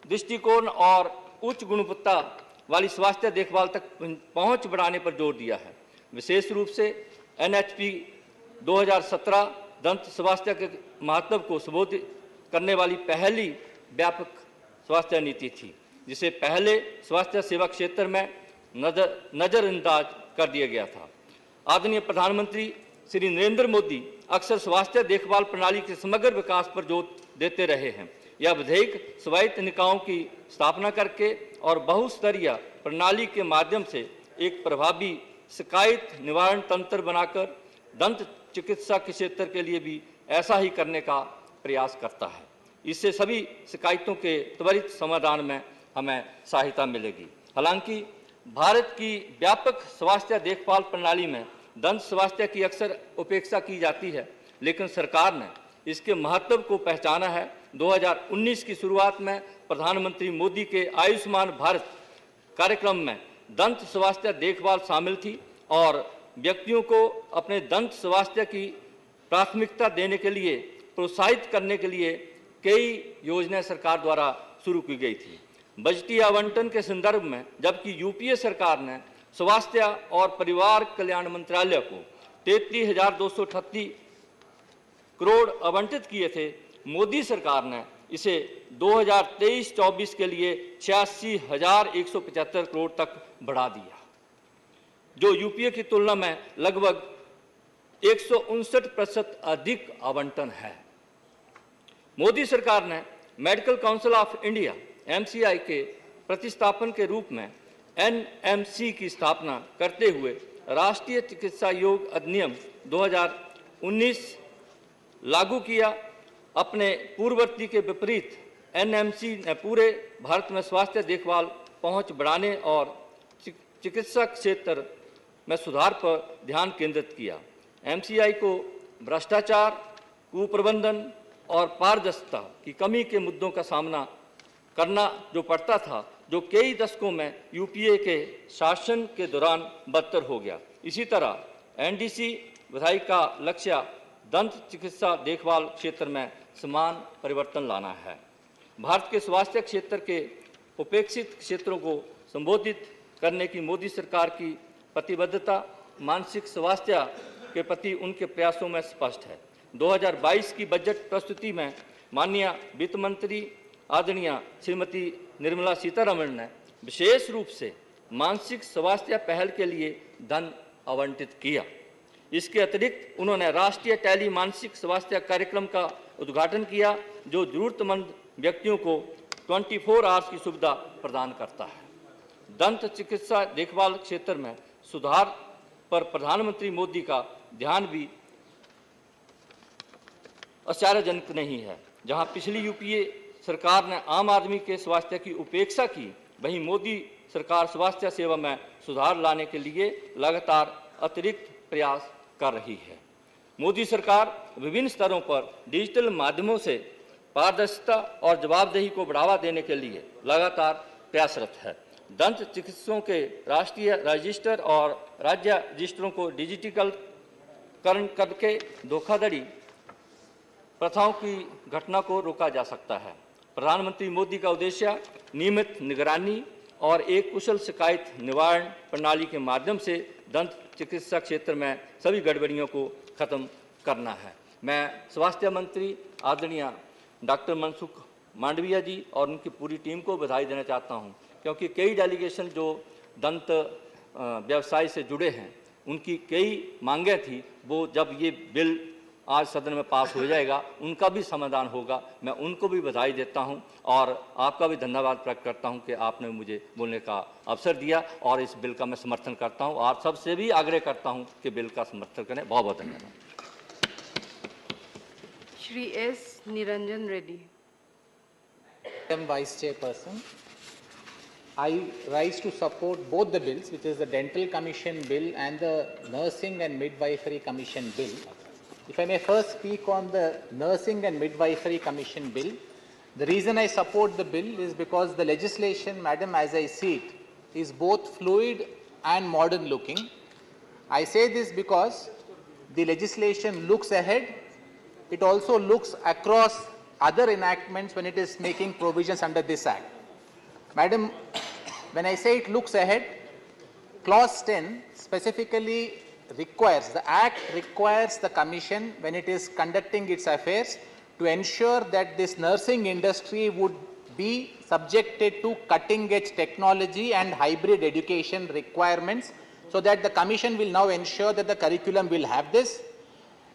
दृष्टिकोण और उच्च गुणवत्ता वाली स्वास्थ्य देखभाल तक पहुंच बढ़ाने पर जोर दिया है। विशेष रूप से एनएचपी 2017 दंत स्वास्थ्य के महत्व को संबोधित करने वाली पहली व्यापक स्वास्थ्य नीति थी, जिसे पहले स्वास्थ्य सेवा क्षेत्र में नजरअंदाज कर दिया गया था। आदरणीय प्रधानमंत्री श्री नरेंद्र मोदी अक्सर स्वास्थ्य देखभाल प्रणाली के समग्र विकास पर जोर देते रहे हैं। यह विधेयक स्वायत्त निकायों की स्थापना करके और बहुस्तरीय प्रणाली के माध्यम से एक प्रभावी शिकायत निवारण तंत्र बनाकर दंत चिकित्सा के क्षेत्र के लिए भी ऐसा ही करने का प्रयास करता है। इससे सभी शिकायतों के त्वरित समाधान में हमें सहायता मिलेगी। हालांकि भारत की व्यापक स्वास्थ्य देखभाल प्रणाली में दंत स्वास्थ्य की अक्सर उपेक्षा की जाती है, लेकिन सरकार ने इसके महत्व को पहचाना है। 2019 की शुरुआत में प्रधानमंत्री मोदी के आयुष्मान भारत कार्यक्रम में दंत स्वास्थ्य देखभाल शामिल थी और व्यक्तियों को अपने दंत स्वास्थ्य की प्राथमिकता देने के लिए प्रोत्साहित करने के लिए कई योजनाएं सरकार द्वारा शुरू की गई थी। बजटीय आवंटन के संदर्भ में जबकि यूपीए सरकार ने स्वास्थ्य और परिवार कल्याण मंत्रालय को 33,238 करोड़ आवंटित किए थे, मोदी सरकार ने इसे 2023-24 के लिए 86,175 करोड़ तक बढ़ा दिया, जो यूपीए की तुलना में लगभग 159% अधिक आवंटन है। मोदी सरकार ने medical council of India MCI के प्रतिस्थापन के रूप में एनएमसी की स्थापना करते हुए राष्ट्रीय चिकित्सा योग अधिनियम 2019 लागू किया। अपने पूर्ववर्ती के विपरीत एनएमसी ने पूरे भारत में स्वास्थ्य देखभाल पहुंच बढ़ाने और चिकित्सा क्षेत्र में सुधार पर ध्यान केंद्रित किया। एमसीआई को भ्रष्टाचार, कुप्रबंधन और पारदर्शिता की कमी के मुद्दों का सामना करना जो पड़ता था, जो कई दशकों में यूपीए के शासन के दौरान बदतर हो गया। इसी तरह एनडीसी विधायक का लक्ष्य दंत चिकित्सा देखभाल क्षेत्र में समान परिवर्तन लाना है। भारत के स्वास्थ्य क्षेत्र के उपेक्षित क्षेत्रों को संबोधित करने की मोदी सरकार की प्रतिबद्धता मानसिक स्वास्थ्य के प्रति उनके प्रयासों में स्पष्ट है। 2022 की बजट प्रस्तुति में माननीय वित्त मंत्री आदरणीय श्रीमती निर्मला सीतारमण ने विशेष रूप से मानसिक स्वास्थ्य पहल के लिए धन आवंटित किया। इसके अतिरिक्त उन्होंने राष्ट्रीय टेली मानसिक स्वास्थ्य कार्यक्रम का उद्घाटन किया, जो जरूरतमंद व्यक्तियों को 24 आवर्स की सुविधा प्रदान करता है। दंत चिकित्सा देखभाल क्षेत्र में सुधार पर प्रधानमंत्री मोदी का ध्यान भी आश्चर्यजनक नहीं है। जहां पिछली यूपीए सरकार ने आम आदमी के स्वास्थ्य की उपेक्षा की, वहीं मोदी सरकार स्वास्थ्य सेवा में सुधार लाने के लिए लगातार अतिरिक्त प्रयास कर रही है। मोदी सरकार विभिन्न स्तरों पर डिजिटल माध्यमों से पारदर्शिता और जवाबदेही को बढ़ावा देने के लिए लगातार प्रयासरत है। दंत चिकित्सकों के राष्ट्रीय रजिस्टर और राज्य रजिस्टरों को डिजिटलीकरण करके धोखाधड़ी प्रथाओं की घटना को रोका जा सकता है। प्रधानमंत्री मोदी का उद्देश्य नियमित निगरानी और एक कुशल शिकायत निवारण प्रणाली के माध्यम से दंत चिकित्सा क्षेत्र में सभी गड़बड़ियों को खत्म करना है। मैं स्वास्थ्य मंत्री आदरणीय डॉक्टर मनसुख मांडविया जी और उनकी पूरी टीम को बधाई देना चाहता हूं, क्योंकि कई डेलीगेशन जो दंत व्यवसाय से जुड़े हैं उनकी कई मांगें थी, वो जब ये बिल आज सदन में पास हो जाएगा उनका भी समाधान होगा। मैं उनको भी बधाई देता हूं और आपका भी धन्यवाद प्रकट करता हूं कि आपने मुझे बोलने का अवसर दिया और इस बिल का मैं समर्थन करता हूं और सबसे भी आग्रह करता हूं कि बिल का समर्थन करें। बहुत बहुत धन्यवाद। Shri S. Niranjan Reddy. Madam Vice Chairperson, I rise to support both the bills, which is the Dental Commission Bill and the Nursing and Midwifery Commission Bill. If I may first speak on the Nursing and Midwifery Commission Bill, the reason I support the bill is because the legislation, Madam, as I see it, is both fluid and modern looking. I say this because the legislation looks ahead. It also looks across other enactments when it is making provisions under this Act. Madam, when I say it looks ahead, Clause 10 specifically requires, the Act requires the Commission, when it is conducting its affairs, to ensure that this nursing industry would be subjected to cutting-edge technology and hybrid education requirements, so that the Commission will now ensure that the curriculum will have this.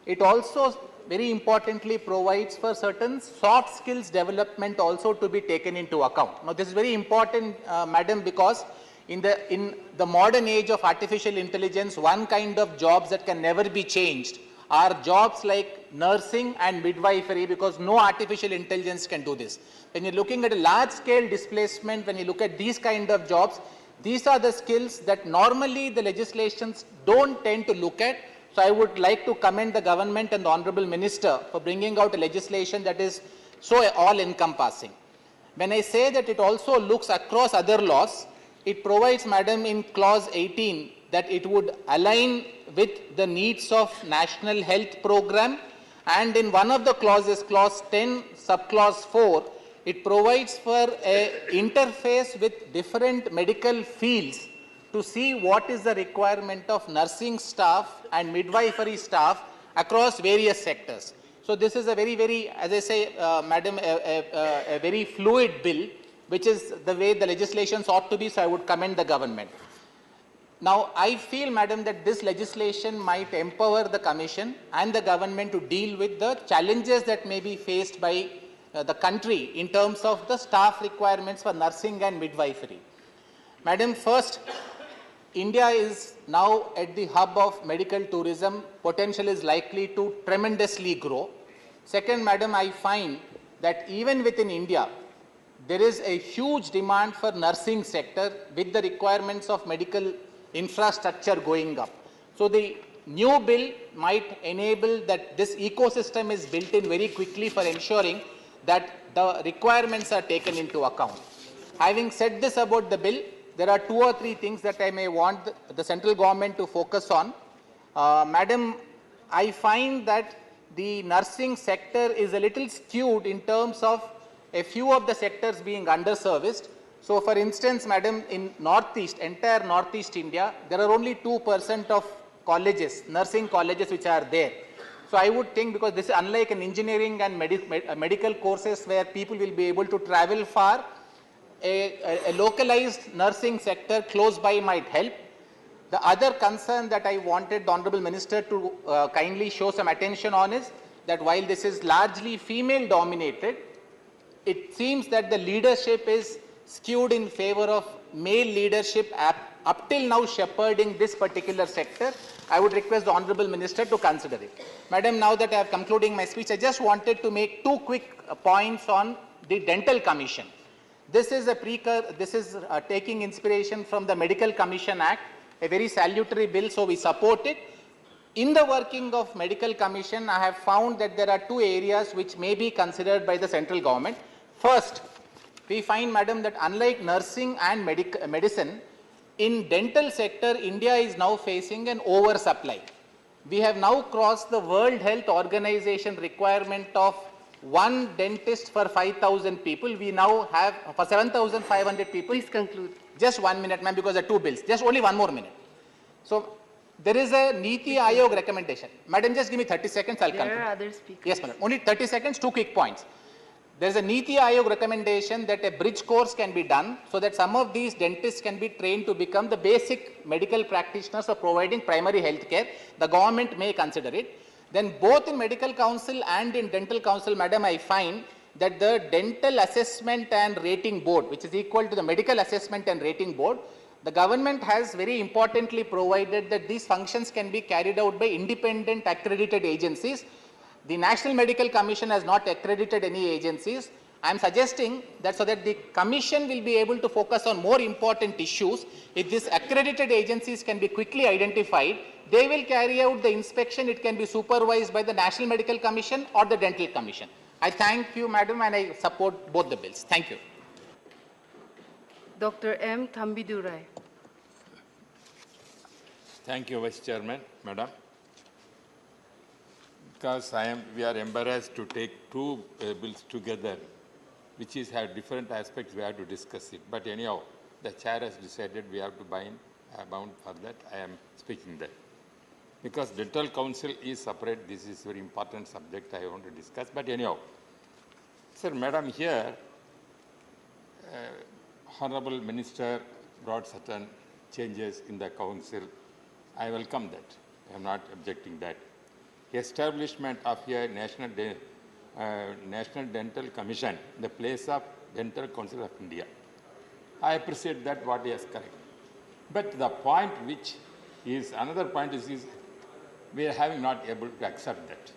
It also very importantly provides for certain soft skills development also to be taken into account. Now this is very important, Madam, because in the modern age of artificial intelligence, one kind of jobs that can never be changed are jobs like nursing and midwifery, because no artificial intelligence can do this. When you're looking at a large scale displacement, when you look at these kind of jobs, these are the skills that normally the legislations don't tend to look at. So I would like to commend the government and the Honorable Minister for bringing out a legislation that is so all-encompassing. When I say that it also looks across other laws, it provides, Madam, in Clause 18 that it would align with the needs of National Health Program, and in one of the clauses, Clause 10, Subclause 4, it provides for an interface with different medical fields to see what is the requirement of nursing staff and midwifery staff across various sectors. So this is a very, as I say, Madam, a very fluid bill, which is the way the legislation ought to be, so I would commend the government. Now, I feel, Madam, that this legislation might empower the Commission and the government to deal with the challenges that may be faced by the country in terms of the staff requirements for nursing and midwifery. Madam, first, India is now at the hub of medical tourism. Potential is likely to tremendously grow. Second, Madam, I find that even within India, there is a huge demand for nursing sector with the requirements of medical infrastructure going up. So the new bill might enable that this ecosystem is built in very quickly for ensuring that the requirements are taken into account. Having said this about the bill, there are 2 or 3 things that I may want the central government to focus on. Madam, I find that the nursing sector is a little skewed in terms of a few of the sectors being underserviced. So for instance, Madam, in Northeast, entire Northeast India, there are only 2% of colleges, nursing colleges which are there. So I would think, because this is unlike an engineering and medical courses where people will be able to travel far, a localized nursing sector close by might help. The other concern that I wanted the Honorable Minister to kindly show some attention on is that while this is largely female dominated, it seems that the leadership is skewed in favor of male leadership up till now shepherding this particular sector. I would request the Honorable Minister to consider it. Madam, now that I am concluding my speech, I just wanted to make 2 quick points on the Dental Commission. This is taking inspiration from the Medical Commission Act, a very salutary bill, so we support it. In the working of Medical Commission, I have found that there are 2 areas which may be considered by the central government. First, we find, Madam, that unlike nursing and medicine, in dental sector, India is now facing an oversupply. We have now crossed the World Health Organization requirement of 1 dentist for 5,000 people. We now have, for 7,500 people. Please conclude. Just 1 minute, ma'am, because there are two bills. Just only one more minute. So there is a Niti Ayog recommendation. Madam, just give me 30 seconds, I'll conclude. There are other speakers. Yes, madam. Only 30 seconds, two quick points. There is a Niti Ayog recommendation that a bridge course can be done so that some of these dentists can be trained to become the basic medical practitioners for providing primary health care. The government may consider it. Then both in medical council and in dental council, madam, I find that the dental assessment and rating board, which is equal to the medical assessment and rating board, the government has very importantly provided that these functions can be carried out by independent accredited agencies. The National Medical Commission has not accredited any agencies. I am suggesting that so that the commission will be able to focus on more important issues, if these accredited agencies can be quickly identified, they will carry out the inspection. It can be supervised by the National Medical Commission or the Dental Commission. I thank you, madam, and I support both the bills. Thank you. Dr. M. Thambidurai. Thank you, Vice Chairman, Madam. Because we are embarrassed to take two bills together, which have different aspects, we have to discuss it. But anyhow, the chair has decided we have to bound for that. I am speaking that. Because Dental Council is separate, this is a very important subject I want to discuss. But anyhow, sir, Madam, here, Honorable Minister brought certain changes in the Council. I welcome that. I am not objecting that. Establishment of a National Dental Commission in the place of Dental Council of India. I appreciate that what he has correct. But the point which is, another point is we are having not able to accept that.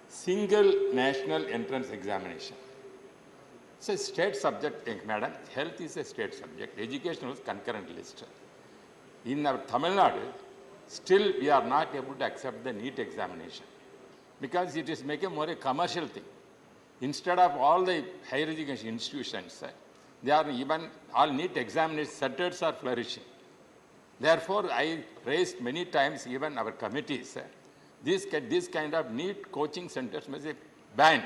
Single national entrance examination. It's a state subject, madam. Health is a state subject. Education was concurrent list. In our Tamil Nadu, still we are not able to accept the NEET examination because it is making more a commercial thing. Instead of all the higher education institutions, they are even all NEET examination centers are flourishing. Therefore, I raised many times, even our committees, this kind of NEET coaching centers must be banned.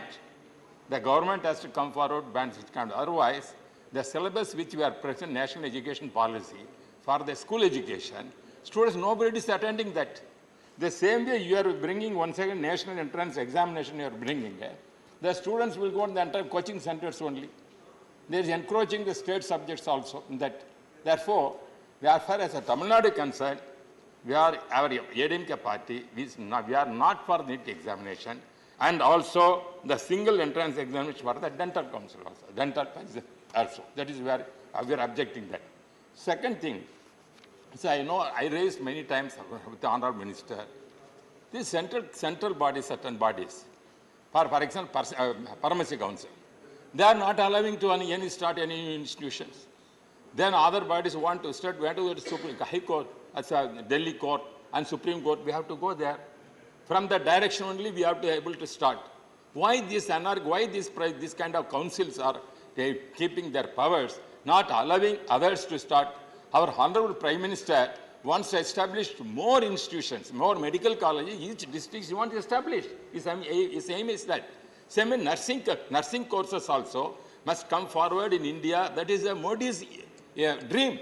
The government has to come forward, ban such kind. Otherwise, the syllabus which we are present National Education Policy for the school education, students, nobody is attending that. The same way you are bringing once again national entrance examination you are bringing, the students will go to the entire coaching centers only. There is encroaching the state subjects also in that. Therefore, as far as the Tamil Nadu concerned, our ADMK party, we are not for NEET examination and also the single entrance examination for the dental council also, dental also. That is where we are objecting that. Second thing, so I know I raised many times with the Honorable Minister, these central bodies, certain bodies, for example, Pharmacy Council, they are not allowing to start any institutions. Then other bodies want to start, we have to go to Supreme High Court, Delhi Court and Supreme Court, we have to go there. From the direction only we have to be able to start. Why this kind of councils are keeping their powers, not allowing others to start? Our Honorable Prime Minister wants to establish more institutions, more medical colleges, each district he wants to establish. His aim is that. Same in nursing courses also must come forward in India. That is Modi's dream.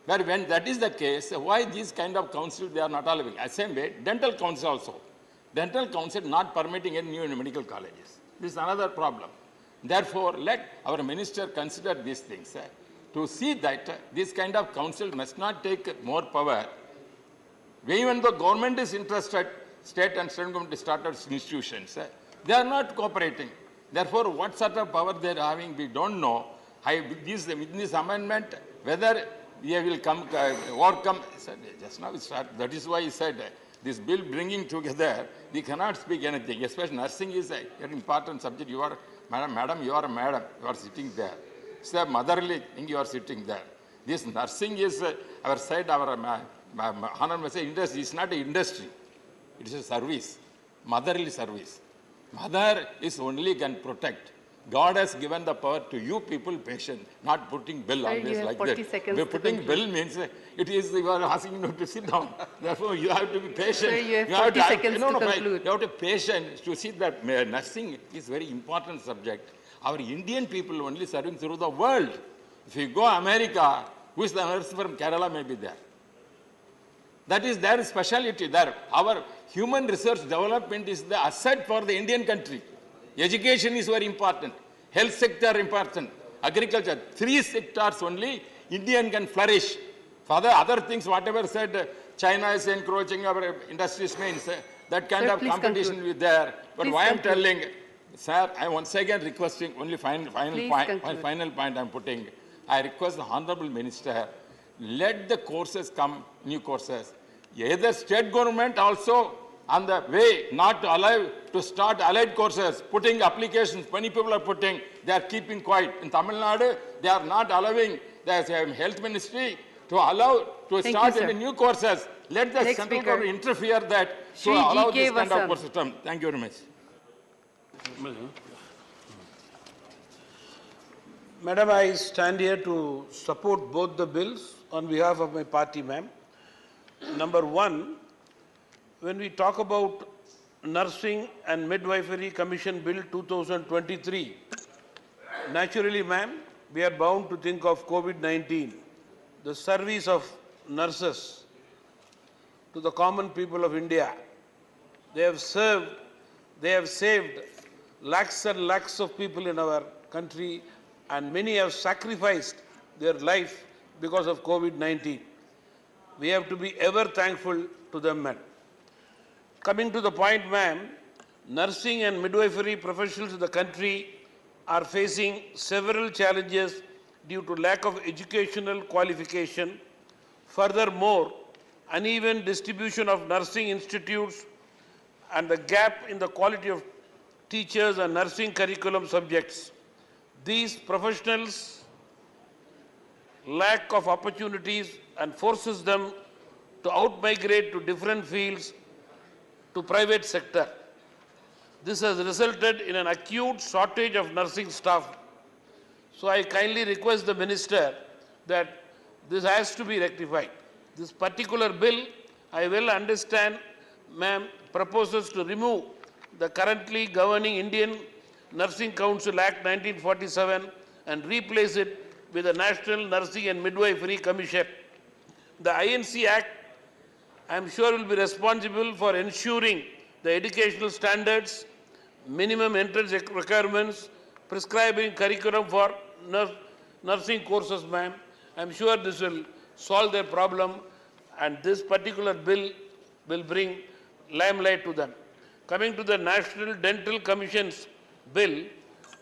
But when that is the case, why these kind of councils they are not allowing? Same way, dental council also. Dental council not permitting any new medical colleges. This is another problem. Therefore, let our minister consider these things to see that this kind of council must not take more power. Even though government is interested, state and central government started institutions, they are not cooperating. Therefore, what sort of power they are having, we don't know. With this amendment, whether we will overcome, just now we start. That is why he said this bill bringing together, we cannot speak anything. Especially nursing is a very important subject. You are, madam, you are sitting there. It's a motherly thing, you are sitting there. This nursing is our side, our honorable say industry. It's not an industry. It is a service, motherly service. Mother is only can protect. God has given the power to you people, patient, not putting bill always like that. Putting bill means it is you are asking you to sit down. Therefore, you have to be patient. Sir, you have 40 seconds to conclude. You have to be patient to see that nursing is very important subject. Our Indian people only serving through the world. If you go America, who is the nurse from Kerala may be there. That is their speciality there. Our human research development is the asset for the Indian country. Education is very important. Health sector important. Agriculture. 3 sectors only Indian can flourish. For the other things, whatever said, China is encroaching our industries means, that kind of competition will be there. But why I'm telling, sir, I once again requesting only final point I'm putting. I request the Honorable Minister, let the courses come, new courses. Either state government also on the way not to allow to start allied courses, putting applications, many people are putting, they are keeping quiet. In Tamil Nadu, they are not allowing the health ministry to allow to start in the new courses. Let the central government interfere that to allow this kind of course system. Thank you very much. Madam, I stand here to support both the bills on behalf of my party, ma'am. Number one, when we talk about Nursing and Midwifery Commission Bill 2023, naturally, ma'am, we are bound to think of COVID-19, the service of nurses to the common people of India. They have saved lakhs and lakhs of people in our country, and many have sacrificed their life because of COVID-19. We have to be ever thankful to them, ma'am. Coming to the point, ma'am, nursing and midwifery professionals in the country are facing several challenges due to lack of educational qualification. Furthermore, uneven distribution of nursing institutes and the gap in the quality of teachers and nursing curriculum subjects. These professionals lack of opportunities and forces them to out-migrate to different fields to private sector. This has resulted in an acute shortage of nursing staff. So I kindly request the Minister that this has to be rectified. This particular bill, I well understand, ma'am, proposes to remove the currently governing Indian Nursing Council Act 1947 and replace it with the National Nursing and Midwifery Commission. The INC Act, I am sure, will be responsible for ensuring the educational standards, minimum entrance requirements, prescribing curriculum for nursing courses, ma'am. I am sure this will solve their problem, and this particular bill will bring limelight to them. Coming to the National Dental Commission's bill,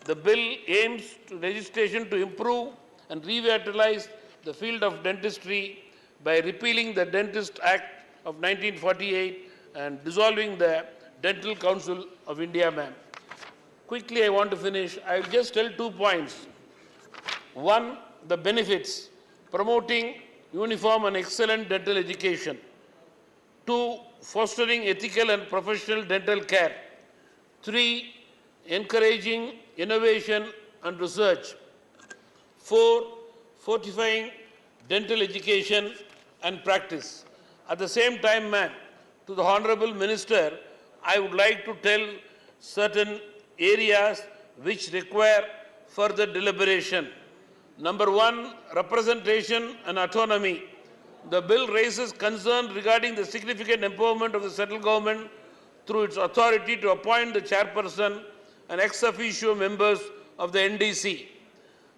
the bill aims to legislation to improve and revitalize the field of dentistry by repealing the Dentist Act of 1948 and dissolving the Dental Council of India, ma'am. Quickly, I want to finish. I will just tell 2 points. One, the benefits, promoting uniform and excellent dental education. 2, fostering ethical and professional dental care. 3, encouraging innovation and research. 4, fortifying dental education and practice. At the same time, ma'am, to the Honorable Minister, I would like to tell certain areas which require further deliberation. Number 1, representation and autonomy. The bill raises concern regarding the significant empowerment of the central government through its authority to appoint the chairperson and ex officio members of the NDC.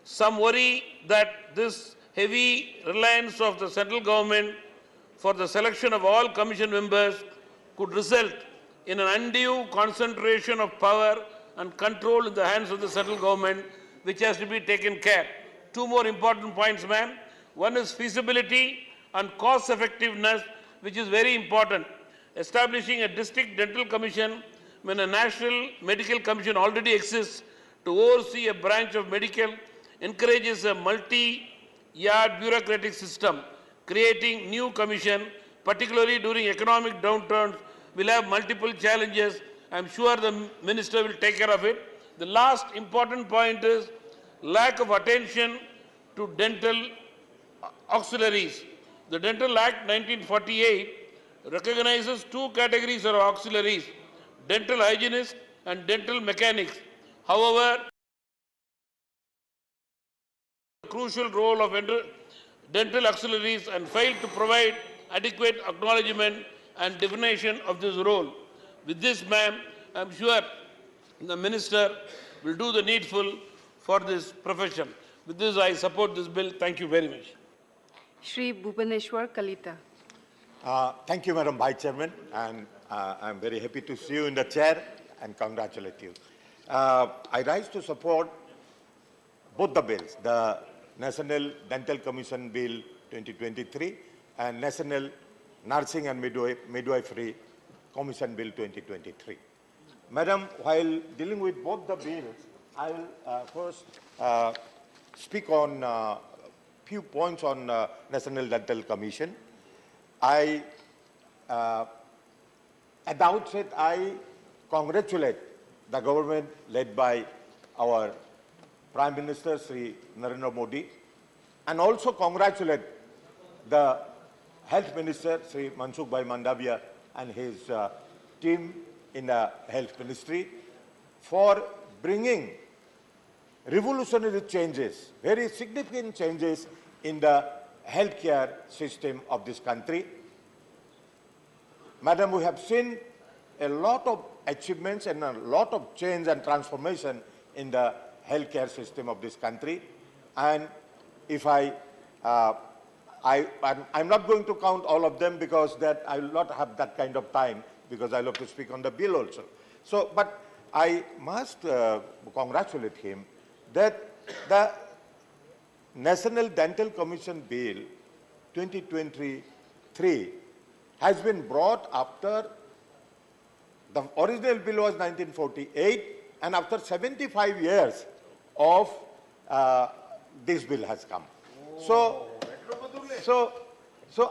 Some worry that this heavy reliance of the central government for the selection of all commission members could result in an undue concentration of power and control in the hands of the central government, which has to be taken care. 2 more important points, ma'am. One is feasibility and cost effectiveness, which is very important. Establishing a district dental commission when a national medical commission already exists to oversee a branch of medical encourages a multi-yard bureaucratic system. Creating new commission, particularly during economic downturns, will have multiple challenges. I am sure the Minister will take care of it. The last important point is lack of attention to dental auxiliaries. The Dental Act 1948 recognizes 2 categories of auxiliaries, dental hygienists and dental mechanics. However, the crucial role of dental auxiliaries and failed to provide adequate acknowledgement and definition of this role. With this, ma'am, I am sure the Minister will do the needful for this profession. With this, I support this bill. Thank you very much. Shri Bhubaneswar Kalita. Thank you, Madam Vice Chairman, and I'm very happy to see you in the chair and congratulate you. I rise to support both the bills, the National Dental Commission Bill 2023 and National Nursing and Midwifery Commission Bill 2023. Madam, while dealing with both the bills, I will first speak on a few points on National Dental Commission. At the outset, I congratulate the government led by our Prime Minister, Sri Narendra Modi, and also congratulate the Health Minister, Sri Mansoon Mandavia, and his team in the Health Ministry for bringing revolutionary changes, very significant changes in the healthcare system of this country. Madam, we have seen a lot of achievements and a lot of change and transformation in the healthcare system of this country. And if I'm not going to count all of them because that I will not have that kind of time because I love to speak on the bill also. So, but I must congratulate him that the National Dental Commission Bill 2023 has been brought after the original bill was 1948, and after 75 years of this bill has come. So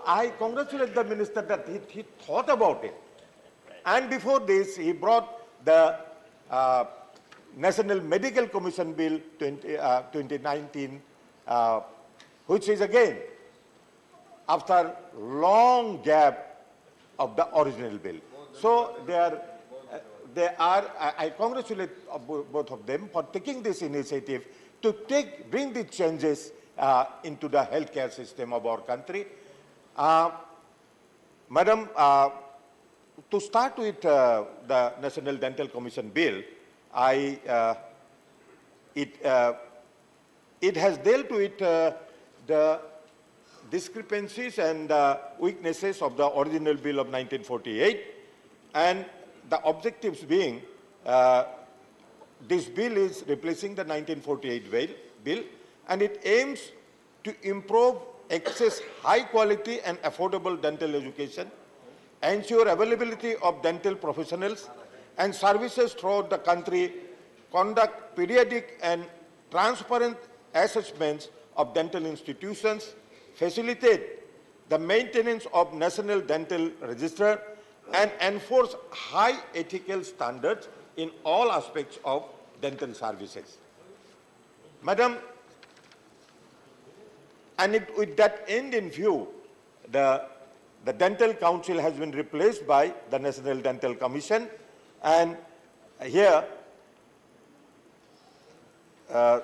I congratulate the minister that he thought about it. And before this, he brought the National Medical Commission Bill 2019, which is again after long gap of the original bill. So I congratulate both of them for taking this initiative to bring the changes into the healthcare system of our country. Madam, to start with the National Dental Commission Bill, it has dealt with the discrepancies and weaknesses of the original bill of 1948, and the objectives being this bill is replacing the 1948 bill, and it aims to improve access high quality and affordable dental education, ensure availability of dental professionals and services throughout the country, conduct periodic and transparent assessments of dental institutions, facilitate the maintenance of National Dental Register, and enforce high ethical standards in all aspects of dental services. Madam, and with that end in view, the Dental Council has been replaced by the National Dental Commission, and here the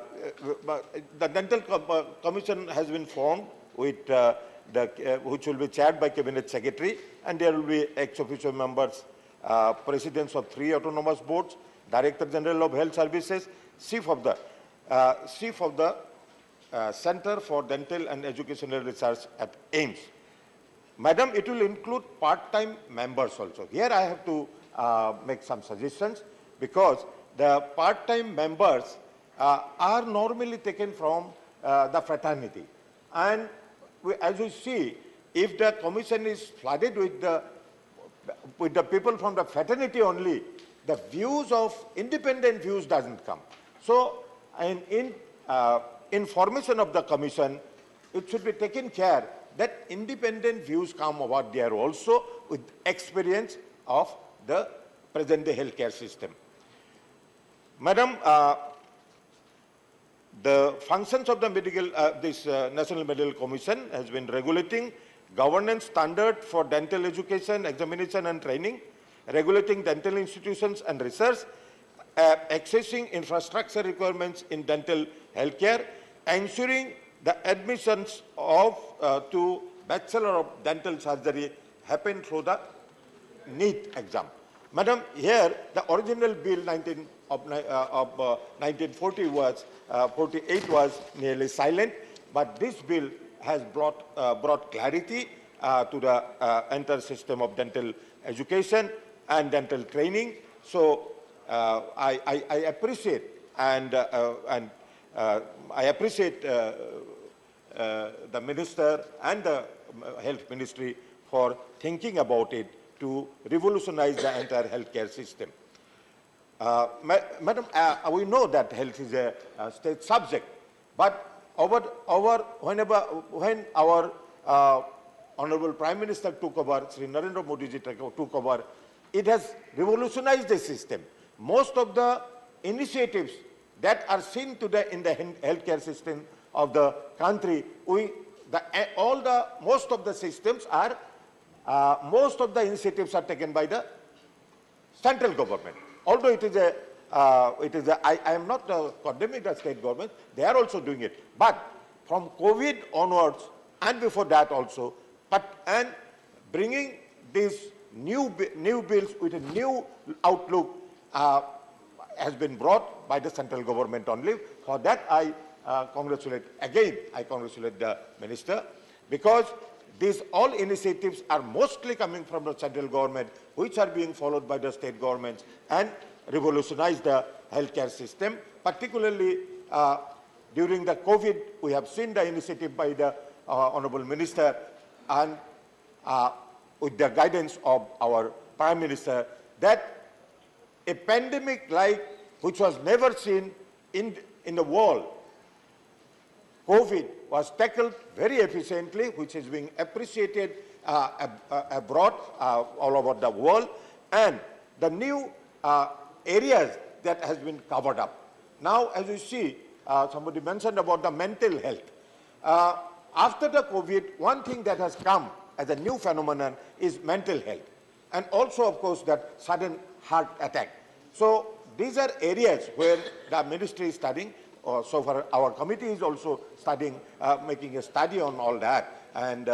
Dental Commission has been formed with which will be chaired by Cabinet Secretary, and there will be ex-officio members, presidents of 3 autonomous boards, Director General of Health Services, Chief of the Center for Dental and Educational Research at AIIMS. Madam, it will include part-time members also. Here I have to make some suggestions, because the part-time members are normally taken from the fraternity. And as you see, if the commission is flooded with the people from the fraternity only, the views of independent views doesn't come. So in formation of the commission, it should be taken care that independent views come about there also with experience of the present-day healthcare system. Madam, the functions of the National Medical Commission has been regulating governance standard for dental education, examination and training, regulating dental institutions and research, accessing infrastructure requirements in dental healthcare, ensuring the admissions of to Bachelor of Dental Surgery happen through the NEET exam. Madam, here the original bill 1940 was 48 was nearly silent, but this bill has brought clarity to the entire system of dental education and dental training. So I appreciate and I appreciate the minister and the health ministry for thinking about it to revolutionize the entire healthcare system. Madam, we know that health is a state subject, but when our Honorable Prime Minister took over, Sri Narendra Modi ji took over, it has revolutionized the system. Most of the initiatives that are seen today in the healthcare system of the country, most of the systems are, most of the initiatives are taken by the central government. Although it is I am not condemning the state government, they are also doing it. But from COVID onwards and before that also, and bringing these new bills with a new outlook has been brought by the central government only. For that I congratulate the minister, because these all initiatives are mostly coming from the central government, which are being followed by the state governments and revolutionize the healthcare system. Particularly during the COVID, we have seen the initiative by the Honorable Minister and with the guidance of our Prime Minister, that a pandemic like which was never seen in the world, COVID, was tackled very efficiently, which is being appreciated abroad, all over the world, and the new areas that has been covered up. Now, as you see, somebody mentioned about the mental health. After the COVID, one thing that has come as a new phenomenon is mental health, and also, of course, that sudden heart attack. So these are areas where the ministry is studying. So far, our committee is also studying, making a study on all that. And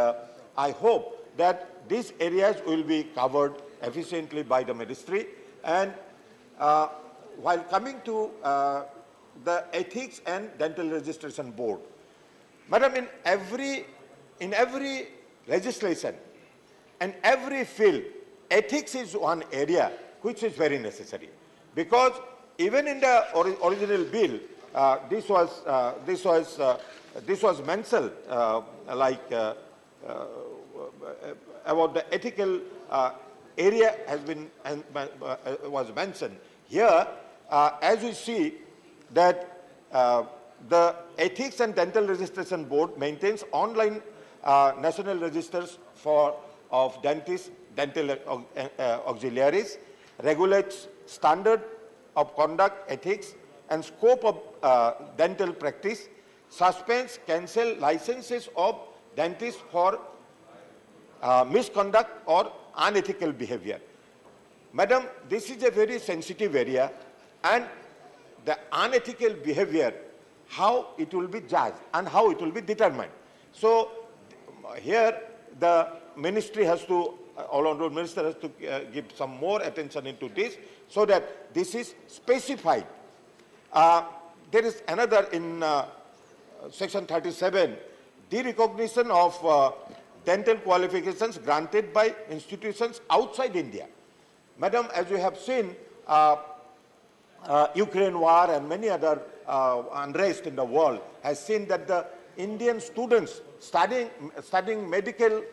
I hope that these areas will be covered efficiently by the ministry. And while coming to the Ethics and Dental Registration Board, Madam, in every legislation and every field, ethics is one area which is very necessary. Because even in the original bill, this was mentioned about the ethical area has been was mentioned here. As we see that the Ethics and Dental Registration Board maintains online national registers of dentists, dental auxiliaries, regulates standard of conduct, ethics, and scope of dental practice, suspends, cancel licenses of dentists for misconduct or unethical behavior. Madam, this is a very sensitive area, and the unethical behavior, how it will be judged and how it will be determined. So here the ministry has to, all-round minister has to give some more attention into this, so that this is specified. There is another in section 37, the recognition of dental qualifications granted by institutions outside India. Madam, as you have seen, Ukraine war and many other unrest in the world has seen that the Indian students studying medical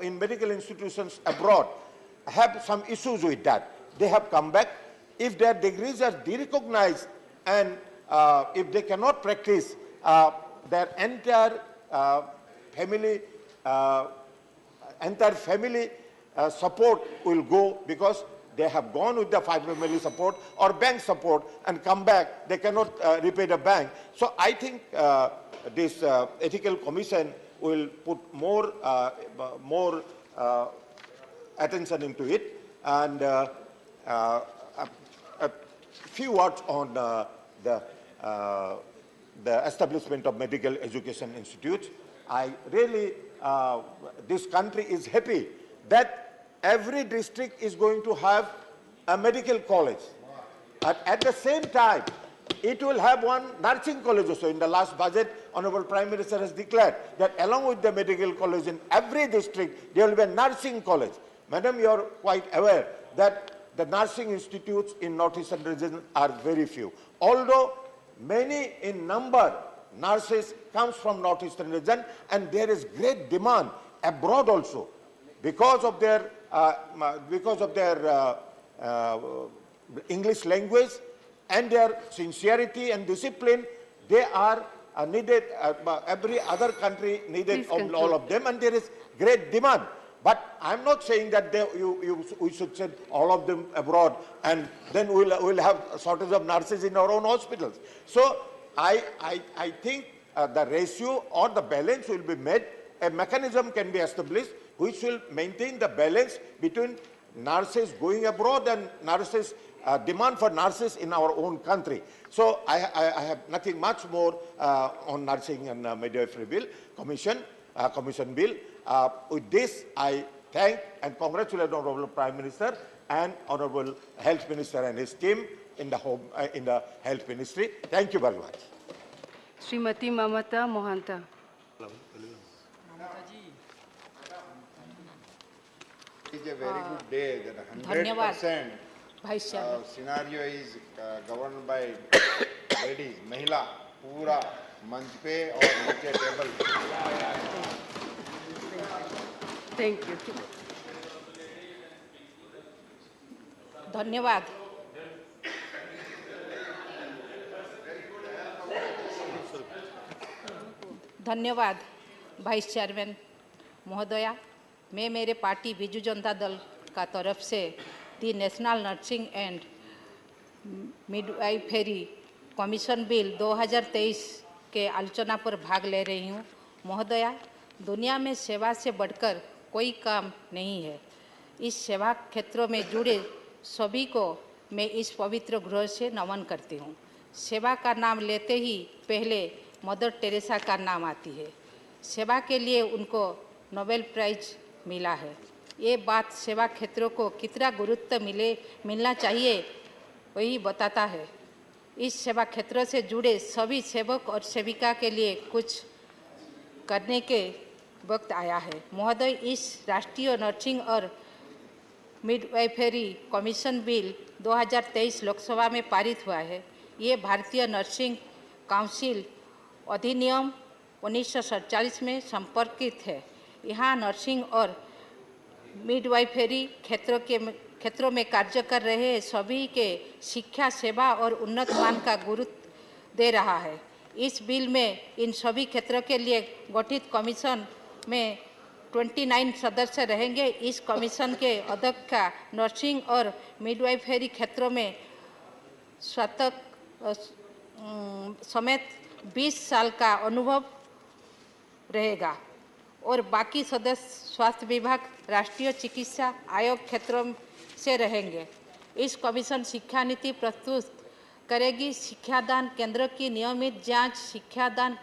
in medical institutions abroad have some issues with that. They have come back. If their degrees are de-recognized and if they cannot practice, their entire family support will go, because they have gone with the family support or bank support and come back, they cannot repay the bank. So I think this ethical commission will put more attention into it. And a few words on the the establishment of medical education institutes. I really, this country is happy that every district is going to have a medical college. At the same time, it will have one nursing college also. In the last budget, Honorable Prime Minister has declared that along with the medical college in every district, there will be a nursing college. Madam, you are quite aware that the nursing institutes in Northeastern region are very few. Although many in number, nurses comes from Northeastern region, and there is great demand abroad also because of their English language and their sincerity and discipline. They are needed. Every other country needed all of them, and there is great demand. But I'm not saying that we should send all of them abroad, and then we'll have a shortage of nurses in our own hospitals. So I think the ratio or the balance will be made. A mechanism can be established which will maintain the balance between nurses going abroad and nurses demand for nurses in our own country. So I have nothing much more on nursing and midwifery bill commission bill. With this, I thank and congratulate Honorable Prime Minister and Honorable Health Minister and his team in the Health Ministry. Thank you very much. Srimati Mamata Mohanta. It is a very good day that 100% scenario is governed by ladies, Mahila, पूरा मंच पे और नीचे table. Thank you. धन्यवाद. धन्यवाद vice chairman महोदया. मैं मेरे पार्टी बिजू जनता दल का तरफ से the national nursing and midwifery commission bill 2023 के आलोचना पर भाग ले रही हूँ. महोदया, दुनिया में सेवा से बढ़कर कोई काम नहीं है. इस सेवा क्षेत्रों में जुड़े सभी को मैं इस पवित्र गृह से नमन करती हूँ. सेवा का नाम लेते ही पहले मदर टेरेसा का नाम आती है. सेवा के लिए उनको नोबेल प्राइज मिला है. ये बात सेवा क्षेत्रों को कितना गुरुत्व मिलना चाहिए वही बताता है. इस सेवा क्षेत्रों से जुड़े सभी सेवक और सेविका के लिए कुछ करने के वक्त आया है. महोदय, इस राष्ट्रीय नर्सिंग और मिडवाइफरी कमीशन बिल 2023 लोकसभा में पारित हुआ है. ये भारतीय नर्सिंग काउंसिल अधिनियम 1947 में संपर्कित है. यहाँ नर्सिंग और मिडवाइफरी क्षेत्रों में कार्य कर रहे सभी के शिक्षा, सेवा और उन्नत मान का गुरुत्व दे रहा है. इस बिल में इन सभी क्षेत्रों के लिए गठित कमीशन में 29 सदस्य रहेंगे. इस कमीशन के अध्यक्ष का नर्सिंग और मिडवाइफरी क्षेत्रों में स्नातक समेत 20 साल का अनुभव रहेगा और बाकी सदस्य स्वास्थ्य विभाग, राष्ट्रीय चिकित्सा आयोग क्षेत्रों से रहेंगे. इस कमीशन शिक्षा नीति प्रस्तुत करेगी. शिक्षादान केंद्र की नियमित जांच, शिक्षादान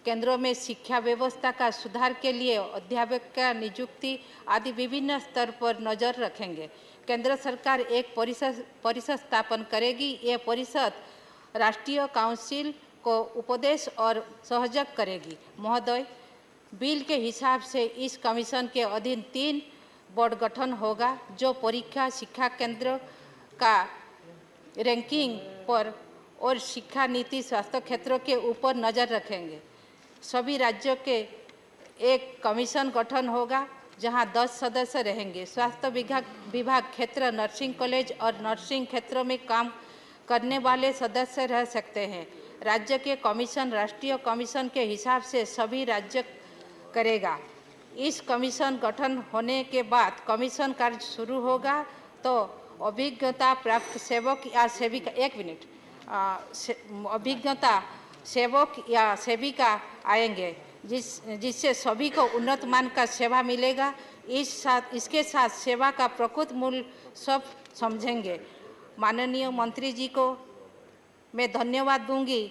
केंद्रों में शिक्षा व्यवस्था का सुधार के लिए अध्यापक का नियुक्ति आदि विभिन्न स्तर पर नजर रखेंगे. केंद्र सरकार एक परिषद स्थापन करेगी. ये परिषद राष्ट्रीय काउंसिल को उपदेश और सहयोग करेगी. महोदय, बिल के हिसाब से इस कमीशन के अधीन 3 बोर्ड गठन होगा जो परीक्षा, शिक्षा केंद्र का रैंकिंग पर और शिक्षा नीति, स्वास्थ्य क्षेत्रों के ऊपर नज़र रखेंगे. सभी राज्यों के एक कमीशन गठन होगा जहां 10 सदस्य रहेंगे. स्वास्थ्य विभाग क्षेत्र, नर्सिंग कॉलेज और नर्सिंग क्षेत्रों में काम करने वाले सदस्य रह सकते हैं. राज्य के कमीशन राष्ट्रीय कमीशन के हिसाब से सभी राज्य करेगा. इस कमीशन गठन होने के बाद कमीशन कार्य शुरू होगा तो अभिज्ञता प्राप्त सेवक या सेविका अभिज्ञता सेवक या सेविका आएंगे जिससे सभी को उन्नत मान का सेवा मिलेगा. इसके साथ सेवा का प्रकृत मूल्य सब समझेंगे. माननीय मंत्री जी को मैं धन्यवाद दूंगी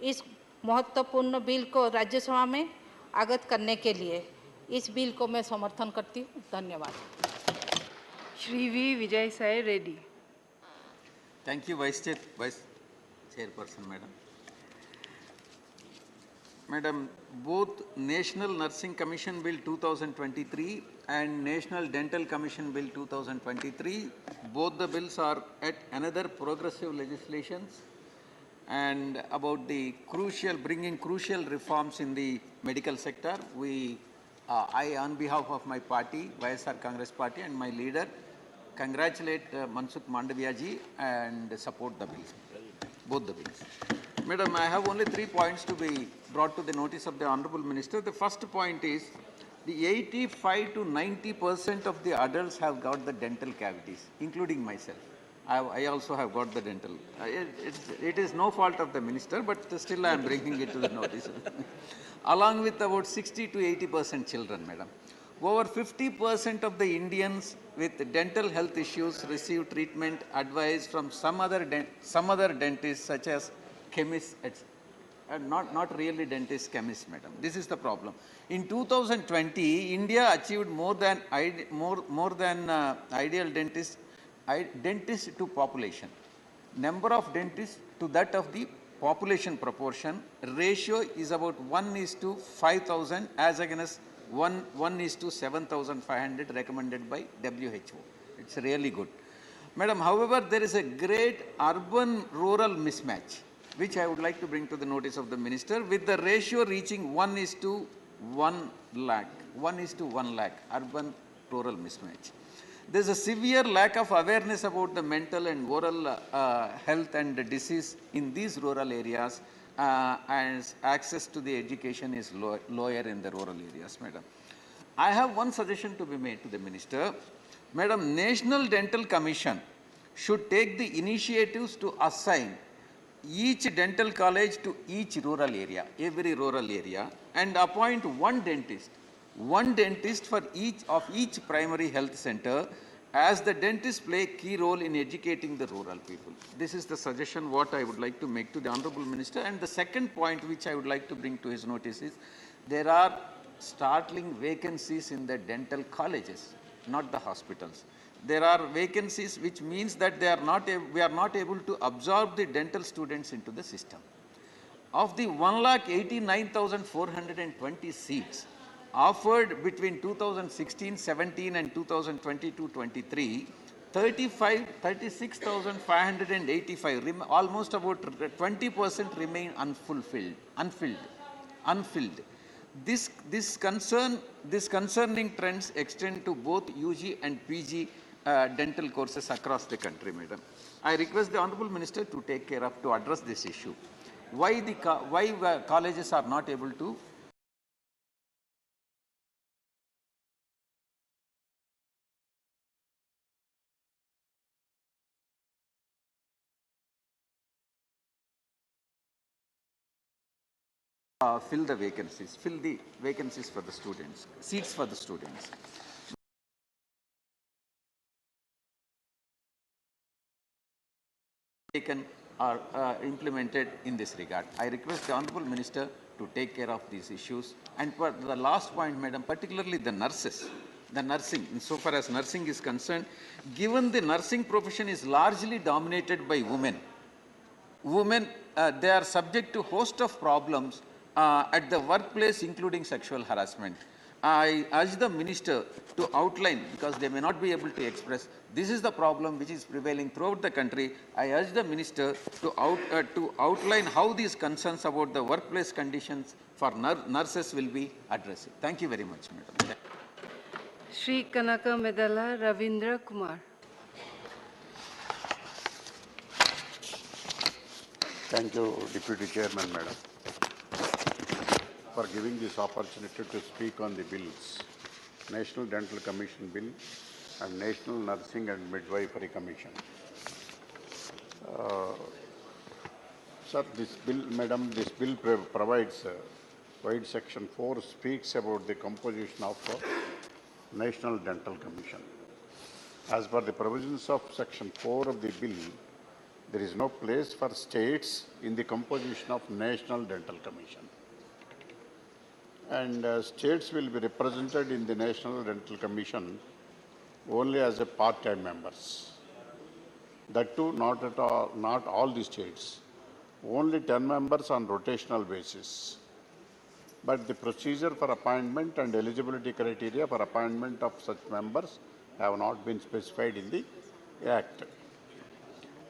इस महत्वपूर्ण बिल को राज्यसभा में आगत करने के लिए इस बिल को मैं समर्थन करती हूँ। धन्यवाद। Shri V. Vijay Sai Reddy. Thank you, Vice Chairperson, Madam. Madam, both National Nursing Commission Bill 2023 and National Dental Commission Bill 2023, both the bills are at another progressive legislations and about the bringing crucial reforms in the medical sector. I, on behalf of my party, YSR Congress Party, and my leader, congratulate Mansoon Mandaviya and support the bills, both the bills. Madam, I have only 3 points to be brought to the notice of the Honorable Minister. The first point is the 85 to 90% of the adults have got the dental cavities, including myself. I also have got the dental. It is no fault of the minister, but still I am bringing it to the notice. Along with about 60 to 80% children, Madam. Over 50% of the Indians with dental health issues receive treatment advice from some other dentists, such as chemists, not really dentists, chemists, Madam. This is the problem. In 2020, India achieved more than ideal dentists to population. Number of dentists to that of the population proportion ratio is about 1:5,000 as against 1:7,500 recommended by WHO. It's really good. Madam, however, there is a great urban-rural mismatch, which I would like to bring to the notice of the minister, with the ratio reaching 1:1 lakh, urban-rural mismatch. There is a severe lack of awareness about the mental and oral health and disease in these rural areas, and access to the education is lower in the rural areas, Madam. I have one suggestion to be made to the minister. Madam, National Dental Commission should take the initiatives to assign each dental college to each rural area, every rural area, and appoint one dentist for each primary health center, as the dentists play a key role in educating the rural people. This is the suggestion what I would like to make to the Honorable Minister. And the second point which I would like to bring to his notice is there are startling vacancies in the dental colleges, not the hospitals. There are vacancies, which means that we are not able to absorb the dental students into the system. Of the 1,89,420 seats offered between 2016-17 and 2022-23, 36,585, almost about 20% remain unfilled. This concerning trends extend to both UG and PG dental courses across the country, Madam. I request the Honorable Minister to address this issue. Why colleges are not able to fill the vacancies for the students, seats for the students. Taken or implemented in this regard. I request the Honorable Minister to take care of these issues. And for the last point, Madam, particularly the nurses, the nursing, insofar as nursing is concerned, given the nursing profession is largely dominated by women, they are subject to a host of problems at the workplace, including sexual harassment. I urge the minister to outline, because they may not be able to express, this is the problem which is prevailing throughout the country. I urge the minister to outline how these concerns about the workplace conditions for nurses will be addressed. Thank you very much, Madam. Shri Kanaka Medala Ravindra Kumar. Thank you, Deputy Chairman, Madam, for giving this opportunity to speak on the bills, National Dental Commission Bill and National Nursing and Midwifery Commission. Sir, this bill, Madam, this bill provides, Wide Section 4 speaks about the composition of National Dental Commission. As per the provisions of Section 4 of the bill, there is no place for states in the composition of National Dental Commission. And states will be represented in the National Dental Commission only as a part-time members. That too, not all the states. Only 10 members on rotational basis. But the procedure for appointment and eligibility criteria for appointment of such members have not been specified in the Act.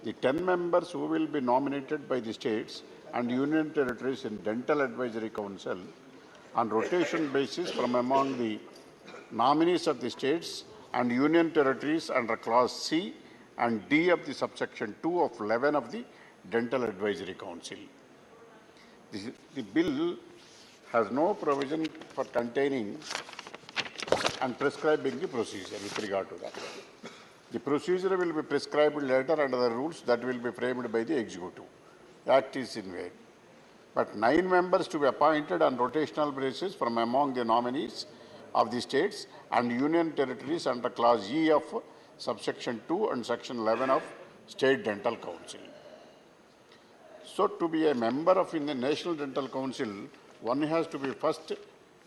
The 10 members who will be nominated by the states and union territories in Dental Advisory Council on rotation basis from among the nominees of the states and union territories under Clause C and D of the subsection 2 of 11 of the Dental Advisory Council. The bill has no provision for containing and prescribing the procedure with regard to that. The procedure will be prescribed later under the rules that will be framed by the executive. Act is in vain. But 9 members to be appointed on rotational basis from among the nominees of the states and union territories under Clause E of subsection 2 and section 11 of State Dental Council. So to be a member of in the National Dental Council, one has to be first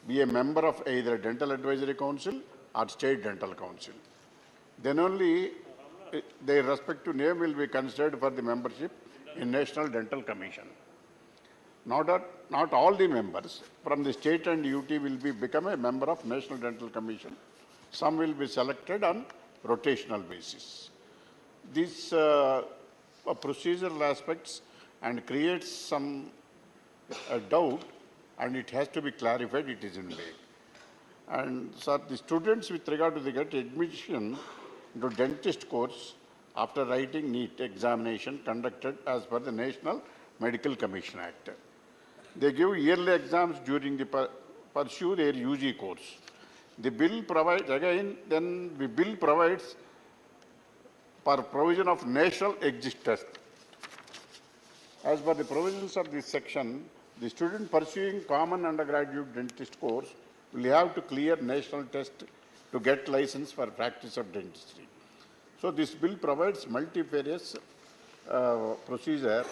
be a member of either Dental Advisory Council or State Dental Council. Then only their respective name will be considered for the membership in National Dental Commission. Not all the members from the state and UT will become a member of National Dental Commission. Some will be selected on rotational basis. These procedural aspects and creates some doubt, and it has to be clarified. It is in vague. And so the students with regard to the get admission into dentist course after writing NEET examination conducted as per the National Medical Commission Act. They give yearly exams during the pursue their UG course. The bill provides for provision of national exit test. As per the provisions of this section, the student pursuing common undergraduate dentist course will have to clear national test to get license for practice of dentistry. So this bill provides multifarious procedure,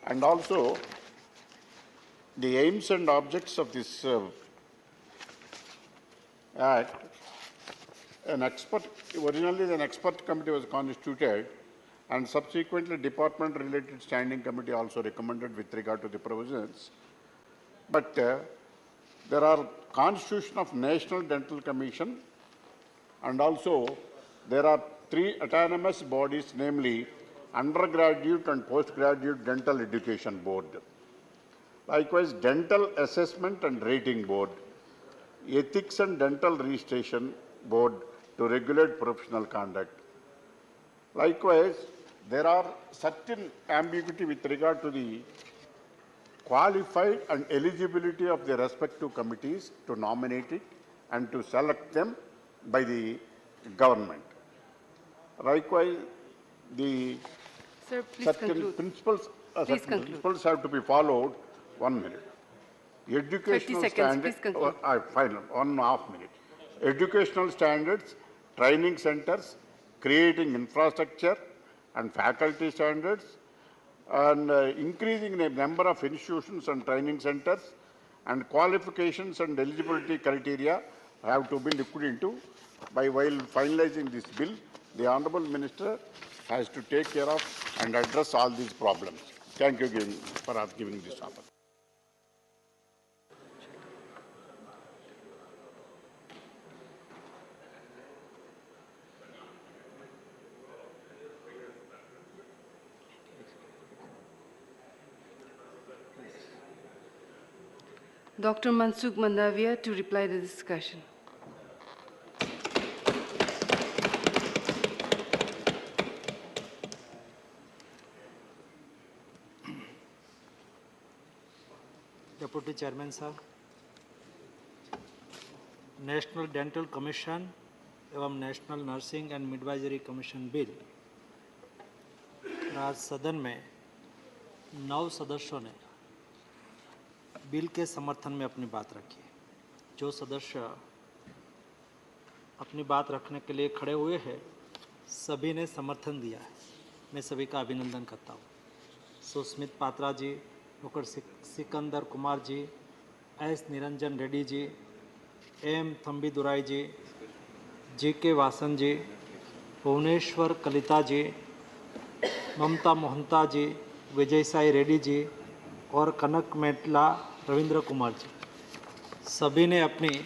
and also the aims and objects of this Act. Originally an expert committee was constituted, and subsequently department-related standing committee also recommended with regard to the provisions. But there are Constitution of National Dental Commission, and also there are 3 autonomous bodies, namely Undergraduate and Postgraduate Dental Education Board. Likewise, Dental Assessment and Rating Board, Ethics and Dental Registration Board to regulate professional conduct. Likewise, there are certain ambiguity with regard to the qualified and eligibility of the respective committees to nominate it and to select them by the government. Likewise, the certain principles have to be followed. 1 minute. Educational standards, final, 1.5 minutes. Educational standards, training centers, creating infrastructure and faculty standards, and increasing the number of institutions and training centers, and qualifications and eligibility criteria have to be looked into. While finalizing this bill, the Honorable Minister has to take care of and address all these problems. Thank you for giving this opportunity. Dr. Mansukh Mandavia to reply to the discussion. Deputy Chairman Sir, national dental commission एवं national nursing and midwifery commission bill आज सदन में 9 सदस्यों ने bill के समर्थन में अपनी बात रखी। जो सदस्य अपनी बात रखने के लिए खड़े हुए हैं, सभी ने समर्थन दिया है। मैं सभी का अभिनंदन करता हूँ। सुस्मित पात्रा जी, doctor Sikandar Kumar ji, S Niranjan Reddy ji, M Thambi दुराई जी, के वासन जी, भुवनेश्वर कलिता जी, ममता मोहंता जी, विजय साई रेड्डी जी और कनक मेटला रविंद्र कुमार जी, सभी ने अपनी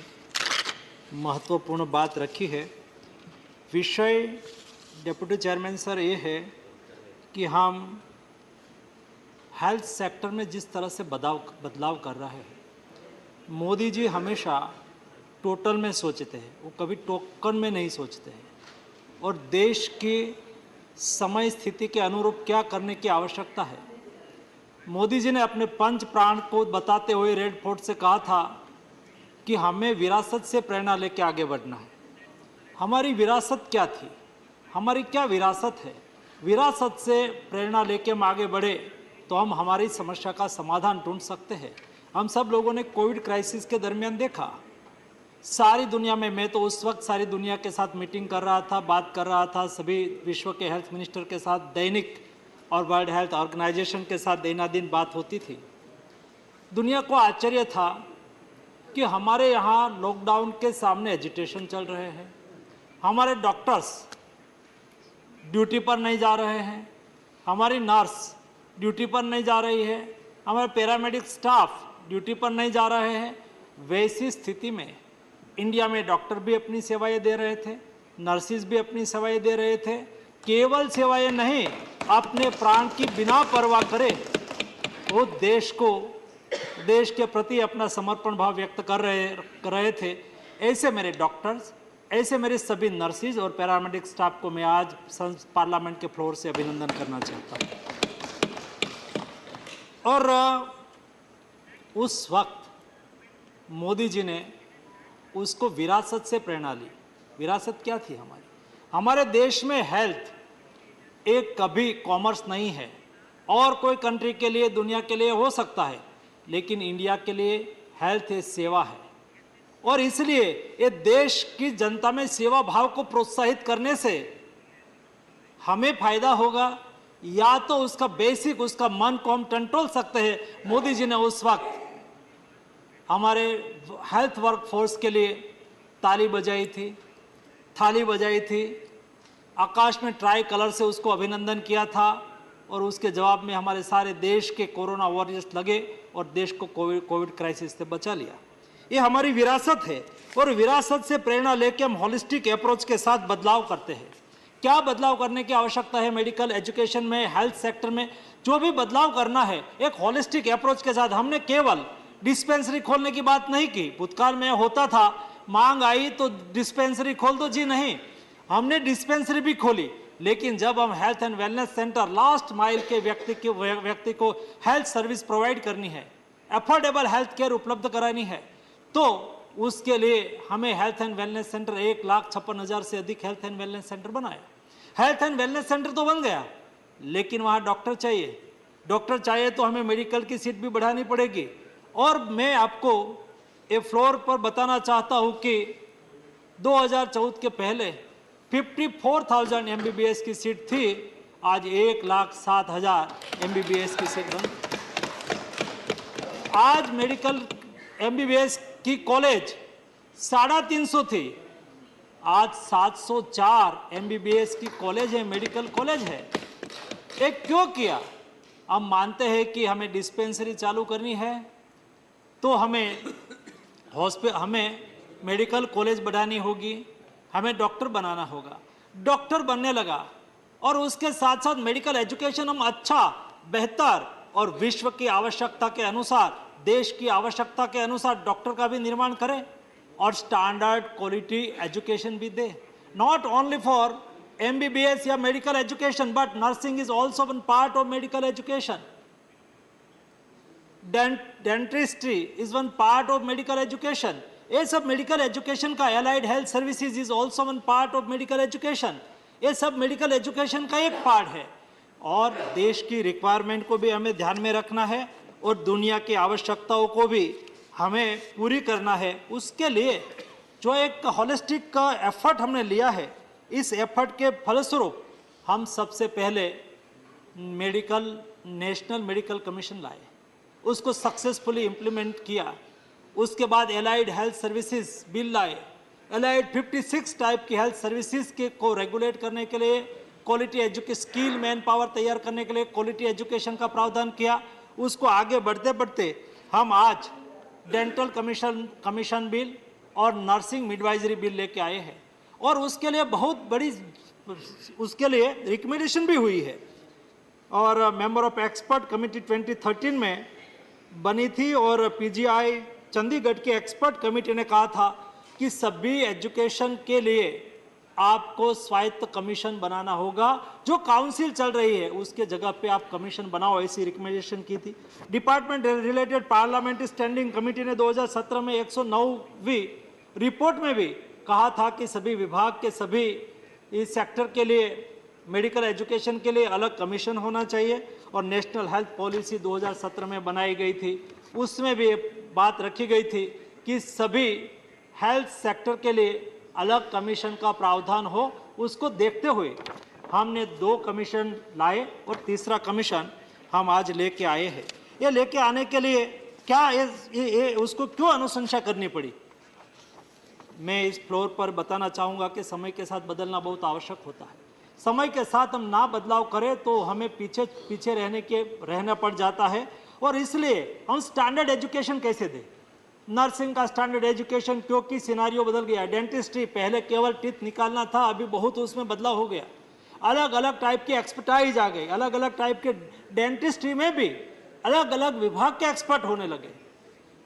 महत्वपूर्ण बात रखी है। विषय डिप्टी चेयरमैन सर ये है कि हम हेल्थ सेक्टर में जिस तरह से बदलाव कर रहे हैं, मोदी जी हमेशा टोटल में सोचते हैं, वो कभी टोकन में नहीं सोचते हैं, और देश की समय स्थिति के अनुरूप क्या करने की आवश्यकता है। मोदी जी ने अपने पंच प्राण को बताते हुए रेड फोर्ट से कहा था कि हमें विरासत से प्रेरणा लेकर आगे बढ़ना है। हमारी विरासत क्या थी, हमारी क्या विरासत है? विरासत से प्रेरणा लेके हम आगे बढ़े तो हम हमारी समस्या का समाधान ढूंढ सकते हैं। हम सब लोगों ने कोविड क्राइसिस के दरमियान देखा, सारी दुनिया में, मैं तो उस वक्त सारी दुनिया के साथ मीटिंग कर रहा था, बात कर रहा था, सभी विश्व के हेल्थ मिनिस्टर के साथ दैनिक और वर्ल्ड हेल्थ ऑर्गेनाइजेशन के साथ दिन बात होती थी। दुनिया को आश्चर्य था कि हमारे यहाँ लॉकडाउन के सामने एजिटेशन चल रहे हैं, हमारे डॉक्टर्स ड्यूटी पर नहीं जा रहे हैं, हमारी नर्स ड्यूटी पर नहीं जा रही है, हमारे पैरामेडिक स्टाफ ड्यूटी पर नहीं जा रहे हैं। वैसी स्थिति में इंडिया में डॉक्टर भी अपनी सेवाएं दे रहे थे, नर्सिस भी अपनी सेवाएं दे रहे थे। केवल सेवाएं नहीं, अपने प्राण की बिना परवाह करे वो देश के प्रति अपना समर्पण भाव व्यक्त कर रहे थे। ऐसे मेरे डॉक्टर्स, ऐसे मेरे सभी नर्सिस और पैरामेडिक स्टाफ को मैं आज पार्लियामेंट के फ्लोर से अभिनंदन करना चाहता हूँ। और उस वक्त मोदी जी ने उसको विरासत से प्रेरणा ली। विरासत क्या थी हमारी? हमारे देश में हेल्थ एक कभी कॉमर्स नहीं है, और कोई कंट्री के लिए, दुनिया के लिए हो सकता है, लेकिन इंडिया के लिए हेल्थ एक सेवा है। और इसलिए ये देश की जनता में सेवा भाव को प्रोत्साहित करने से हमें फायदा होगा, या तो उसका बेसिक, उसका मन को हम कंट्रोल सकते हैं। मोदी जी ने उस वक्त हमारे हेल्थ वर्कफोर्स के लिए ताली बजाई थी, थाली बजाई थी, आकाश में ट्राई कलर से उसको अभिनंदन किया था, और उसके जवाब में हमारे सारे देश के कोरोना वॉरियर्स लगे और देश को कोविड क्राइसिस से बचा लिया। ये हमारी विरासत है, और विरासत से प्रेरणा लेकर हम होलिस्टिक अप्रोच के साथ बदलाव करते हैं। क्या बदलाव करने की आवश्यकता है? मेडिकल एजुकेशन में, हेल्थ सेक्टर में जो भी बदलाव करना है, एक होलिस्टिक अप्रोच के साथ। हमने केवल डिस्पेंसरी खोलने की बात नहीं की। भूतकाल में होता था, मांग आई तो डिस्पेंसरी खोल दो, जी नहीं, हमने डिस्पेंसरी भी खोली, लेकिन जब हम health and wellness centre, last mile के व्यक्ति को हेल्थ सर्विस प्रोवाइड करनी है, अफोर्डेबल हेल्थ केयर उपलब्ध करानी है, तो उसके लिए हमें हेल्थ एंड वेलनेस सेंटर 1,56,000 से अधिक हेल्थ एंड वेलनेस सेंटर बनाया। हेल्थ एंड वेलनेस सेंटर तो बन गया, लेकिन वहाँ डॉक्टर चाहिए। डॉक्टर चाहिए तो हमें मेडिकल की सीट भी बढ़ानी पड़ेगी। और मैं आपको ये फ्लोर पर बताना चाहता हूँ कि 2014 के पहले 54,000 MBBS की सीट थी, आज 1,07,000 MBBS की सीट बन। आज मेडिकल MBBS की कॉलेज 350 थी, आज 704 MBBS की कॉलेज है, मेडिकल कॉलेज है। ये क्यों किया? हम मानते हैं कि हमें डिस्पेंसरी चालू करनी है तो हमें मेडिकल कॉलेज बढ़ानी होगी, हमें डॉक्टर बनाना होगा। डॉक्टर बनने लगा, और उसके साथ साथ मेडिकल एजुकेशन हम अच्छा, बेहतर और विश्व की आवश्यकता के अनुसार, देश की आवश्यकता के अनुसार डॉक्टर का भी निर्माण करें और स्टैंडर्ड क्वालिटी एजुकेशन भी दे। नॉट ओनली फॉर MBBS या medical education, but nursing is also one part of medical education. Dentistry is one part of medical education. ये सब मेडिकल एजुकेशन का, allied health services is also one part of medical education. ये सब medical education का एक part है, और देश की रिक्वायरमेंट को भी हमें ध्यान में रखना है और दुनिया की आवश्यकताओं को भी हमें पूरी करना है। उसके लिए जो एक होलिस्टिक का एफर्ट हमने लिया है, इस एफर्ट के फलस्वरूप हम सबसे पहले नेशनल मेडिकल कमीशन लाए, उसको सक्सेसफुली इम्प्लीमेंट किया। उसके बाद एलाइड हेल्थ सर्विसेज बिल लाए, एलाइड 56 टाइप की हेल्थ सर्विसेज के को रेगुलेट करने के लिए, quality education, skill man power तैयार करने के लिए क्वालिटी एजुकेशन का प्रावधान किया। उसको आगे बढ़ते बढ़ते हम आज डेंटल कमीशन बिल और नर्सिंग मिडवाइजरी बिल लेके आए हैं, और उसके लिए बहुत बड़ी, उसके लिए रिकमेंडेशन भी हुई है, और मेंबर ऑफ एक्सपर्ट कमेटी 2013 में बनी थी, और पीजीआई चंडीगढ़ के एक्सपर्ट कमेटी ने कहा था कि सभी एजुकेशन के लिए आपको स्वायत्त कमीशन बनाना होगा, जो काउंसिल चल रही है उसके जगह पे आप कमीशन बनाओ, ऐसी रिकमेंडेशन की थी। Department related parliamentary standing committee ने 2017 में 109वीं रिपोर्ट में भी कहा था कि सभी विभाग के सभी इस सेक्टर के लिए, मेडिकल एजुकेशन के लिए अलग कमीशन होना चाहिए, और नेशनल हेल्थ पॉलिसी 2017 में बनाई गई थी, उसमें भी बात रखी गई थी कि सभी हेल्थ सेक्टर के लिए अलग कमीशन का प्रावधान हो। उसको देखते हुए हमने 2 कमीशन लाए, और तीसरा कमीशन हम आज लेके आए हैं। ये लेके आने के लिए क्या उसको क्यों अनुशंसा करनी पड़ी, मैं इस फ्लोर पर बताना चाहूँगा कि समय के साथ बदलना बहुत आवश्यक होता है। समय के साथ हम ना बदलाव करें तो हमें पीछे रहना पड़ जाता है, और इसलिए हम स्टैंडर्ड एजुकेशन कैसे दें, नर्सिंग का स्टैंडर्ड एजुकेशन, क्योंकि सिनारियो बदल गया। डेंटिस्ट्री पहले केवल टीथ निकालना था, अभी बहुत उसमें बदलाव हो गया, अलग अलग टाइप की एक्सपर्टाइज आ गई, अलग अलग टाइप के डेंटिस्ट्री में भी अलग अलग विभाग के एक्सपर्ट होने लगे।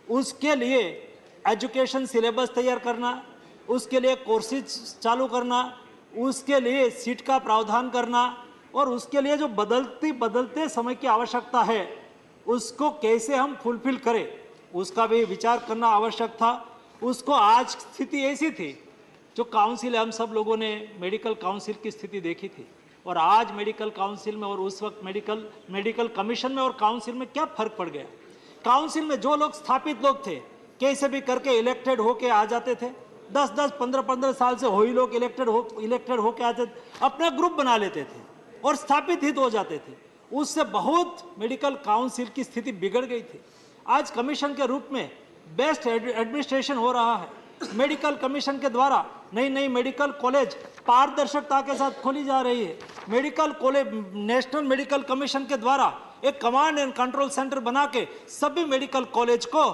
उसके लिए एजुकेशन सिलेबस तैयार करना, उसके लिए कोर्सेज चालू करना, उसके लिए सीट का प्रावधान करना, और उसके लिए जो बदलते समय की आवश्यकता है उसको कैसे हम फुलफिल करें, उसका भी विचार करना आवश्यक था। उसको आज स्थिति ऐसी थी, जो काउंसिल हम सब लोगों ने मेडिकल काउंसिल की स्थिति देखी थी, और आज मेडिकल काउंसिल में और उस वक्त मेडिकल कमीशन में और काउंसिल में क्या फर्क पड़ गया। काउंसिल में जो लोग स्थापित लोग थे, कैसे भी करके इलेक्टेड होके आ जाते थे, 10-10, 15-15 साल से वही लोग इलेक्टेड होके आते थे, अपना ग्रुप बना लेते थे और स्थापित हित हो जाते थे। उससे बहुत मेडिकल काउंसिल की स्थिति बिगड़ गई थी। आज कमीशन के रूप में बेस्ट एडमिनिस्ट्रेशन हो रहा है। मेडिकल कमीशन के द्वारा नई मेडिकल कॉलेज पारदर्शिता के साथ खोली जा रही है। Medical college, national medical commission के द्वारा एक कमांड एंड कंट्रोल सेंटर बना के सभी मेडिकल कॉलेज को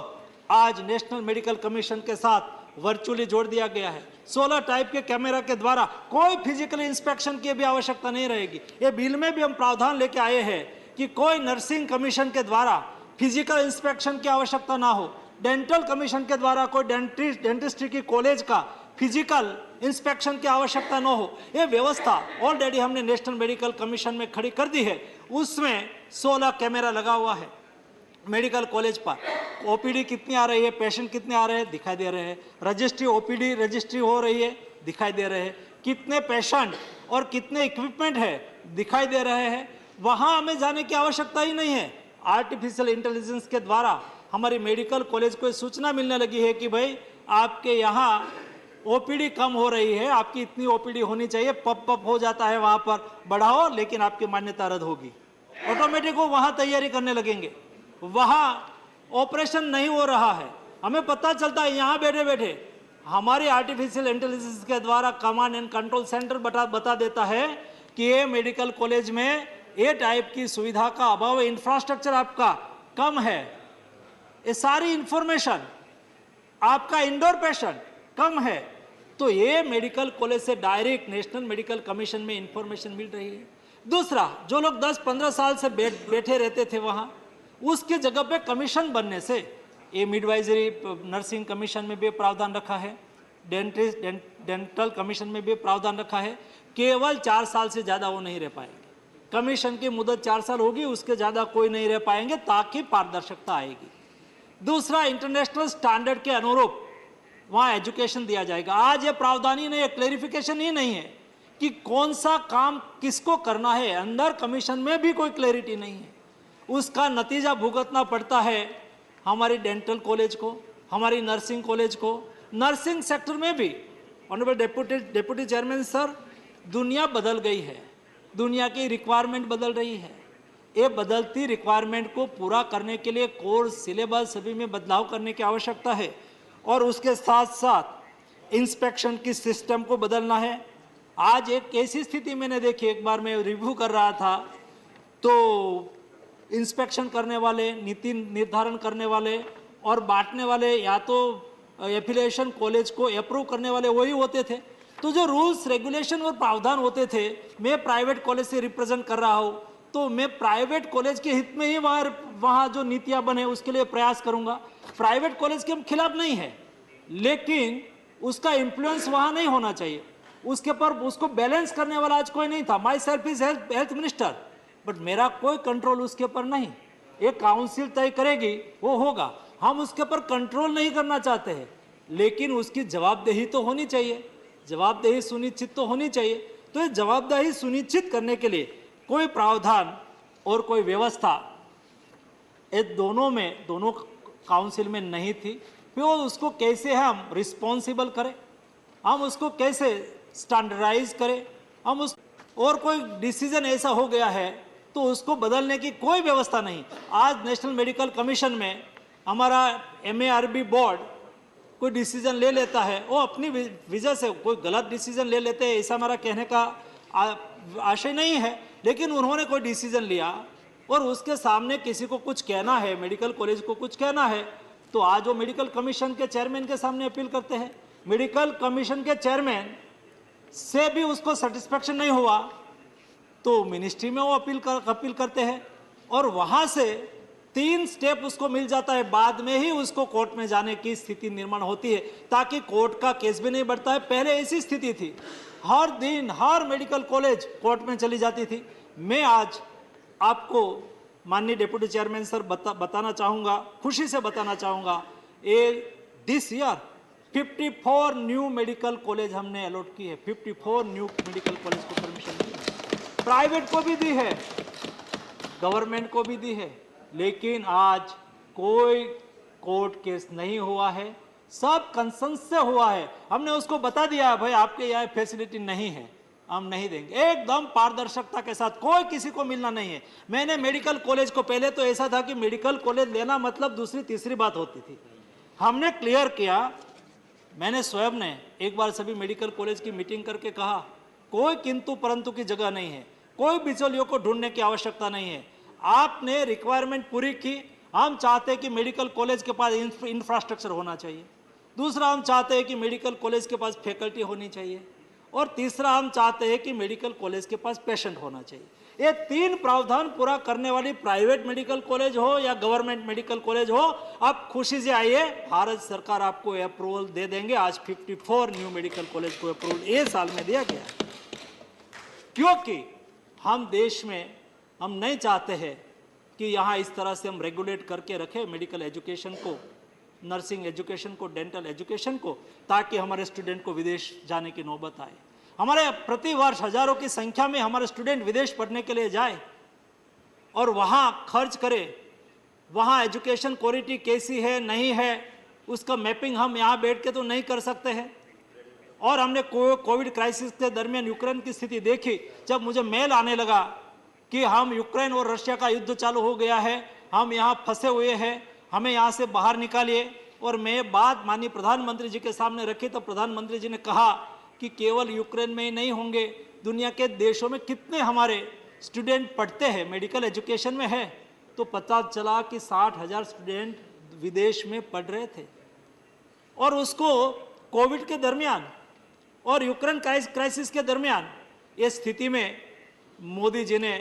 आज नेशनल मेडिकल कमीशन के साथ वर्चुअली जोड़ दिया गया है। 16 टाइप के कैमरा के द्वारा कोई फिजिकल इंस्पेक्शन की भी आवश्यकता नहीं रहेगी। ये बिल में भी हम प्रावधान लेके आए हैं कि कोई नर्सिंग कमीशन के द्वारा फिजिकल इंस्पेक्शन की आवश्यकता ना हो। डेंटल कमीशन के द्वारा कोई डेंटिस्ट्री की कॉलेज का फिजिकल इंस्पेक्शन की आवश्यकता न हो। ये व्यवस्था ऑलरेडी हमने नेशनल मेडिकल कमीशन में खड़ी कर दी है। उसमें 16 कैमरा लगा हुआ है मेडिकल कॉलेज पर। ओपीडी कितनी आ रही है, पेशेंट कितने आ रहे हैं, दिखाई दे रहे हैं। रजिस्ट्री, ओपीडी रजिस्ट्री हो रही है, दिखाई दे रहे हैं। कितने पेशेंट और कितने इक्विपमेंट है, दिखाई दे रहे हैं। वहाँ हमें जाने की आवश्यकता ही नहीं है। आर्टिफिशियल इंटेलिजेंस के द्वारा हमारी मेडिकल कॉलेज को सूचना मिलने लगी है कि भाई आपके यहाँ ओपीडी कम हो रही है, आपकी इतनी ओपीडी होनी चाहिए, पप हो जाता है वहाँ पर, बढ़ाओ, लेकिन आपकी मान्यता रद्द होगी। ऑटोमेटिक वो वहाँ तैयारी करने लगेंगे। वहाँ ऑपरेशन नहीं हो रहा है, हमें पता चलता है यहाँ बैठे बैठे। हमारी आर्टिफिशियल इंटेलिजेंस के द्वारा कमांड एंड कंट्रोल सेंटर बता देता है कि ये मेडिकल कॉलेज में ये टाइप की सुविधा का अभाव है, इंफ्रास्ट्रक्चर आपका कम है। ये सारी इंफॉर्मेशन, आपका इंडोर पेशेंट कम है, तो ये मेडिकल कॉलेज से डायरेक्ट नेशनल मेडिकल कमीशन में इंफॉर्मेशन मिल रही है। दूसरा, जो लोग 10-15 साल से बैठे रहते थे वहाँ, उसके जगह पे कमीशन बनने से ये मिडवाइजरी नर्सिंग कमीशन में भी प्रावधान रखा है, डेंटल कमीशन में भी प्रावधान रखा है। केवल 4 साल से ज़्यादा वो नहीं रह पाएंगे। कमीशन की मुदत 4 साल होगी, उसके ज़्यादा कोई नहीं रह पाएंगे, ताकि पारदर्शिता आएगी। दूसरा, इंटरनेशनल स्टैंडर्ड के अनुरूप वहाँ एजुकेशन दिया जाएगा। आज ये प्रावधान ही नहीं है, क्लैरिफिकेशन ही नहीं है कि कौन सा काम किसको करना है। अंदर कमीशन में भी कोई क्लैरिटी नहीं है। उसका नतीजा भुगतना पड़ता है हमारी डेंटल कॉलेज को, हमारी नर्सिंग कॉलेज को। नर्सिंग सेक्टर में भी ऑनरेबल डेप्यूटी चेयरमैन सर, दुनिया बदल गई है, दुनिया की रिक्वायरमेंट बदल रही है। ये बदलती रिक्वायरमेंट को पूरा करने के लिए कोर्स सिलेबस सभी में बदलाव करने की आवश्यकता है और उसके साथ साथ इंस्पेक्शन की सिस्टम को बदलना है। आज एक ऐसी स्थिति मैंने देखी, एक बार मैं रिव्यू कर रहा था तो इंस्पेक्शन करने वाले, नीति निर्धारण करने वाले और बांटने वाले या तो एफिलिएशन कॉलेज को अप्रूव करने वाले वही होते थे। तो जो रूल्स रेगुलेशन और प्रावधान होते थे, मैं प्राइवेट कॉलेज से रिप्रेजेंट कर रहा हूँ तो मैं प्राइवेट कॉलेज के हित में ही वहाँ जो नीतियाँ बने उसके लिए प्रयास करूँगा। प्राइवेट कॉलेज के हम खिलाफ नहीं है, लेकिन उसका इन्फ्लुएंस वहाँ नहीं होना चाहिए। उसके पर उसको बैलेंस करने वाला आज कोई नहीं था। My self is health minister, but मेरा कोई कंट्रोल उसके ऊपर नहीं। एक काउंसिल तय करेगी, वो होगा। हम उसके ऊपर कंट्रोल नहीं करना चाहते हैं, लेकिन उसकी जवाबदेही तो होनी चाहिए, जवाबदेही सुनिश्चित तो होनी चाहिए। तो ये जवाबदेही सुनिश्चित करने के लिए कोई प्रावधान और कोई व्यवस्था ये दोनों काउंसिल में नहीं थी। फिर उसको कैसे हम रिस्पॉन्सिबल करें, हम उसको कैसे स्टैंडर्डाइज करें, हम उस और कोई डिसीजन ऐसा हो गया है तो उसको बदलने की कोई व्यवस्था नहीं। आज नेशनल मेडिकल कमीशन में हमारा MARB बोर्ड कोई डिसीजन ले लेता है, वो अपनी वजह से कोई गलत डिसीजन ले लेते हैं, ऐसा हमारा कहने का आशय नहीं है, लेकिन उन्होंने कोई डिसीजन लिया और उसके सामने किसी को कुछ कहना है, मेडिकल कॉलेज को कुछ कहना है, तो आज वो मेडिकल कमीशन के चेयरमैन के सामने अपील करते हैं। मेडिकल कमीशन के चेयरमैन से भी उसको सेटिस्फेक्शन नहीं हुआ तो मिनिस्ट्री में वो अपील करते हैं और वहाँ से 3 स्टेप उसको मिल जाता है, बाद में ही उसको कोर्ट में जाने की स्थिति निर्माण होती है, ताकि कोर्ट का केस भी नहीं बढ़ता है। पहले ऐसी स्थिति थी, हर दिन हर मेडिकल कॉलेज कोर्ट में चली जाती थी। मैं आज आपको माननीय डिप्टी चेयरमैन सर बताना चाहूँगा, खुशी से बताना चाहूँगा, this year 54 new medical college हमने अलॉट की है। 54 न्यू मेडिकल कॉलेज को परमिशन दी है, प्राइवेट को भी दी है, गवर्नमेंट को भी दी है, लेकिन आज कोई कोर्ट केस नहीं हुआ है, सब कंसेंसस से हुआ है। हमने उसको बता दिया है, भाई आपके यहाँ फैसिलिटी नहीं है, हम नहीं देंगे, एकदम पारदर्शिता के साथ, कोई किसी को मिलना नहीं है। मैंने मेडिकल कॉलेज को, पहले तो ऐसा था कि मेडिकल कॉलेज लेना मतलब दूसरी तीसरी बात होती थी, हमने क्लियर किया। मैंने स्वयं ने एक बार सभी मेडिकल कॉलेज की मीटिंग करके कहा, कोई किंतु परंतु की जगह नहीं है, कोई बिचौलियों को ढूंढने की आवश्यकता नहीं है। आपने रिक्वायरमेंट पूरी की, हम चाहते हैं कि मेडिकल कॉलेज के पास इंफ्रास्ट्रक्चर होना चाहिए, दूसरा हम चाहते हैं कि मेडिकल कॉलेज के पास फैकल्टी होनी चाहिए, और तीसरा हम चाहते हैं कि मेडिकल कॉलेज के पास पेशेंट होना चाहिए। ये 3 प्रावधान पूरा करने वाली प्राइवेट मेडिकल कॉलेज हो या गवर्नमेंट मेडिकल कॉलेज हो, आप खुशी से आइए, भारत सरकार आपको अप्रूवल दे देंगे। आज 54 न्यू मेडिकल कॉलेज को अप्रूवल ये साल में दिया गया, क्योंकि हम देश में हम नहीं चाहते हैं कि यहाँ इस तरह से हम रेगुलेट करके रखें मेडिकल एजुकेशन को, नर्सिंग एजुकेशन को, डेंटल एजुकेशन को, ताकि हमारे स्टूडेंट को विदेश जाने की नौबत आए। हमारे प्रति वर्ष हजारों की संख्या में हमारे स्टूडेंट विदेश पढ़ने के लिए जाए और वहाँ खर्च करे, वहाँ एजुकेशन क्वालिटी कैसी है नहीं है उसका मैपिंग हम यहाँ बैठ के तो नहीं कर सकते हैं। और हमने कोविड क्राइसिस के दरमियान यूक्रेन की स्थिति देखी, जब मुझे मेल आने लगा कि हम यूक्रेन और रशिया का युद्ध चालू हो गया है, हम यहाँ फंसे हुए हैं, हमें यहाँ से बाहर निकालिए। और मैं बात माननीय प्रधानमंत्री जी के सामने रखी तो प्रधानमंत्री जी ने कहा कि केवल यूक्रेन में ही नहीं होंगे, दुनिया के देशों में कितने हमारे स्टूडेंट पढ़ते हैं, मेडिकल एजुकेशन में है। तो पता चला कि 60,000 स्टूडेंट विदेश में पढ़ रहे थे, और उसको कोविड के दरमियान और यूक्रेन क्राइसिस के दरमियान ये स्थिति में मोदी जी ने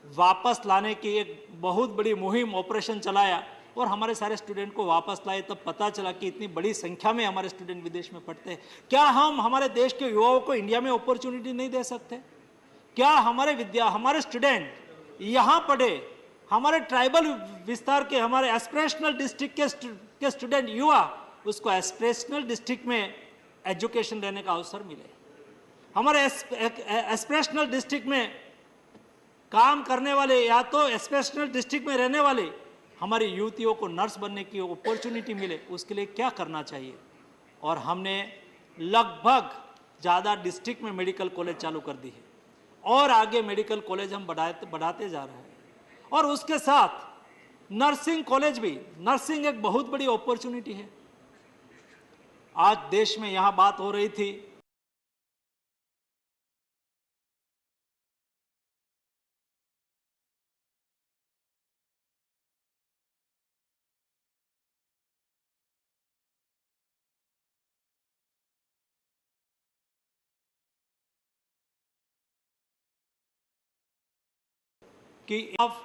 वापस लाने की एक बहुत बड़ी मुहिम ऑपरेशन चलाया और हमारे सारे स्टूडेंट को वापस लाए। तब पता चला कि इतनी बड़ी संख्या में हमारे स्टूडेंट विदेश में पढ़ते हैं। क्या हम हमारे देश के युवाओं को इंडिया में अपॉर्चुनिटी नहीं दे सकते? क्या हमारे स्टूडेंट यहाँ पढ़े, हमारे ट्राइबल विस्तार के, हमारे एस्पिरेशनल डिस्ट्रिक्ट के स्टूडेंट युवा उसको एस्पिरेशनल डिस्ट्रिक्ट में एजुकेशन लेने का अवसर मिले, हमारे एस्पिरेशनल डिस्ट्रिक्ट में काम करने वाले या तो एस्पिरेशनल डिस्ट्रिक्ट में रहने वाले हमारी युवतियों को नर्स बनने की अपॉर्चुनिटी मिले, उसके लिए क्या करना चाहिए। और हमने लगभग ज़्यादा डिस्ट्रिक्ट में मेडिकल कॉलेज चालू कर दी है और आगे मेडिकल कॉलेज हम बढ़ाते जा रहे हैं। और उसके साथ नर्सिंग कॉलेज भी, नर्सिंग एक बहुत बड़ी अपॉर्चुनिटी है। आज देश में यहां बात हो रही थी कि अब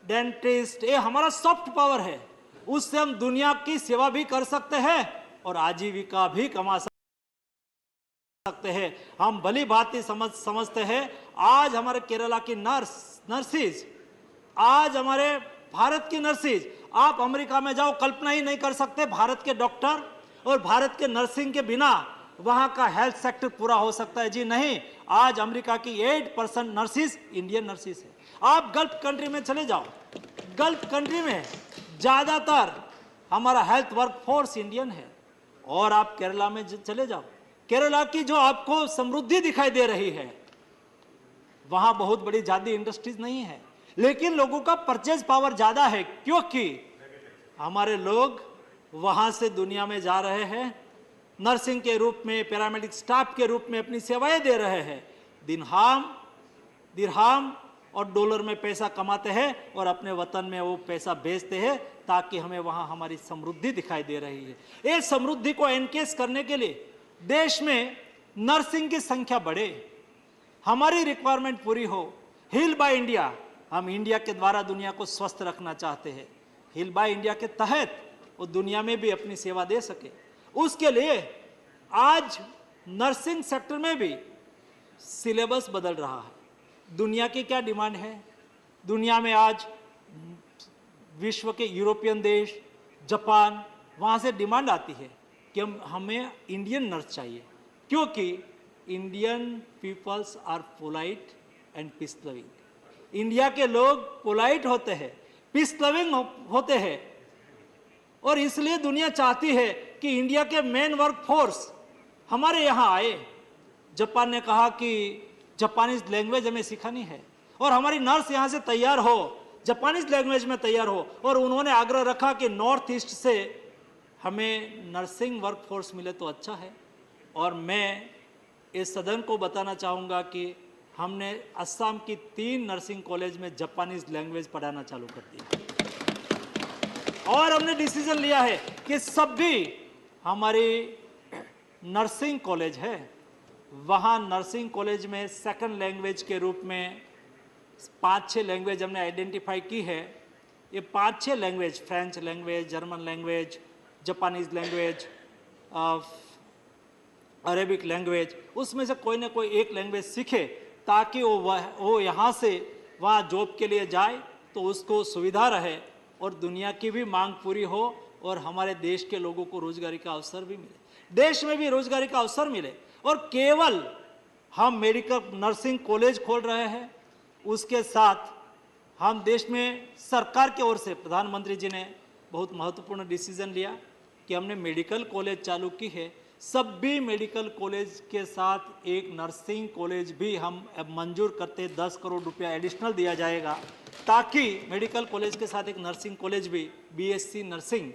डेंटिस्ट ये हमारा सॉफ्ट पावर है, उससे हम दुनिया की सेवा भी कर सकते हैं और आजीविका भी कमा सकते हैं। हम भली भांति समझते हैं। आज हमारे केरला की नर्सिस, आज हमारे भारत की नर्सिस, आप अमेरिका में जाओ, कल्पना ही नहीं कर सकते भारत के डॉक्टर और भारत के नर्सिंग के बिना वहां का हेल्थ सेक्टर पूरा हो सकता है। जी नहीं, आज अमेरिका की 8% नर्सिस इंडियन नर्सिस है। आप गल्फ कंट्री में चले जाओ, गल्फ कंट्री में ज्यादातर हमारा हेल्थ वर्क फोर्स इंडियन है। और आप केरला में चले जाओ, केरला की जो आपको समृद्धि दिखाई दे रही है, वहां बहुत बड़ी ज्यादा इंडस्ट्रीज नहीं है, लेकिन लोगों का परचेज पावर ज्यादा है, क्योंकि हमारे लोग वहां से दुनिया में जा रहे हैं, नर्सिंग के रूप में, पैरामेडिक स्टाफ के रूप में अपनी सेवाएं दे रहे हैं, दिरहाम और डॉलर में पैसा कमाते हैं और अपने वतन में वो पैसा भेजते हैं, ताकि हमें वहां हमारी समृद्धि दिखाई दे रही है। ये समृद्धि को एनकेस करने के लिए देश में नर्सिंग की संख्या बढ़े, हमारी रिक्वायरमेंट पूरी हो। हील बाय इंडिया, हम इंडिया के द्वारा दुनिया को स्वस्थ रखना चाहते हैं। हील बाय इंडिया के तहत वो दुनिया में भी अपनी सेवा दे सके, उसके लिए आज नर्सिंग सेक्टर में भी सिलेबस बदल रहा है। दुनिया की क्या डिमांड है? दुनिया में आज विश्व के यूरोपियन देश, जापान, वहाँ से डिमांड आती है कि हमें इंडियन नर्स चाहिए, क्योंकि Indian peoples are polite and peace loving. India के लोग पोलाइट होते हैं, पीस लविंग होते हैं, और इसलिए दुनिया चाहती है कि इंडिया के मेन वर्क फोर्स हमारे यहाँ आए। जापान ने कहा कि जापानीज लैंग्वेज हमें सिखानी है और हमारी नर्स यहाँ से तैयार हो, जापानीज लैंग्वेज में तैयार हो, और उन्होंने आग्रह रखा कि नॉर्थ ईस्ट से हमें नर्सिंग वर्क फोर्स मिले तो अच्छा है। और मैं इस सदन को बताना चाहूँगा कि हमने असम की 3 नर्सिंग कॉलेज में जापानीज लैंग्वेज पढ़ाना चालू कर दिया, और हमने डिसीजन लिया है कि सब भी हमारी नर्सिंग कॉलेज है, वहाँ नर्सिंग कॉलेज में सेकंड लैंग्वेज के रूप में 5-6 लैंग्वेज हमने आइडेंटिफाई की है। ये 5-6 language, French language, German language, Japanese language, Arabic language, उसमें से कोई ना कोई एक लैंग्वेज सीखे, ताकि वो यहाँ से वहाँ जॉब के लिए जाए तो उसको सुविधा रहे और दुनिया की भी मांग पूरी हो और हमारे देश के लोगों को रोजगारी का अवसर भी मिले, देश में भी रोजगारी का अवसर मिले। और केवल हम मेडिकल नर्सिंग कॉलेज खोल रहे हैं, उसके साथ हम देश में सरकार की ओर से प्रधानमंत्री जी ने बहुत महत्वपूर्ण डिसीजन लिया कि हमने मेडिकल कॉलेज चालू की है। सभी मेडिकल कॉलेज के साथ एक नर्सिंग कॉलेज भी हम मंजूर करते, 10 करोड़ रुपया एडिशनल दिया जाएगा, ताकि मेडिकल कॉलेज के साथ एक नर्सिंग कॉलेज भी, बीएससी नर्सिंग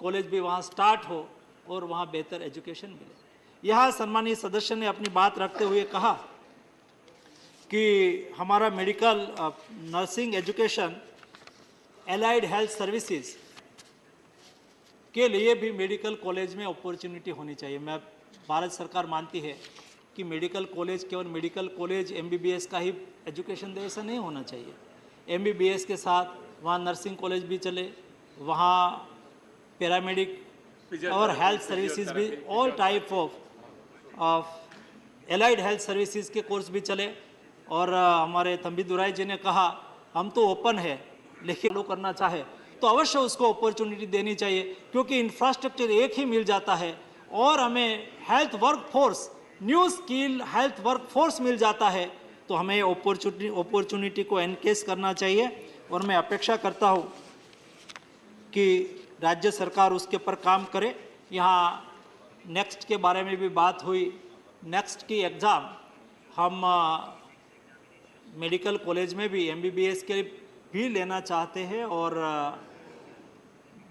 कॉलेज भी वहाँ स्टार्ट हो और वहाँ बेहतर एजुकेशन मिले। यहाँ सम्मानीय सदस्य ने अपनी बात रखते हुए कहा कि हमारा medical nursing education, allied health services के लिए भी मेडिकल कॉलेज में अपॉर्चुनिटी होनी चाहिए। मैं भारत सरकार मानती है कि मेडिकल कॉलेज केवल मेडिकल कॉलेज एमबीबीएस का ही एजुकेशन दे, ऐसा नहीं होना चाहिए। एमबीबीएस के साथ वहाँ नर्सिंग कॉलेज भी चले, वहाँ पैरामेडिक और हेल्थ सर्विसेज भी, all type of allied health services के कोर्स भी चले। और हमारे तंबी दुराई जी ने कहा हम तो ओपन है, लेकिन लोग करना चाहे तो अवश्य उसको अपॉर्चुनिटी देनी चाहिए, क्योंकि इंफ्रास्ट्रक्चर एक ही मिल जाता है और हमें health work force, new skill health work force मिल जाता है, तो हमें अपॉर्चुनिटी को एनकेस करना चाहिए। और मैं अपेक्षा करता हूँ कि राज्य सरकार उसके ऊपर काम करे। यहाँ नेक्स्ट के बारे में भी बात हुई, नेक्स्ट की एग्ज़ाम हम मेडिकल कॉलेज में भी एमबीबीएस के भी लेना चाहते हैं और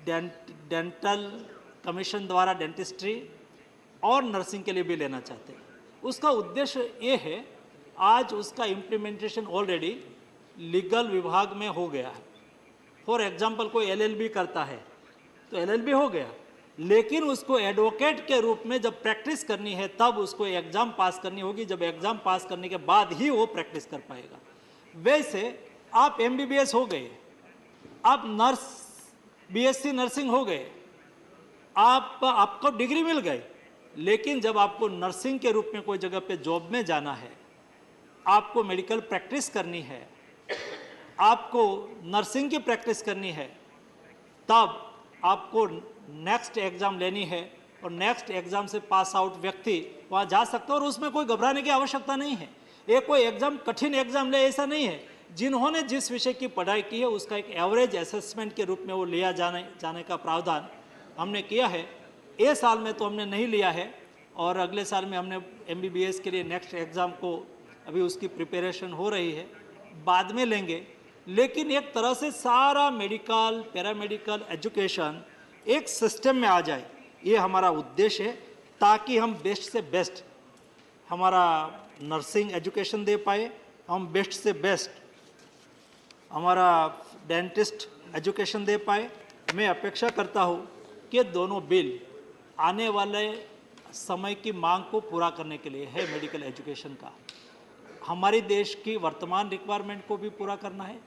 डेंटल कमीशन द्वारा डेंटिस्ट्री और नर्सिंग के लिए भी लेना चाहते हैं। उसका उद्देश्य ये है, आज उसका इम्प्लीमेंटेशन ऑलरेडी लीगल विभाग में हो गया है। फॉर एग्जांपल कोई एलएलबी करता है तो एलएलबी हो गया, लेकिन उसको एडवोकेट के रूप में जब प्रैक्टिस करनी है तब उसको एग्ज़ाम पास करनी होगी। जब एग्ज़ाम पास करने के बाद ही वो प्रैक्टिस कर पाएगा। वैसे आप एमबीबीएस हो गए, आप नर्स बीएससी नर्सिंग हो गए, आपको डिग्री मिल गई, लेकिन जब आपको नर्सिंग के रूप में कोई जगह पे जॉब में जाना है, आपको मेडिकल प्रैक्टिस करनी है, आपको नर्सिंग की प्रैक्टिस करनी है, तब आपको नेक्स्ट एग्ज़ाम लेनी है और नेक्स्ट एग्ज़ाम से पास आउट व्यक्ति वहाँ जा सकता है और उसमें कोई घबराने की आवश्यकता नहीं है। ये कोई एग्ज़ाम कठिन एग्ज़ाम ले ऐसा नहीं है। जिन्होंने जिस विषय की पढ़ाई की है उसका एक एवरेज असेसमेंट के रूप में वो लिया जाने का प्रावधान हमने किया है। ये साल में तो हमने नहीं लिया है और अगले साल में हमने एमबीबीएस के लिए नेक्स्ट एग्ज़ाम को अभी उसकी प्रिपरेशन हो रही है, बाद में लेंगे। लेकिन एक तरह से सारा मेडिकल पैरामेडिकल एजुकेशन एक सिस्टम में आ जाए, ये हमारा उद्देश्य है, ताकि हम बेस्ट से बेस्ट हमारा नर्सिंग एजुकेशन दे पाए, हम बेस्ट से बेस्ट हमारा डेंटिस्ट एजुकेशन दे पाए। मैं अपेक्षा करता हूँ कि दोनों बिल आने वाले समय की मांग को पूरा करने के लिए है। मेडिकल एजुकेशन का हमारी देश की वर्तमान रिक्वायरमेंट को भी पूरा करना है,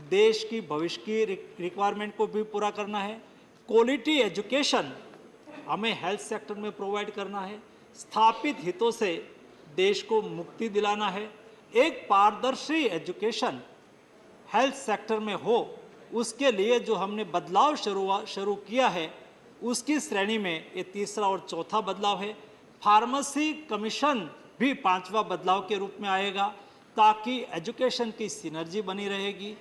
देश की भविष्य की रिक्वायरमेंट को भी पूरा करना है। क्वालिटी एजुकेशन हमें हेल्थ सेक्टर में प्रोवाइड करना है, स्थापित हितों से देश को मुक्ति दिलाना है। एक पारदर्शी एजुकेशन हेल्थ सेक्टर में हो, उसके लिए जो हमने बदलाव शुरू किया है उसकी श्रेणी में ये तीसरा और चौथा बदलाव है। फार्मेसी कमीशन भी पांचवा बदलाव के रूप में आएगा, ताकि एजुकेशन की सिनर्जी बनी रहेगी,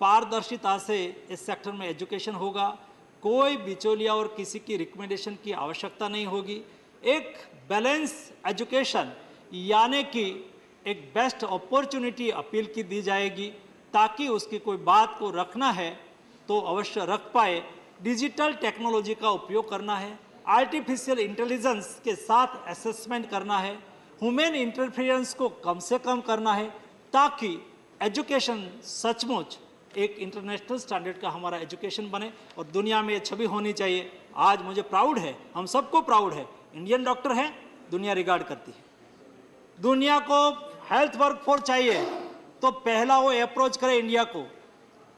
पारदर्शिता से इस सेक्टर में एजुकेशन होगा, कोई बिचौलिया और किसी की रिकमेंडेशन की आवश्यकता नहीं होगी। एक बैलेंस एजुकेशन यानी कि एक बेस्ट अपॉर्चुनिटी अपील की दी जाएगी, ताकि उसकी कोई बात को रखना है तो अवश्य रख पाए। डिजिटल टेक्नोलॉजी का उपयोग करना है, आर्टिफिशियल इंटेलिजेंस के साथ असेसमेंट करना है, ह्यूमन इंटरफेरेंस को कम से कम करना है, ताकि एजुकेशन सचमुच एक इंटरनेशनल स्टैंडर्ड का हमारा एजुकेशन बने और दुनिया में ये छवि होनी चाहिए। आज मुझे प्राउड है, हम सबको प्राउड है, इंडियन डॉक्टर है, दुनिया रिगार्ड करती है। दुनिया को हेल्थ वर्कफोर्स चाहिए तो पहला वो अप्रोच करे इंडिया को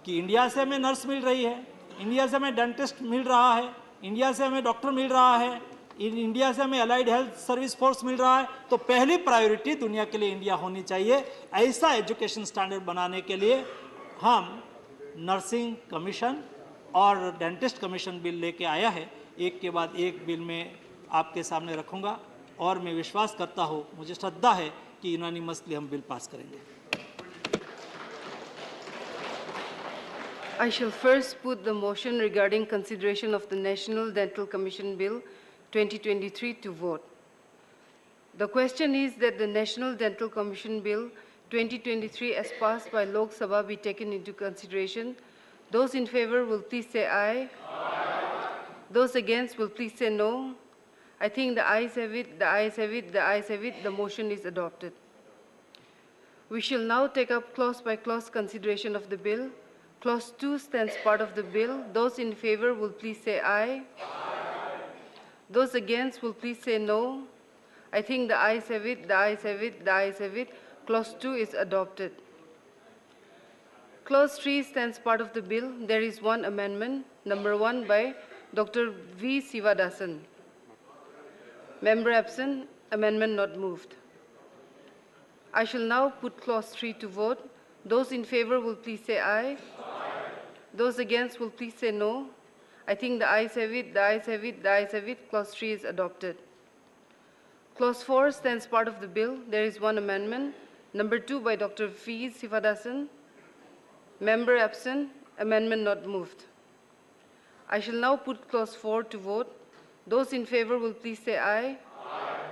कि इंडिया से हमें नर्स मिल रही है, इंडिया से हमें डेंटिस्ट मिल रहा है, इंडिया से हमें डॉक्टर मिल रहा है, इंडिया से हमें अलाइड हेल्थ सर्विस फोर्स मिल रहा है, तो पहली प्रायोरिटी दुनिया के लिए इंडिया होनी चाहिए। ऐसा एजुकेशन स्टैंडर्ड बनाने के लिए हम नर्सिंग कमीशन और डेंटिस्ट कमीशन बिल लेके आया है। एक के बाद एक बिल में आपके सामने रखूंगा और मैं विश्वास करता हूँ, मुझे श्रद्धा है कि यूनानिमसली हम बिल पास करेंगे। I shall first put the motion regarding consideration of the National Dental Commission Bill 2023 to vote. The question is that the National Dental Commission Bill 2023 as passed by Lok Sabha be taken into consideration. Those in favor will please say aye. Aye. Those against will please say no. I think the ayes have it, the ayes have it, the ayes have it. The motion is adopted. We shall now take up clause by clause consideration of the bill. Clause 2 stands part of the bill. Those in favor will please say aye. Aye. Those against will please say no. I think the ayes have it, the ayes have it, the ayes have it. Clause 2 is adopted. Clause 3 stands part of the bill. There is one amendment, number 1 by Dr. V. Sivadasan. Member absent, amendment not moved. I shall now put clause 3 to vote. Those in favor will please say aye. Aye. Those against will please say no. I think the ayes have it, the ayes have it, the ayes have it. Clause 3 is adopted. Clause 4 stands part of the bill. There is one amendment, number 2 by Dr. V. Sivadasan. Member absent, amendment not moved. I shall now put clause 4 to vote. Those in favor will please say aye. Aye.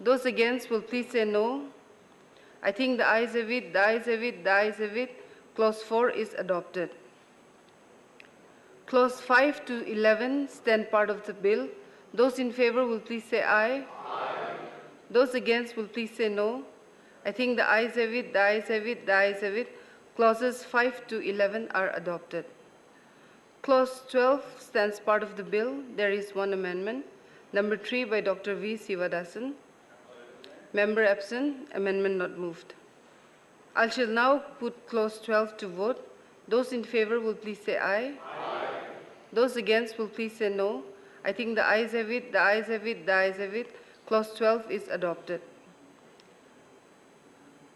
Those against will please say no. I think the ayes have it, the ayes have it, the ayes have it. Clause 4 is adopted. Clause 5 to 11 stand part of the bill. Those in favor will please say aye. Aye. Those against will please say no. I think the ayes have it, the ayes have it, the ayes have it. Clauses 5 to 11 are adopted. Clause 12 stands part of the bill. There is one amendment. Number 3 by Dr. V. Sivadasan. Member absent. Amendment not moved. I shall now put Clause 12 to vote. Those in favor will please say aye. Aye. Those against will please say no. I think the ayes have it, the ayes have it, the ayes have it. Clause 12 is adopted.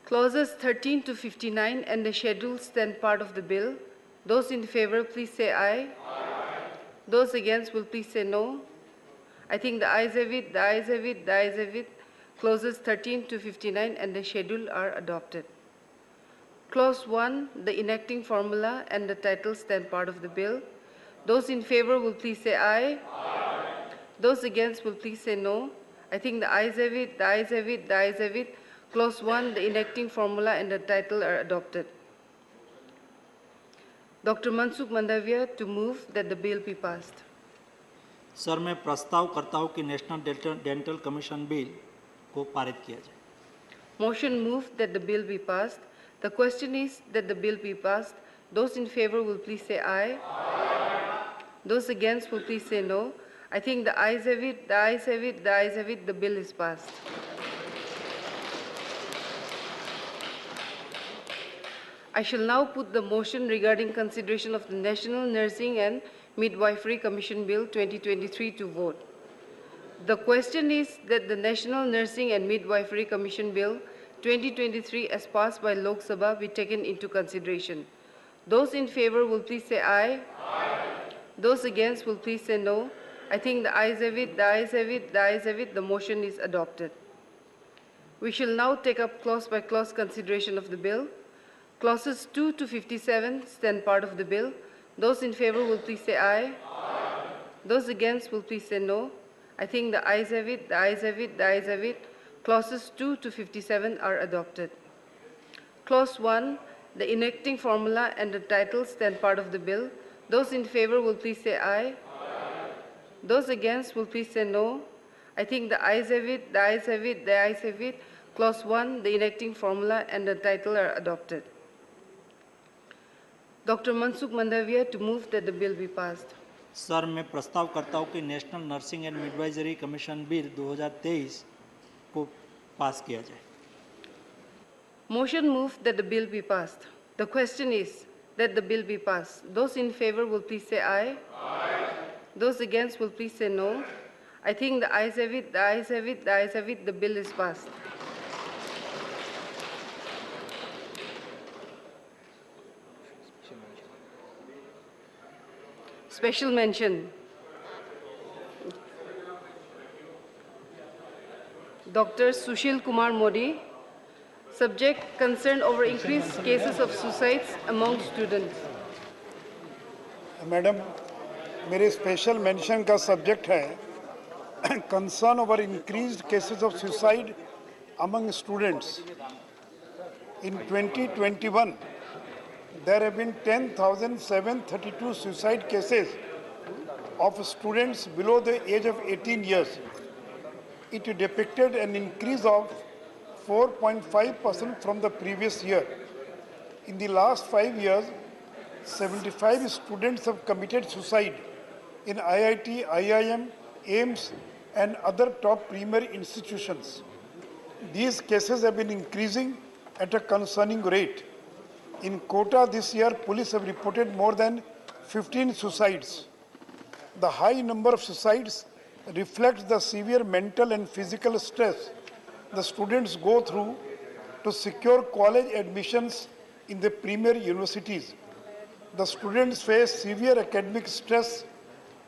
Clauses 13 to 59 and the schedule stand part of the bill. Those in favor, please say aye. Aye. Those against will please say no. I think the ayes have it, the ayes have it, the ayes have it. Clauses 13 to 59 and the schedule are adopted. Clause 1, the enacting formula and the title stand part of the bill. Those in favor will please say aye. Aye. Those against will please say no. I think the ayes have it, the ayes have it, the ayes have it. Clause 1, the enacting formula and the title are adopted. Dr. Mansukh Mandavia to move that the bill be passed. सर मैं प्रस्ताव करता हूं कि national dental commission bill को पारित किया जाए. Motion moved that the bill be passed. The question is that the bill be passed. Those in favor will please say aye. Aye. Those against will please say no. I think the ayes have it, the ayes have it, the ayes have it. The bill is passed. I shall now put the motion regarding consideration of the National Nursing and Midwifery Commission Bill 2023 to vote. The question is that the National Nursing and Midwifery Commission Bill 2023 as passed by Lok Sabha be taken into consideration. Those in favor will please say aye. Aye. Those against will please say no. I think the ayes have it, the ayes have it, the ayes have it. The motion is adopted. We shall now take up clause by clause consideration of the bill. Clauses 2 to 57 stand part of the bill. Those in favor will please say aye. Aye. Those against will please say no. I think the ayes have it, the ayes have it, the ayes have it. Clauses 2 to 57 are adopted. Clause 1, the enacting formula and the title stand part of the bill. Those in favor will please say aye. Aye. Those against will please say no. I think the ayes have it, the ayes have it, the ayes have it. Clause 1, the enacting formula and the title are adopted. Dr. Mansukh Mandavia to move that the bill be passed. सर मैं प्रस्ताव करता हूं कि national nursing and midwifery commission bill 2023 को पास किया जाए. Motion moved that the bill be passed. The question is that the bill be passed. Those in favor will please say aye. Aye. Those against will please say no. I think the ayes have it, the ayes have it, the ayes have it. The bill is passed. Special mention. Dr. Sushil Kumar Modi, subject concern over increased cases of suicides among students. Madam, मेरे special mention का subject है concern over increased cases of suicide among students. In 2021, there have been 10,732 suicide cases of students below the age of 18 years. It depicted an increase of 4.5% from the previous year. In the last 5 years, 75 students have committed suicide in IIT, IIM, AIMS, and other top premier institutions. These cases have been increasing at a concerning rate. In Kota this year, police have reported more than 15 suicides. The high number of suicides reflects the severe mental and physical stress the students go through to secure college admissions in the premier universities. The students face severe academic stress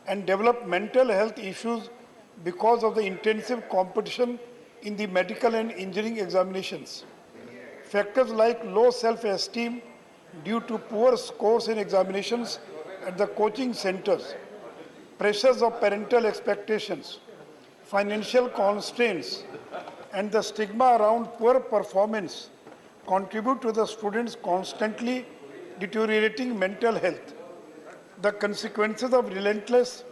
and develop mental health issues because of the intensive competition in the medical and engineering examinations. Factors like low self-esteem due to poor scores in examinations at the coaching centers, pressures of parental expectations, financial constraints, and the stigma around poor performance contribute to the students constantly deteriorating mental health. The consequences of relentless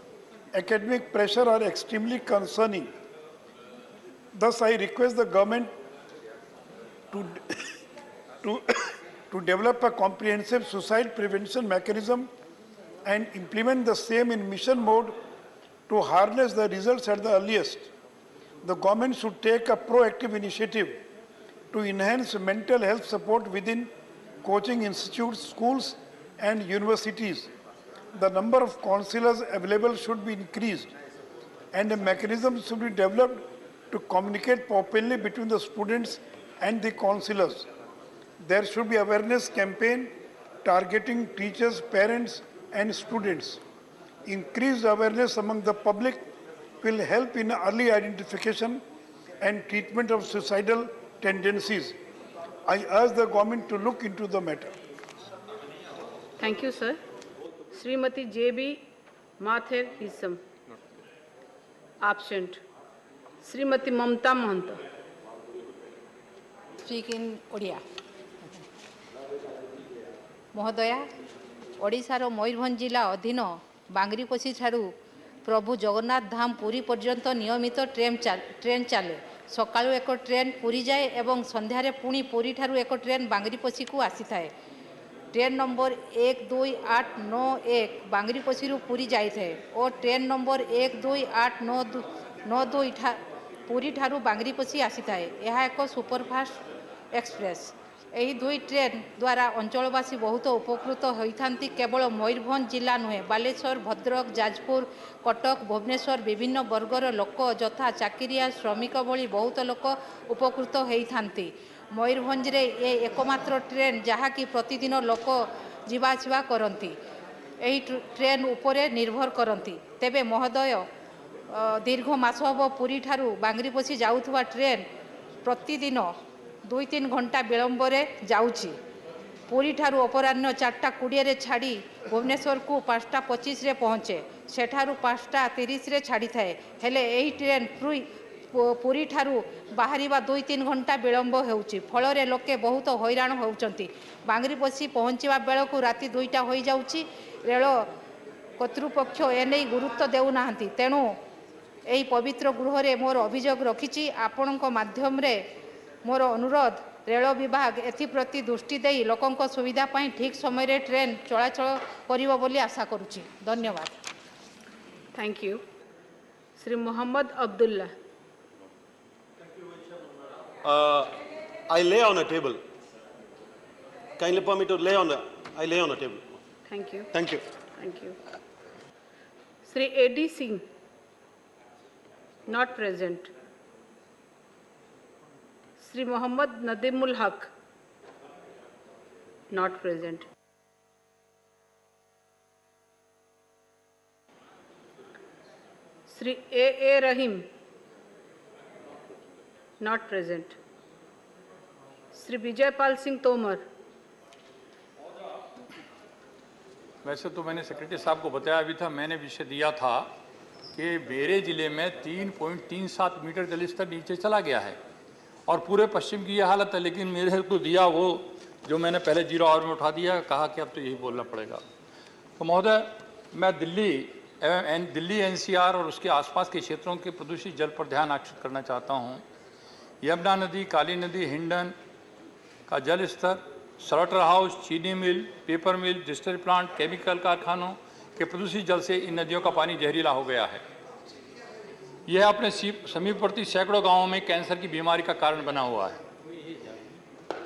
academic pressure are extremely concerning. Thus, I request the government to develop a comprehensive suicide prevention mechanism and implement the same in mission mode to harness the results at the earliest. The government should take a proactive initiative to enhance mental health support within coaching institutes, schools, and universities. The number of counselors available should be increased, and a mechanism should be developed to communicate openly between the students and the counselors. There should be awareness campaign targeting teachers, parents, and students. Increased awareness among the public will help in early identification and treatment of suicidal tendencies. I urge the government to look into the matter. Thank you, sir. Srimati J.B. Mather Hisam. Absent. Srimati Mamta Mahanta. Speak in Odia. महोदया ओडिशार मयूरभंज जिला अधीन बांगरीपोशी ठारू प्रभु जगन्नाथ धाम पुरी पर्यंत नियमित train चले सकाळु एक train Puri जाए एवं संध्यारे पुणी पुरी ठारू एक ट्रेन बांगरीपोशी को आसी थाए ट्रेन नंबर 12891 बांगरीपोशी पुरी जाए और ट्रेन नंबर 12892 पुरी ठारू बांगरीपोशी आसी थाए यह एक सुपरफास्ट एक्सप्रेस यही दुई ट्रेन द्वारा अंचलवासी बहुत उपकृत होती केवल मयूरभंज जिला नुहे बालेश्वर भद्रक जाजपुर कटक भुवनेश्वर विभिन्न वर्गर लोक यथा चाकिरिया श्रमिक भली बहुत लोक उपकृत होती मयूरभंज रे ये एकमात्र ट्रेन जहाँकि प्रतिदिन लोक जीवाआसवा करती यही ट्रेन उपरे निर्भर करती तेबे महोदय दीर्घ मास हम पुरी ठारू बांगरीपोशी जाऊथुवा ट्रेन प्रतिदिन 2-3 घंटा विलंबरे जाऊँगी पुरी ठारू अपराह्न 4:20 छाड़ी भुवनेश्वर को 5:25 रे पहुँचे सेठारू 5:30 रे छाड़ी थाए हेले यही ट्रेन पुरी ठारू बाहरिबा 2-3 घंटा विलंब होउची फल लोके बहुत हैरान होउचंती बांगरीपोशी पहुँचवा बेल को राति 2टा हो जाउची रेल कर्तृपक्ष एने गुरुत्व देउना तेणु यही पवित्र गृह रे मोर अभियोग रखिछि आपणक माध्यम रे मोर अनुरोध रेल विभाग एप्रति दृष्टि दे लोकों सुविधा पाई ठीक समय रे ट्रेन चलाचल करिवो बोली आशा करुछि धन्यवाद thank you Shri Mohammad Abdullah I lay on a table. Kindly permit me to lay on I lay on a table. Thank you. Thank you. Thank you. Sri A.D. Singh, not present. Sri Muhammad Nadimul Haq, not present. Sri A.A. Rahim, not present. Sri Vijay Pal Singh Tomar. वैसे तो मैंने secretary साहब को बताया भी था मैंने विषय दिया था कि मेरे ज़िले में 3.37 मीटर जल स्तर नीचे चला गया है और पूरे पश्चिम की यह हालत है लेकिन मेरे को दिया वो जो मैंने पहले 0 आवर में उठा दिया कहा कि अब तो यही बोलना पड़ेगा। तो महोदय मैं दिल्ली NCR और उसके आसपास के क्षेत्रों के प्रदूषित जल पर ध्यान आकर्षित करना चाहता हूँ। यमुना नदी, काली नदी, हिंडन का जल स्तर, स्लॉटर हाउस, चीनी मिल, पेपर मिल, डिस्टिलरी प्लांट, केमिकल कारखानों के प्रदूषित जल से इन नदियों का पानी जहरीला हो गया है। यह अपने समीपवर्ती सैकड़ों गांवों में कैंसर की बीमारी का कारण बना हुआ है।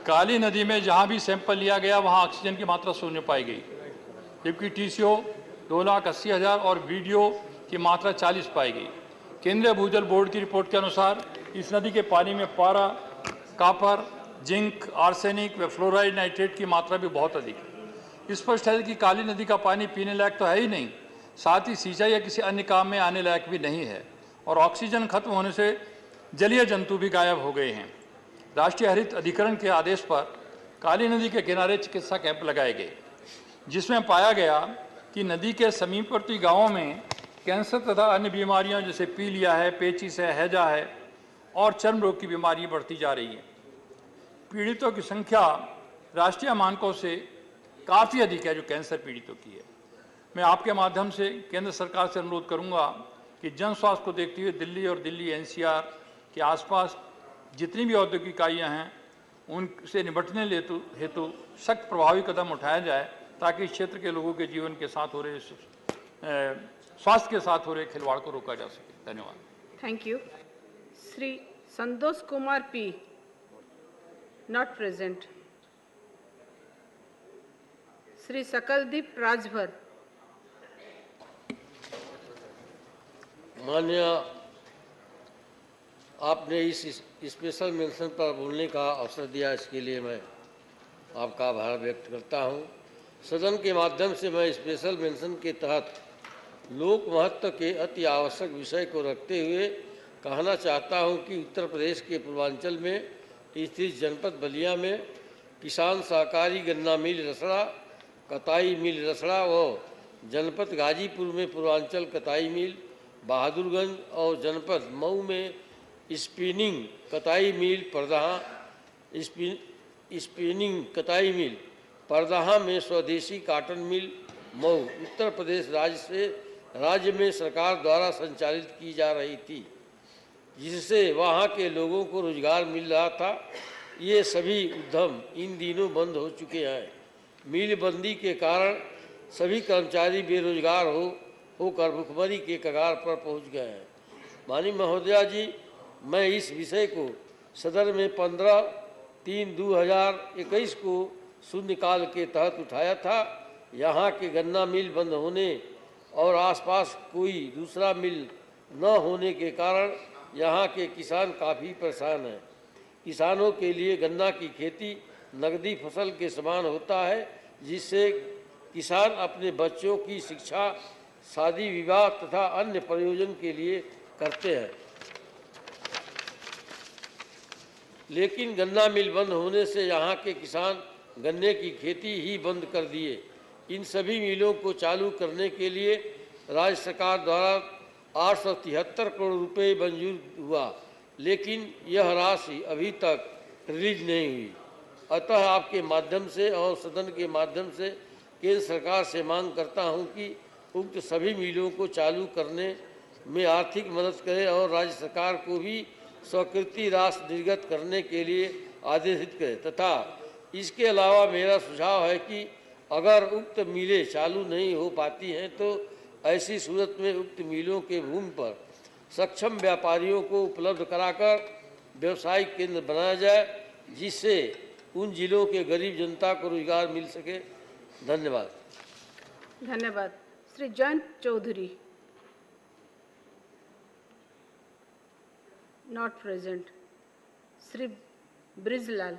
काली नदी में जहां भी सैंपल लिया गया वहां ऑक्सीजन की मात्रा शून्य पाई गई, जबकि TCO 2,80,000 और वीडियो की मात्रा 40 पाई गई। केंद्रीय भूजल बोर्ड की रिपोर्ट के अनुसार इस नदी के पानी में पारा, कॉपर, जिंक, आर्सेनिक व फ्लोराइड नाइट्रेट की मात्रा भी बहुत अधिक है। स्पष्ट है कि काली नदी का पानी पीने लायक तो है ही नहीं, साथ ही सिंचाई या किसी अन्य काम में आने लायक भी नहीं है और ऑक्सीजन खत्म होने से जलीय जंतु भी गायब हो गए हैं। राष्ट्रीय हरित अधिकरण के आदेश पर काली नदी के किनारे चिकित्सा कैंप लगाए गए जिसमें पाया गया कि नदी के समीपवर्ती गाँवों में कैंसर तथा अन्य बीमारियाँ जैसे पीलिया है, पेचिस है, हैजा है और चर्म रोग की बीमारी बढ़ती जा रही है। पीड़ितों की संख्या राष्ट्रीय मानकों से काफ़ी अधिक है जो कैंसर पीड़ितों की है। मैं आपके माध्यम से केंद्र सरकार से अनुरोध करूंगा कि जन स्वास्थ्य को देखते हुए दिल्ली और दिल्ली एनसीआर के आसपास जितनी भी औद्योगिक इकाइयाँ हैं उनसे निपटने हेतु सख्त प्रभावी कदम उठाया जाए ताकि इस क्षेत्र के लोगों के जीवन के साथ हो रहे स्वास्थ्य के साथ हो रहे खिलवाड़ को रोका जा सके। धन्यवाद। Thank you. Shri Santosh Kumar P, not present. Shri Sakaldeep Rajbhar. माननीय, आपने इस स्पेशल मेंशन पर बोलने का अवसर दिया, इसके लिए मैं आपका आभार व्यक्त करता हूं। सदन के माध्यम से मैं स्पेशल मेंशन के तहत लोक महत्व के अति आवश्यक विषय को रखते हुए कहना चाहता हूं कि उत्तर प्रदेश के पूर्वांचल में स्थित जनपद बलिया में किसान सहकारी गन्ना मिल रसड़ा, कताई मिल रसड़ा व जनपद गाजीपुर में पूर्वांचल कताई मिल, बहादुरगंज और जनपद मऊ में स्पिनिंग कताई मिल परदहा, स्पिनिंग कताई मिल परदहा में स्वदेशी काटन मिल मऊ उत्तर प्रदेश राज्य में सरकार द्वारा संचालित की जा रही थी, जिससे वहाँ के लोगों को रोजगार मिल रहा था। ये सभी उद्यम इन दिनों बंद हो चुके हैं। मिल बंदी के कारण सभी कर्मचारी बेरोजगार होकर भुखमरी के कगार पर पहुंच गए हैं। माननीय महोदया जी, मैं इस विषय को सदन में 15/3/2021 को शून्यकाल के तहत उठाया था। यहाँ के गन्ना मिल बंद होने और आसपास कोई दूसरा मिल न होने के कारण यहाँ के किसान काफ़ी परेशान हैं। किसानों के लिए गन्ना की खेती नकदी फसल के समान होता है, जिससे किसान अपने बच्चों की शिक्षा, शादी विवाह तथा अन्य प्रयोजन के लिए करते हैं। लेकिन गन्ना मिल बंद होने से यहाँ के किसान गन्ने की खेती ही बंद कर दिए। इन सभी मिलों को चालू करने के लिए राज्य सरकार द्वारा 873 करोड़ रुपए मंजूर हुआ, लेकिन यह राशि अभी तक रिलीज नहीं हुई। अतः आपके माध्यम से और सदन के माध्यम से केंद्र सरकार से मांग करता हूं कि उक्त सभी मिलों को चालू करने में आर्थिक मदद करें और राज्य सरकार को भी स्वीकृति राशि निर्गत करने के लिए आदेशित करें। तथा इसके अलावा मेरा सुझाव है कि अगर उक्त मिलें चालू नहीं हो पाती हैं तो ऐसी सूरत में उक्त मिलों के भूमि पर सक्षम व्यापारियों को उपलब्ध कराकर व्यवसायिक केंद्र बनाया जाए, जिससे उन जिलों के गरीब जनता को रोजगार मिल सके। धन्यवाद। धन्यवाद। Shri Jayant Chaudhary, not present. श्री ब्रिजलाल।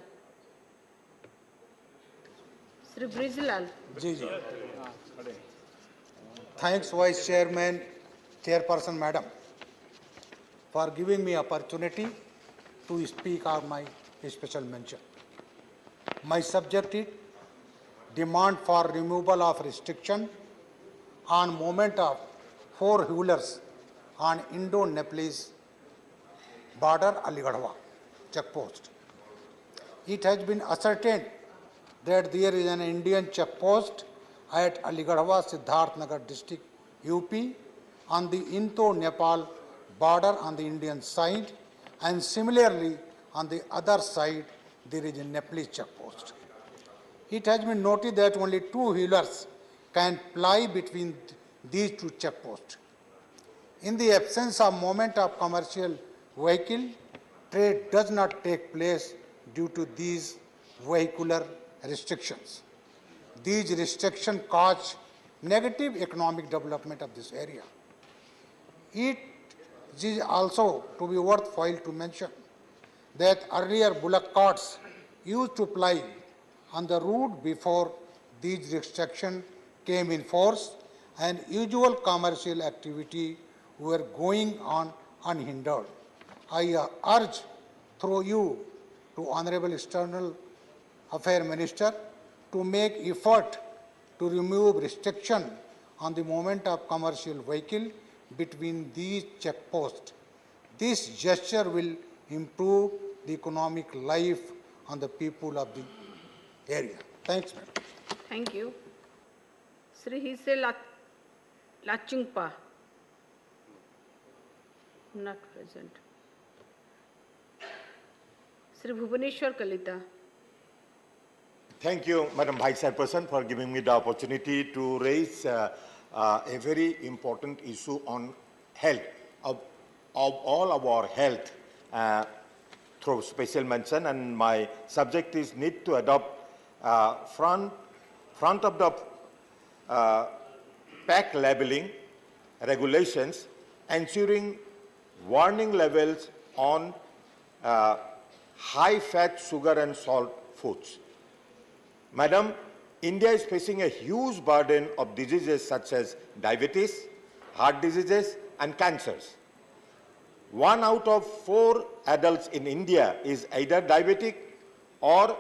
श्री ब्रिजलाल। जी जी। Thanks, Vice Chairman, Chairperson, Madam, for giving me opportunity to speak on my special mention. My subject is demand for removal of restriction on movement of four-wheelers on Indo-Nepalese border Aligarhwa checkpost. It has been ascertained that there is an Indian checkpost at Aligarhwa, Siddharthnagar district, UP, on the Indo-Nepal border on the Indian side, and similarly on the other side there is a Nepalese checkpost. It has been noted that only two-wheelers can ply between these two checkposts. In the absence of movement of commercial vehicle, trade does not take place due to these vehicular restrictions. These restrictions cause negative economic development of this area. It is also to be worthwhile to mention that earlier bullock carts used to ply on the route before these restrictions came in force, and usual commercial activity were going on unhindered. I urge through you to Honorable External Affairs Minister to make effort to remove restriction on the movement of commercial vehicle between these checkposts. This gesture will improve the economic life on the people of the area. Thanks, madam. Thank you. Sri Hise Lachungpa. Not present. Sri Bhubaneswar Kalita. Thank you, Madam Vice Chairperson, for giving me the opportunity to raise a very important issue on health, of all of our health through special mention, and my subject is need to adopt front of the pack labeling regulations, ensuring warning levels on high fat, sugar and salt foods. Madam, India is facing a huge burden of diseases such as diabetes, heart diseases and cancers. 1 out of 4 adults in India is either diabetic or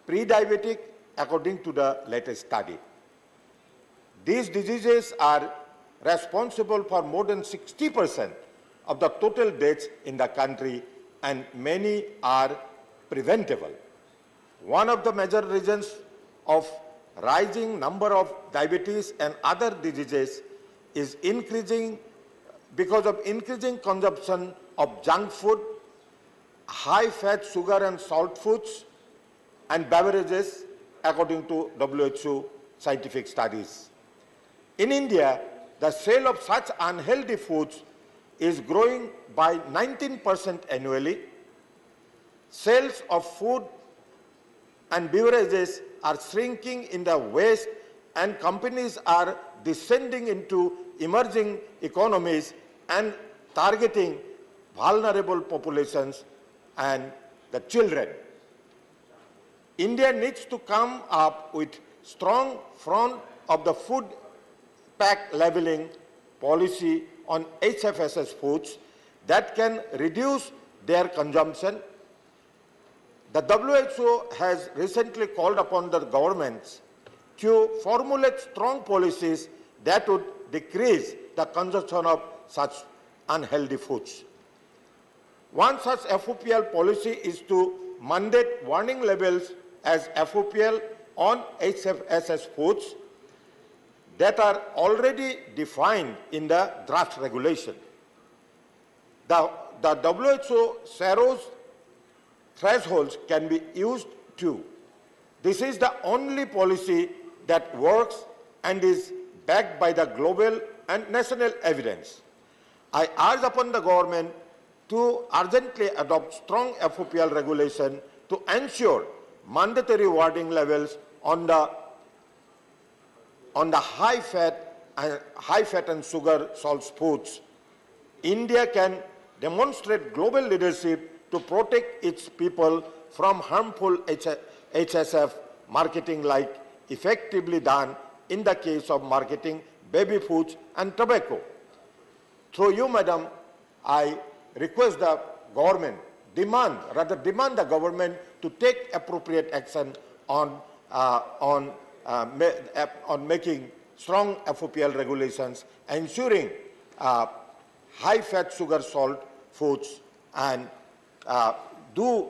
pre-diabetic according to the latest study. These diseases are responsible for more than 60% of the total deaths in the country, and many are preventable. One of the major reasons of rising number of diabetes and other diseases is because of increasing consumption of junk food, high fat, sugar and salt foods and beverages according to WHO scientific studies. In India, the sale of such unhealthy foods is growing by 19% annually. Sales of food and beverages are shrinking in the West, and companies are descending into emerging economies and targeting vulnerable populations and the children. India needs to come up with strong front of the food pack labeling policy on HFSS foods that can reduce their consumption. The WHO has recently called upon the governments to formulate strong policies that would decrease the consumption of such unhealthy foods. One such FOPL policy is to mandate warning labels as FOPL on HFSS foods that are already defined in the draft regulation. The WHO SARO's thresholds can be used too. This is the only policy that works and is backed by the global and national evidence. I urge upon the government to urgently adopt strong FOPL regulation to ensure mandatory warning levels on the high fat and sugar salt foods. India can demonstrate global leadership to protect its people from harmful HSF marketing like effectively done in the case of marketing baby foods and tobacco. Through you, Madam, I request the government, demand the government to take appropriate action on making strong FOPL regulations, ensuring high fat, sugar, salt foods, and do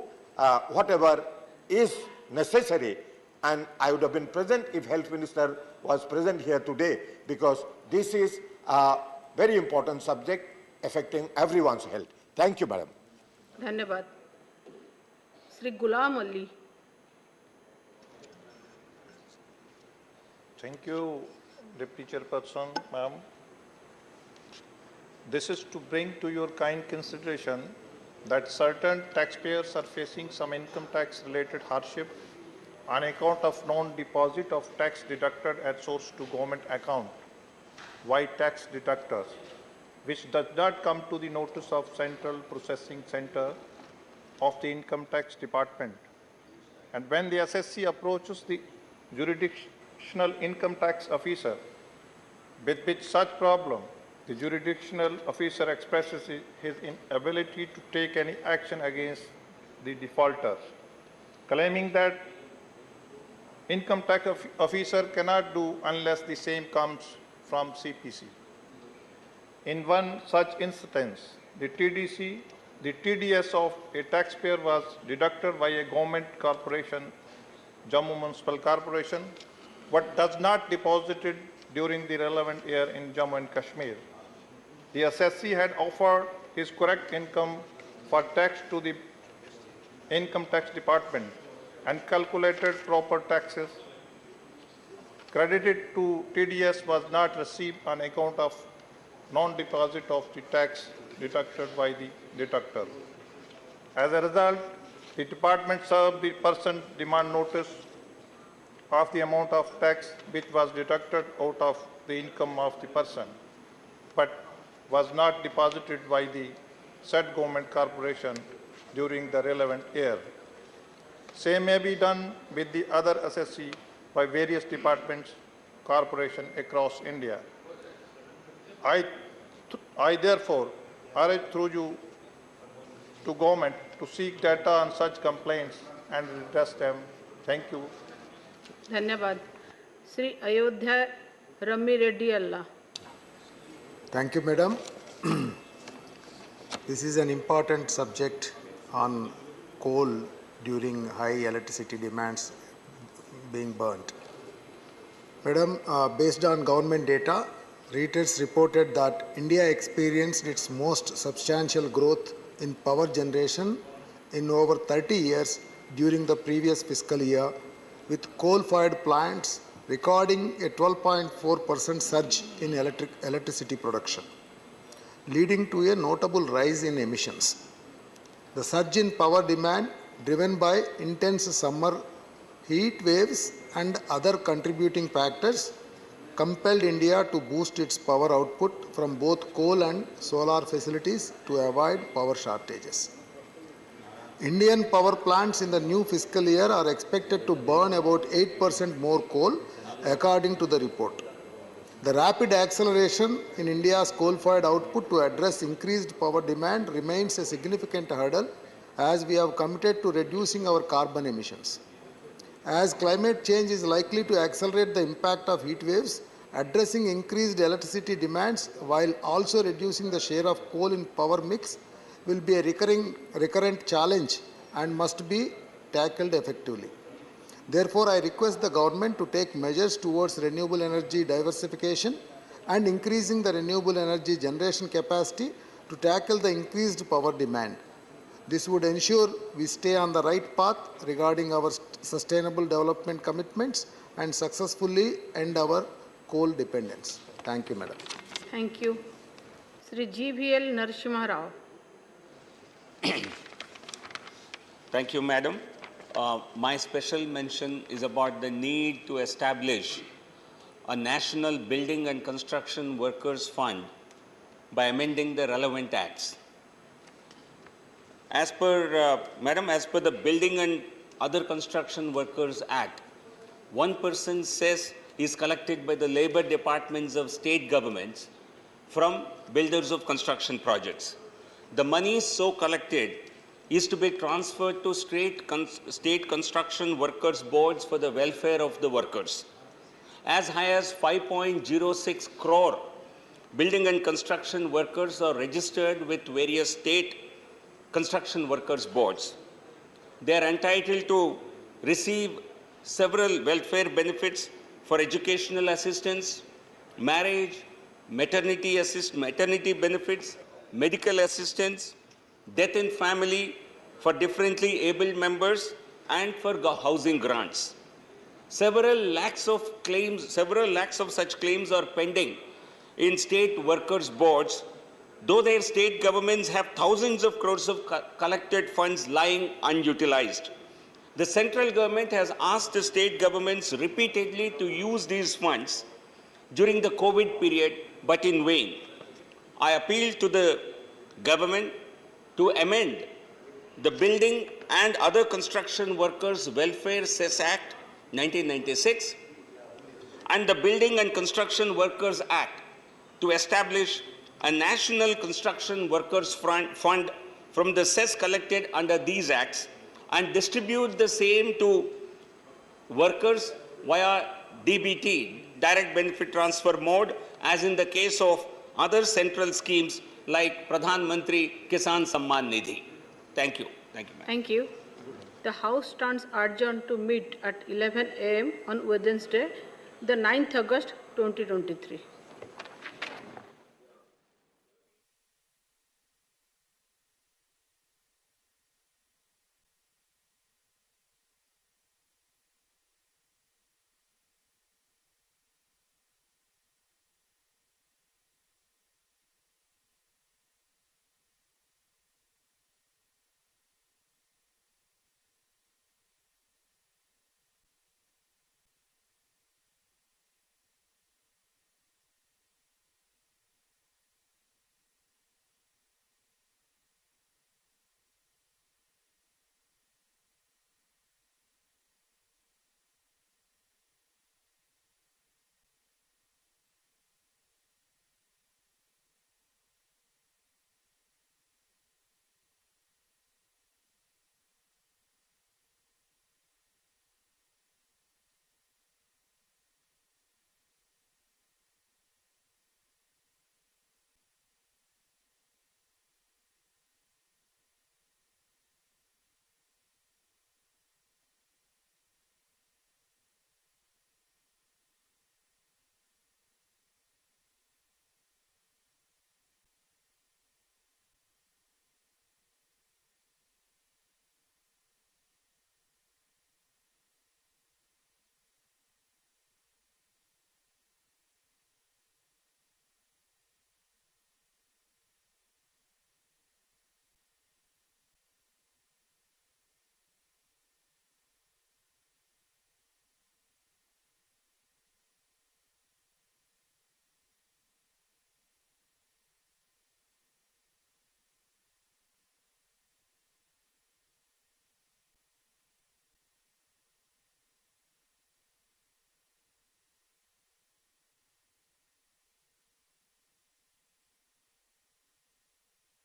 whatever is necessary. And I would have been present if Health Minister was present here today, because this is a very important subject affecting everyone's health. Thank you, Madam. Dhanyavad. Sri Ghulam Ali. Thank you, Deputy Chairperson, ma'am. This is to bring to your kind consideration that certain taxpayers are facing some income tax related hardship on account of non-deposit of tax deducted at source to government account, white tax deductors, which does not come to the notice of Central Processing Center of the Income Tax Department. And when the SSC approaches the jurisdictional income tax officer with such problem, the jurisdictional officer expresses his inability to take any action against the defaulters, claiming that income tax officer cannot do unless the same comes from CPC. In one such instance, the TDS of a taxpayer was deducted by a government corporation, Jammu Municipal Corporation, what does not deposited during the relevant year in Jammu and Kashmir. The assessee had offered his correct income for tax to the Income Tax Department and calculated proper taxes. Credited to TDS was not received on account of non-deposit of the tax deducted by the deductor. As a result, the department served the person demand notice of the amount of tax which was deducted out of the income of the person, but was not deposited by the said government corporation during the relevant year. Same may be done with the other assessee by various departments, corporations across India. I therefore urge through you to government to seek data on such complaints and redress them. Thank you. धन्यवाद. Shri Ayodhya Rami Reddy Alla. Thank you, Madam. This is an important subject on coal during high electricity demands being burnt. Madam, based on government data, Reuters reported that India experienced its most substantial growth in power generation in over 30 years during the previous fiscal year, with coal-fired plants recording a 12.4% surge in electricity production, leading to a notable rise in emissions. The surge in power demand, driven by intense summer heat waves and other contributing factors, compelled India to boost its power output from both coal and solar facilities to avoid power shortages. Indian power plants in the new fiscal year are expected to burn about 8% more coal, according to the report. The rapid acceleration in India's coal-fired output to address increased power demand remains a significant hurdle, as we have committed to reducing our carbon emissions. As climate change is likely to accelerate the impact of heat waves, addressing increased electricity demands while also reducing the share of coal in power mix will be a recurrent challenge and must be tackled effectively. Therefore, I request the government to take measures towards renewable energy diversification and increasing the renewable energy generation capacity to tackle the increased power demand. This would ensure we stay on the right path regarding our sustainable development commitments and successfully end our coal dependence. Thank you, Madam. Thank you. Sri GVL Narasimha Rao. Thank you, Madam. My special mention is about the need to establish a National Building and Construction Workers Fund by amending the relevant acts. As per, Madam, as per the Building and Other Construction Workers Act, 1% cess is collected by the labor departments of state governments from builders of construction projects. The money so collected is to be transferred to state construction workers boards for the welfare of the workers. As high as 5.06 crore building and construction workers are registered with various state construction workers boards. They are entitled to receive several welfare benefits for educational assistance, marriage, maternity benefits, medical assistance, death in family for differently abled members, and for housing grants. Several lakhs of such claims are pending in state workers' boards, though their state governments have thousands of crores of collected funds lying unutilized. The central government has asked the state governments repeatedly to use these funds during the COVID period, but in vain. I appeal to the government to amend the Building and Other Construction Workers Welfare Cess Act 1996 and the Building and Construction Workers Act to establish a National Construction Workers Fund from the cess collected under these acts and distribute the same to workers via DBT, direct benefit transfer mode, as in the case of other central schemes like Pradhan Mantri Kisan Samman Nidhi. Thank you. Thank you, Thank you. The House stands adjourned to meet at 11 a.m. on Wednesday, the 9th August 2023.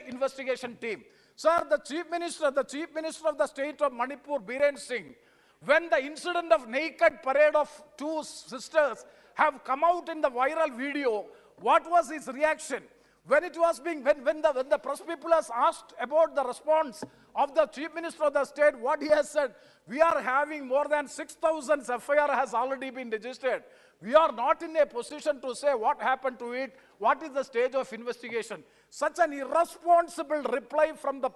Investigation team. Sir, the Chief Minister of the state of Manipur, Biren Singh, when the incident of naked parade of two sisters have come out in the viral video, what was his reaction? When it was being, when the press people has asked about the response of the Chief Minister of the state, what he has said, we are having more than 6,000 FIR has already been registered. We are not in a position to say what happened to it, what is the stage of investigation. Such an irresponsible reply from the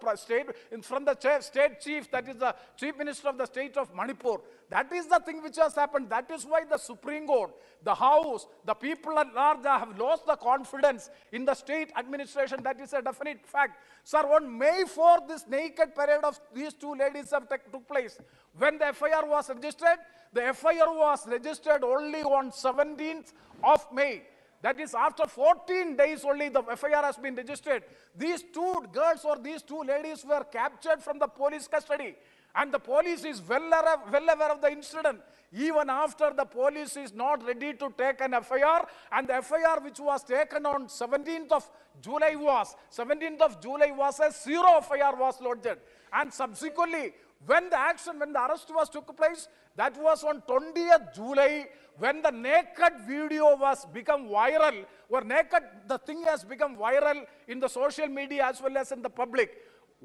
state chief, that is the Chief Minister of the state of Manipur. That is the thing which has happened. That is why the Supreme Court, the House, the people at large have lost the confidence in the state administration. That is a definite fact. Sir, on May 4th, this naked parade of these two ladies have took place. When the FIR was registered, the FIR was registered only on 17th of May. That is, after 14 days only the FIR has been registered. These two girls or these two ladies were captured from the police custody. And the police is well aware of the incident. Even after the police is not ready to take an FIR, and the FIR which was taken on 17th of July was a zero FIR was lodged. And subsequently, when the arrest was took place, that was on 20th July, when the naked video was become viral, the thing has become viral in the social media as well as in the public.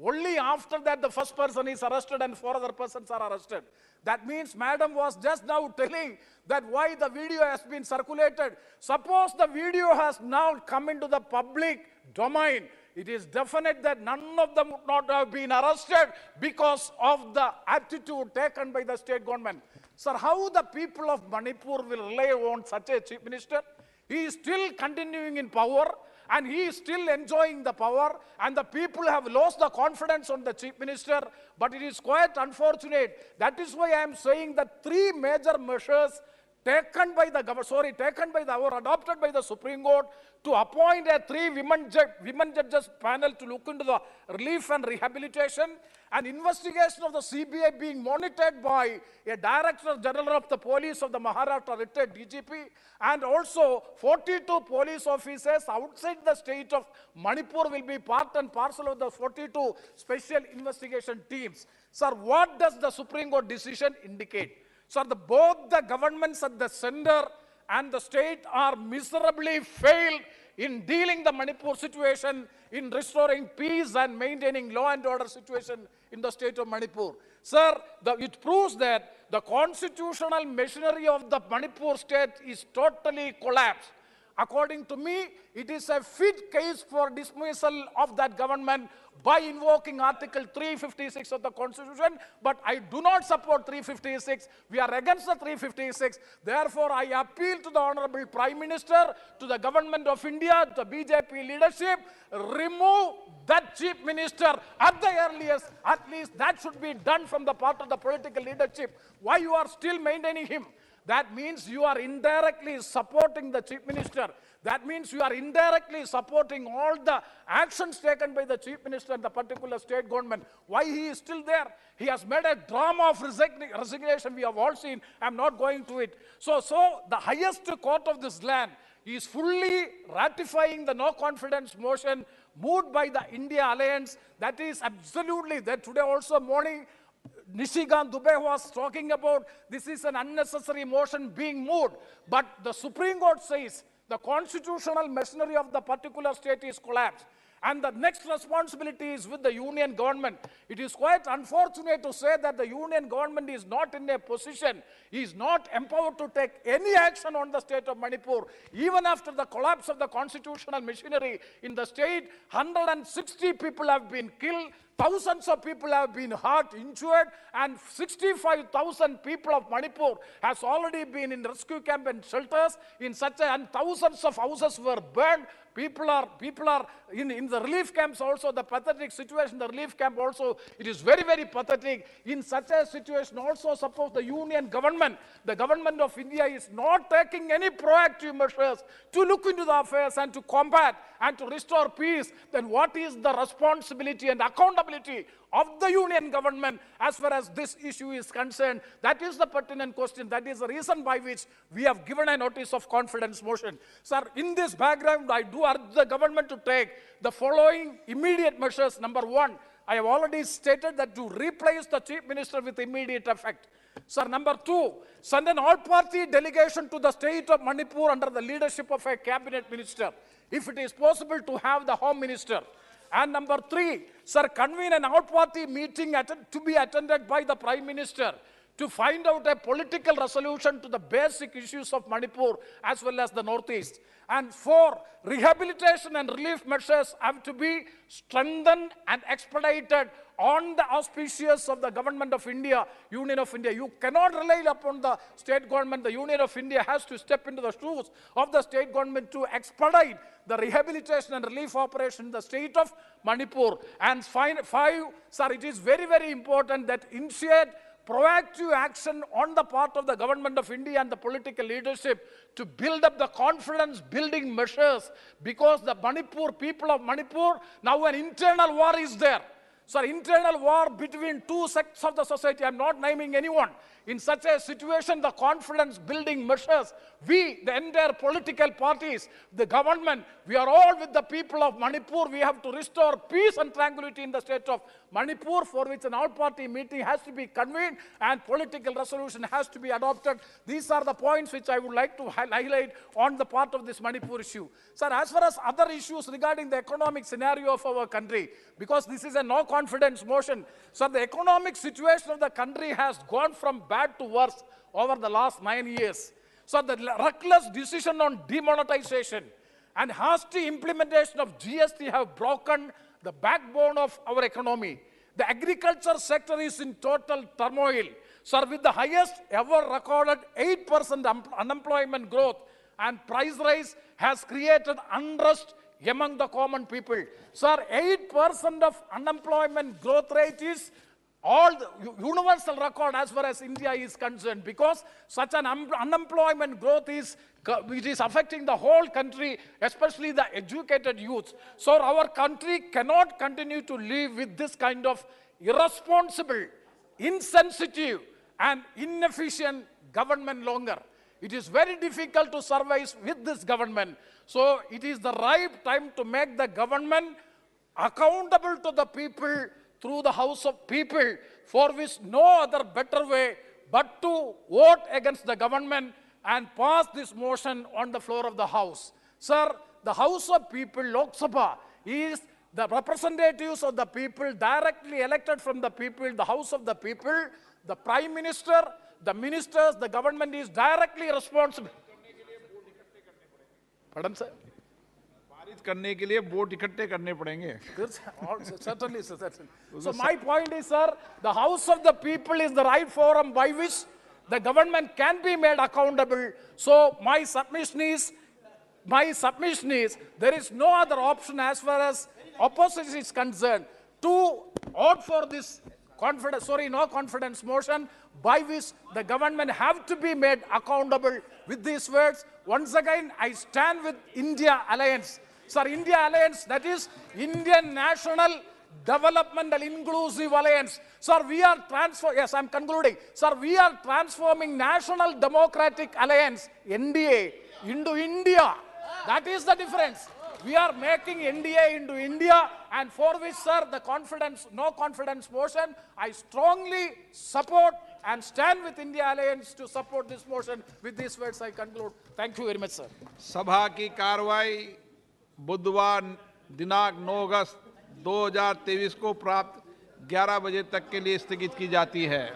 Only after that the first person is arrested and 4 other persons are arrested. That means Madam was just now telling that why the video has been circulated. Suppose the video has now come into the public domain, it is definite that none of them would not have been arrested because of the attitude taken by the state government. Sir, how the people of Manipur will rely on such a chief minister? He is still continuing in power and he is still enjoying the power, and the people have lost the confidence on the chief minister, but it is quite unfortunate. That is why I am saying that 3 major measures taken by the government, or adopted by the Supreme Court to appoint a 3 women judges panel to look into the relief and rehabilitation, and investigation of the CBI being monitored by a Director General of the Police of the Maharashtra, retired DGP, and also 42 police officers outside the state of Manipur will be part and parcel of the 42 special investigation teams. Sir, what does the Supreme Court decision indicate? So both the governments at the center and the state are miserably failed in dealing the Manipur situation, in restoring peace and maintaining law and order situation in the state of Manipur. Sir, it proves that the constitutional machinery of the Manipur state is totally collapsed. According to me, it is a fit case for dismissal of that government by invoking Article 356 of the Constitution, but I do not support 356. We are against the 356. Therefore, I appeal to the Honorable Prime Minister, to the Government of India, to the BJP leadership, remove that Chief Minister at the earliest. At least that should be done from the part of the political leadership. Why you are still maintaining him? That means you are indirectly supporting the Chief Minister. That means you are indirectly supporting all the actions taken by the Chief Minister and the particular state government. Why he is still there? He has made a drama of resignation we have all seen. I'm not going to it. So the highest court of this land is fully ratifying the no confidence motion moved by the India Alliance. That is absolutely there. Today also morning, Nishigant Dubey was talking about this is an unnecessary motion being moved. But the Supreme Court says the constitutional machinery of the particular state is collapsed. And the next responsibility is with the union government. It is quite unfortunate to say that the union government is not in a position, is not empowered to take any action on the state of Manipur. Even after the collapse of the constitutional machinery in the state, 160 people have been killed, thousands of people have been hurt, injured, and 65,000 people of Manipur has already been in rescue camp and shelters in such a, and thousands of houses were burned. People are in the relief camps also, the pathetic situation, the relief camp also, it is very, very pathetic. In such a situation also, suppose the union government, the government of India is not taking any proactive measures to look into the affairs and to combat and to restore peace, then what is the responsibility and accountability of the union government as far as this issue is concerned? That is the pertinent question. That is the reason by which we have given a notice of confidence motion. Sir, in this background, I do urge the government to take the following immediate measures. Number one, I have already stated that to replace the Chief Minister with immediate effect. Sir, number two, send an all-party delegation to the state of Manipur under the leadership of a cabinet minister. If it is possible to have the Home Minister. And number three, sir, convene an out-party meeting to be attended by the Prime Minister to find out a political resolution to the basic issues of Manipur as well as the Northeast. And four, rehabilitation and relief measures have to be strengthened and expedited on the auspices of the Government of India, Union of India. You cannot rely upon the state government. The Union of India has to step into the shoes of the state government to expedite the rehabilitation and relief operation in the state of Manipur. And five, sir, it is very, very important that initiate proactive action on the part of the Government of India and the political leadership to build up the confidence building measures, because the Manipur, people of Manipur, now an internal war is there. So internal war between two sects of the society, I'm not naming anyone. In such a situation, the confidence building measures, we, the entire political parties, the government, we are all with the people of Manipur. We have to restore peace and tranquility in the state of Manipur, for which an all-party meeting has to be convened and political resolution has to be adopted. These are the points which I would like to highlight on the part of this Manipur issue. Sir, as far as other issues regarding the economic scenario of our country, because this is a no confidence motion, so the economic situation of the country has gone from bad to worse over the last 9 years. So the reckless decision on demonetization and hasty implementation of GST have broken the backbone of our economy. The agriculture sector is in total turmoil. Sir, with the highest ever recorded 8% unemployment growth and price rise has created unrest among the common people. Sir, 8% of unemployment growth rate is all the universal record as far as India is concerned, because such an unemployment growth is affecting the whole country, especially the educated youth. So our country cannot continue to live with this kind of irresponsible, insensitive and inefficient government longer. It is very difficult to survive with this government. So it is the right time to make the government accountable to the people through the House of People, for which no other better way but to vote against the government and pass this motion on the floor of the House. Sir, the House of People, Lok Sabha, is the representatives of the people directly elected from the people, the House of the People. The Prime Minister The ministers, the government is directly responsible. Pardon, sir? पारित करने के लिए vote इकट्ठे करने पड़ेंगे. Certainly, sir, certainly. So my point is, sir, the House of the People is the right forum by which the government can be made accountable. So my submission is, there is no other option as far as opposition is concerned to opt for this no confidence motion by which the government have to be made accountable. With these words, once again, I stand with India Alliance. Sir, India Alliance, that is Indian National Developmental Inclusive Alliance. Sir, we are yes, I'm concluding. Sir, we are transforming National Democratic Alliance, NDA, into India. That is the difference. We are making NDA into India, and for which, sir, the no confidence motion, I strongly support and stand with India Alliance to support this motion. With these words, I conclude. Thank you very much, sir. सभा की कार्रवाई बुधवार दिनांक 9 अगस्त 2023 को प्राप्त 11 बजे तक के लिए स्थगित की जाती है.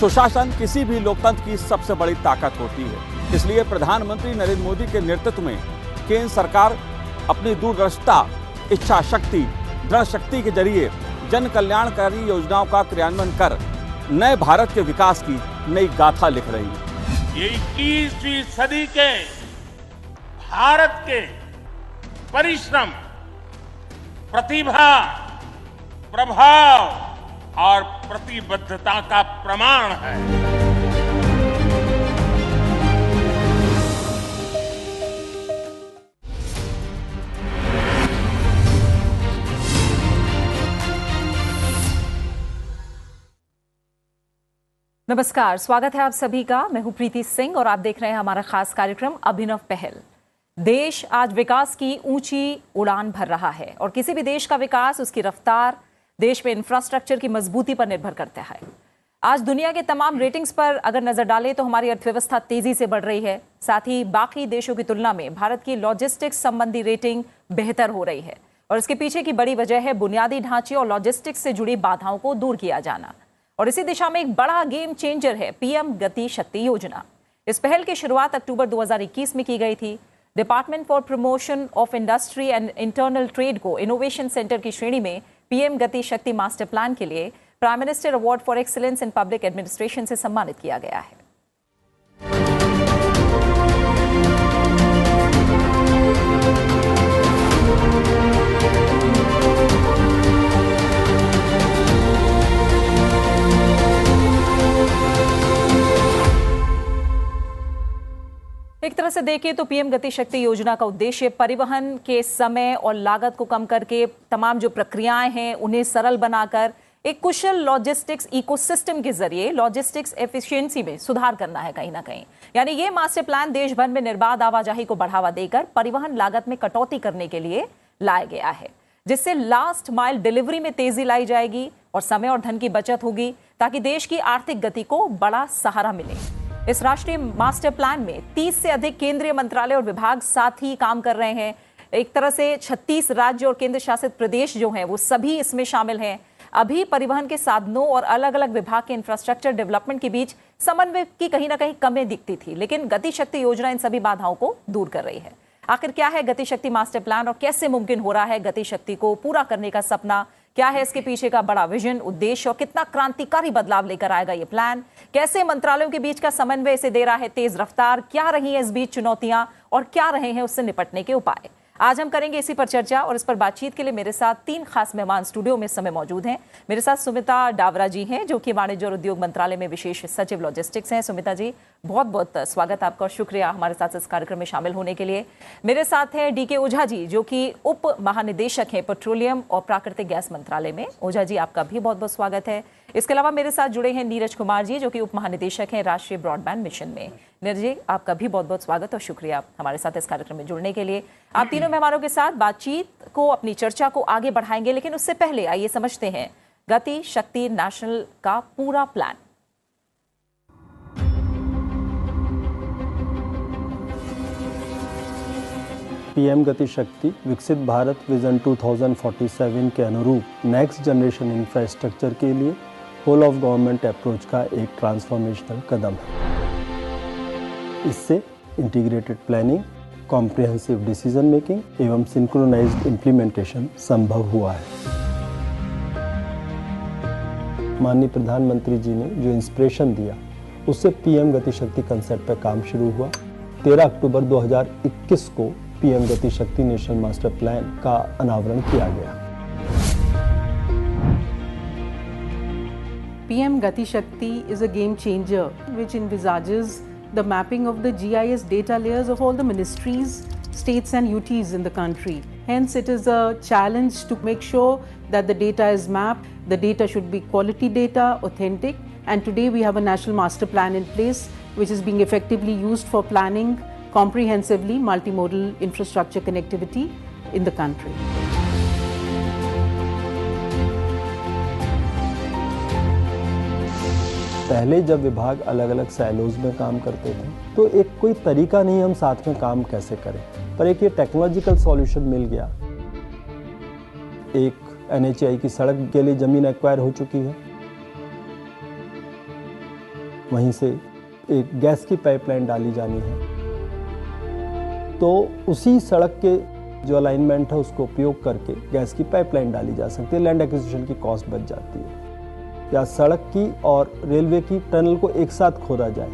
सुशासन किसी भी लोकतंत्र की सबसे बड़ी ताकत होती है। इसलिए प्रधानमंत्री नरेंद्र मोदी के नेतृत्व में केंद्र सरकार अपनी दूरदर्शिता, इच्छा शक्ति, दृढ़ शक्ति के जरिए जन कल्याणकारी योजनाओं का क्रियान्वयन कर नए भारत के विकास की नई गाथा लिख रही है। ये 21वीं सदी के भारत के परिश्रम, प्रतिभा, प्रभाव और प्रतिबद्धता का प्रमाण है। नमस्कार, स्वागत है आप सभी का। मैं हूं प्रीति सिंह और आप देख रहे हैं हमारा खास कार्यक्रम अभिनव पहल। देश आज विकास की ऊंची उड़ान भर रहा है और किसी भी देश का विकास, उसकी रफ्तार देश में इंफ्रास्ट्रक्चर की मजबूती पर निर्भर करता है। आज दुनिया के तमाम रेटिंग्स पर अगर नजर डालें तो हमारी अर्थव्यवस्था तेजी से बढ़ रही है। साथ ही बाकी देशों की तुलना में भारत की लॉजिस्टिक्स संबंधी रेटिंग बेहतर हो रही है और इसके पीछे की बड़ी वजह है बुनियादी ढांचे और लॉजिस्टिक्स से जुड़ी बाधाओं को दूर किया जाना। और इसी दिशा में एक बड़ा गेम चेंजर है पीएम गति शक्ति योजना। इस पहल की शुरुआत अक्टूबर 2021 में की गई थी। Department for promotion of industry and internal trade को इनोवेशन सेंटर की श्रेणी में पीएम गति शक्ति मास्टर प्लान के लिए prime minister award for excellence in public administration से सम्मानित किया गया है। एक तरह से देखें तो पीएम गति शक्ति योजना का उद्देश्य परिवहन के समय और लागत को कम करके तमाम जो प्रक्रियाएं हैं उन्हें सरल बनाकर एक कुशल लॉजिस्टिक्स इकोसिस्टम के जरिए लॉजिस्टिक्स एफिशिएंसी में सुधार करना है कहीं ना कहीं। यानी ये मास्टर प्लान देश भर में निर्बाध आवाजाही को बढ़ावा देकर परिवहन लागत में कटौती करने के लिए लाया गया है, जिससे लास्ट माइल डिलीवरी में तेजी लाई जाएगी और समय और धन की बचत होगी ताकि देश की आर्थिक गति को बड़ा सहारा मिले। इस राष्ट्रीय मास्टर प्लान में 30 से अधिक केंद्रीय मंत्रालय और विभाग साथ ही काम कर रहे हैं। एक तरह से 36 राज्य और केंद्र शासित प्रदेश जो हैं वो सभी इसमें शामिल हैं। अभी परिवहन के साधनों और अलग अलग विभाग के इंफ्रास्ट्रक्चर डेवलपमेंट के बीच समन्वय की कहीं ना कहीं कमी दिखती थी, लेकिन गति शक्ति योजना इन सभी बाधाओं को दूर कर रही है। आखिर क्या है गति शक्ति मास्टर प्लान और कैसे मुमकिन हो रहा है गति शक्ति को पूरा करने का सपना? क्या है इसके पीछे का बड़ा विजन, उद्देश्य और कितना क्रांतिकारी बदलाव लेकर आएगा ये प्लान? कैसे मंत्रालयों के बीच का समन्वय इसे दे रहा है तेज रफ्तार? क्या रही है इस बीच चुनौतियां और क्या रहे हैं उससे निपटने के उपाय? आज हम करेंगे इसी पर चर्चा और इस पर बातचीत के लिए मेरे साथ 3 खास मेहमान स्टूडियो में इस समय मौजूद हैं। मेरे साथ सुमिता डावरा जी हैं जो कि वाणिज्य और उद्योग मंत्रालय में विशेष सचिव लॉजिस्टिक्स हैं। सुमिता जी, बहुत बहुत स्वागत आपका और शुक्रिया हमारे साथ इस कार्यक्रम में शामिल होने के लिए। मेरे साथ हैं डीके ओझा जी जो कि उप महानिदेशक हैं पेट्रोलियम और प्राकृतिक गैस मंत्रालय में। ओझा जी, आपका भी बहुत बहुत स्वागत है। इसके अलावा मेरे साथ जुड़े हैं नीरज कुमार जी जो कि उप महानिदेशक हैं राष्ट्रीय ब्रॉडबैंड मिशन में। नीरज जी, आपका भी बहुत बहुत स्वागत और शुक्रिया हमारे साथ इस कार्यक्रम में जुड़ने के लिए। आप तीनों मेहमानों के साथ बातचीत को, अपनी चर्चा को आगे बढ़ाएंगे, लेकिन उससे पहले आइए समझते हैं गति शक्ति नेशनल का पूरा प्लान। पीएम गति शक्ति विकसित भारत विजन 2047 के अनुरूप नेक्स्ट जनरेशन इंफ्रास्ट्रक्चर के लिए होल ऑफ गवर्नमेंट अप्रोच का एक ट्रांसफॉर्मेशनल कदम है। इससे integrated planning, comprehensive decision making एवं सिंक्रोनाइज्ड इम्प्लीमेंटेशन संभव हुआ है। माननीय प्रधानमंत्री जी ने जो इंस्पिरेशन दिया उससे पीएम गति शक्ति कंसेप्ट पर काम शुरू हुआ। 13 अक्टूबर 2021 को पीएम गति शक्ति नेशनल मास्टर प्लान का अनावरण किया गया। PM Gati Shakti is a game changer which envisages the mapping of the GIS data layers of all the ministries, states and UTs in the country. Hence, it is a challenge to make sure that the data is mapped. The data should be quality data, authentic, and today we have a national master plan in place which is being effectively used for planning comprehensively multimodal infrastructure connectivity in the country. पहले जब विभाग अलग अलग silos में काम करते थे तो एक कोई तरीका नहीं हम साथ में काम कैसे करें, पर एक ये टेक्नोलॉजिकल सॉल्यूशन मिल गया। एक NHAI की सड़क के लिए जमीन एक्वायर हो चुकी है, वहीं से एक गैस की पाइपलाइन डाली जानी है, तो उसी सड़क के जो अलाइनमेंट है उसको उपयोग करके गैस की पाइपलाइन डाली जा सकती है। लैंड एक्विजिशन की कॉस्ट बच जाती है। या सड़क की और रेलवे की टनल को एक साथ खोदा जाए,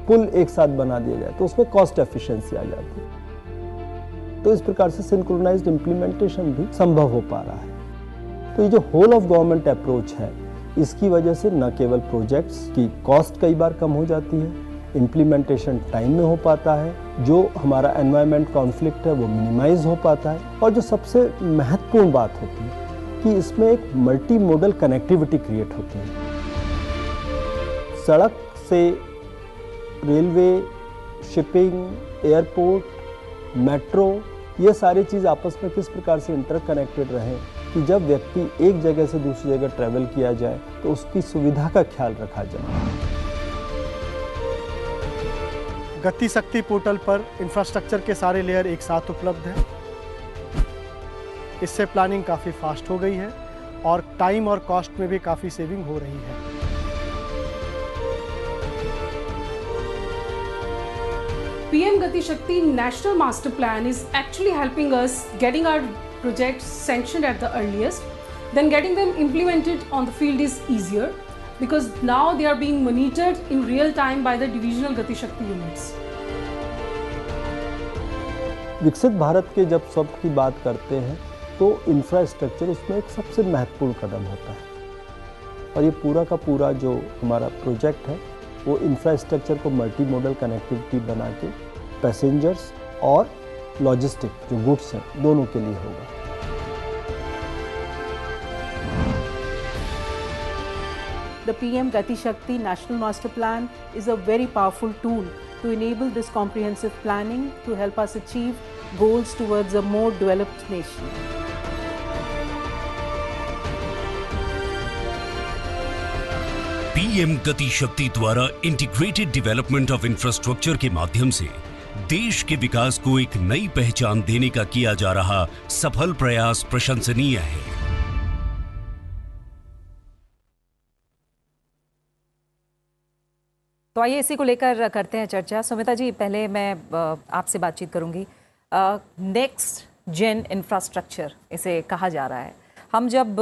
पुल एक साथ बना दिया जाए, तो उसमें कॉस्ट एफिशिएंसी आ जाती है। तो इस प्रकार से सिंक्रोनाइज्ड इम्प्लीमेंटेशन भी संभव हो पा रहा है। तो ये जो होल ऑफ गवर्नमेंट अप्रोच है, इसकी वजह से न केवल प्रोजेक्ट्स की कॉस्ट कई बार कम हो जाती है, इम्प्लीमेंटेशन टाइम में हो पाता है, जो हमारा एनवायरमेंट कॉन्फ्लिक्ट है वो मिनिमाइज हो पाता है, और जो सबसे महत्वपूर्ण बात होती है कि इसमें एक मल्टी मोडल कनेक्टिविटी क्रिएट होती है। सड़क से रेलवे, शिपिंग, एयरपोर्ट, मेट्रो, ये सारी चीज़ आपस में किस प्रकार से इंटरकनेक्टेड रहें कि जब व्यक्ति एक जगह से दूसरी जगह ट्रैवल किया जाए तो उसकी सुविधा का ख्याल रखा जाए। गति शक्ति पोर्टल पर इंफ्रास्ट्रक्चर के सारे लेयर एक साथ उपलब्ध हैं। इससे प्लानिंग काफ़ी फास्ट हो गई है और टाइम और कॉस्ट में भी काफ़ी सेविंग हो रही है। PM Gati Shakti National Master Plan is actually helping us getting our projects sanctioned at the earliest, then getting them implemented on the field is easier because now they are being monitored in real time by the divisional Gati Shakti units. विकसित भारत के जब स्वप्न की बात करते हैं तो infrastructure उसमें एक सबसे महत्वपूर्ण कदम होता है और ये पूरा का पूरा जो हमारा प्रोजेक्ट है वो इंफ्रास्ट्रक्चर को मल्टी मॉडल कनेक्टिविटी बना के पैसेंजर्स और लॉजिस्टिक जो गुड्स हैं दोनों के लिए होगा। The PM Gati Shakti National Master Plan is a very powerful tool to enable this comprehensive planning to help us achieve goals towards a more developed nation. PM गति शक्ति द्वारा इंटीग्रेटेड डेवलपमेंट ऑफ इंफ्रास्ट्रक्चर के माध्यम से देश के विकास को एक नई पहचान देने का किया जा रहा सफल प्रयास प्रशंसनीय है। तो आइए इसी को लेकर करते हैं चर्चा। सुमिता जी, पहले मैं आपसे बातचीत करूंगी। नेक्स्ट जेन इंफ्रास्ट्रक्चर इसे कहा जा रहा है। हम जब